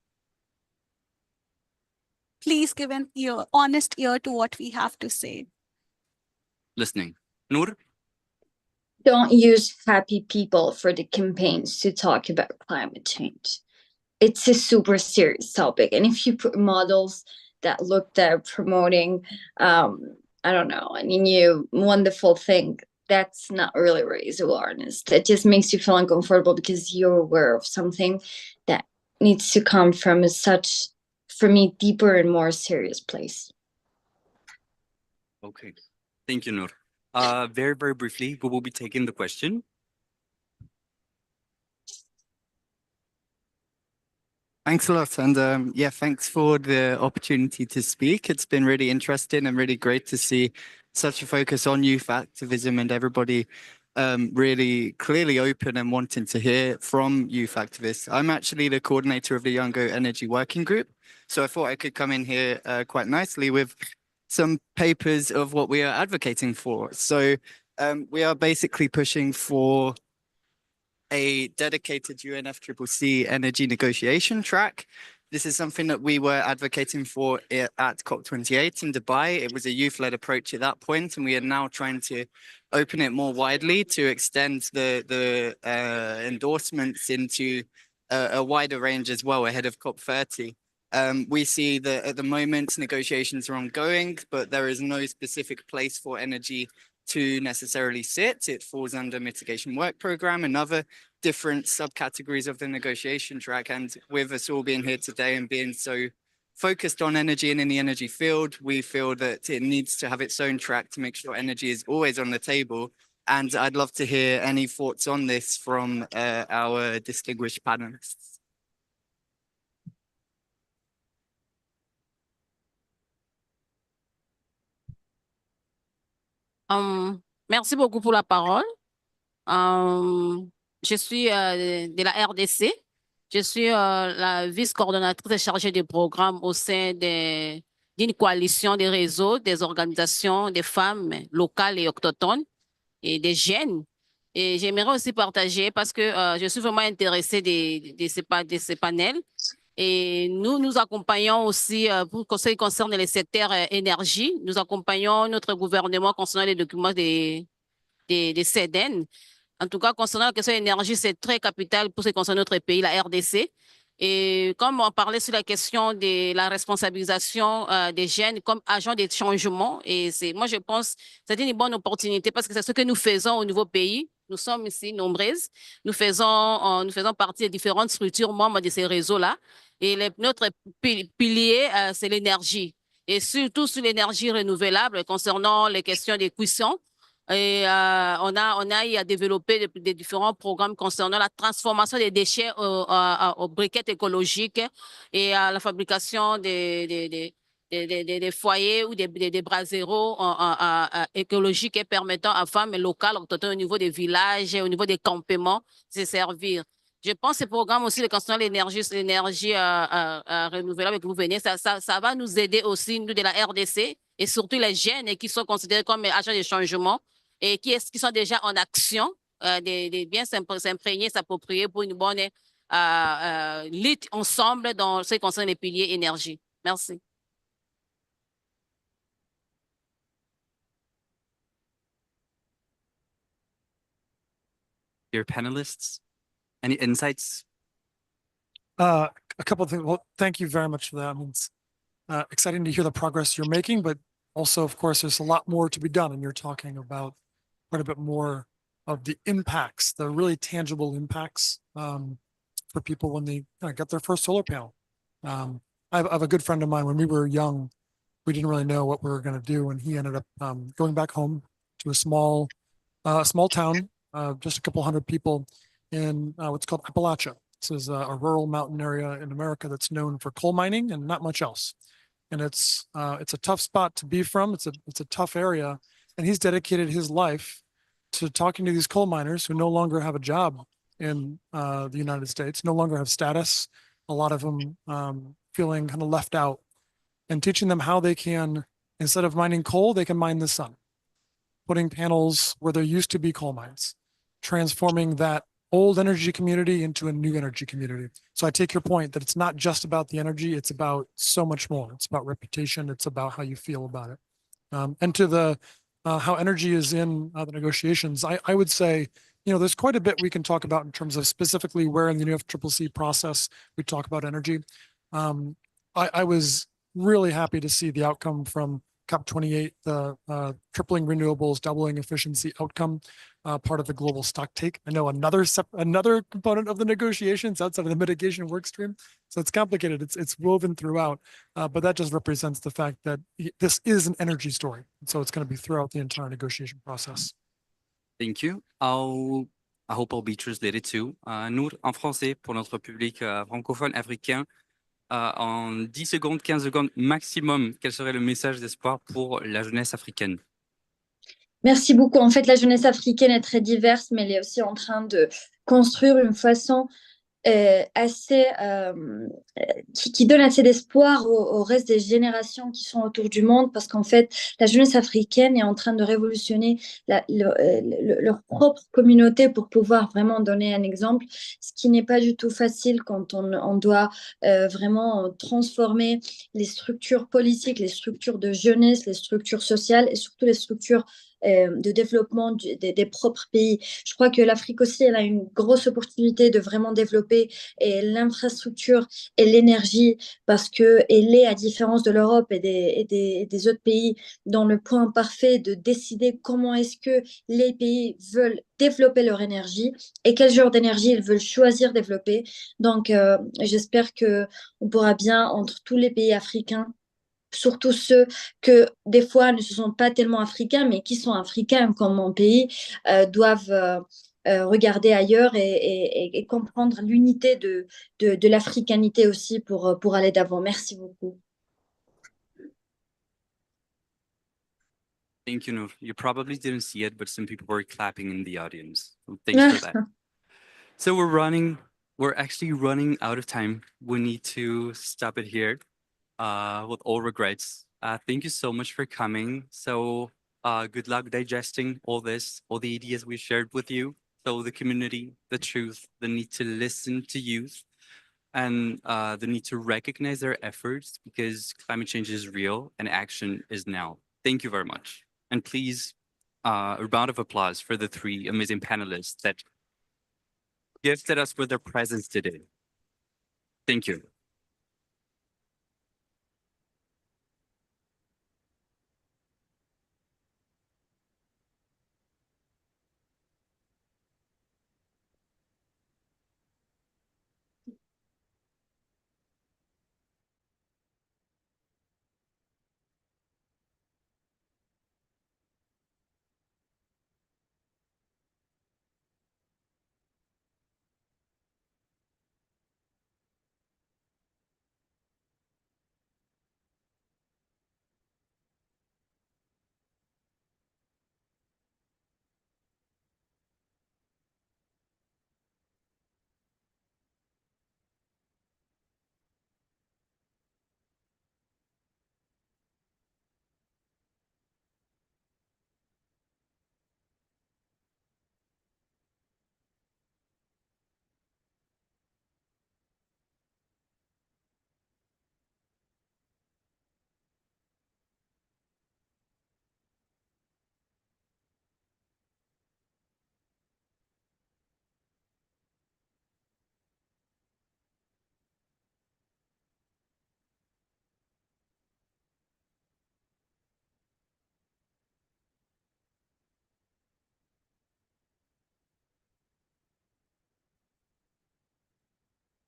Please give an honest ear to what we have to say. Listening. Noor? Don't use happy people for the campaigns to talk about climate change. It's a super serious topic. And if you put models that look they're promoting, I don't know, a new wonderful thing, that's not really raise awareness. That just makes you feel uncomfortable because you're aware of something that needs to come from a such, for me, deeper and more serious place. Okay. Thank you, Noor. Very, very briefly, we will be taking the question. Thanks a lot. And yeah, thanks for the opportunity to speak. It's been really interesting and really great to see such a focus on youth activism and everybody really clearly open and wanting to hear from youth activists. I'm actually the coordinator of the Youngo Energy Working Group. So I thought I could come in here quite nicely with some papers of what we are advocating for. So we are basically pushing for a dedicated UNFCCC energy negotiation track. This is something that we were advocating for at COP28 in Dubai. It was a youth-led approach at that point, and we are now trying to open it more widely to extend the endorsements into a wider range as well ahead of COP30. We see that at the moment negotiations are ongoing, but there is no specific place for energy to necessarily sit. It falls under mitigation work program and other different subcategories of the negotiation track. And with us all being here today and being so focused on energy and in the energy field, we feel that it needs to have its own track to make sure energy is always on the table. And I'd love to hear any thoughts on this from our distinguished panelists. Merci beaucoup pour la parole. Je suis de la RDC. Je suis la vice-coordonnatrice chargée des programmes au sein d'une coalition des réseaux, des organisations des femmes locales et autochtones et des jeunes. Et j'aimerais aussi partager parce que je suis vraiment intéressée de ces panels. Et nous accompagnons aussi, pour ce qui concerne les secteurs énergie, nous accompagnons notre gouvernement concernant les documents des CEDEN. En tout cas, concernant la question de l'énergie, c'est très capital pour ce qui concerne notre pays, la RDC. Et comme on parlait sur la question de la responsabilisation des jeunes comme agents de changement, et moi je pense que c'est une bonne opportunité parce que c'est ce que nous faisons au nouveau pays. Nous sommes ici nombreuses. Nous faisons partie des différentes structures membres de ces réseaux-là. Et notre pilier, c'est l'énergie. Et surtout sur l'énergie renouvelable concernant les questions des cuissons. Et on a eu à développer des différents programmes concernant la transformation des déchets aux briquettes écologiques et à la fabrication des foyers ou des braseros écologiques et permettant à femmes locales, autochtones au niveau des villages, au niveau des campements, de se servir. Je pense que ce programme aussi concernant l'énergie renouvelable que vous venez, ça va nous aider aussi, nous de la RDC, et surtout les jeunes qui sont considérés comme agents de changement et qui sont déjà en action, de bien s'imprégner, s'approprier pour une bonne lutte ensemble dans ce qui concerne les piliers énergie. Merci. Dear panelists, any insights? A couple of things. Well, thank you very much for that. I mean, it's exciting to hear the progress you're making, but also, of course, there's a lot more to be done. And you're talking about quite a bit more of the impacts, the really tangible impacts for people when they get their first solar panel. I have a good friend of mine. When we were young, we didn't really know what we were going to do, and he ended up going back home to a small town, just a couple hundred people in what's called Appalachia. This is a rural mountain area in America that's known for coal mining and not much else. And it's a tough spot to be from. It's a tough area, and he's dedicated his life to talking to these coal miners who no longer have a job in the United States, no longer have status. A lot of them feeling kind of left out, and teaching them how they can, instead of mining coal, they can mine the sun, putting panels where there used to be coal mines, transforming that old energy community into a new energy community. So I take your point that it's not just about the energy, it's about so much more. It's about reputation, it's about how you feel about it. And to the how energy is in the negotiations, I would say, there's quite a bit we can talk about in terms of specifically where in the UNFCCC process we talk about energy. I was really happy to see the outcome from COP28, the tripling renewables, doubling efficiency outcome, part of the global stock take. I know another component of the negotiations outside of the mitigation work stream. So it's complicated. It's woven throughout, but that just represents the fact that this is an energy story. So it's going to be throughout the entire negotiation process. Thank you. I hope I'll be translated too. Nour, en français, pour notre public francophone, africain, en 10 secondes, 15 secondes maximum, quel serait le message d'espoir pour la jeunesse africaine? Merci beaucoup. En fait, la jeunesse africaine est très diverse, mais elle est aussi en train de construire une façon qui donne assez d'espoir au reste des générations qui sont autour du monde, parce qu'en fait, la jeunesse africaine est en train de révolutionner leur propre communauté pour pouvoir vraiment donner un exemple, ce qui n'est pas du tout facile quand on doit vraiment transformer les structures politiques, les structures de jeunesse, les structures sociales et surtout les structures de développement des propres pays. Je crois que l'Afrique aussi, elle a une grosse opportunité de vraiment développer l'infrastructure et l'énergie, parce qu'elle est, à différence de l'Europe et des autres pays, dans le point parfait de décider comment est-ce que les pays veulent développer leur énergie et quel genre d'énergie ils veulent choisir développer. Donc, j'espère qu'on pourra bien, entre tous les pays africains, surtout ceux que des fois ne sont pas tellement africains, mais qui sont africains comme mon pays, doivent regarder ailleurs et comprendre l'unité de l'africanité aussi pour aller d'avant. Merci beaucoup. Thank you, Nour. You probably didn't see it, but some people were clapping in the audience. So thanks for that. So we're actually running out of time. We need to stop it here, with all regrets. Thank you so much for coming. So, good luck digesting all this, all the ideas we shared with you. So the community, the truth, the need to listen to youth, and the need to recognize their efforts, because climate change is real and action is now. Thank you very much. And please, a round of applause for the three amazing panelists that gifted us with their presence today. Thank you.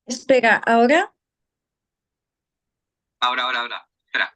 Espera, ¿ahora? Ahora. Espera.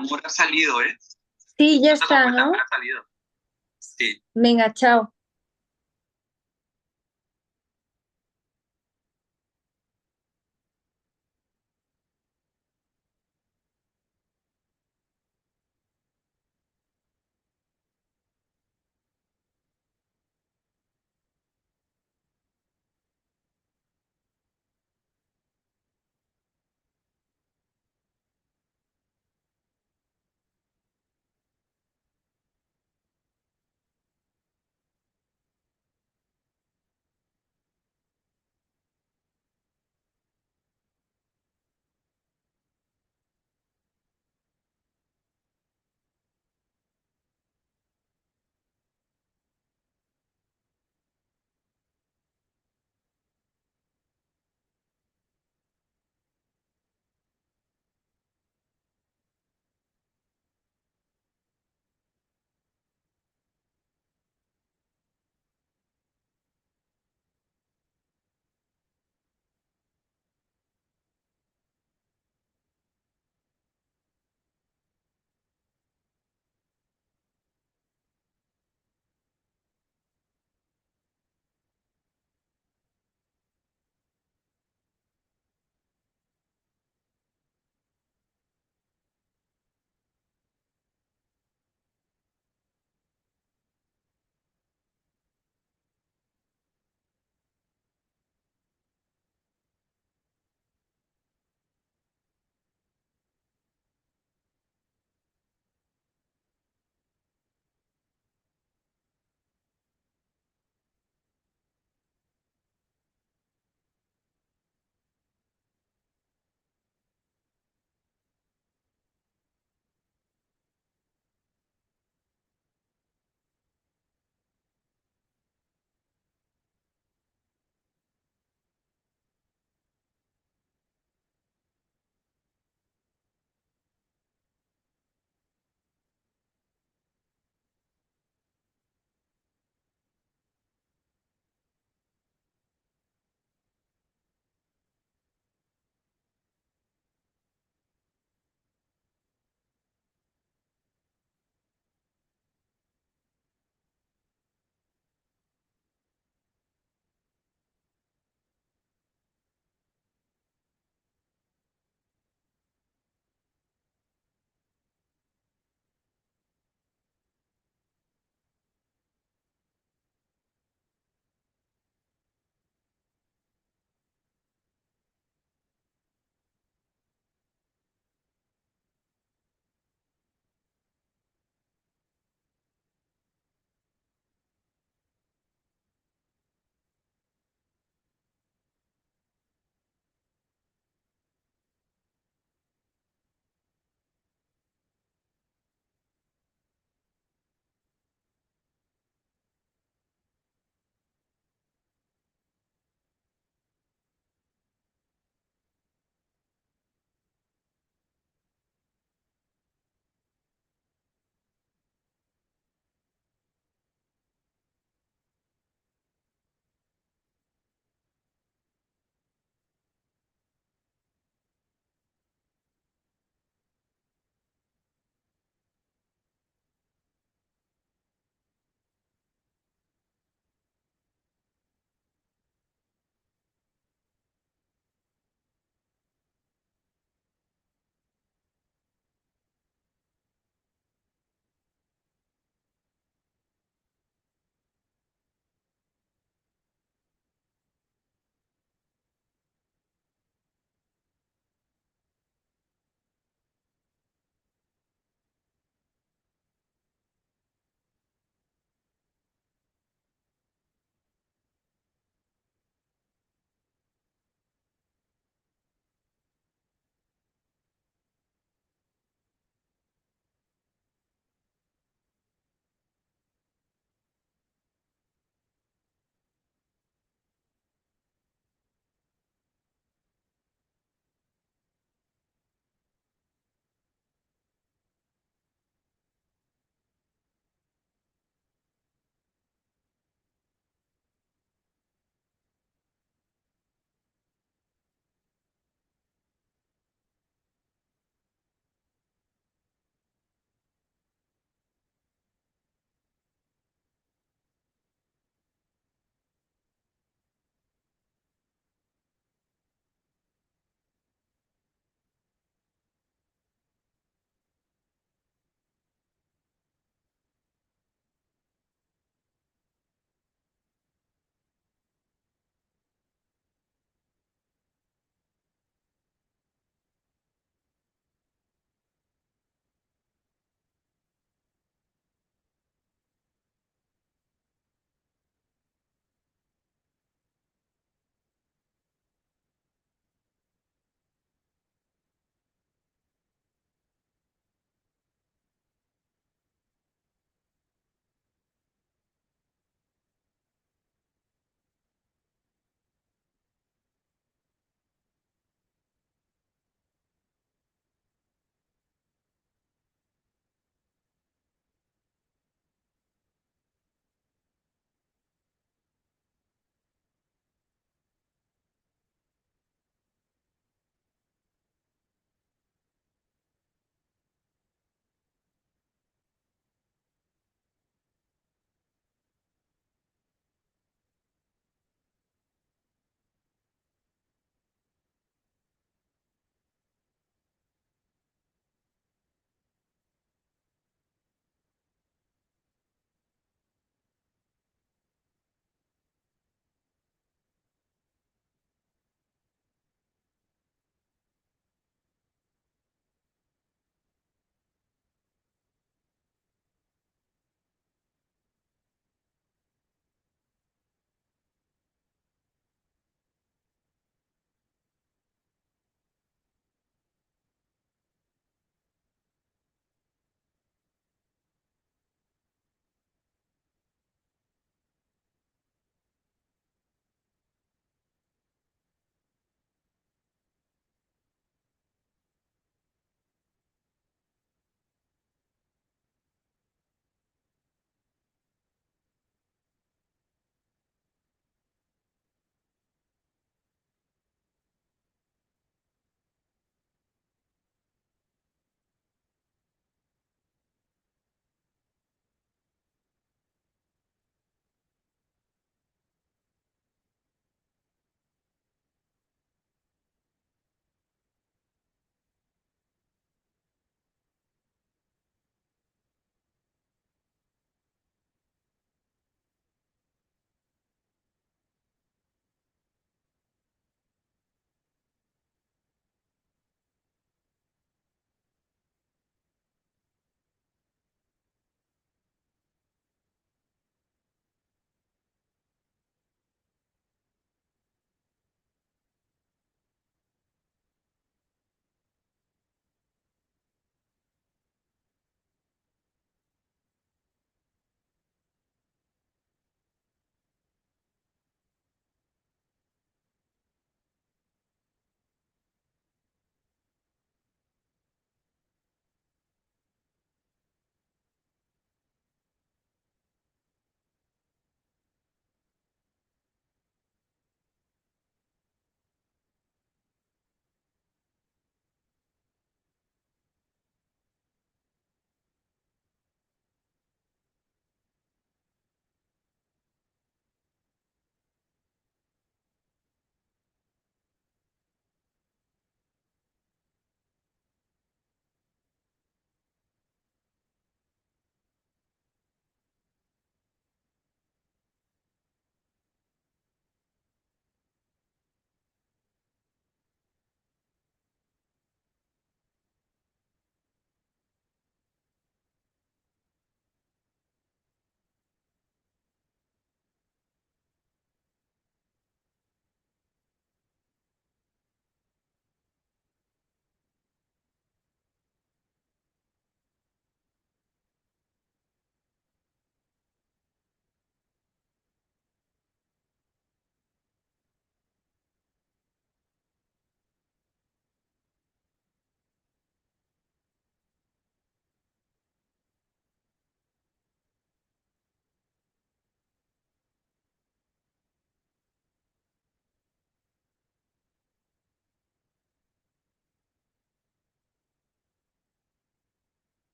Amor ha salido, ¿eh? Sí, ya No te has dado está, cuenta, ¿no? pero ha salido. Sí. Venga, chao.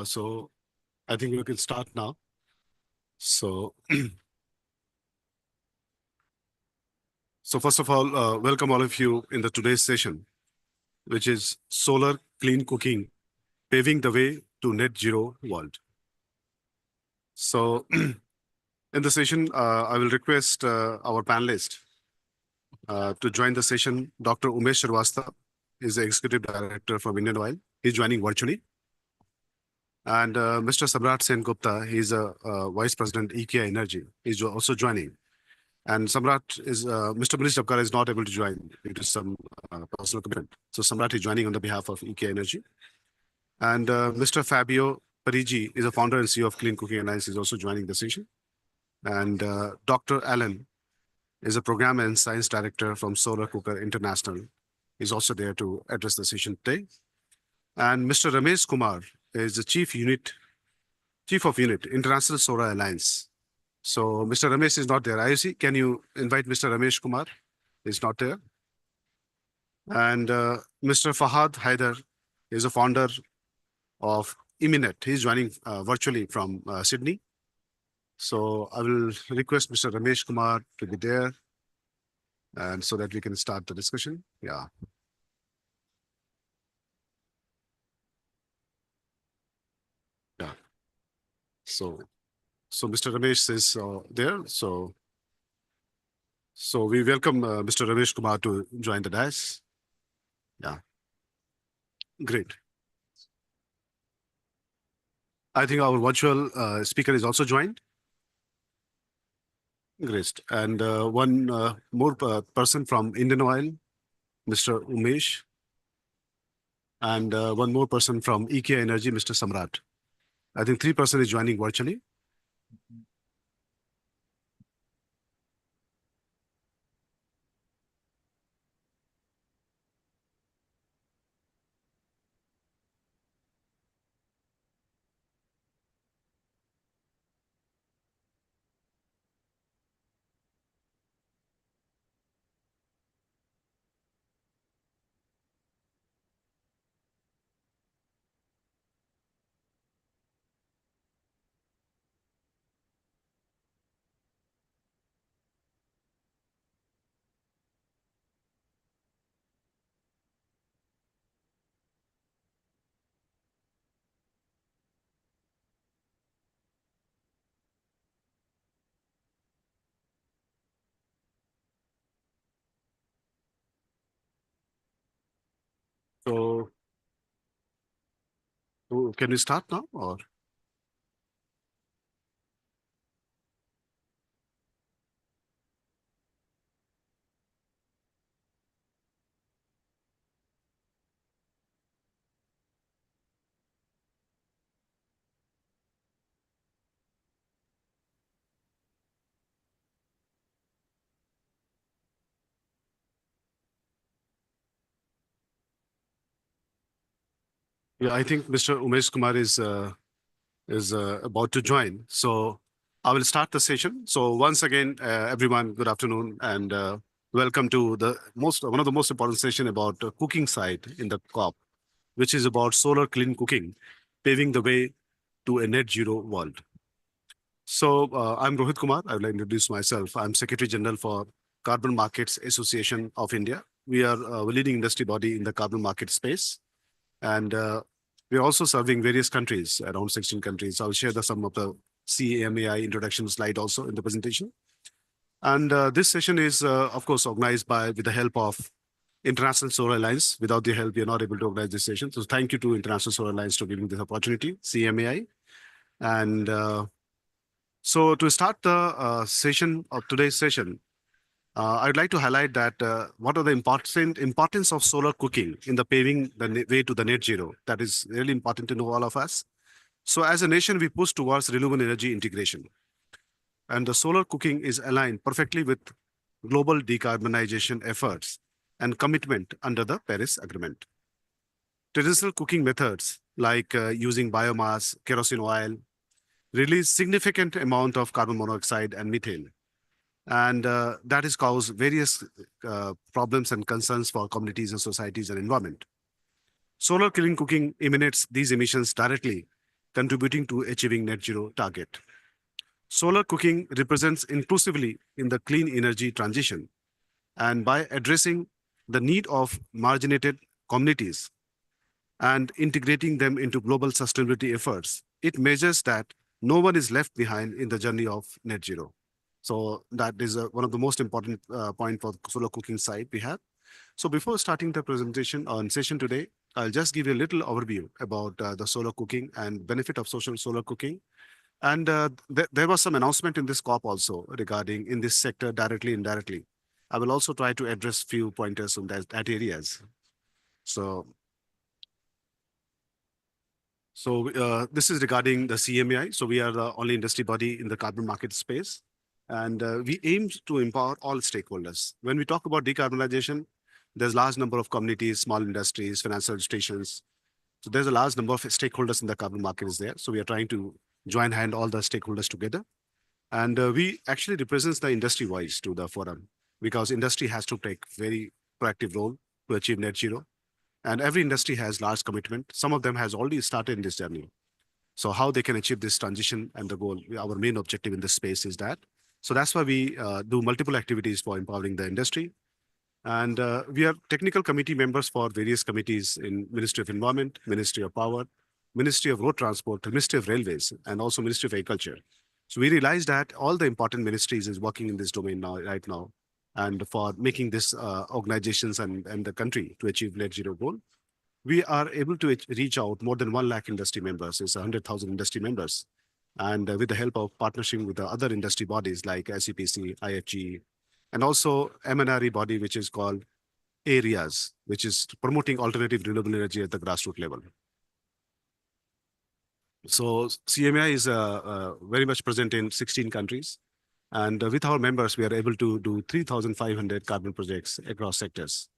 So I think we can start now. So, so first of all, welcome all of you in the today's session, which is Solar Clean Cooking, Paving the Way to Net Zero World. So in the session, I will request our panelist to join the session. Dr. Umesh Srivastava is the Executive Director from Indian Oil. He's joining virtually. And Mr. Samrat Sen Gupta, he's a Vice President, EKI Energy. He's also joining. And Samrat is, Mr. Manish Dabkar is not able to join due to some personal commitment. So Samrat is joining on the behalf of EKI Energy. And Mr. Fabio Parigi is a founder and CEO of Clean Cooking Alliance. He's also joining the session. And Dr. Alan is a Program and Science Director from Solar Cooker International. He's also there to address the session today. And Mr. Ramesh Kumar is the Chief of Unit, International Solar Alliance. So Mr. Ramesh is not there. IOC, can you invite Mr. Ramesh Kumar? He's not there. And Mr. Fahad Haider is a founder of Iminet. He's joining virtually from Sydney. So I will request Mr. Ramesh Kumar to be there, and so that we can start the discussion. Yeah. Yeah. So Mr. Ramesh is there. So we welcome Mr. Ramesh Kumar to join the dais. Yeah. Great. I think our virtual speaker is also joined. Great. And one more person from Indian Oil, Mr. Umesh. And one more person from EKI Energy, Mr. Samrat. I think 3 persons is joining virtually. So can we start now or? Yeah, I think Mr. Umesh Kumar is about to join. So I will start the session. So once again, everyone, good afternoon and welcome to one of the most important session about cooking side in the COP, which is about solar clean cooking, paving the way to a net zero world. So I'm Rohit Kumar. I will introduce myself. I'm Secretary General for Carbon Markets Association of India. We are a leading industry body in the carbon market space. And we're also serving various countries, around 16 countries. I'll share some of the CAMAI introduction slide also in the presentation. And this session is, of course, organized with the help of International Solar Alliance. Without the help, we are not able to organize this session. So thank you to International Solar Alliance for giving this opportunity, CAMAI. And so to start the session of today's session, I'd like to highlight that what are the importance of solar cooking in the paving the way to the net zero. That is really important to know, all of us. So as a nation, we push towards renewable energy integration. And the solar cooking is aligned perfectly with global decarbonization efforts and commitment under the Paris Agreement. Traditional cooking methods like using biomass, kerosene oil, release significant amount of carbon monoxide and methane. And that has caused various problems and concerns for communities and societies and environment. Solar clean cooking eliminates these emissions directly contributing to achieving net zero target. Solar cooking represents inclusively in the clean energy transition, and by addressing the need of marginated communities and integrating them into global sustainability efforts, it measures that no one is left behind in the journey of net zero. So that is one of the most important point for solar cooking side we have. So before starting the presentation on session today, I'll just give you a little overview about the solar cooking and benefit of social solar cooking. And there was some announcement in this COP also regarding in this sector directly, indirectly. I will also try to address few pointers on that areas. So this is regarding the CMAI. So we are the only industry body in the carbon market space. And we aim to empower all stakeholders. When we talk about decarbonization, there's a large number of communities, small industries, financial institutions. So there's a large number of stakeholders in the carbon market is there. So we are trying to join hand all the stakeholders together. And we actually represents the industry voice to the forum because industry has to take very proactive role to achieve net zero. And every industry has large commitment. Some of them has already started in this journey. So how they can achieve this transition and the goal, our main objective in this space is that. So that's why we do multiple activities for empowering the industry. And we are technical committee members for various committees in Ministry of Environment, Ministry of Power, Ministry of Road Transport, Ministry of Railways, and also Ministry of Agriculture. So we realized that all the important ministries is working in this domain now, right now, and for making this organizations and the country to achieve net zero goal. We are able to reach out more than 1 lakh industry members, it's 100,000 industry members. And with the help of partnership with the other industry bodies like ICPC, IFG, and also MNRE body, which is called AREAS, which is promoting alternative renewable energy at the grassroots level. So CMAI is very much present in 16 countries. And with our members, we are able to do 3,500 carbon projects across sectors.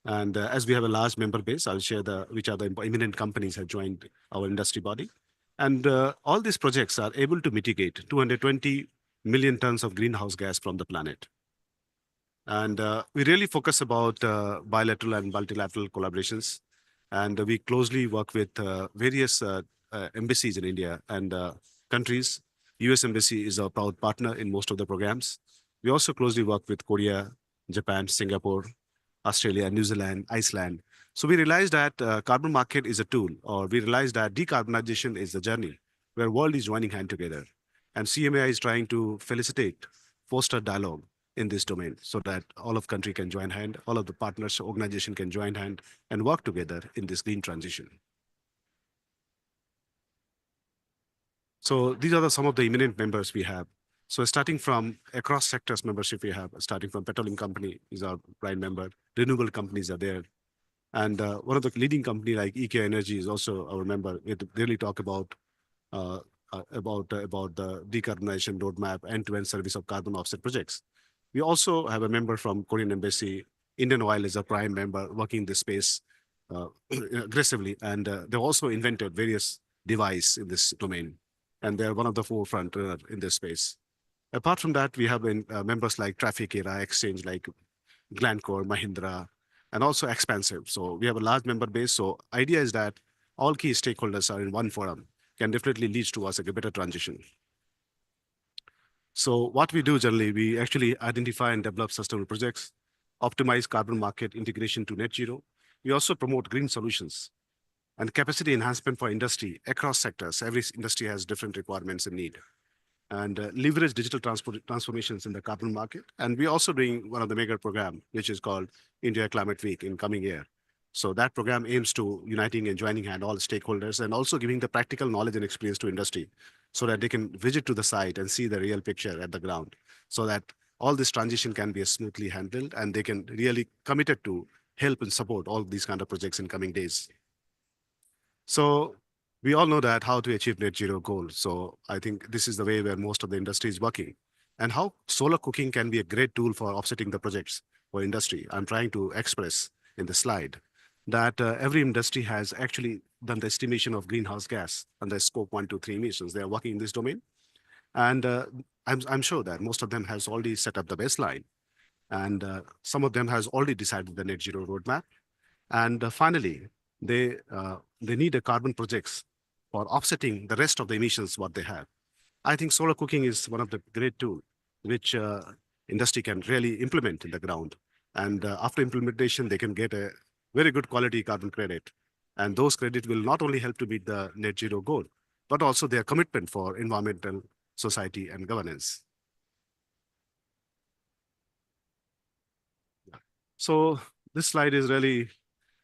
And as we have a large member base, I'll share which are the eminent companies have joined our industry body. And all these projects are able to mitigate 220 million tons of greenhouse gas from the planet. And we really focus about bilateral and multilateral collaborations. And we closely work with various embassies in India and countries. US Embassy is a proud partner in most of the programs. We also closely work with Korea, Japan, Singapore, Australia, New Zealand, Iceland. So we realized that carbon market is a tool, or we realized that decarbonization is the journey where world is joining hand together. And CMAI is trying to facilitate, foster dialogue in this domain so that all of country can join hand, all of the partners, organization can join hand and work together in this green transition. So these are some of the eminent members we have. So starting from across sectors membership we have, starting from petroleum company is our prime member, renewable companies are there. And one of the leading company like EK Energy is also our member. It really talk about the decarbonization roadmap, end-to-end service of carbon offset projects. We also have a member from Korean Embassy. Indian Oil is a prime member working in this space aggressively. And they also invented various devices in this domain. And they're one of the forefront in this space. Apart from that, we have members like Traffic Era, Exchange like Glencore, Mahindra, and also Expansive. So we have a large member base. So idea is that all key stakeholders are in one forum, can definitely lead to us a better transition. So what we do generally, we actually identify and develop sustainable projects, optimize carbon market integration to net zero. We also promote green solutions and capacity enhancement for industry across sectors. Every industry has different requirements and need. And leverage digital transformations in the carbon market. And we're also doing one of the mega program, which is called India Climate Week in coming year. So that program aims to uniting and joining hand all stakeholders and also giving the practical knowledge and experience to industry so that they can visit to the site and see the real picture at the ground so that all this transition can be smoothly handled and they can really committed to help and support all these kind of projects in coming days. So we all know that how to achieve net zero goal. So I think this is the way where most of the industry is working and how solar cooking can be a great tool for offsetting the projects for industry. I'm trying to express in the slide that every industry has actually done the estimation of greenhouse gas and the scope 1, 2, 3 emissions. They are working in this domain. And I'm sure that most of them has already set up the baseline and some of them has already decided the net zero roadmap. And finally, they need a carbon projects for offsetting the rest of the emissions what they have. I think solar cooking is one of the great tools which industry can really implement in the ground. And after implementation, they can get a very good quality carbon credit. And those credits will not only help to meet the net zero goal, but also their commitment for environmental, society, and governance. So this slide is really,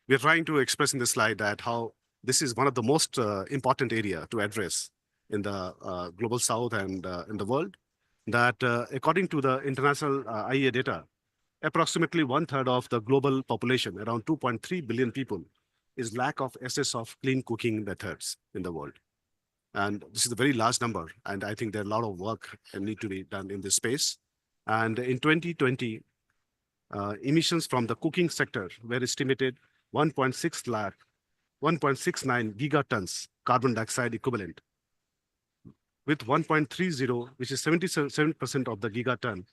we're trying to express in this slide that how this is one of the most important area to address in the global south and in the world, that according to the international IEA data, approximately 1/3 of the global population, around 2.3 billion people, is lack of access of clean cooking methods in the world. And this is a very large number. And I think there are a lot of work that need to be done in this space. And in 2020, emissions from the cooking sector were estimated 1.69 gigatons carbon dioxide equivalent, with 1.30, which is 77% of the gigaton,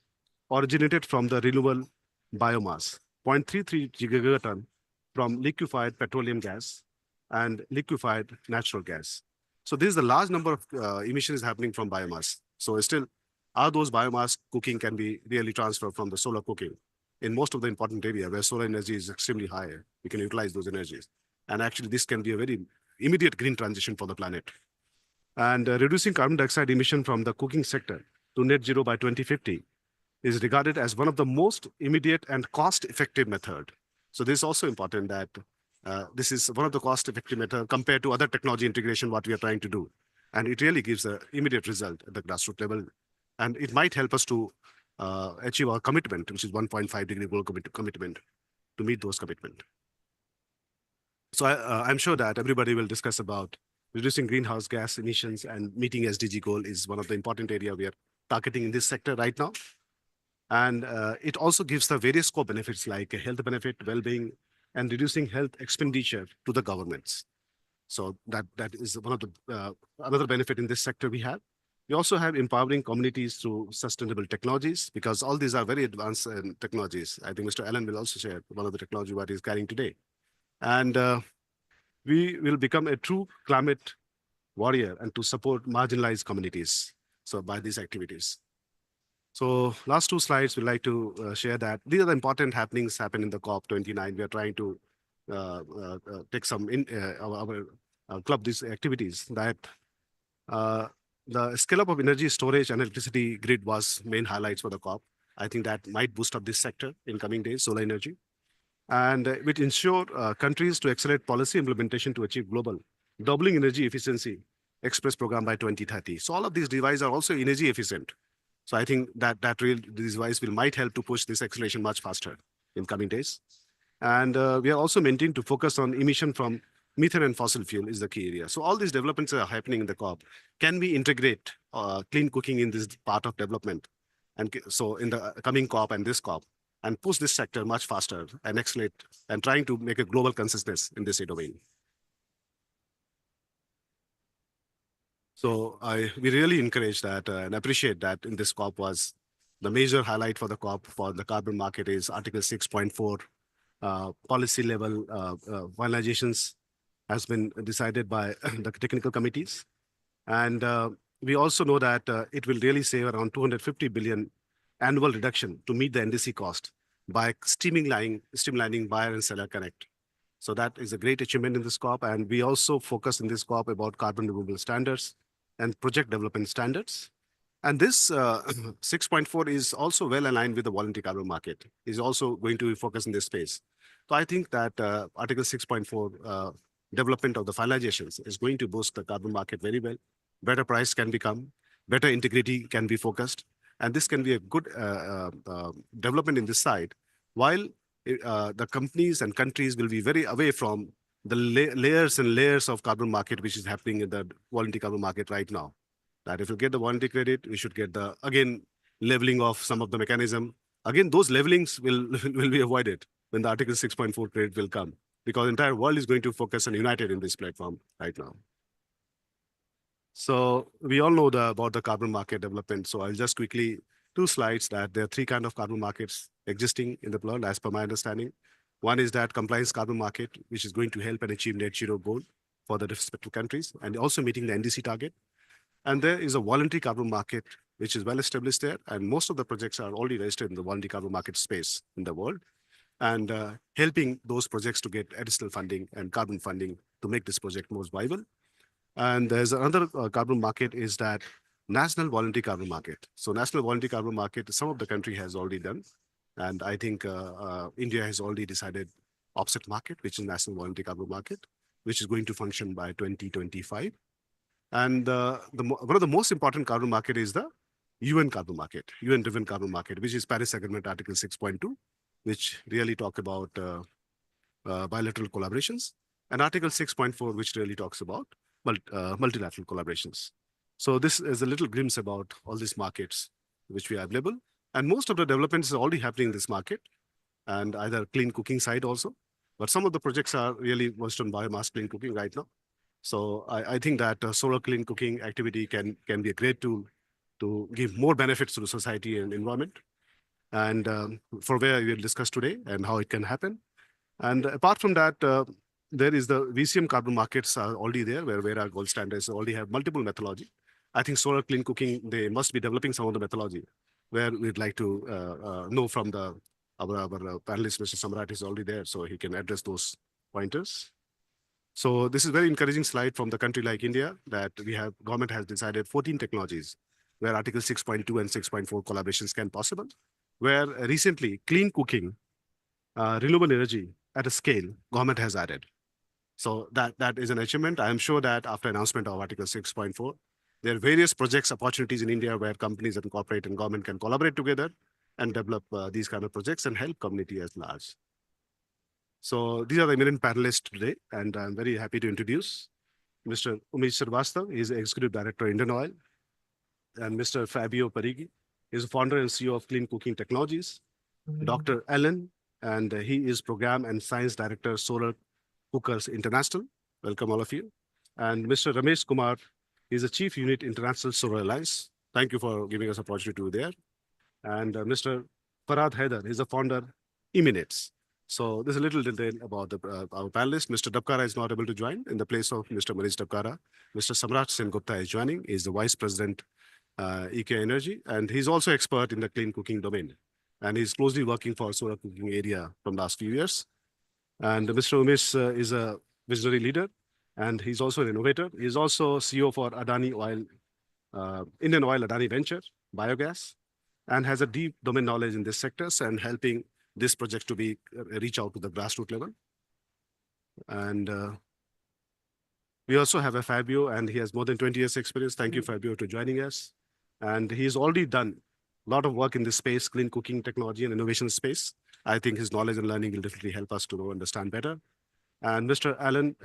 originated from the renewable biomass, 0.33 gigaton from liquefied petroleum gas and liquefied natural gas. So this is the large number of emissions happening from biomass. So still, are those biomass cooking can be really transferred from the solar cooking in most of the important area where solar energy is extremely high. We can utilize those energies. And actually, this can be a very immediate green transition for the planet. And reducing carbon dioxide emission from the cooking sector to net zero by 2050 is regarded as one of the most immediate and cost-effective method. So this is also important that this is one of the cost-effective method compared to other technology integration, what we are trying to do. And it really gives an immediate result at the grassroots level. And it might help us to achieve our commitment, which is 1.5 degree goal commitment, to meet those commitments. So I'm sure that everybody will discuss about reducing greenhouse gas emissions and meeting SDG goal is one of the important area we are targeting in this sector right now. And it also gives the various core benefits like a health benefit, well-being, and reducing health expenditure to the governments. So that is one of the another benefit in this sector we have. We also have empowering communities through sustainable technologies, because all these are very advanced technologies. I think Mr. Allen will also share one of the technology what he's carrying today. And we will become a true climate warrior and to support marginalized communities. So by these activities. So last two slides, we'd like to share that these are the important happenings happen in the COP29. We are trying to take some club these activities that the scale up of energy storage and electricity grid was main highlights for the COP. I think that might boost up this sector in coming days, solar energy. And which ensure countries to accelerate policy implementation to achieve global doubling energy efficiency express program by 2030. So all of these devices are also energy efficient. So I think that this device might help to push this acceleration much faster in coming days. And we are also maintained to focus on emission from methane and fossil fuel is the key area. So all these developments are happening in the COP. Can we integrate clean cooking in this part of development? And so in the coming COP and this COP, and push this sector much faster and accelerate and trying to make a global consensus in this domain. So we really encourage that and appreciate that in this COP was the major highlight for the COP for the carbon market is Article 6.4 policy level finalizations has been decided by the technical committees. And we also know that it will really save around 250 billion annual reduction to meet the NDC cost by streamlining buyer and seller connect. So that is a great achievement in this COP. And we also focus in this COP about carbon removal standards and project development standards. And this 6.4 is also well aligned with the voluntary carbon market, is also going to focus in this space. So I think that Article 6.4 development of the finalizations is going to boost the carbon market very well. Better price can become, better integrity can be focused. And this can be a good development in this side, while the companies and countries will be very away from the layers and layers of carbon market, which is happening in the voluntary carbon market right now. That if you get the voluntary credit, we should get the, again, leveling of some of the mechanism. Again, those levelings will be avoided when the Article 6.4 credit will come, because the entire world is going to focus and united in this platform right now. So we all know about the carbon market development. So I'll just quickly, 2 slides that there are 3 kinds of carbon markets existing in the world as per my understanding. One is that compliance carbon market, which is going to help and achieve net zero goal. for the respective countries and also meeting the NDC target. And there is a voluntary carbon market, which is well established there. And most of the projects are already registered in the voluntary carbon market space in the world, and helping those projects to get additional funding and carbon funding to make this project more viable. And there's another carbon market is that national voluntary carbon market. So national voluntary carbon market, some of the country has already done. And I think India has already decided offset market, which is national voluntary carbon market, which is going to function by 2025. And one of the most important carbon market is the UN carbon market, UN-driven carbon market, which is Paris Agreement Article 6.2, which really talk about bilateral collaborations, and Article 6.4, which really talks about multilateral collaborations. So this is a little glimpse about all these markets which we are available. And most of the developments is already happening in this market, and either clean cooking side also. But some of the projects are really worked on biomass clean cooking right now. So I think that solar clean cooking activity can be a great tool to give more benefits to the society and environment. And for where we will discuss today and how it can happen. And apart from that, there is the VCM carbon markets are already there, where Verra Gold Standards already have multiple methodology. I think solar clean cooking, they must be developing some of the methodology where we'd like to know from our panelist, Mr. Samrat is already there, so he can address those pointers. So this is very encouraging slide from the country like India that government has decided 14 technologies where Article 6.2 and 6.4 collaborations can possible, where recently clean cooking, renewable energy at a scale, government has added. So that is an achievement. I am sure that after announcement of Article 6.4, there are various projects, opportunities in India where companies and corporate and government can collaborate together and develop these kind of projects and help community as large. So these are the eminent panelists today, and I'm very happy to introduce Mr. Umesh Srivastava. He is Executive Director, Indian Oil, and Mr. Fabio Parighi is the founder and CEO of Clean Cooking Technologies. Dr. Alan, and he is Program and Science Director, Solar Cookers International. Welcome all of you. And Mr. Ramesh Kumar is the Chief Unit International Solar Alliance. Thank you for giving us an opportunity to be there. And Mr. Farhad Haider is the founder, Eminates. So there's a little detail about our panelists. Mr. Dabkara is not able to join in the place of Mr. Manish Dabkara. Mr. Samrat Sen Gupta is joining. He is the Vice President, EK Energy, and he's also expert in the clean cooking domain. And he's closely working for solar cooking area from last few years. And Mr. Umesh is a visionary leader, and he's also an innovator. He's also CEO for Adani Oil, Indian Oil Adani Venture, Biogas, and has a deep domain knowledge in these sectors and helping this project to be reach out to the grassroots level. And we also have a Fabio, and he has more than 20 years experience. Thank you, Fabio, for joining us. And he's already done a lot of work in this space, clean cooking technology and innovation space. I think his knowledge and learning will definitely help us to understand better. And Mr. Alan,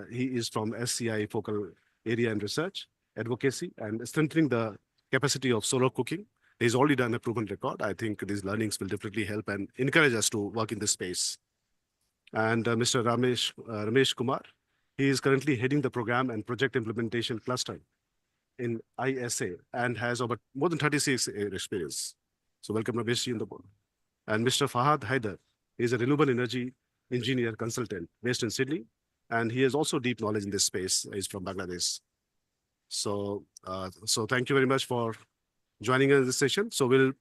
he is from SCI Focal Area and Research, Advocacy, and strengthening the capacity of solar cooking. He's already done a proven record. I think these learnings will definitely help and encourage us to work in this space. And Mr. Ramesh Kumar, he is currently heading the program and project implementation cluster in ISA and has over more than 36 years experience. So welcome Ramesh in the board. And Mr. Farhad Haider is a renewable energy engineer consultant based in Sydney, and he has also deep knowledge in this space. He's from Bangladesh. So thank you very much for joining us in this session. So we'll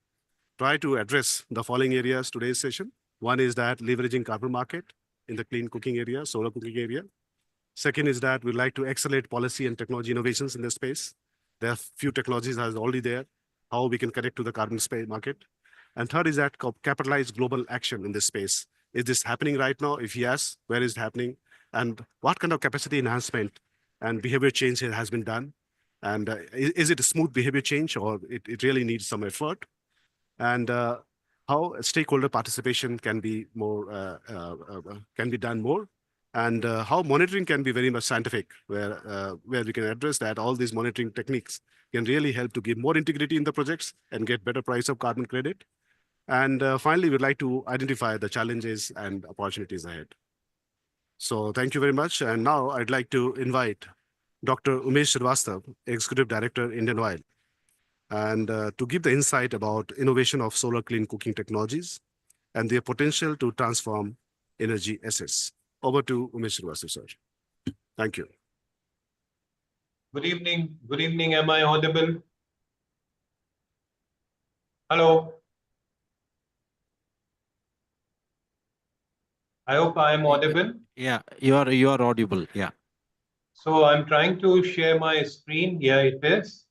try to address the following areas today's session. One is that leveraging carbon market in the clean cooking area, solar cooking area. Second is that we'd like to accelerate policy and technology innovations in this space. There are few technologies that are already there, how we can connect to the carbon space market. And third is that capitalize global action in this space. Is this happening right now? If yes, where is it happening? And what kind of capacity enhancement and behavior change has been done? And is it a smooth behavior change, or it really needs some effort? And how stakeholder participation can be more, can be done more? And how monitoring can be very much scientific, where we can address that all these monitoring techniques can really help to give more integrity in the projects and get better price of carbon credit. And finally, we'd like to identify the challenges and opportunities ahead. So thank you very much. And now I'd like to invite Dr. Umesh Srivastava, Executive Director, Indian Oil, and to give the insight about innovation of solar clean cooking technologies and their potential to transform energy assets. Over to Umesh Srivastava, sir. Thank you. Good evening. Good evening. Am I audible? Hello. I hope I am audible. Yeah, you are audible. Yeah. So I'm trying to share my screen. Here it is.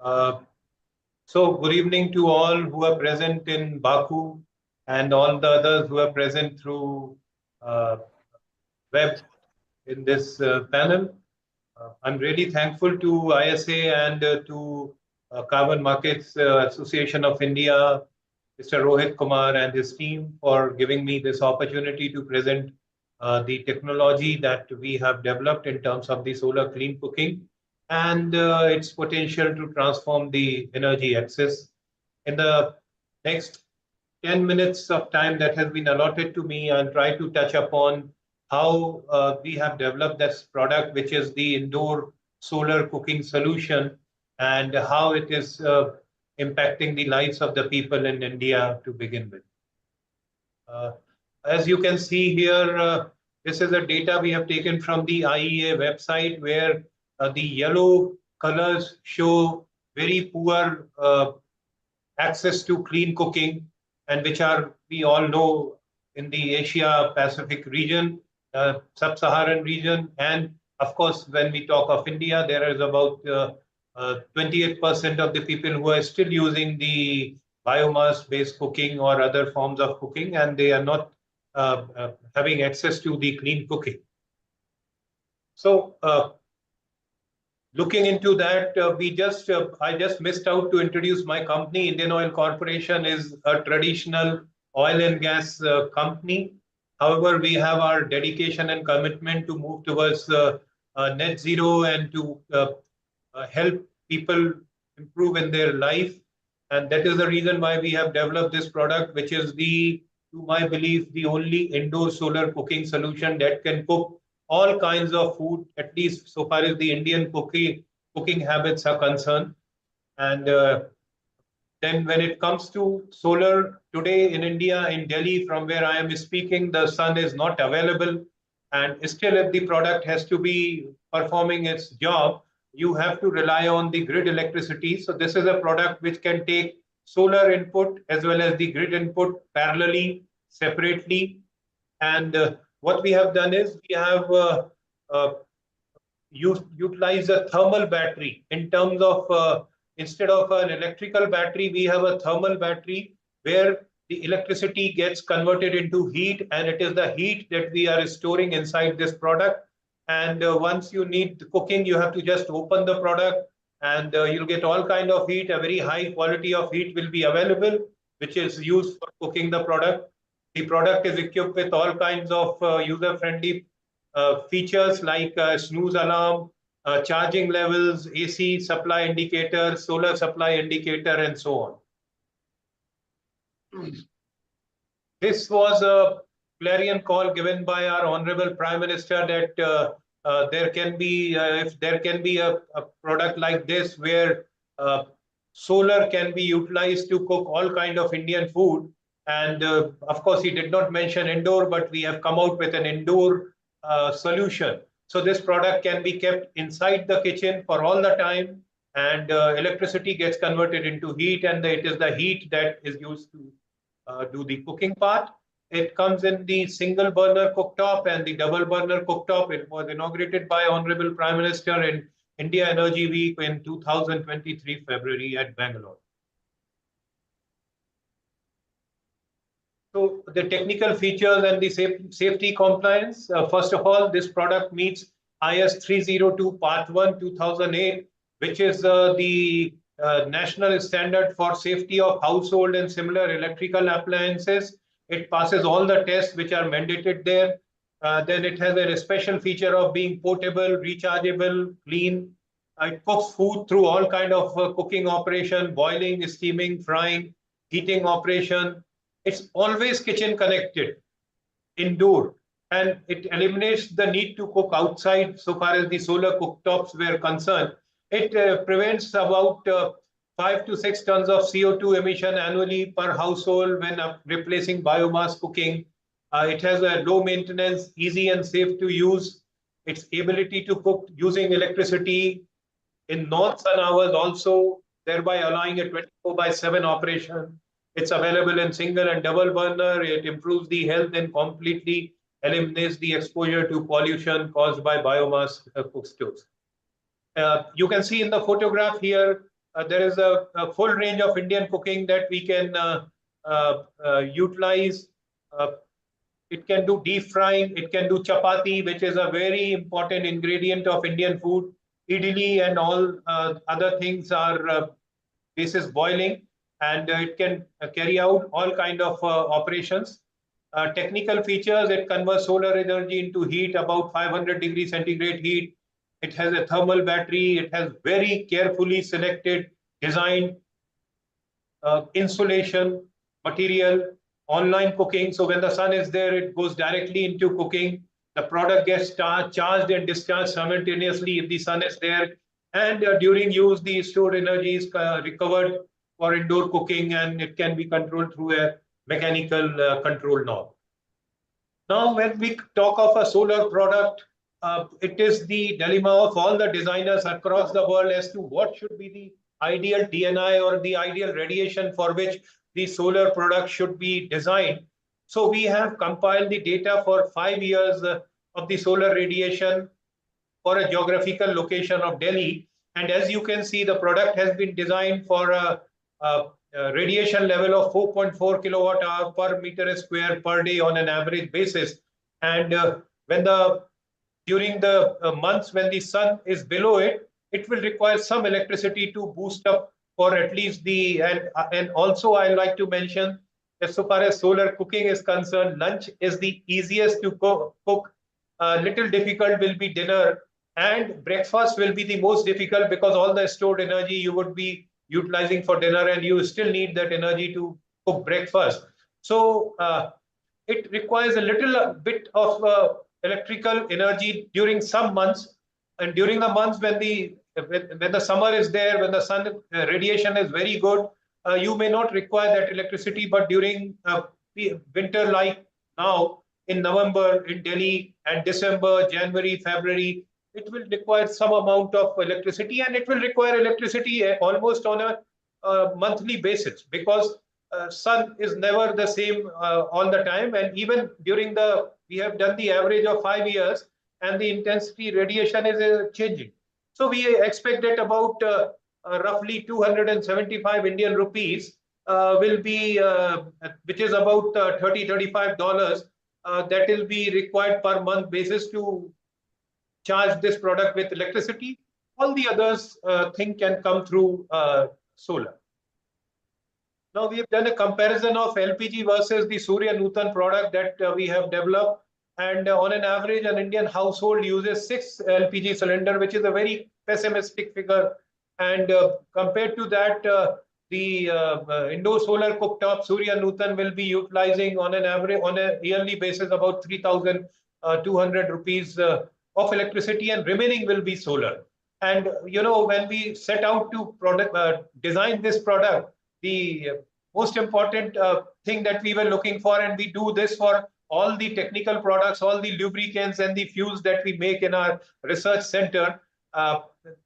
So good evening to all who are present in Baku and all the others who are present through web in this panel. I'm really thankful to ISA and to Carbon Markets Association of India, Mr. Rohit Kumar and his team for giving me this opportunity to present the technology that we have developed in terms of the solar clean cooking and its potential to transform the energy access. In the next 10 minutes of time that has been allotted to me, I'll try to touch upon how we have developed this product, which is the indoor solar cooking solution, and how it is impacting the lives of the people in India to begin with. As you can see here, this is the data we have taken from the IEA website, where the yellow colors show very poor access to clean cooking, and which are, we all know, in the Asia Pacific region, sub-Saharan region. And of course, when we talk of India, there is about 28% of the people who are still using the biomass-based cooking or other forms of cooking, and they are not having access to the clean cooking. So looking into that, I just missed out to introduce my company. Indian Oil Corporation is a traditional oil and gas company. However, we have our dedication and commitment to move towards net zero and to help people improve in their life. And that is the reason why we have developed this product, which is to my belief, the only indoor solar cooking solution that can cook all kinds of food, at least so far as the Indian cooking habits are concerned. And then when it comes to solar, today in India, in Delhi, from where I am speaking, the sun is not available. And still, if the product has to be performing its job, you have to rely on the grid electricity. So this is a product which can take solar input as well as the grid input parallelly, separately. And what we have done is we have utilized a thermal battery in terms of instead of an electrical battery, we have a thermal battery where the electricity gets converted into heat, and it is the heat that we are storing inside this product. And once you need cooking, you have to just open the product, and you'll get all kind of heat. A very high quality of heat will be available, which is used for cooking the product. The product is equipped with all kinds of user-friendly features like snooze alarm, charging levels, AC supply indicator, solar supply indicator, and so on. This was a clarion call given by our Honorable Prime Minister that there can be, if there can be a product like this where solar can be utilized to cook all kind of Indian food. And of course, he did not mention indoor, but we have come out with an indoor solution. So this product can be kept inside the kitchen for all the time, and electricity gets converted into heat, and it is the heat that is used to do the cooking part. It comes in the single burner cooktop and the double burner cooktop. It was inaugurated by Honorable Prime Minister in India Energy Week in 2023 February at Bangalore. So the technical features and the safety compliance. First of all, this product meets IS 302 Part 1 2008, which is the national standard for safety of household and similar electrical appliances. It passes all the tests which are mandated there. Then it has a special feature of being portable, rechargeable, clean. It cooks food through all kind of cooking operation, boiling, steaming, frying, heating operation. It's always kitchen connected, indoor, and it eliminates the need to cook outside so far as the solar cooktops were concerned. It prevents about 5 to 6 tons of CO2 emission annually per household when replacing biomass cooking. It has a low maintenance, easy and safe to use. Its ability to cook using electricity in non-sun hours also, thereby allowing a 24/7 operation. It's available in single and double burner. It improves the health and completely eliminates the exposure to pollution caused by biomass cook stoves. You can see in the photograph here, there is a full range of Indian cooking that we can utilize. It can do deep frying, it can do chapati, which is a very important ingredient of Indian food. Idli and all other things are basis boiling, and it can carry out all kind of operations. Technical features, it converts solar energy into heat, about 500 degrees centigrade heat. It has a thermal battery. It has very carefully selected, designed insulation material, online cooking. So when the sun is there, it goes directly into cooking. The product gets charged and discharged simultaneously if the sun is there. And during use, the stored energy is recovered for indoor cooking, and it can be controlled through a mechanical control knob. Now, when we talk of a solar product, it is the dilemma of all the designers across the world as to what should be the ideal DNI or the ideal radiation for which the solar product should be designed. So we have compiled the data for 5 years of the solar radiation for a geographical location of Delhi. And as you can see, the product has been designed for a radiation level of 4.4 kilowatt hour per meter square per day on an average basis. And during the months when the sun is below it, it will require some electricity to boost up for at least the, and also I like to mention that so far as solar cooking is concerned, lunch is the easiest to cook. Little difficult will be dinner, and breakfast will be the most difficult because all the stored energy you would be utilizing for dinner, and you still need that energy to cook breakfast. So it requires a little bit of electrical energy during some months, and during the months when the summer is there, when the sun radiation is very good, you may not require that electricity. But during winter like now in November in Delhi, and December, January, February, it will require some amount of electricity, and it will require electricity almost on a monthly basis, because sun is never the same all the time. And even during we have done the average of 5 years, and the intensity radiation is changing. So we expect that about roughly 275 Indian rupees will be, which is about $30–35, that will be required per month basis to charge this product with electricity. All the others thing can come through solar. Now we have done a comparison of LPG versus the Surya Nutan product that we have developed. And on an average, an Indian household uses 6 LPG cylinder, which is a very pessimistic figure. And compared to that, the indoor solar cooktop Surya Nutan will be utilizing on an average, on a yearly basis, about 3,200 rupees of electricity, and remaining will be solar. And you know, when we set out to design this product, the most important thing that we were looking for, and we do this for all the technical products, all the lubricants and the fuels that we make in our research center,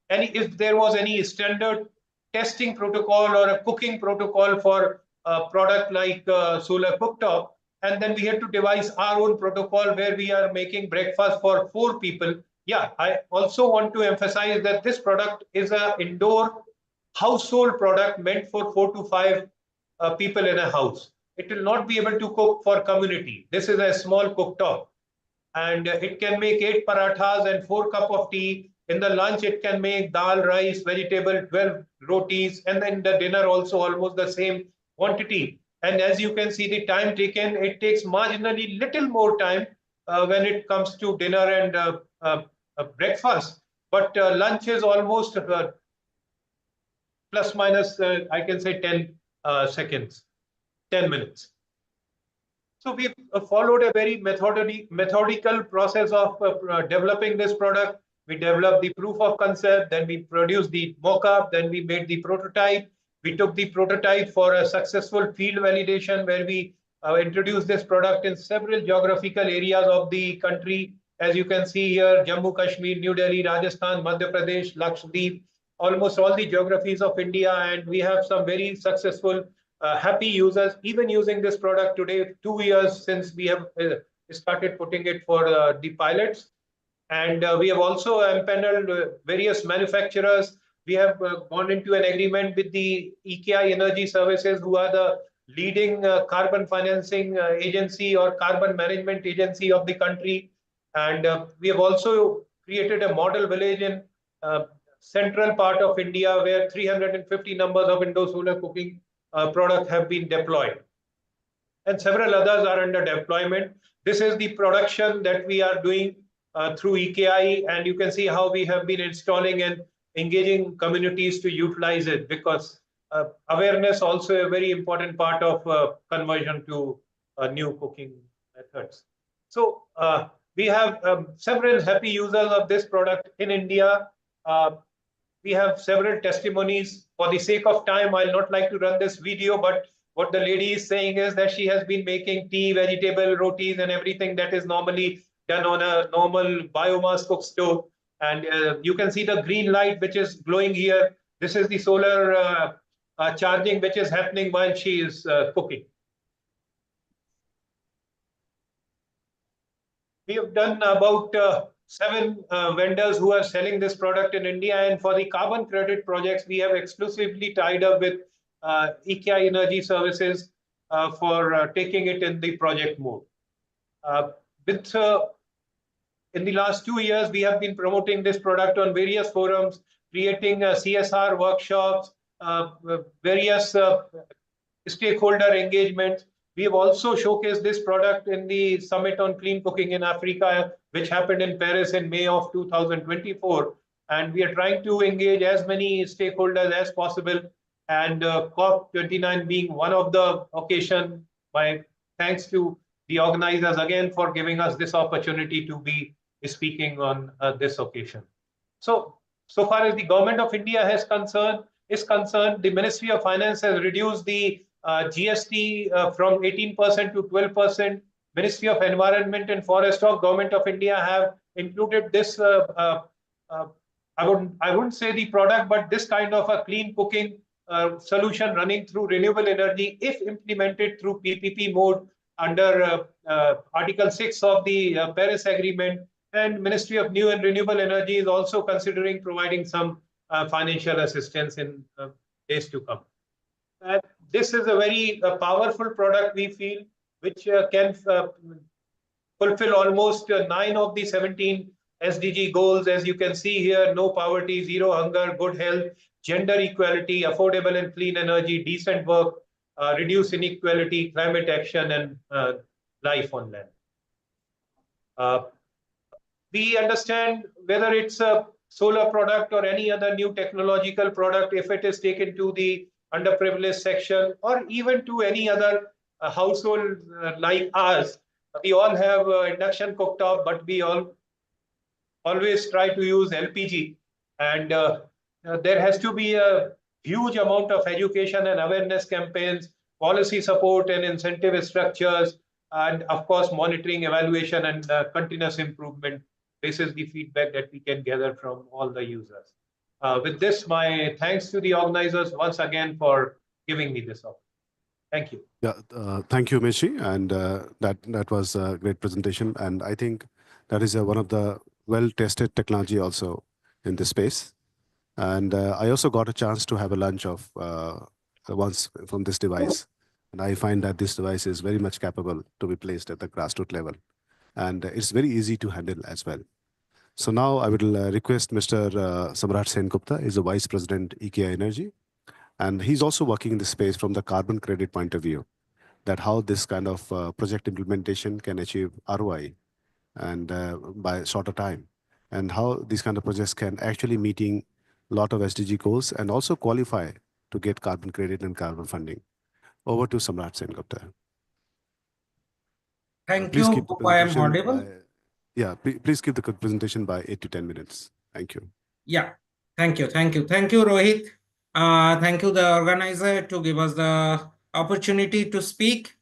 if there was any standard testing protocol or a cooking protocol for a product like solar cooktop, and then we had to devise our own protocol where we are making breakfast for 4 people. Yeah, I also want to emphasize that this product is an indoor household product meant for 4 to 5 people in a house. It will not be able to cook for community. This is a small cooktop, and it can make 8 parathas and 4 cups of tea. In the lunch, it can make dal, rice, vegetable, 12 rotis, and then the dinner also almost the same quantity. And as you can see, the time taken, it takes marginally little more time when it comes to dinner and breakfast. But lunch is almost plus minus, I can say 10 seconds. 10 minutes. So we followed a very methodical process of developing this product. We developed the proof of concept, then we produced the mock-up, then we made the prototype. We took the prototype for a successful field validation where we introduced this product in several geographical areas of the country. As you can see here, Jammu Kashmir, New Delhi, Rajasthan, Madhya Pradesh, Lakshadweep, almost all the geographies of India. And we have some very successful, happy users, even using this product today, 2 years since we have started putting it for the pilots. And we have also empaneled various manufacturers. We have gone into an agreement with the EKI Energy Services, who are the leading carbon financing agency or carbon management agency of the country. And we have also created a model village in central part of India where 350 numbers of indoor solar cooking products have been deployed. And several others are under deployment. This is the production that we are doing through EKI, and you can see how we have been installing and engaging communities to utilize it, because awareness also a very important part of conversion to new cooking methods. So we have several happy users of this product in India. We have several testimonies. For the sake of time, I'll not like to run this video, but what the lady is saying is that she has been making tea, vegetable, rotis, and everything that is normally done on a normal biomass cook stove. And you can see the green light which is glowing here. This is the solar charging which is happening while she is cooking. We have done about 7 vendors who are selling this product in India. And for the carbon credit projects, we have exclusively tied up with EKI Energy Services for taking it in the project mode. In the last 2 years, we have been promoting this product on various forums, creating CSR workshops, various stakeholder engagements. We have also showcased this product in the Summit on Clean Cooking in Africa, which happened in Paris in May of 2024. And we are trying to engage as many stakeholders as possible. And COP29 being one of the occasion. My thanks to the organizers again for giving us this opportunity to be speaking on this occasion. So far as the government of India is concerned, the Ministry of Finance has reduced the GST from 18% to 12%. Ministry of Environment and Forest of Government of India have included this. I wouldn't say the product, but this kind of a clean cooking solution running through renewable energy, if implemented through PPP mode under Article 6 of the Paris Agreement. And Ministry of New and Renewable Energy is also considering providing some financial assistance in days to come. This is a very powerful product, we feel, which can fulfill almost 9 of the 17 SDG goals. As you can see here, no poverty, zero hunger, good health, gender equality, affordable and clean energy, decent work, reduce inequality, climate action, and life on land. We understand whether it's a solar product or any other new technological product, if it is taken to the underprivileged section or even to any other household like ours, we all have induction cooktop, but we always try to use LPG. And there has to be a huge amount of education and awareness campaigns, policy support and incentive structures, and of course, monitoring, evaluation, and continuous improvement. This is the feedback that we can gather from all the users. With this, my thanks to the organizers once again for giving me this opportunity. Thank you. Yeah, thank you, Meshi, and that was a great presentation. And I think that is one of the well-tested technology also in this space. And I also got a chance to have a lunch of once from this device. And I find that this device is very much capable to be placed at the grassroots level. And it's very easy to handle as well. So now I will request Mr. Samrat Sen Gupta, is the Vice President, EKI Energy. And he's also working in the space from the carbon credit point of view, that how this kind of project implementation can achieve ROI and by shorter time, and how these kind of projects can actually meeting a lot of SDG goals and also qualify to get carbon credit and carbon funding. Over to Samrat Sen Gupta. Thank you. Hope I am audible. Please keep the presentation by 8 to 10 minutes. Thank you. Yeah, thank you. Thank you, Rohit. Thank you, the organizer, to give us the opportunity to speak.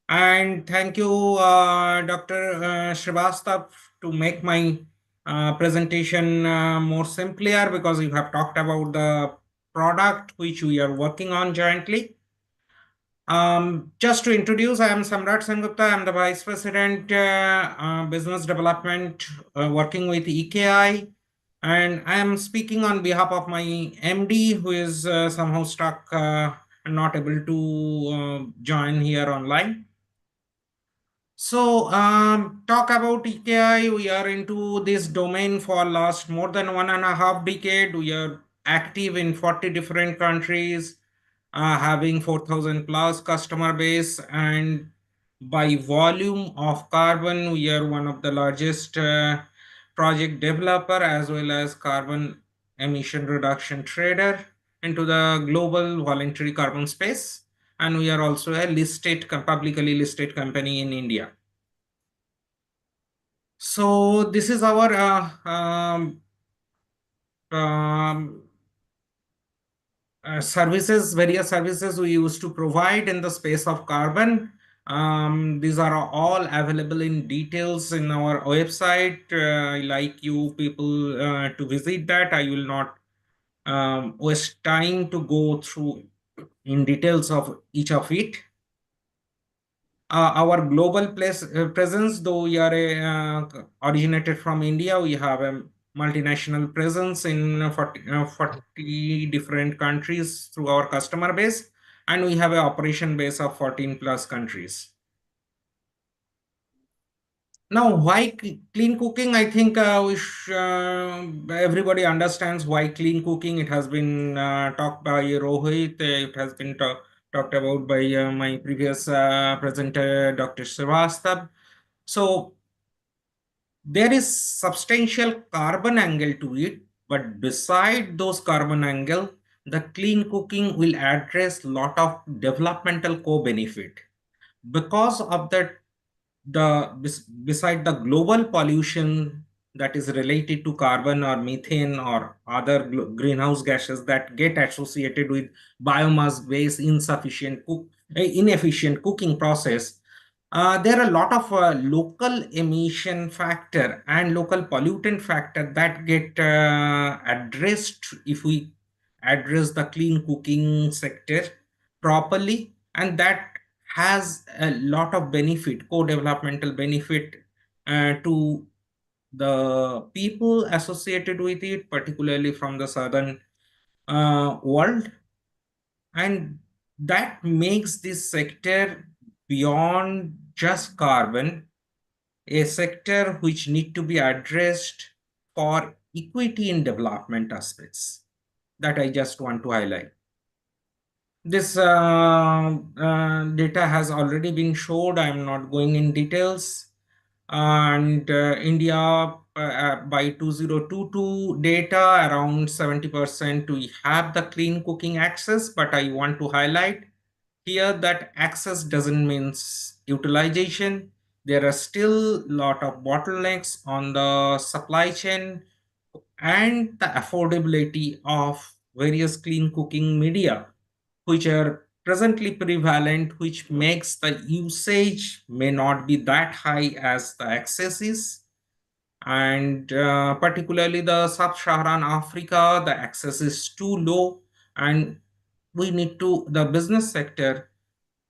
And thank you, Dr. Srivastav, to make my presentation more simpler, because you have talked about the product which we are working on jointly. Just to introduce, I am Samrat Sengupta. I am the Vice President, Business Development, working with EKI. And I am speaking on behalf of my MD, who is somehow stuck and not able to join here online. So talk about EKI, we are into this domain for last more than 1.5 decade. We are active in 40 different countries, having 4,000 plus customer base, and by volume of carbon, we are one of the largest project developer as well as carbon emission reduction trader into the global voluntary carbon space. And we are also a publicly listed company in India. So this is our services, various services we used to provide in the space of carbon. These are all available in details in our website. I like you people to visit that. I will not waste time to go through in details of each of it. Our global presence, though we are originated from India, we have a multinational presence in 40 different countries through our customer base, and we have an operation base of 14 plus countries. Now, why clean cooking? I think everybody understands why clean cooking. It has been talked by Rohit. It has been talked about by my previous presenter, Dr. Srivastav. So there is substantial carbon angle to it, but beside those carbon angle, the clean cooking will address lot of developmental co-benefit. Because of that, beside the global pollution that is related to carbon or methane or other greenhouse gases that get associated with biomass-based inefficient cooking process, there are a lot of local emission factor and local pollutant factor that get addressed if we address the clean cooking sector properly, and that has a lot of benefit, co-developmental benefit to the people associated with it, particularly from the southern world. And that makes this sector beyond just carbon, a sector which need to be addressed for equity in development aspects that I just want to highlight. This data has already been showed. I'm not going in details. And India by 2022 data, around 70% we have the clean cooking access, but I want to highlight here that access doesn't mean utilization. There are still a lot of bottlenecks on the supply chain and the affordability of various clean cooking media, which are presently prevalent, which makes the usage may not be that high as the access is. And particularly the sub-Saharan Africa, the access is too low, and we need to, the business sector,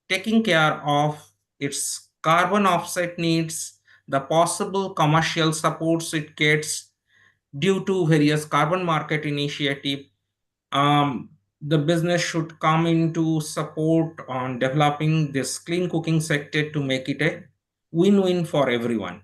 taking care of its carbon offset needs, the possible commercial supports it gets due to various carbon market initiative. The business should come into support on developing this clean cooking sector to make it a win-win for everyone.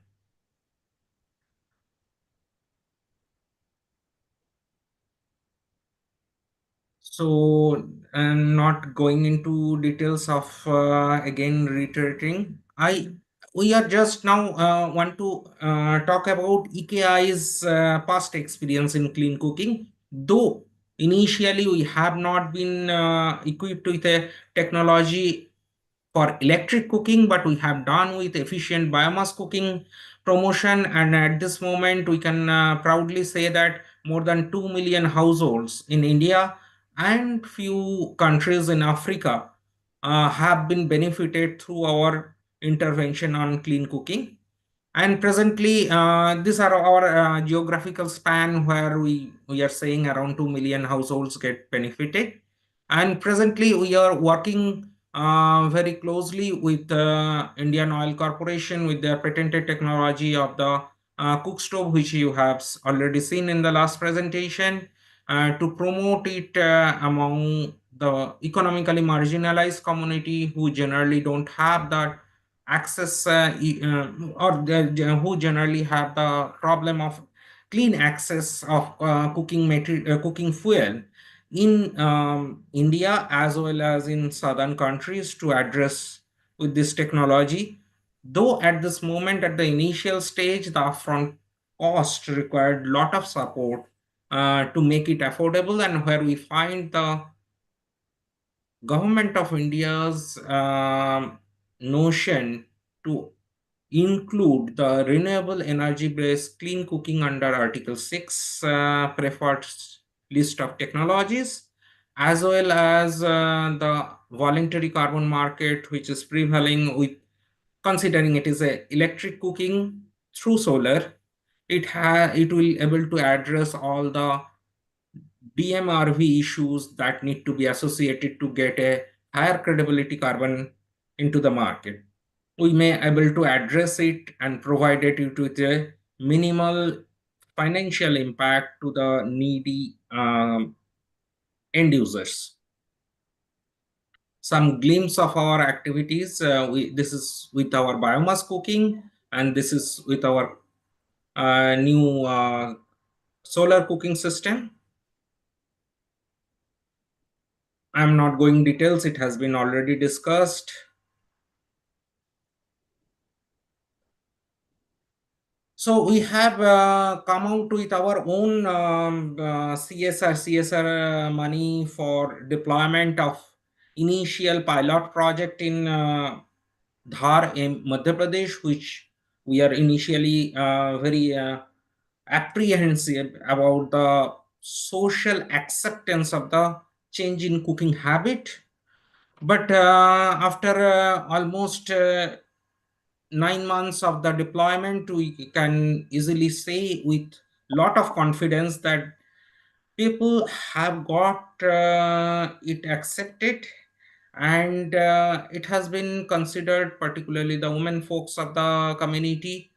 So, I'm not going into details of again reiterating. We are just now want to talk about EKI's past experience in clean cooking. Though initially we have not been equipped with a technology for electric cooking, but we have done with efficient biomass cooking promotion. And at this moment, we can proudly say that more than 2 million households in India and few countries in Africa have been benefited through our intervention on clean cooking. And presently, these are our geographical span where we are saying around 2 million households get benefited. And presently, we are working very closely with Indian Oil Corporation with their patented technology of the cook stove, which you have already seen in the last presentation, to promote it among the economically marginalized community who generally don't have that access who generally have the problem of clean access of cooking material, cooking fuel in India as well as in southern countries to address with this technology. Though at this moment, at the initial stage, the upfront cost required lot of support to make it affordable, and where we find the government of India's notion to include the renewable energy based clean cooking under Article 6 preferred list of technologies, as well as the voluntary carbon market, which is prevailing with considering it is a electric cooking through solar. It will able to address all the DMRV issues that need to be associated to get a higher credibility carbon into the market. We may able to address it and provide it with a minimal financial impact to the needy end users. Some glimpse of our activities. This is with our biomass cooking, and this is with our new solar cooking system. I'm not going details, it has been already discussed. So we have come out with our own CSR money for deployment of initial pilot project in Dhar in Madhya Pradesh, which we are initially very apprehensive about the social acceptance of the change in cooking habit. But after almost 9 months of the deployment, we can easily say with lot of confidence that people have got it accepted, and it has been considered, particularly the women folks of the community,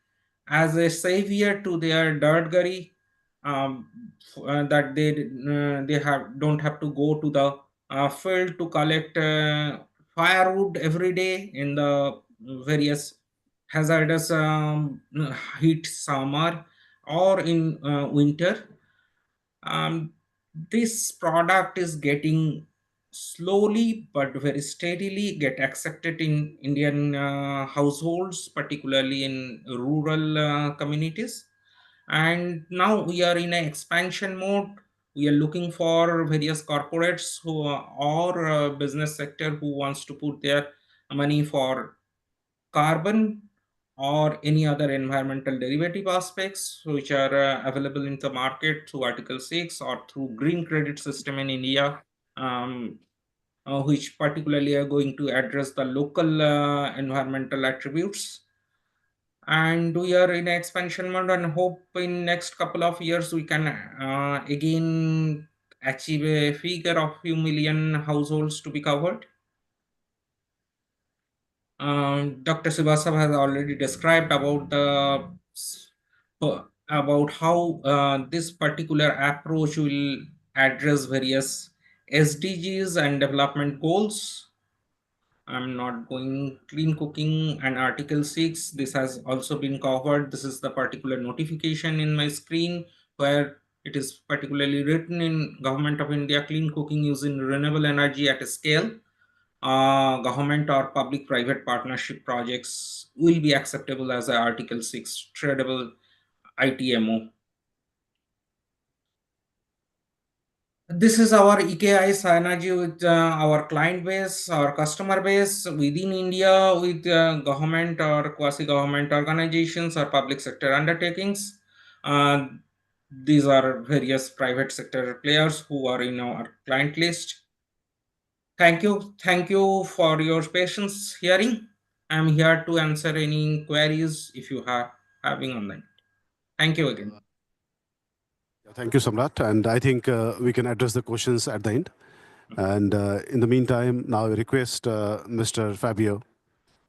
as a savior to their dirt gurry, that they don't have to go to the field to collect firewood every day in the various hazardous heat summer or in winter. This product is getting slowly but very steadily get accepted in Indian households, particularly in rural communities. And now we are in an expansion mode. We are looking for various corporates who or business sector who wants to put their money for carbon or any other environmental derivative aspects which are available in the market through Article 6 or through green credit system in India, which particularly are going to address the local environmental attributes. And we are in expansion mode and hope in next couple of years we can again achieve a figure of few million households to be covered. Dr. Srivastava has already described about the about how this particular approach will address various SDGs and development goals. I'm not going clean cooking and Article 6. This has also been covered. This is the particular notification in my screen where it is particularly written in Government of India clean cooking using renewable energy at a scale. Government or public-private partnership projects will be acceptable as a Article 6 tradable ITMO. This is our EKI synergy with our client base, our customer base within India with government or quasi-government organizations or public sector undertakings. These are various private sector players who are in our client list. Thank you for your patience hearing, I'm here to answer any queries if you are having on that. Thank you again. Thank you, Samrat. And I think we can address the questions at the end. And in the meantime, now I request Mr. Fabio,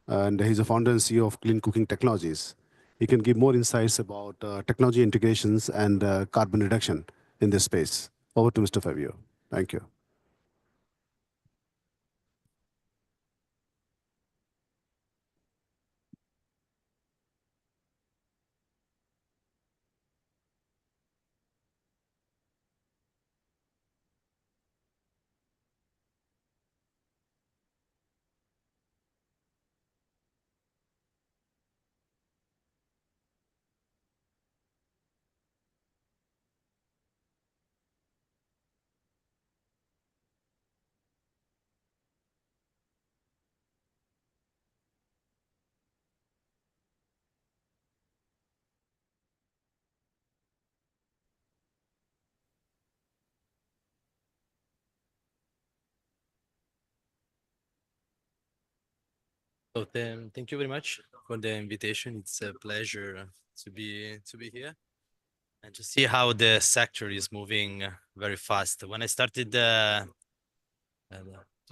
and he's the founder and CEO of Clean Cooking Technologies. He can give more insights about technology integrations and carbon reduction in this space. Over to Mr. Fabio. Thank you. So thank you very much for the invitation. It's a pleasure to be here and to see how the sector is moving very fast. When I started to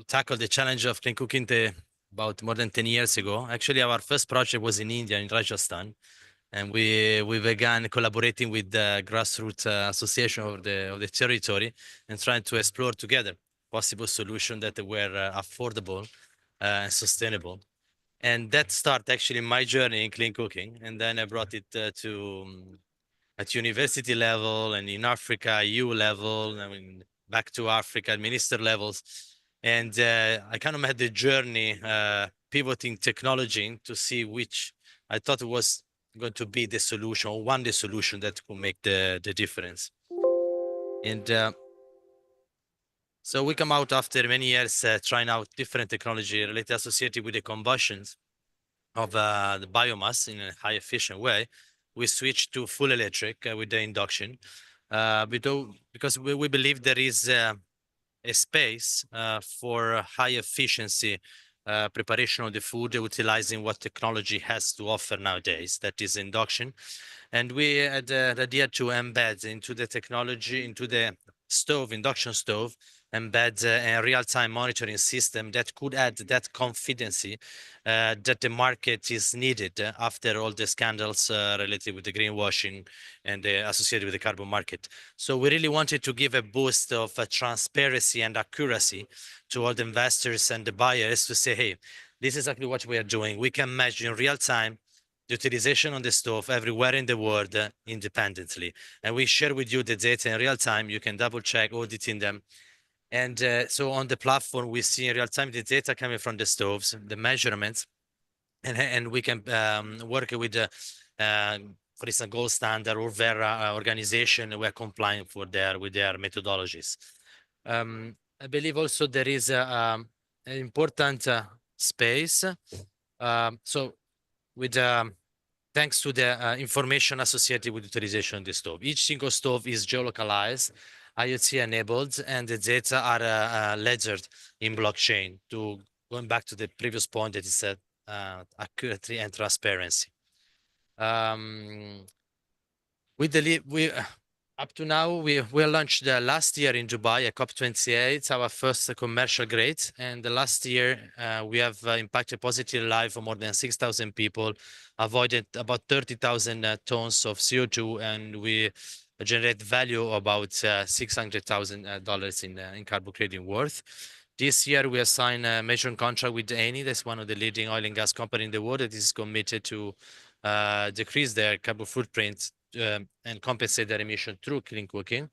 tackle the challenge of clean cooking about more than 10 years ago, actually our first project was in India, in Rajasthan, and we began collaborating with the grassroots association of the territory and trying to explore together possible solutions that were affordable and sustainable. And that started actually my journey in clean cooking. And then I brought it at university level and in Africa, EU level, I mean, back to Africa, minister levels. And I kind of had the journey pivoting technology to see which I thought was going to be the solution, or the solution that could make the difference. And so we come out after many years trying out different technology related associated with the combustions of the biomass in a high efficient way. We switched to full electric with the induction because we believe there is a space for high efficiency preparation of the food, utilizing what technology has to offer nowadays, that is induction. And we had the idea to embed into the technology, into the stove, induction stove, embed a real-time monitoring system that could add that confidence that the market is needed after all the scandals related with the greenwashing and associated with the carbon market. So we really wanted to give a boost of transparency and accuracy to all the investors and the buyers to say, hey, this is exactly what we are doing. We can measure in real time the utilization on the stove everywhere in the world independently. And we share with you the data in real time. You can double check, auditing them. And so on the platform, we see in real time the data coming from the stoves, the measurements, and we can work with, for instance, Gold Standard or Verra organization. We're complying with their methodologies. I believe also there is an important space. So with thanks to the information associated with utilization of the stove, each single stove is geolocalized, IoT enabled, and the data are ledgered in blockchain. Going back to the previous point that is said, accuracy and transparency. Up to now, we launched last year in Dubai, a COP28, our first commercial grade. And the last year, we have impacted positive life for more than 6,000 people, avoided about 30,000 tons of CO2, and we generate value about $600,000 in carbon credit worth. This year, we assigned a major contract with Eni, that's one of the leading oil and gas companies in the world that is committed to decrease their carbon footprint and compensate their emission through clean cooking.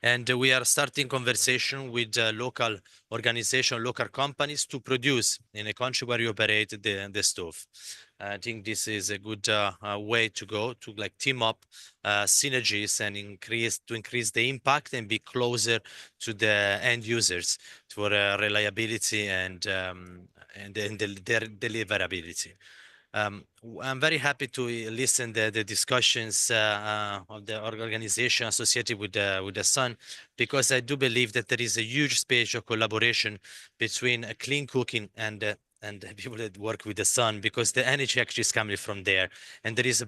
And we are starting conversation with local organizations, local companies to produce in a country where you operate the stove. I think this is a good way to go to team up synergies and increase the impact and be closer to the end users for reliability and their deliverability. I'm very happy to listen to the discussions of the organization associated with the Sun, because I do believe that there is a huge space of collaboration between clean cooking and and people that work with the sun, because the energy actually is coming from there. And there is a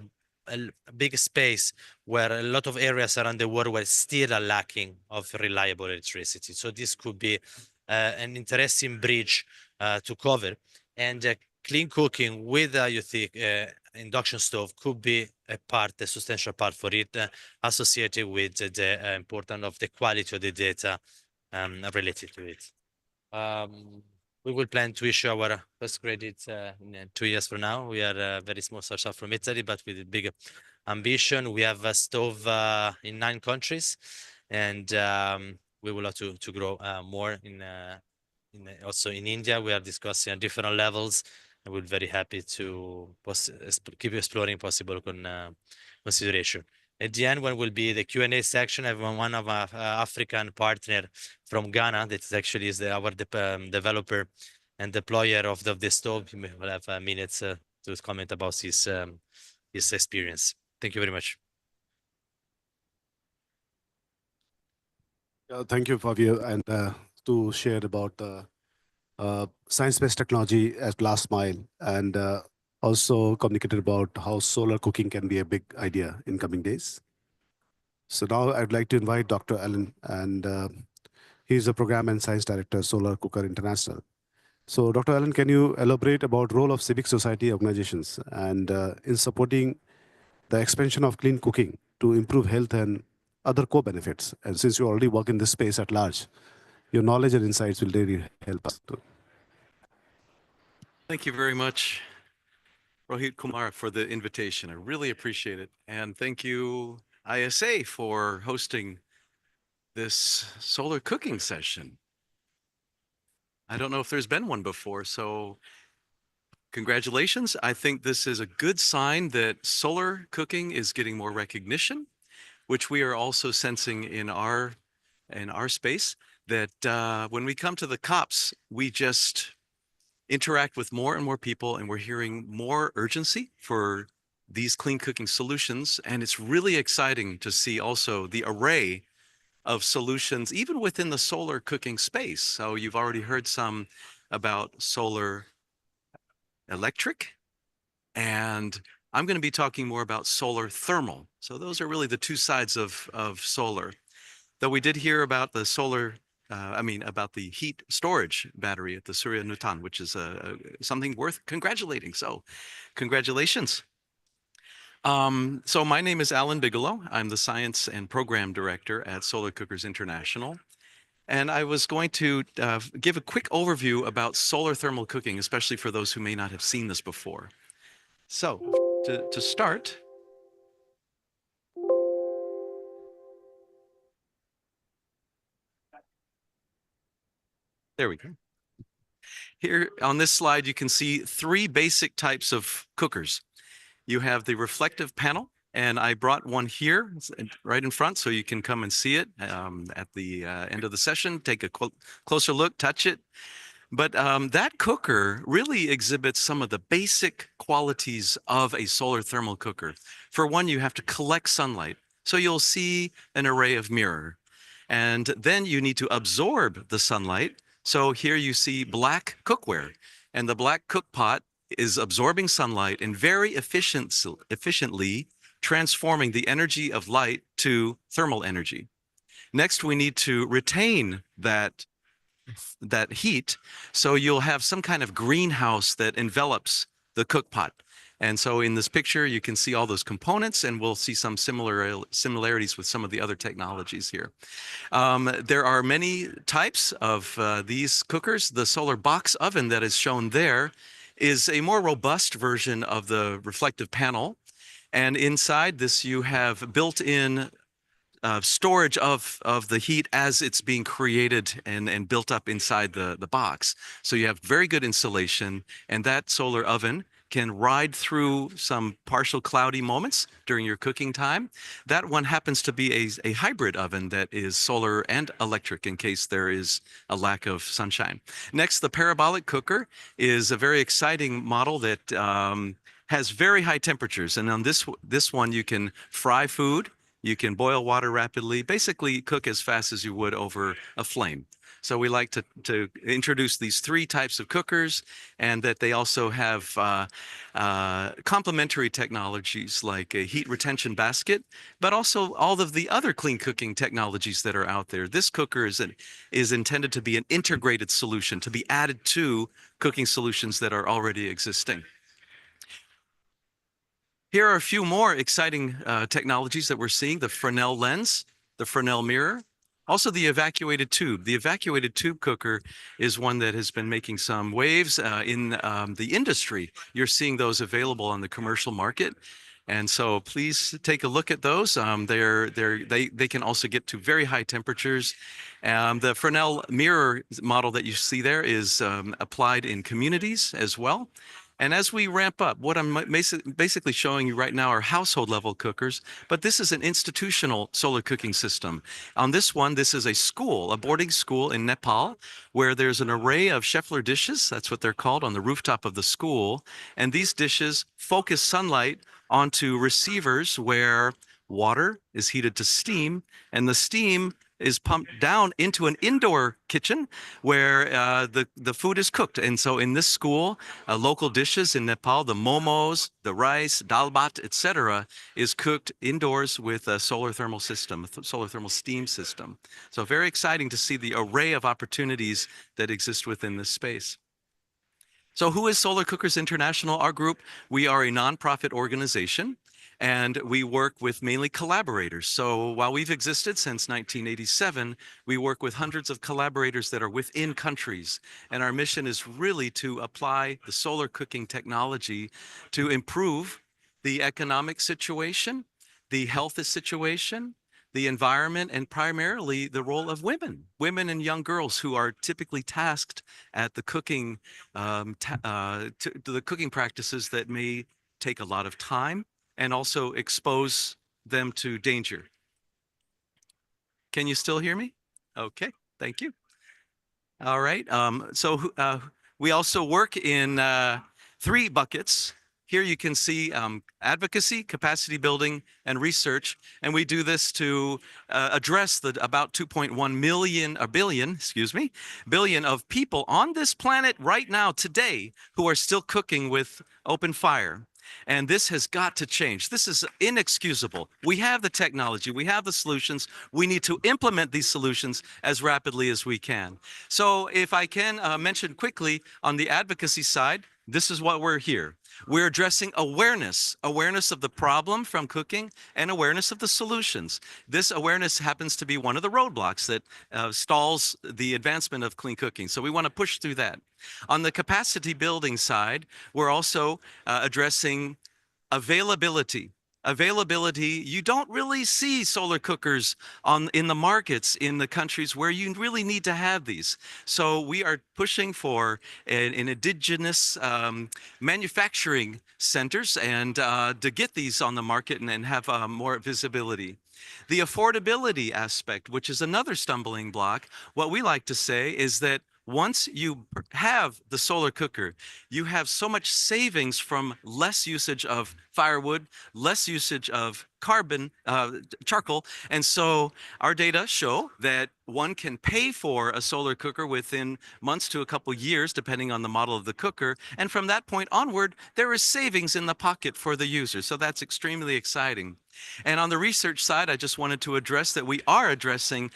big space where a lot of areas around the world were still are lacking of reliable electricity. So this could be an interesting bridge to cover. And clean cooking with you think induction stove could be a substantial part for it, associated with the importance of the quality of the data related to it. We will plan to issue our first credit in 2 years from now. We are a very small startup from Italy, but with a big ambition. We have a stove in 9 countries, and we would like to grow more also in India. We are discussing at different levels, and we're very happy to keep exploring possible consideration. At the end, when will be the Q&A section, I have one of our African partner from Ghana that is actually our developer and deployer of the stove. He will have minutes to comment about his experience. Thank you very much. Thank you, Fabio, and to share about science-based technology at last mile, and also communicated about how solar cooking can be a big idea in coming days. So now I'd like to invite Dr. Alan, and he's the Program and Science Director, Solar Cooker International. So Dr. Alan, can you elaborate about role of civic society organizations and in supporting the expansion of clean cooking to improve health and other co-benefits? And since you already work in this space at large, your knowledge and insights will really help us. Thank you very much, Rohit Kumar, for the invitation. I really appreciate it. And thank you, ISA, for hosting this solar cooking session. I don't know if there's been one before, so congratulations. I think this is a good sign that solar cooking is getting more recognition, which we are also sensing in our space, that when we come to the COPs, we just interact with more and more people, and we're hearing more urgency for these clean cooking solutions. And it's really exciting to see also the array of solutions, even within the solar cooking space. So you've already heard some about solar electric, and I'm going to be talking more about solar thermal. So those are really the two sides of solar. Though we did hear about the solar about the heat storage battery at the Surya Nutan, which is something worth congratulating. So congratulations. So my name is Alan Bigelow. I'm the Science and Program Director at Solar Cookers International. And I was going to give a quick overview about solar thermal cooking, especially for those who may not have seen this before. So to start, there we go. Here on this slide, you can see 3 basic types of cookers. You have the reflective panel, and I brought one here right in front so you can come and see it at the end of the session. Take a closer look, touch it. But that cooker really exhibits some of the basic qualities of a solar thermal cooker. For one, you have to collect sunlight. So you'll see an array of mirror. And then you need to absorb the sunlight. So here you see black cookware, and the black cook pot is absorbing sunlight and very efficiently transforming the energy of light to thermal energy. Next, we need to retain that heat, so you'll have some kind of greenhouse that envelops the cook pot. And so in this picture, you can see all those components, and we'll see some similarities with some of the other technologies here. There are many types of these cookers. The solar box oven that is shown there is a more robust version of the reflective panel. And inside this, you have built-in storage of the heat as it's being created and built up inside the box. So you have very good insulation, and that solar oven can ride through some partial cloudy moments during your cooking time. That one happens to be a hybrid oven that is solar and electric in case there is a lack of sunshine. Next, the parabolic cooker is a very exciting model that has very high temperatures. And on this one, you can fry food, you can boil water rapidly, basically cook as fast as you would over a flame. So we like to introduce these three types of cookers, and that they also have complementary technologies like a heat retention basket, but also all of the other clean cooking technologies that are out there. This cooker is intended to be an integrated solution, to be added to cooking solutions that are already existing. Here are a few more exciting technologies that we're seeing: the Fresnel lens, the Fresnel mirror, also the evacuated tube. The evacuated tube cooker is one that has been making some waves in the industry. You're seeing those available on the commercial market. And so please take a look at those. They can also get to very high temperatures. The Fresnel mirror model that you see there is applied in communities as well. And as we ramp up, what I'm basically showing you right now are household level cookers, but this is an institutional solar cooking system. On this one, this is a school, a boarding school in Nepal, where there's an array of Scheffler dishes, that's what they're called, on the rooftop of the school. And these dishes focus sunlight onto receivers where water is heated to steam, and the steam is pumped down into an indoor kitchen where the food is cooked. And so in this school, local dishes in Nepal, the momos, the rice, dal bhat, etc., is cooked indoors with a solar thermal system, a solar thermal steam system. So very exciting to see the array of opportunities that exist within this space. So who is Solar Cookers International? Our group, we are a nonprofit organization, and we work with mainly collaborators. So while we've existed since 1987, we work with hundreds of collaborators that are within countries. And our mission is really to apply the solar cooking technology to improve the economic situation, the health situation, the environment, and primarily the role of women and young girls who are typically tasked at the cooking, the cooking practices that may take a lot of time and also expose them to danger. Can you still hear me? Okay, thank you. All right, we also work in 3 buckets. Here you can see advocacy, capacity building, and research. And we do this to address the about 2.1 billion of people on this planet right now today who are still cooking with open fire. And this has got to change. This is inexcusable. We have the technology, we have the solutions. We need to implement these solutions as rapidly as we can. So if I can mention quickly on the advocacy side, this is what we're here. We're addressing awareness of the problem from cooking and awareness of the solutions. This awareness happens to be one of the roadblocks that stalls the advancement of clean cooking. So we want to push through that. On the capacity building side, we're also addressing availability. You don't really see solar cookers in the markets in the countries where you really need to have these. So we are pushing for an indigenous manufacturing centers and to get these on the market and have more visibility. The affordability aspect, which is another stumbling block, what we like to say is that once you have the solar cooker, you have so much savings from less usage of firewood, less usage of charcoal. And so our data show that one can pay for a solar cooker within months to a couple years, depending on the model of the cooker. And from that point onward, there is savings in the pocket for the user. So that's extremely exciting. And on the research side, I just wanted to address that we are addressing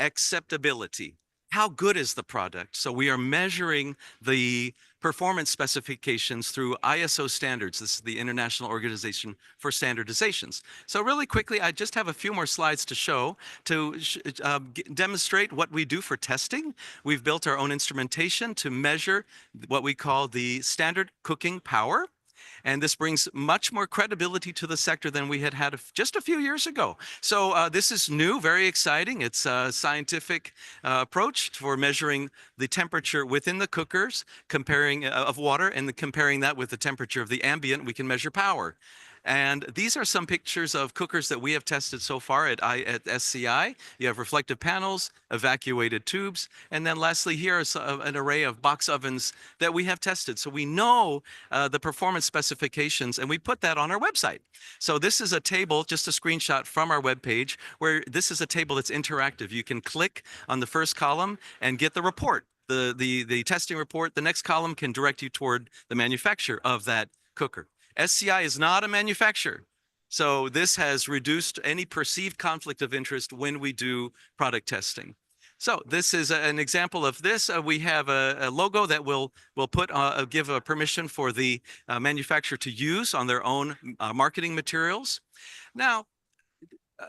acceptability. How good is the product? So we are measuring the performance specifications through ISO standards. This is the International Organization for Standardizations. So really quickly, I just have a few more slides to show to demonstrate what we do for testing. We've built our own instrumentation to measure what we call the standard cooking power. And this brings much more credibility to the sector than we had just a few years ago. So this is new, very exciting. It's a scientific approach for measuring the temperature within the cookers, comparing of water, and comparing that with the temperature of the ambient. We can measure power. And these are some pictures of cookers that we have tested so far at SCI. You have reflective panels, evacuated tubes, and then lastly here is an array of box ovens that we have tested. So we know the performance specifications, and we put that on our website. So this is a table, just a screenshot from our webpage, where this is a table that's interactive. You can click on the first column and get the report, the testing report. The next column can direct you toward the manufacturer of that cooker. SCI is not a manufacturer. So this has reduced any perceived conflict of interest when we do product testing. So this is an example of this. We have a logo that will give a permission for the manufacturer to use on their own marketing materials. Now,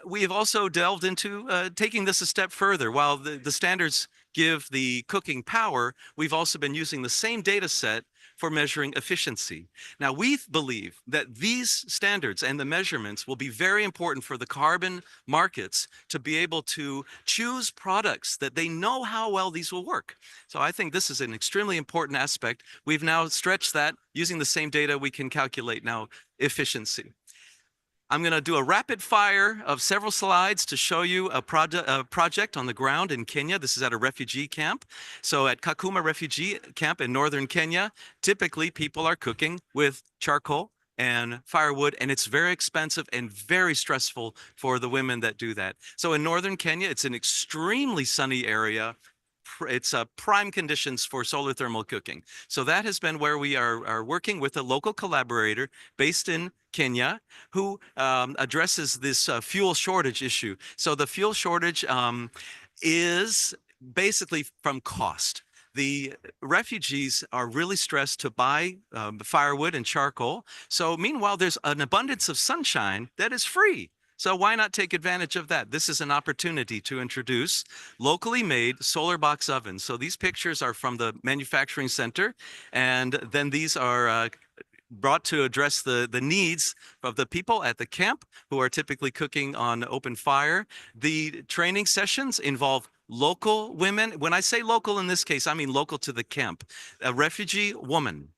we have also delved into taking this a step further. While the standards give the cooking power, we've also been using the same data set for measuring efficiency. Now, we believe that these standards and the measurements will be very important for the carbon markets to be able to choose products that they know how well these will work. So I think this is an extremely important aspect. We've now stretched that. Using the same data, we can calculate now efficiency. I'm going to do a rapid fire of several slides to show you a project on the ground in Kenya. This is at a refugee camp. So at Kakuma refugee camp in northern Kenya, typically people are cooking with charcoal and firewood, and it's very expensive and very stressful for the women that do that. So in northern Kenya, it's an extremely sunny area. It's prime conditions for solar thermal cooking. So that has been where we are working with a local collaborator based in Kenya who addresses this fuel shortage issue. So the fuel shortage is basically from cost. The refugees are really stressed to buy firewood and charcoal. So meanwhile, there's an abundance of sunshine that is free. So why not take advantage of that? This is an opportunity to introduce locally made solar box ovens. So these pictures are from the manufacturing center, and then these are brought to address the needs of the people at the camp who are typically cooking on open fire. The training sessions involve local women. When I say local in this case, I mean local to the camp. A refugee woman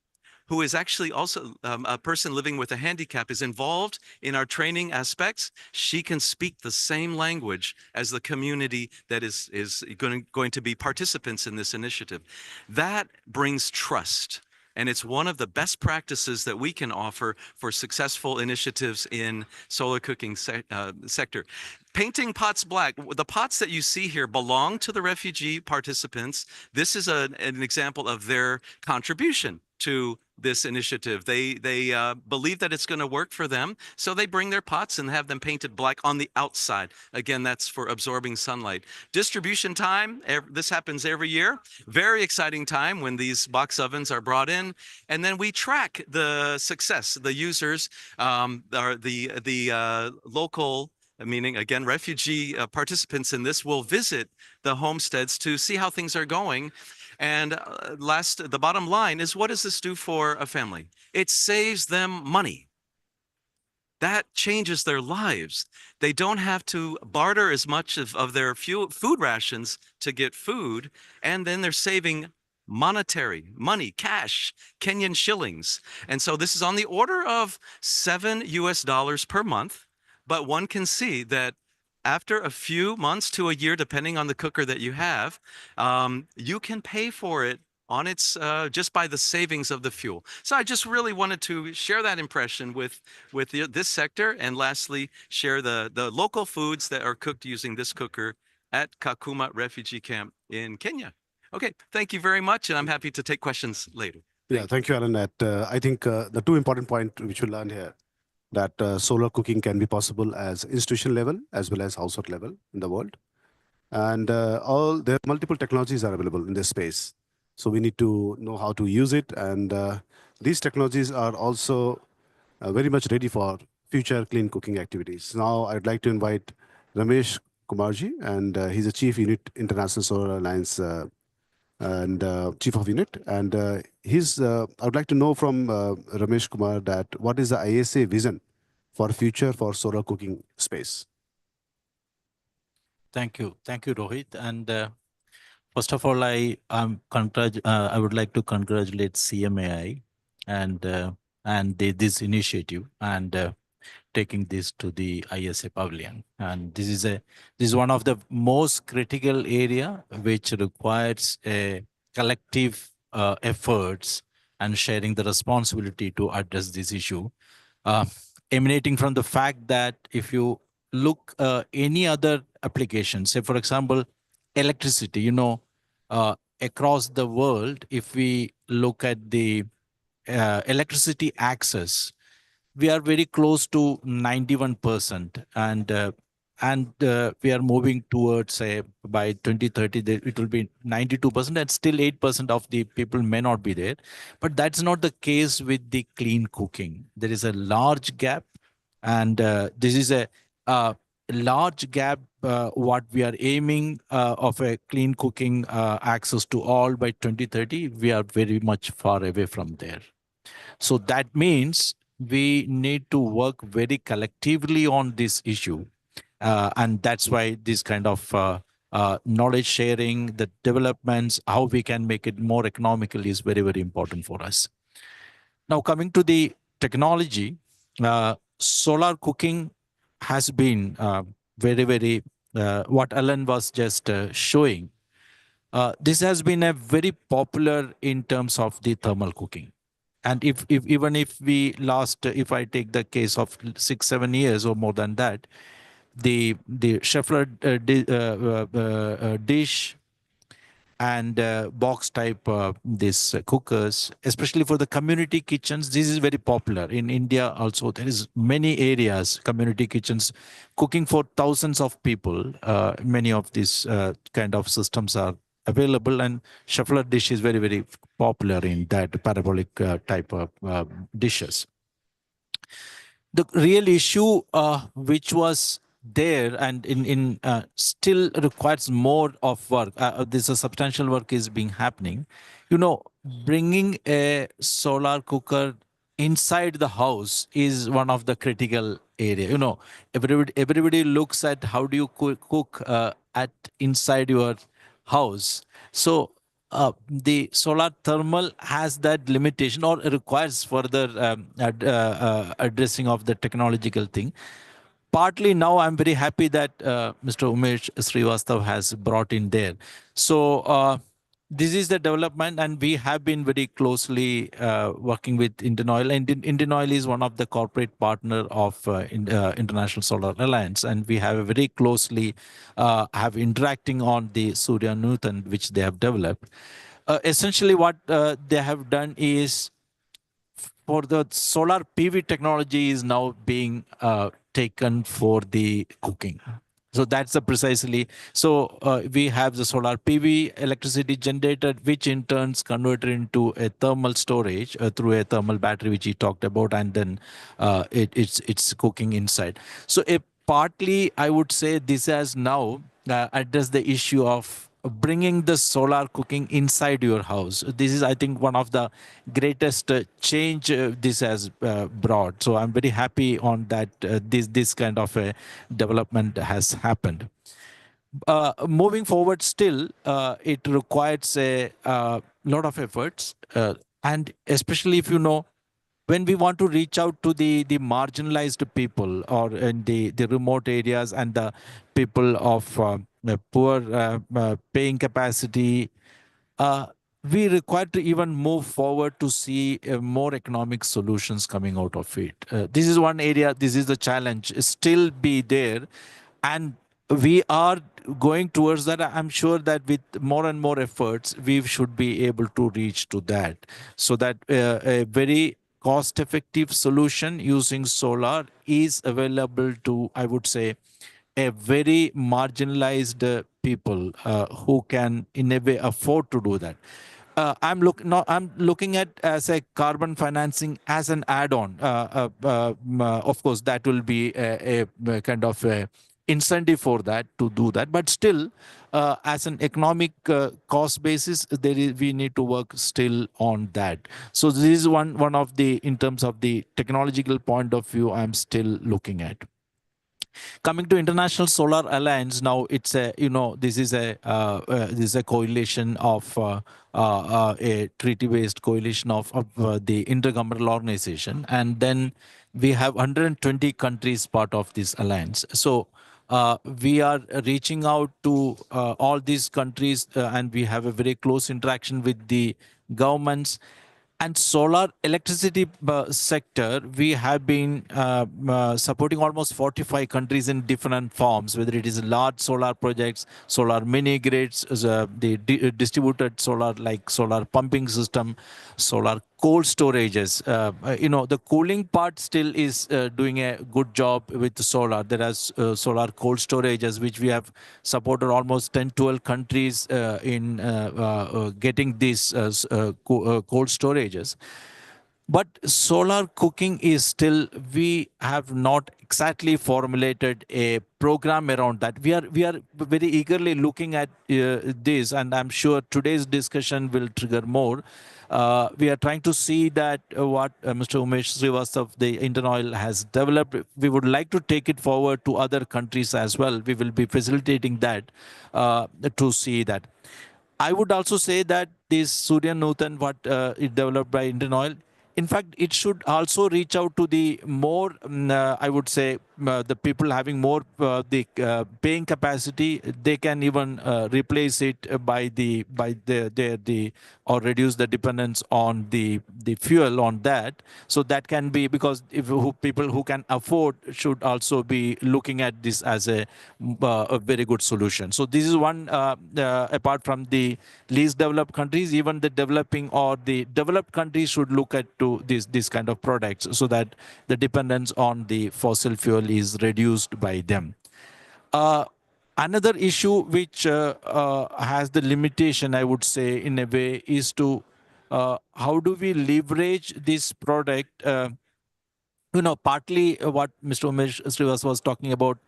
who is actually also a person living with a handicap is involved in our training aspects. She can speak the same language as the community that is going to be participants in this initiative. That brings trust. And it's one of the best practices that we can offer for successful initiatives in solar cooking sector. Painting pots black. The pots that you see here belong to the refugee participants. This is an example of their contribution to this initiative. They believe that it's going to work for them, so they bring their pots and have them painted black on the outside. Again, that's for absorbing sunlight. Distribution time, this happens every year. Very exciting time when these box ovens are brought in, and then we track the success. The users are the local, meaning again, refugee participants in this will visit the homesteads to see how things are going. And the bottom line is, what does this do for a family? It saves them money. That changes their lives. They don't have to barter as much of their food rations to get food, and then they're saving money, cash, Kenyan shillings. And so this is on the order of $7 per month, but one can see that after a few months to a year, depending on the cooker that you have, you can pay for it on its just by the savings of the fuel. So I just really wanted to share that impression with this sector, and lastly, share the local foods that are cooked using this cooker at Kakuma Refugee Camp in Kenya. Okay, thank you very much, and I'm happy to take questions later. Yeah, thank you, Alan. I think the two important points which we learned here, that solar cooking can be possible as institution level as well as household level in the world. And there are multiple technologies are available in this space. So we need to know how to use it. And these technologies are also very much ready for future clean cooking activities. Now I'd like to invite Ramesh Kumarji, and he's a Chief Unit International Solar Alliance and Chief of Unit. And I would like to know from Ramesh Kumar that what is the ISA vision for future for solar cooking space? Thank you, Rohit. And first of all, I would like to congratulate CMAI and this initiative. And taking this to the ISA pavilion. And this is one of the most critical area which requires a collective efforts and sharing the responsibility to address this issue, emanating from the fact that if you look any other application, say for example, electricity, across the world, if we look at the electricity access, we are very close to 91%, and we are moving towards, say, by 2030 it will be 92%, and still 8% of the people may not be there. But that's not the case with the clean cooking. There is a large gap, and this is a large gap what we are aiming of a clean cooking access to all by 2030. We are very much far away from there. So that means we need to work very collectively on this issue. And that's why this kind of knowledge sharing, the developments, how we can make it more economical is very, very important for us. Now, coming to the technology, solar cooking has been very, very, what Alan was just showing. This has been a very popular in terms of the thermal cooking. And even if we if I take the case of 6-7 years or more than that, the Schaeffler dish and box type these cookers, especially for the community kitchens, this is very popular. In India also, there is many areas, community kitchens, cooking for thousands of people. Many of these kind of systems are available, and Schaeffler dish is very, very popular in that parabolic type of dishes. The real issue which was there and still requires more of work. This substantial work is being happening. Bringing a solar cooker inside the house is one of the critical area. Everybody looks at how do you cook at inside your house. So the solar thermal has that limitation or requires further addressing of the technological thing. Partly now I'm very happy that Mr. Umesh Srivastav has brought in there. So this is the development, and we have been very closely working with Indian Oil. And Indian Oil is one of the corporate partner of International Solar Alliance, and we have very closely have interacting on the Surya Nuthan, which they have developed. Essentially, what they have done is, for the solar PV technology is now being taken for the cooking. So that's precisely. So we have the solar PV electricity generated, which in turns converted into a thermal storage through a thermal battery, which he talked about, and then it's cooking inside. So partly, I would say this has now addressed the issue of bringing the solar cooking inside your house. This is, I think, one of the greatest change this has brought. So I'm very happy on that this kind of a development has happened. Moving forward, still, it requires a lot of efforts, and especially if when we want to reach out to the marginalized people or in the remote areas and the people of poor paying capacity, we require to even move forward to see more economic solutions coming out of it. This is one area, this is the challenge, still be there. And we are going towards that. I'm sure that with more and more efforts, we should be able to reach to that. So that a very cost-effective solution using solar is available to, I would say, a very marginalized people who can in a way afford to do that. I'm looking at as a carbon financing as an add-on. Of course, that will be a kind of a incentive for that to do that. But still, as an economic cost basis, we need to work still on that. So this is one of the, in terms of the technological point of view, I'm still looking at. Coming to International Solar Alliance, now it's a, this is a coalition of a treaty-based coalition of the intergovernmental organization, and then we have 120 countries part of this alliance. So we are reaching out to all these countries and we have a very close interaction with the governments. And solar electricity sector, we have been supporting almost 45 countries in different forms, whether it is large solar projects, solar mini grids, the distributed solar like solar pumping system, solar cold storages. The cooling part still is doing a good job with the solar. There are solar cold storages, which we have supported almost 10, 12 countries in getting these cold storages. But solar cooking is still, we have not exactly formulated a program around that. We are very eagerly looking at this, and I'm sure today's discussion will trigger more. We are trying to see that what Mr. Umesh Srivastava, the Indian Oil, has developed. We would like to take it forward to other countries as well. We will be facilitating that to see that. I would also say that this Surya Nutan, what is developed by Indian Oil, in fact, it should also reach out to the more, I would say, the people having more the paying capacity. They can even replace it by the or reduce the dependence on the fuel on that. So that can be, because if people who can afford should also be looking at this as a very good solution. So this is one apart from the least developed countries, even the developing or the developed countries should look at to this kind of products so that the dependence on the fossil fuel is reduced by them. Another issue which has the limitation, I would say, in a way, is to how do we leverage this product? Partly what Mr. Umesh Srivastava was talking about,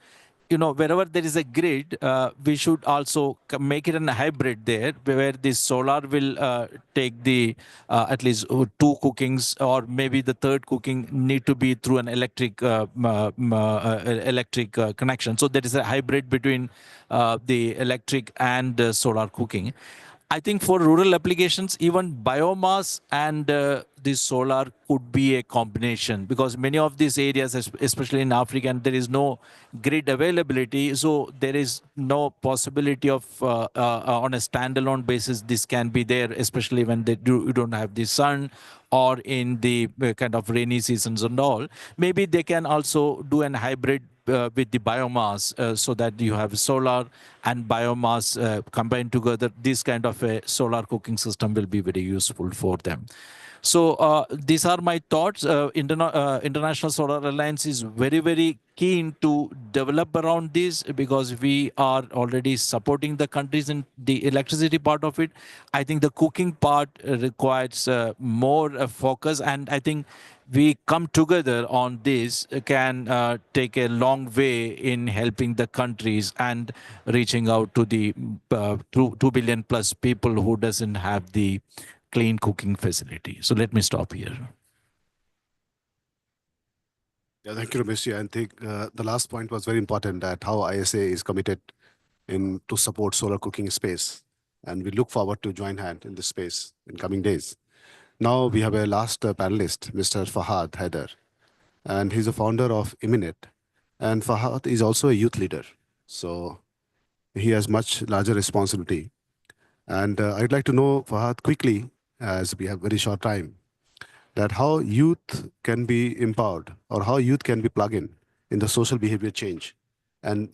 wherever there is a grid, we should also make it a hybrid there, where the solar will take the at least 2 cookings, or maybe the third cooking need to be through an electric connection. So there is a hybrid between the electric and solar cooking. I think for rural applications, even biomass and the solar could be a combination, because many of these areas, especially in Africa, there is no grid availability. So there is no possibility of on a standalone basis, this can be there, especially when you don't have the sun or in the kind of rainy seasons and all. Maybe they can also do an hybrid with the biomass so that you have solar and biomass combined together. This kind of a solar cooking system will be very useful for them. So these are my thoughts. International Solar Alliance is very, very keen to develop around this, because we are already supporting the countries in the electricity part of it. I think the cooking part requires more focus, and I think we come together on this can take a long way in helping the countries and reaching out to the 2 billion plus people who doesn't have the clean cooking facility. So let me stop here. Yeah, thank you, Ramesh. I think the last point was very important, that how ISA is committed to support solar cooking space. And we look forward to join hand in this space in coming days. Now we have a last panelist, Mr. Fahad Haider, and he's a founder of Iminet. And Fahad is also a youth leader. So he has much larger responsibility. And I'd like to know, Fahad, quickly, as we have very short time, that how youth can be empowered, or how youth can be plugged in the social behavior change and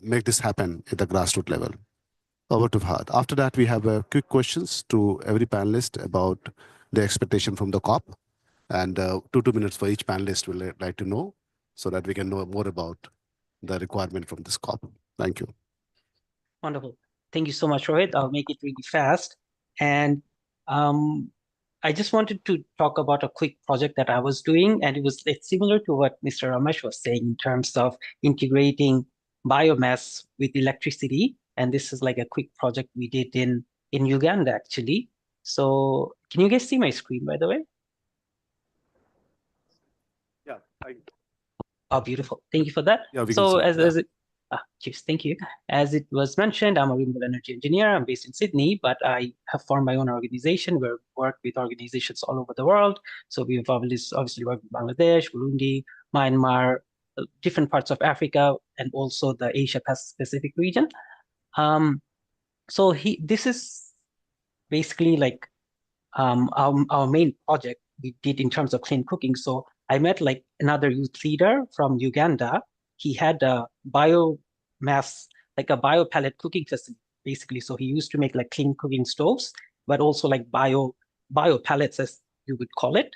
make this happen at the grassroots level. Over to Fahad. After that, we have quick questions to every panelist about the expectation from the COP, and 2 minutes for each panelist we'll like to know, so that we can know more about the requirement from this COP. Thank you. Wonderful. Thank you so much, Rohit. I'll make it really fast. And I just wanted to talk about a quick project that I was doing, and it's similar to what Mr. Ramesh was saying in terms of integrating biomass with electricity. And this is like a quick project we did in Uganda, actually. So can you guys see my screen, by the way? Yeah. Oh, beautiful. Thank you for that. Yeah, we can So see it, as Cheers, thank you. As it was mentioned, I'm a renewable energy engineer. I'm based in Sydney, but I have formed my own organization where we work with organizations all over the world. So we've obviously worked with Bangladesh, Burundi, Myanmar, different parts of Africa, and also the Asia Pacific region. So this is basically like our main project we did in terms of clean cooking. So I met like another youth leader from Uganda. He had a biomass, like a bio pellet cooking facility, basically. So he used to make like clean cooking stoves, but also like bio pellets, as you would call it.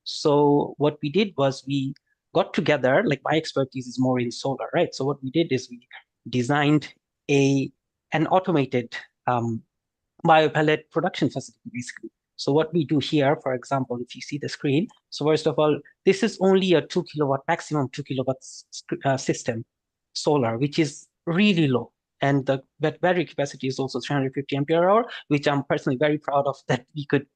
So what we did was we got together, like my expertise is more in solar, right? So what we did is we designed an automated bio pellet production facility, basically. So what we do here, for example, if you see the screen, so first of all, this is only a 2 kilowatt, maximum 2 kilowatts system, solar, which is really low. And the battery capacity is also 350 ampere hour, which I'm personally very proud of, that we could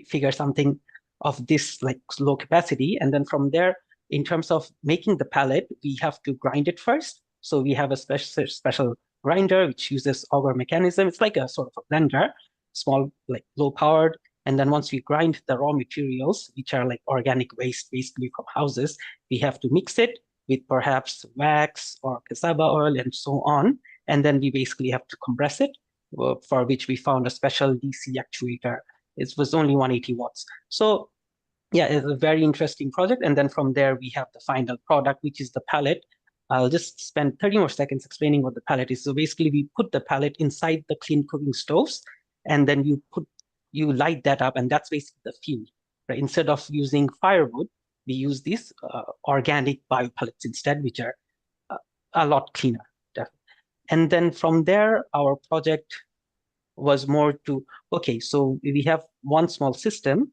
figure something of this like low capacity. And then from there, in terms of making the pellet, we have to grind it first. So we have a special grinder, which uses auger mechanism. It's like a sort of a blender, small, like low powered. And then once we grind the raw materials, which are like organic waste basically from houses, we have to mix it with perhaps wax or cassava oil and so on. And then we basically have to compress it, for which we found a special DC actuator. It was only 180 watts. So yeah, it's a very interesting project. And then from there, we have the final product, which is the pellet. I'll just spend 30 more seconds explaining what the pellet is. So basically, we put the pellet inside the clean cooking stoves, and then you light that up, and that's basically the fuel. Right? Instead of using firewood, we use these organic bio pellets instead, which are a lot cleaner. Definitely. And then from there, our project was more to, okay, so we have one small system.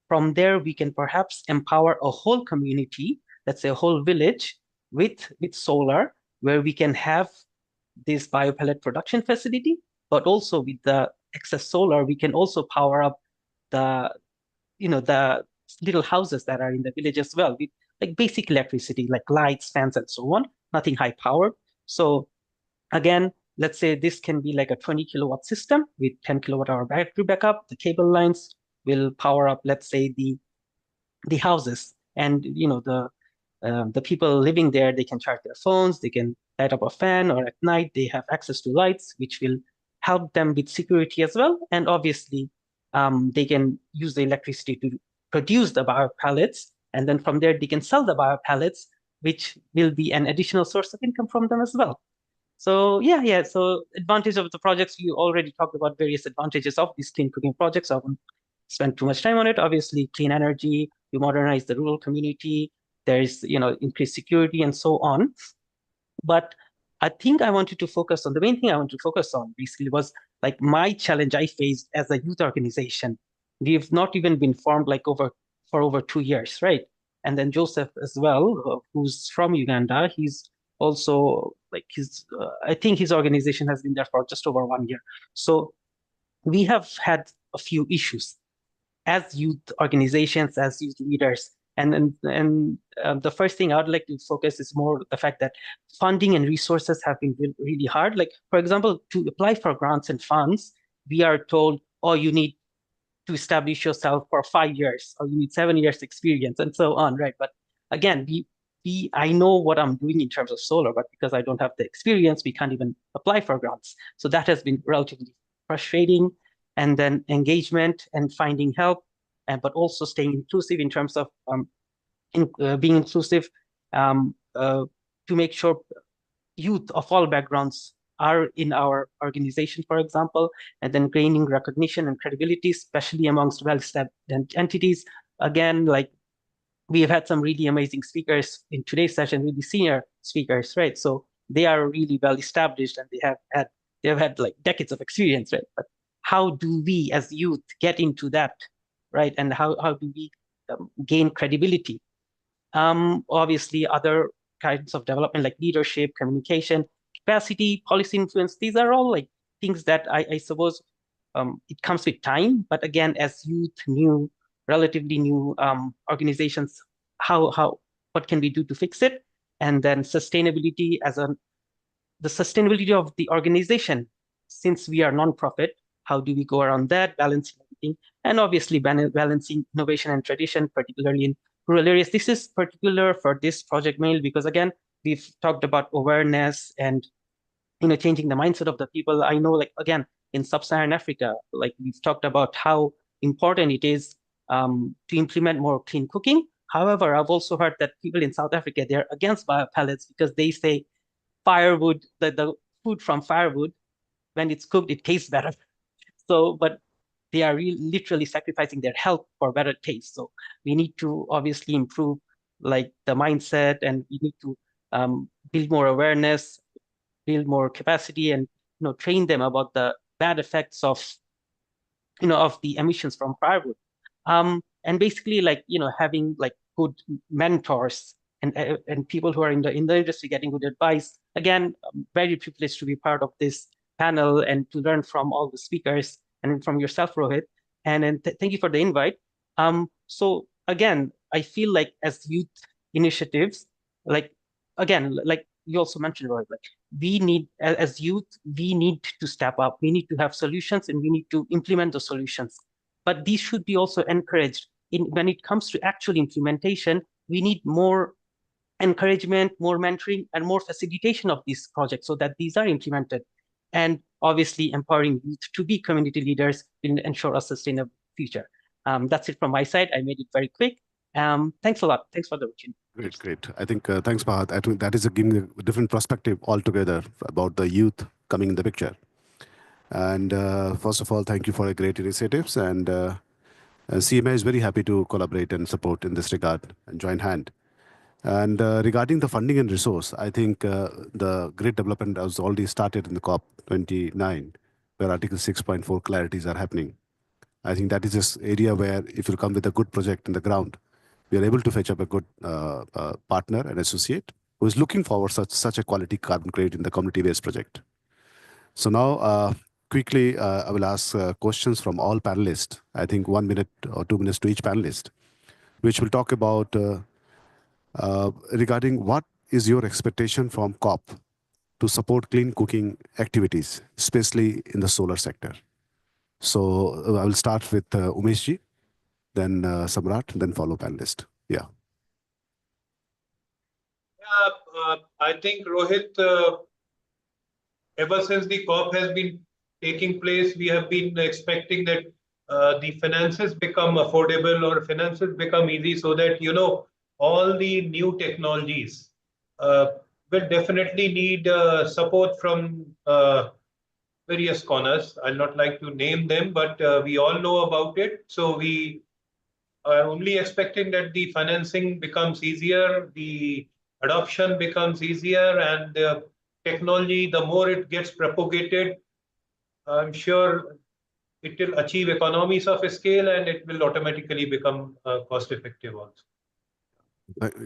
From there, we can perhaps empower a whole community, let's say a whole village, with solar, where we can have this bio pellet production facility, but also with the excess solar, we can also power up the little houses that are in the village as well, with like basic electricity, like lights, fans, and so on, nothing high powered. So again, let's say this can be like a 20 kilowatt system with 10 kilowatt hour battery backup. The cable lines will power up, let's say, the houses, and the people living there, they can charge their phones, they can light up a fan, or at night they have access to lights, which will help them with security as well. And obviously, they can use the electricity to produce the bio pellets, and then from there they can sell the bio pellets, which will be an additional source of income from them as well. So yeah. So advantage of the projects, you already talked about various advantages of these clean cooking projects. I won't spend too much time on it. Obviously, clean energy, you modernize the rural community, there's increased security and so on. But I think the main thing I want to focus on basically was like my challenge I faced as a youth organization. We've not even been formed for over 2 years, right? And then Joseph as well, who's from Uganda, he's also I think his organization has been there for just over 1 year. So we have had a few issues as youth organizations, as youth leaders. And the first thing I would like to focus is more the fact that funding and resources have been really hard. Like, for example, to apply for grants and funds, we are told, oh, you need to establish yourself for 5 years, or you need 7 years experience, and so on, right? But again, I know what I'm doing in terms of solar, but because I don't have the experience, we can't even apply for grants. So that has been relatively frustrating. And then engagement and finding help, but also staying inclusive in terms of being inclusive to make sure youth of all backgrounds are in our organization, for example, and then gaining recognition and credibility, especially amongst well-established entities. Again, like we have had some really amazing speakers in today's session, really senior speakers, right? So they are really well-established and they have had like decades of experience, right? But how do we as youth get into that, right? And how do we gain credibility? Obviously, other kinds of development like leadership, communication, capacity, policy influence, these are all like things that I suppose it comes with time. But again, as youth, relatively new organizations, what can we do to fix it? And then sustainability as the sustainability of the organization, since we are non-profit, how do we go around that, balancing everything, and obviously balancing innovation and tradition, particularly in rural areas. This is particular for this project mainly because, again, we've talked about awareness and changing the mindset of the people. I know, like, again, in sub-Saharan Africa, like we've talked about how important it is to implement more clean cooking. However, I've also heard that people in South Africa, they're against biopellets because they say firewood, the food from firewood, when it's cooked, it tastes better. So, but they are literally sacrificing their health for better taste. So we need to obviously improve like the mindset, and we need to build more awareness, build more capacity, and train them about the bad effects of of the emissions from firewood. And basically, like having like good mentors and people who are in the industry getting good advice. Again, I'm very privileged to be part of this panel and to learn from all the speakers and from yourself, Rohit. And thank you for the invite. So again, I feel like as youth initiatives, like again, like you also mentioned, Rohit, like we need, as youth, we need to step up. We need to have solutions and we need to implement those solutions. But these should be also encouraged. When it comes to actual implementation, we need more encouragement, more mentoring, and more facilitation of these projects so that these are implemented. And obviously, empowering youth to be community leaders will ensure a sustainable future. That's it from my side. I made it very quick. Thanks a lot. Thanks for the opportunity. Great. I think thanks, Pahat. I think that is giving a different perspective altogether about the youth coming in the picture. And first of all, thank you for a great initiatives. And CMA is very happy to collaborate and support in this regard and join hand. And regarding the funding and resource, I think the great development has already started in the COP29, where Article 6.4 clarities are happening. I think that is this area where if you come with a good project in the ground, we are able to fetch up a good partner and associate who is looking forward such a quality carbon credit in the community-based project. So now, quickly, I will ask questions from all panelists. I think 1 minute or 2 minutes to each panelist, which will talk about regarding what is your expectation from COP to support clean cooking activities, especially in the solar sector. So I will start with Umeshji, then Samrat, then follow panelist. Yeah. I think Rohit, ever since the COP has been taking place, we have been expecting that the finances become affordable or finances become easy so that, all the new technologies will definitely need support from various corners. I'll not like to name them, but we all know about it. So we are only expecting that the financing becomes easier, the adoption becomes easier, and the technology, the more it gets propagated, I'm sure it will achieve economies of scale and it will automatically become cost effective also.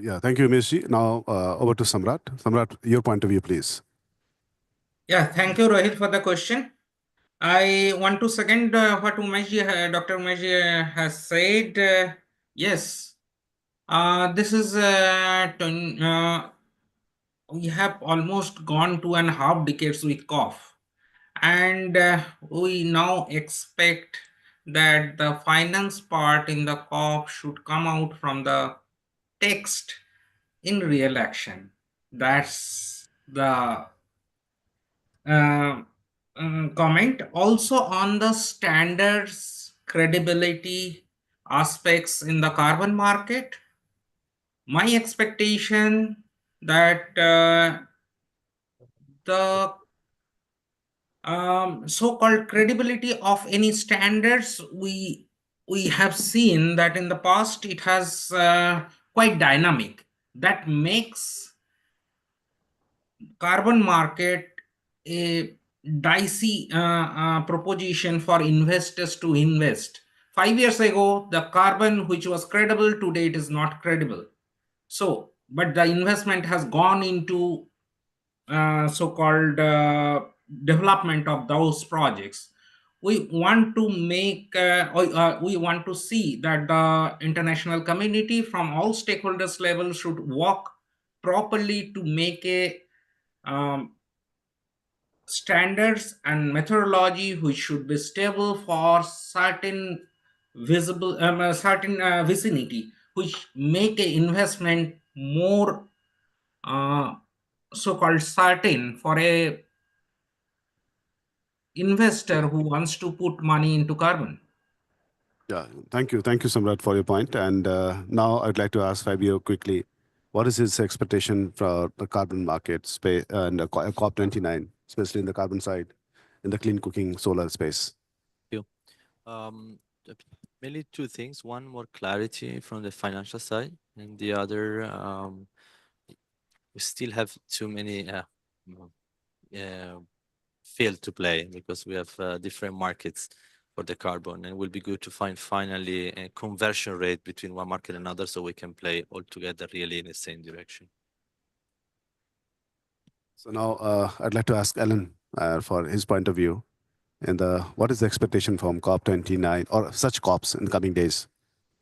Yeah, thank you, Umeshji. Now over to Samrat. Samrat, your point of view, please. Yeah, thank you, Rohit, for the question. I want to second what Dr. Umeshji has said. Yes, this is we have almost gone 2.5 decades with COP, and we now expect that the finance part in the COP should come out from the text in real action. That's the comment. Also on the standards, credibility aspects in the carbon market, my expectation that the so-called credibility of any standards, we have seen that in the past it has quite dynamic. That makes carbon market a dicey proposition for investors to invest. 5 years ago, the carbon which was credible, today it is not credible. So, but the investment has gone into so-called development of those projects. We want to make, we want to see that the international community from all stakeholders level should work properly to make a standards and methodology which should be stable for certain vicinity, which make a investment more so-called certain for a investor who wants to put money into carbon. Yeah, thank you. Thank you, Samrat, for your point. And now I'd like to ask Fabio quickly, what is his expectation for the carbon market space and COP29, especially in the carbon side, in the clean cooking solar space? Thank you. Mainly two things. One, more clarity from the financial side, and the other, we still have too many field to play because we have different markets for the carbon, and it will be good to find finally a conversion rate between one market and another so we can play all together really in the same direction. So now I'd like to ask Alan for his point of view. And what is the expectation from COP29 or such COPs in the coming days?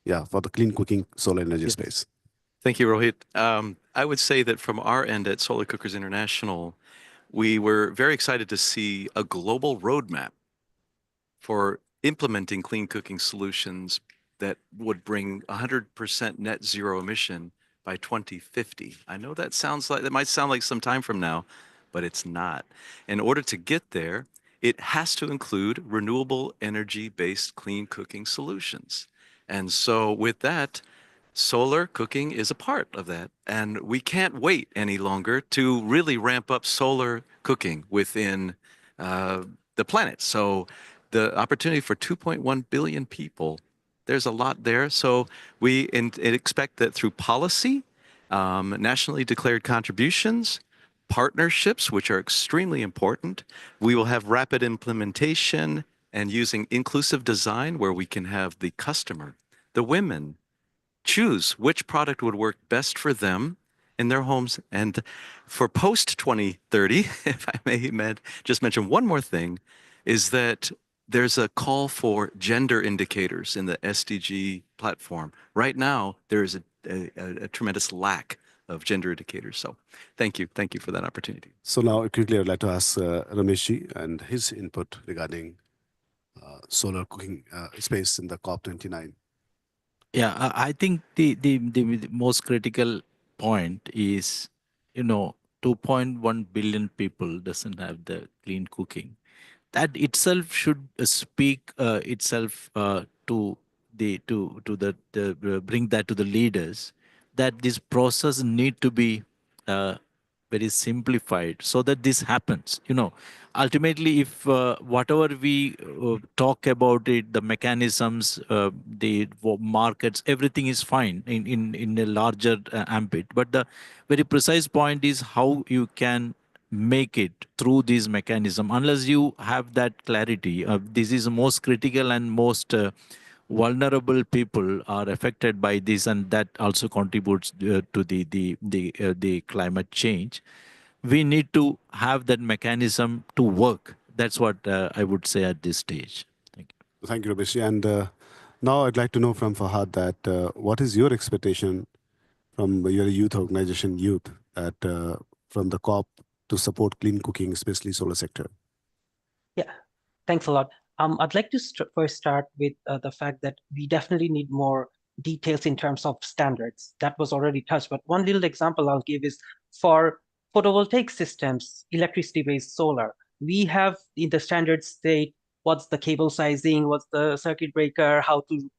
Yeah, for the clean cooking solar energy space. Thank you, Rohit. I would say that from our end at Solar Cookers International, we were very excited to see a global roadmap for implementing clean cooking solutions that would bring 100% net zero emission by 2050. I know that might sound like some time from now, but it's not. In order to get there, it has to include renewable energy-based clean cooking solutions. And so with that, solar cooking is a part of that. And we can't wait any longer to really ramp up solar cooking within the planet. So the opportunity for 2.1 billion people, there's a lot there. So we expect that through policy, nationally declared contributions, partnerships, which are extremely important, we will have rapid implementation and using inclusive design where we can have the customer, the women, choose which product would work best for them in their homes. And for post 2030, if I may just mention one more thing, is that there's a call for gender indicators in the SDG platform. Right now, there is a tremendous lack of gender indicators. So thank you. Thank you for that opportunity. So now quickly, I'd like to ask Rameshji and his input regarding solar cooking space in the COP29. Yeah, I think the most critical point is, 2.1 billion people doesn't have the clean cooking. That itself should speak itself to bring that to the leaders, that this process need to be very simplified so that this happens. Ultimately, if whatever we talk about it, the mechanisms, the markets, everything is fine in a larger ambit. But the very precise point is how you can make it through this mechanism. Unless you have that clarity, this is the most critical and most vulnerable people are affected by this, and that also contributes to the climate change. We need to have that mechanism to work. That's what I would say at this stage. Thank you. Thank you, Rameshji. And now I'd like to know from Fahad that what is your expectation from your youth organization, Youth, from the COP to support clean cooking, especially solar sector? Yeah, thanks a lot. I'd like to first start with the fact that we definitely need more details in terms of standards. That was already touched, but one little example I'll give is for photovoltaic systems, electricity-based solar. We have in the standard state, what's the cable sizing, what's the circuit breaker, how to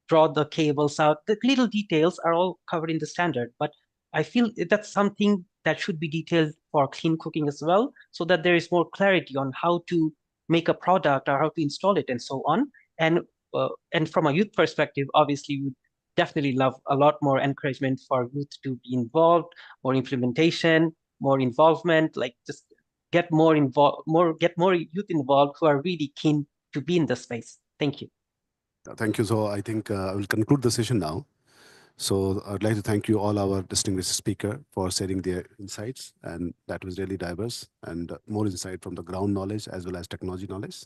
draw the cables out. The little details are all covered in the standard, but I feel that's something that should be detailed for clean cooking as well, so that there is more clarity on how to make a product or how to install it and so on. And from a youth perspective, obviously, we definitely love a lot more encouragement for youth to be involved, more implementation, more involvement, like just get more youth involved who are really keen to be in the space. Thank you. Thank you. So I think I will conclude the session now. So I'd like to thank you all our distinguished speaker for sharing their insights, and that was really diverse and more insight from the ground knowledge as well as technology knowledge.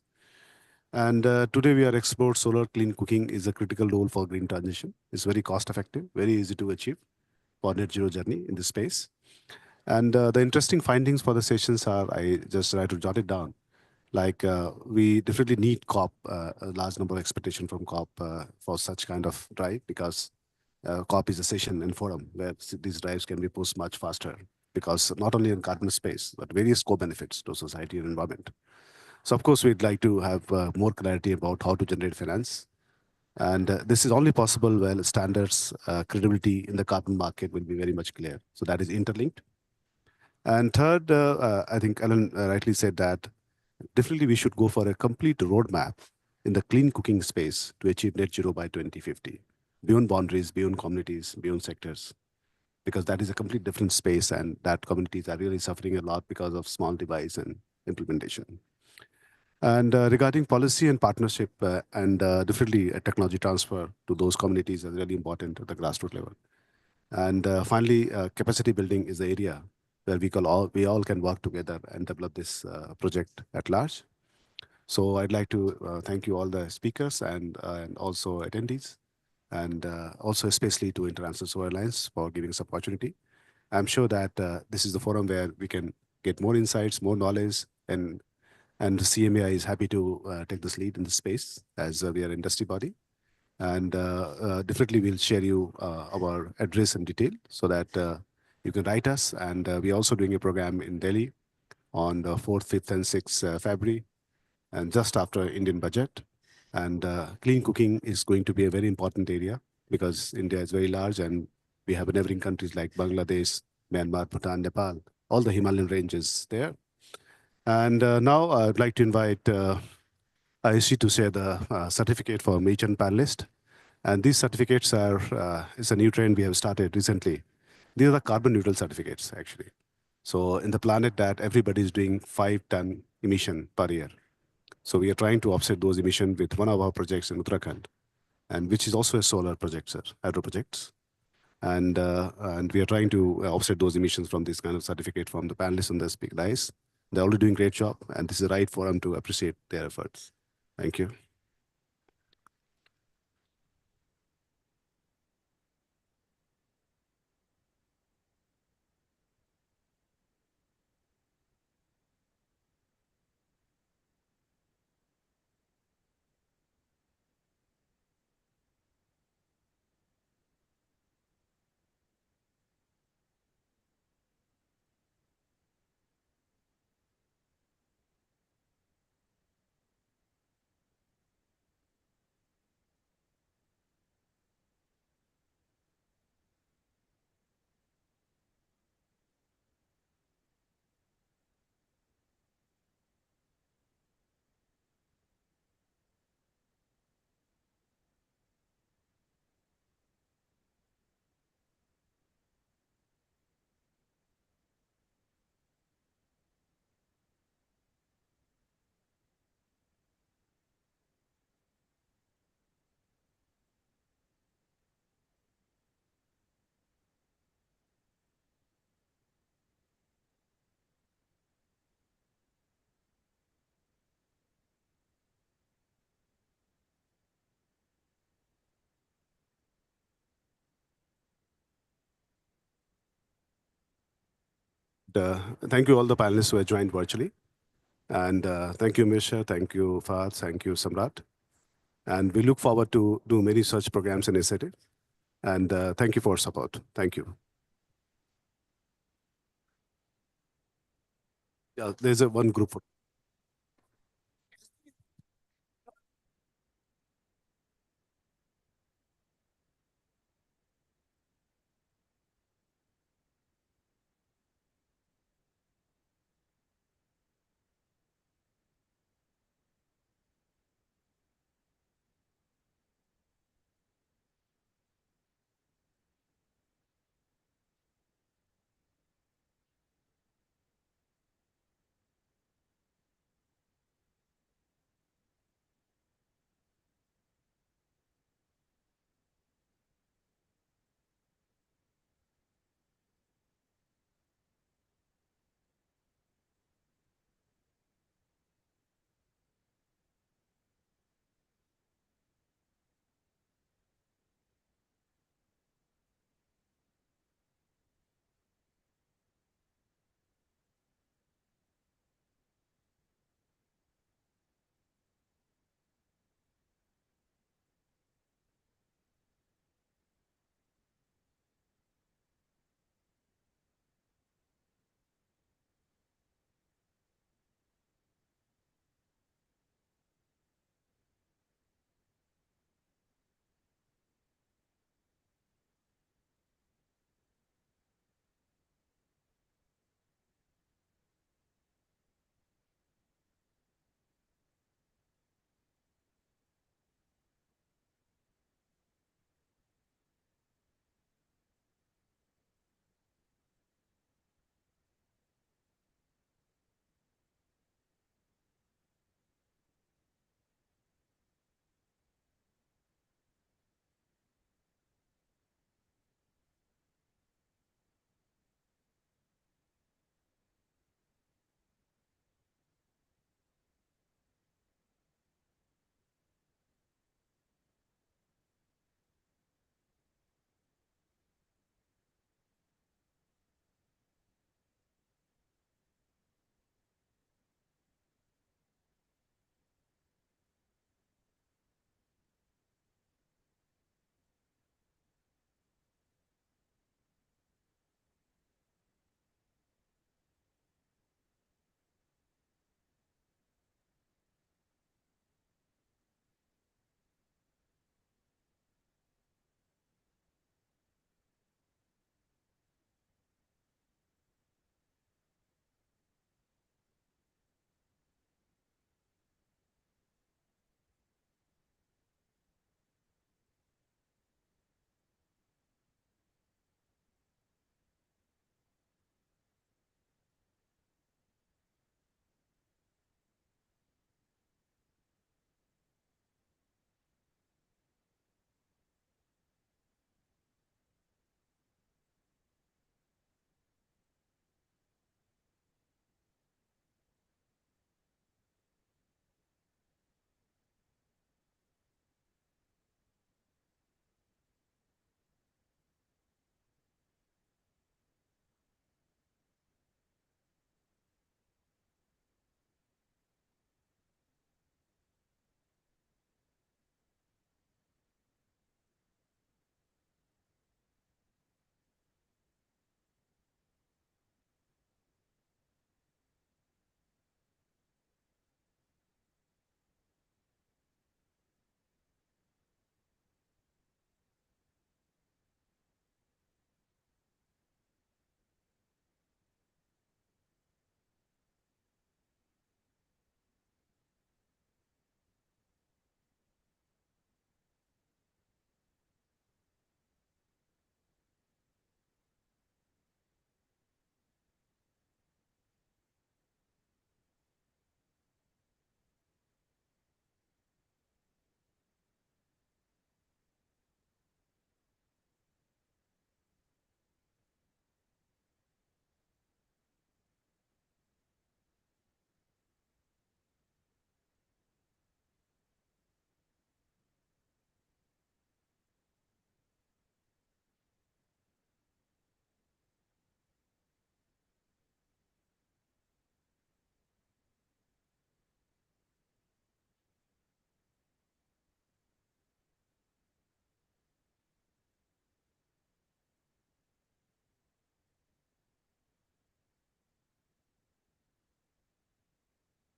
And today we are explored solar clean cooking is a critical role for green transition. It's very cost effective, very easy to achieve for net zero journey in this space. And the interesting findings for the sessions are, I just try to jot it down. Like we definitely need COP, a large number of expectation from COP for such kind of drive, because COP is a session and forum where these drives can be pushed much faster, because not only in carbon space, but various co-benefits to society and environment. So of course, we'd like to have more clarity about how to generate finance. And this is only possible when standards, credibility in the carbon market will be very much clear. So that is interlinked. And third, I think Alan rightly said that definitely we should go for a complete roadmap in the clean cooking space to achieve net zero by 2050, beyond boundaries, beyond communities, beyond sectors, because that is a complete different space, and that communities are really suffering a lot because of small device and implementation. And regarding policy and partnership and definitely a technology transfer to those communities is really important at the grassroots level. And finally, capacity building is the area where we all can work together and develop this project at large. So I'd like to thank you all the speakers and also attendees, and also especially to International Solar Alliance for giving us opportunity. I'm sure that this is the forum where we can get more insights, more knowledge, and the CMAI is happy to take this lead in the space as we are industry body. And definitely we'll share you our address in detail so that you can write us. And we're also doing a program in Delhi on the 4th, 5th, and 6th February, and just after Indian budget. And clean cooking is going to be a very important area because India is very large, and we have neighboring countries like Bangladesh, Myanmar, Bhutan, Nepal, all the Himalayan ranges there. And now I'd like to invite Ayushi to share the certificate for each panelist. And these certificates are, it's a new trend we have started recently. These are the carbon neutral certificates, actually. So in the planet that everybody is doing 5-ton emission per year. So we are trying to offset those emissions with one of our projects in Uttarakhand, and which is also a solar project, sir, hydro projects. And we are trying to offset those emissions from this kind of certificate from the panelists on the speak dais. They're already doing a great job, and this is the right forum to appreciate their efforts. Thank you. Thank you all the panelists who have joined virtually. And thank you, Misha. Thank you, Fahad. Thank you, Samrat. And we look forward to do many such programs and initiatives. And thank you for support. Thank you. Yeah, there's one group.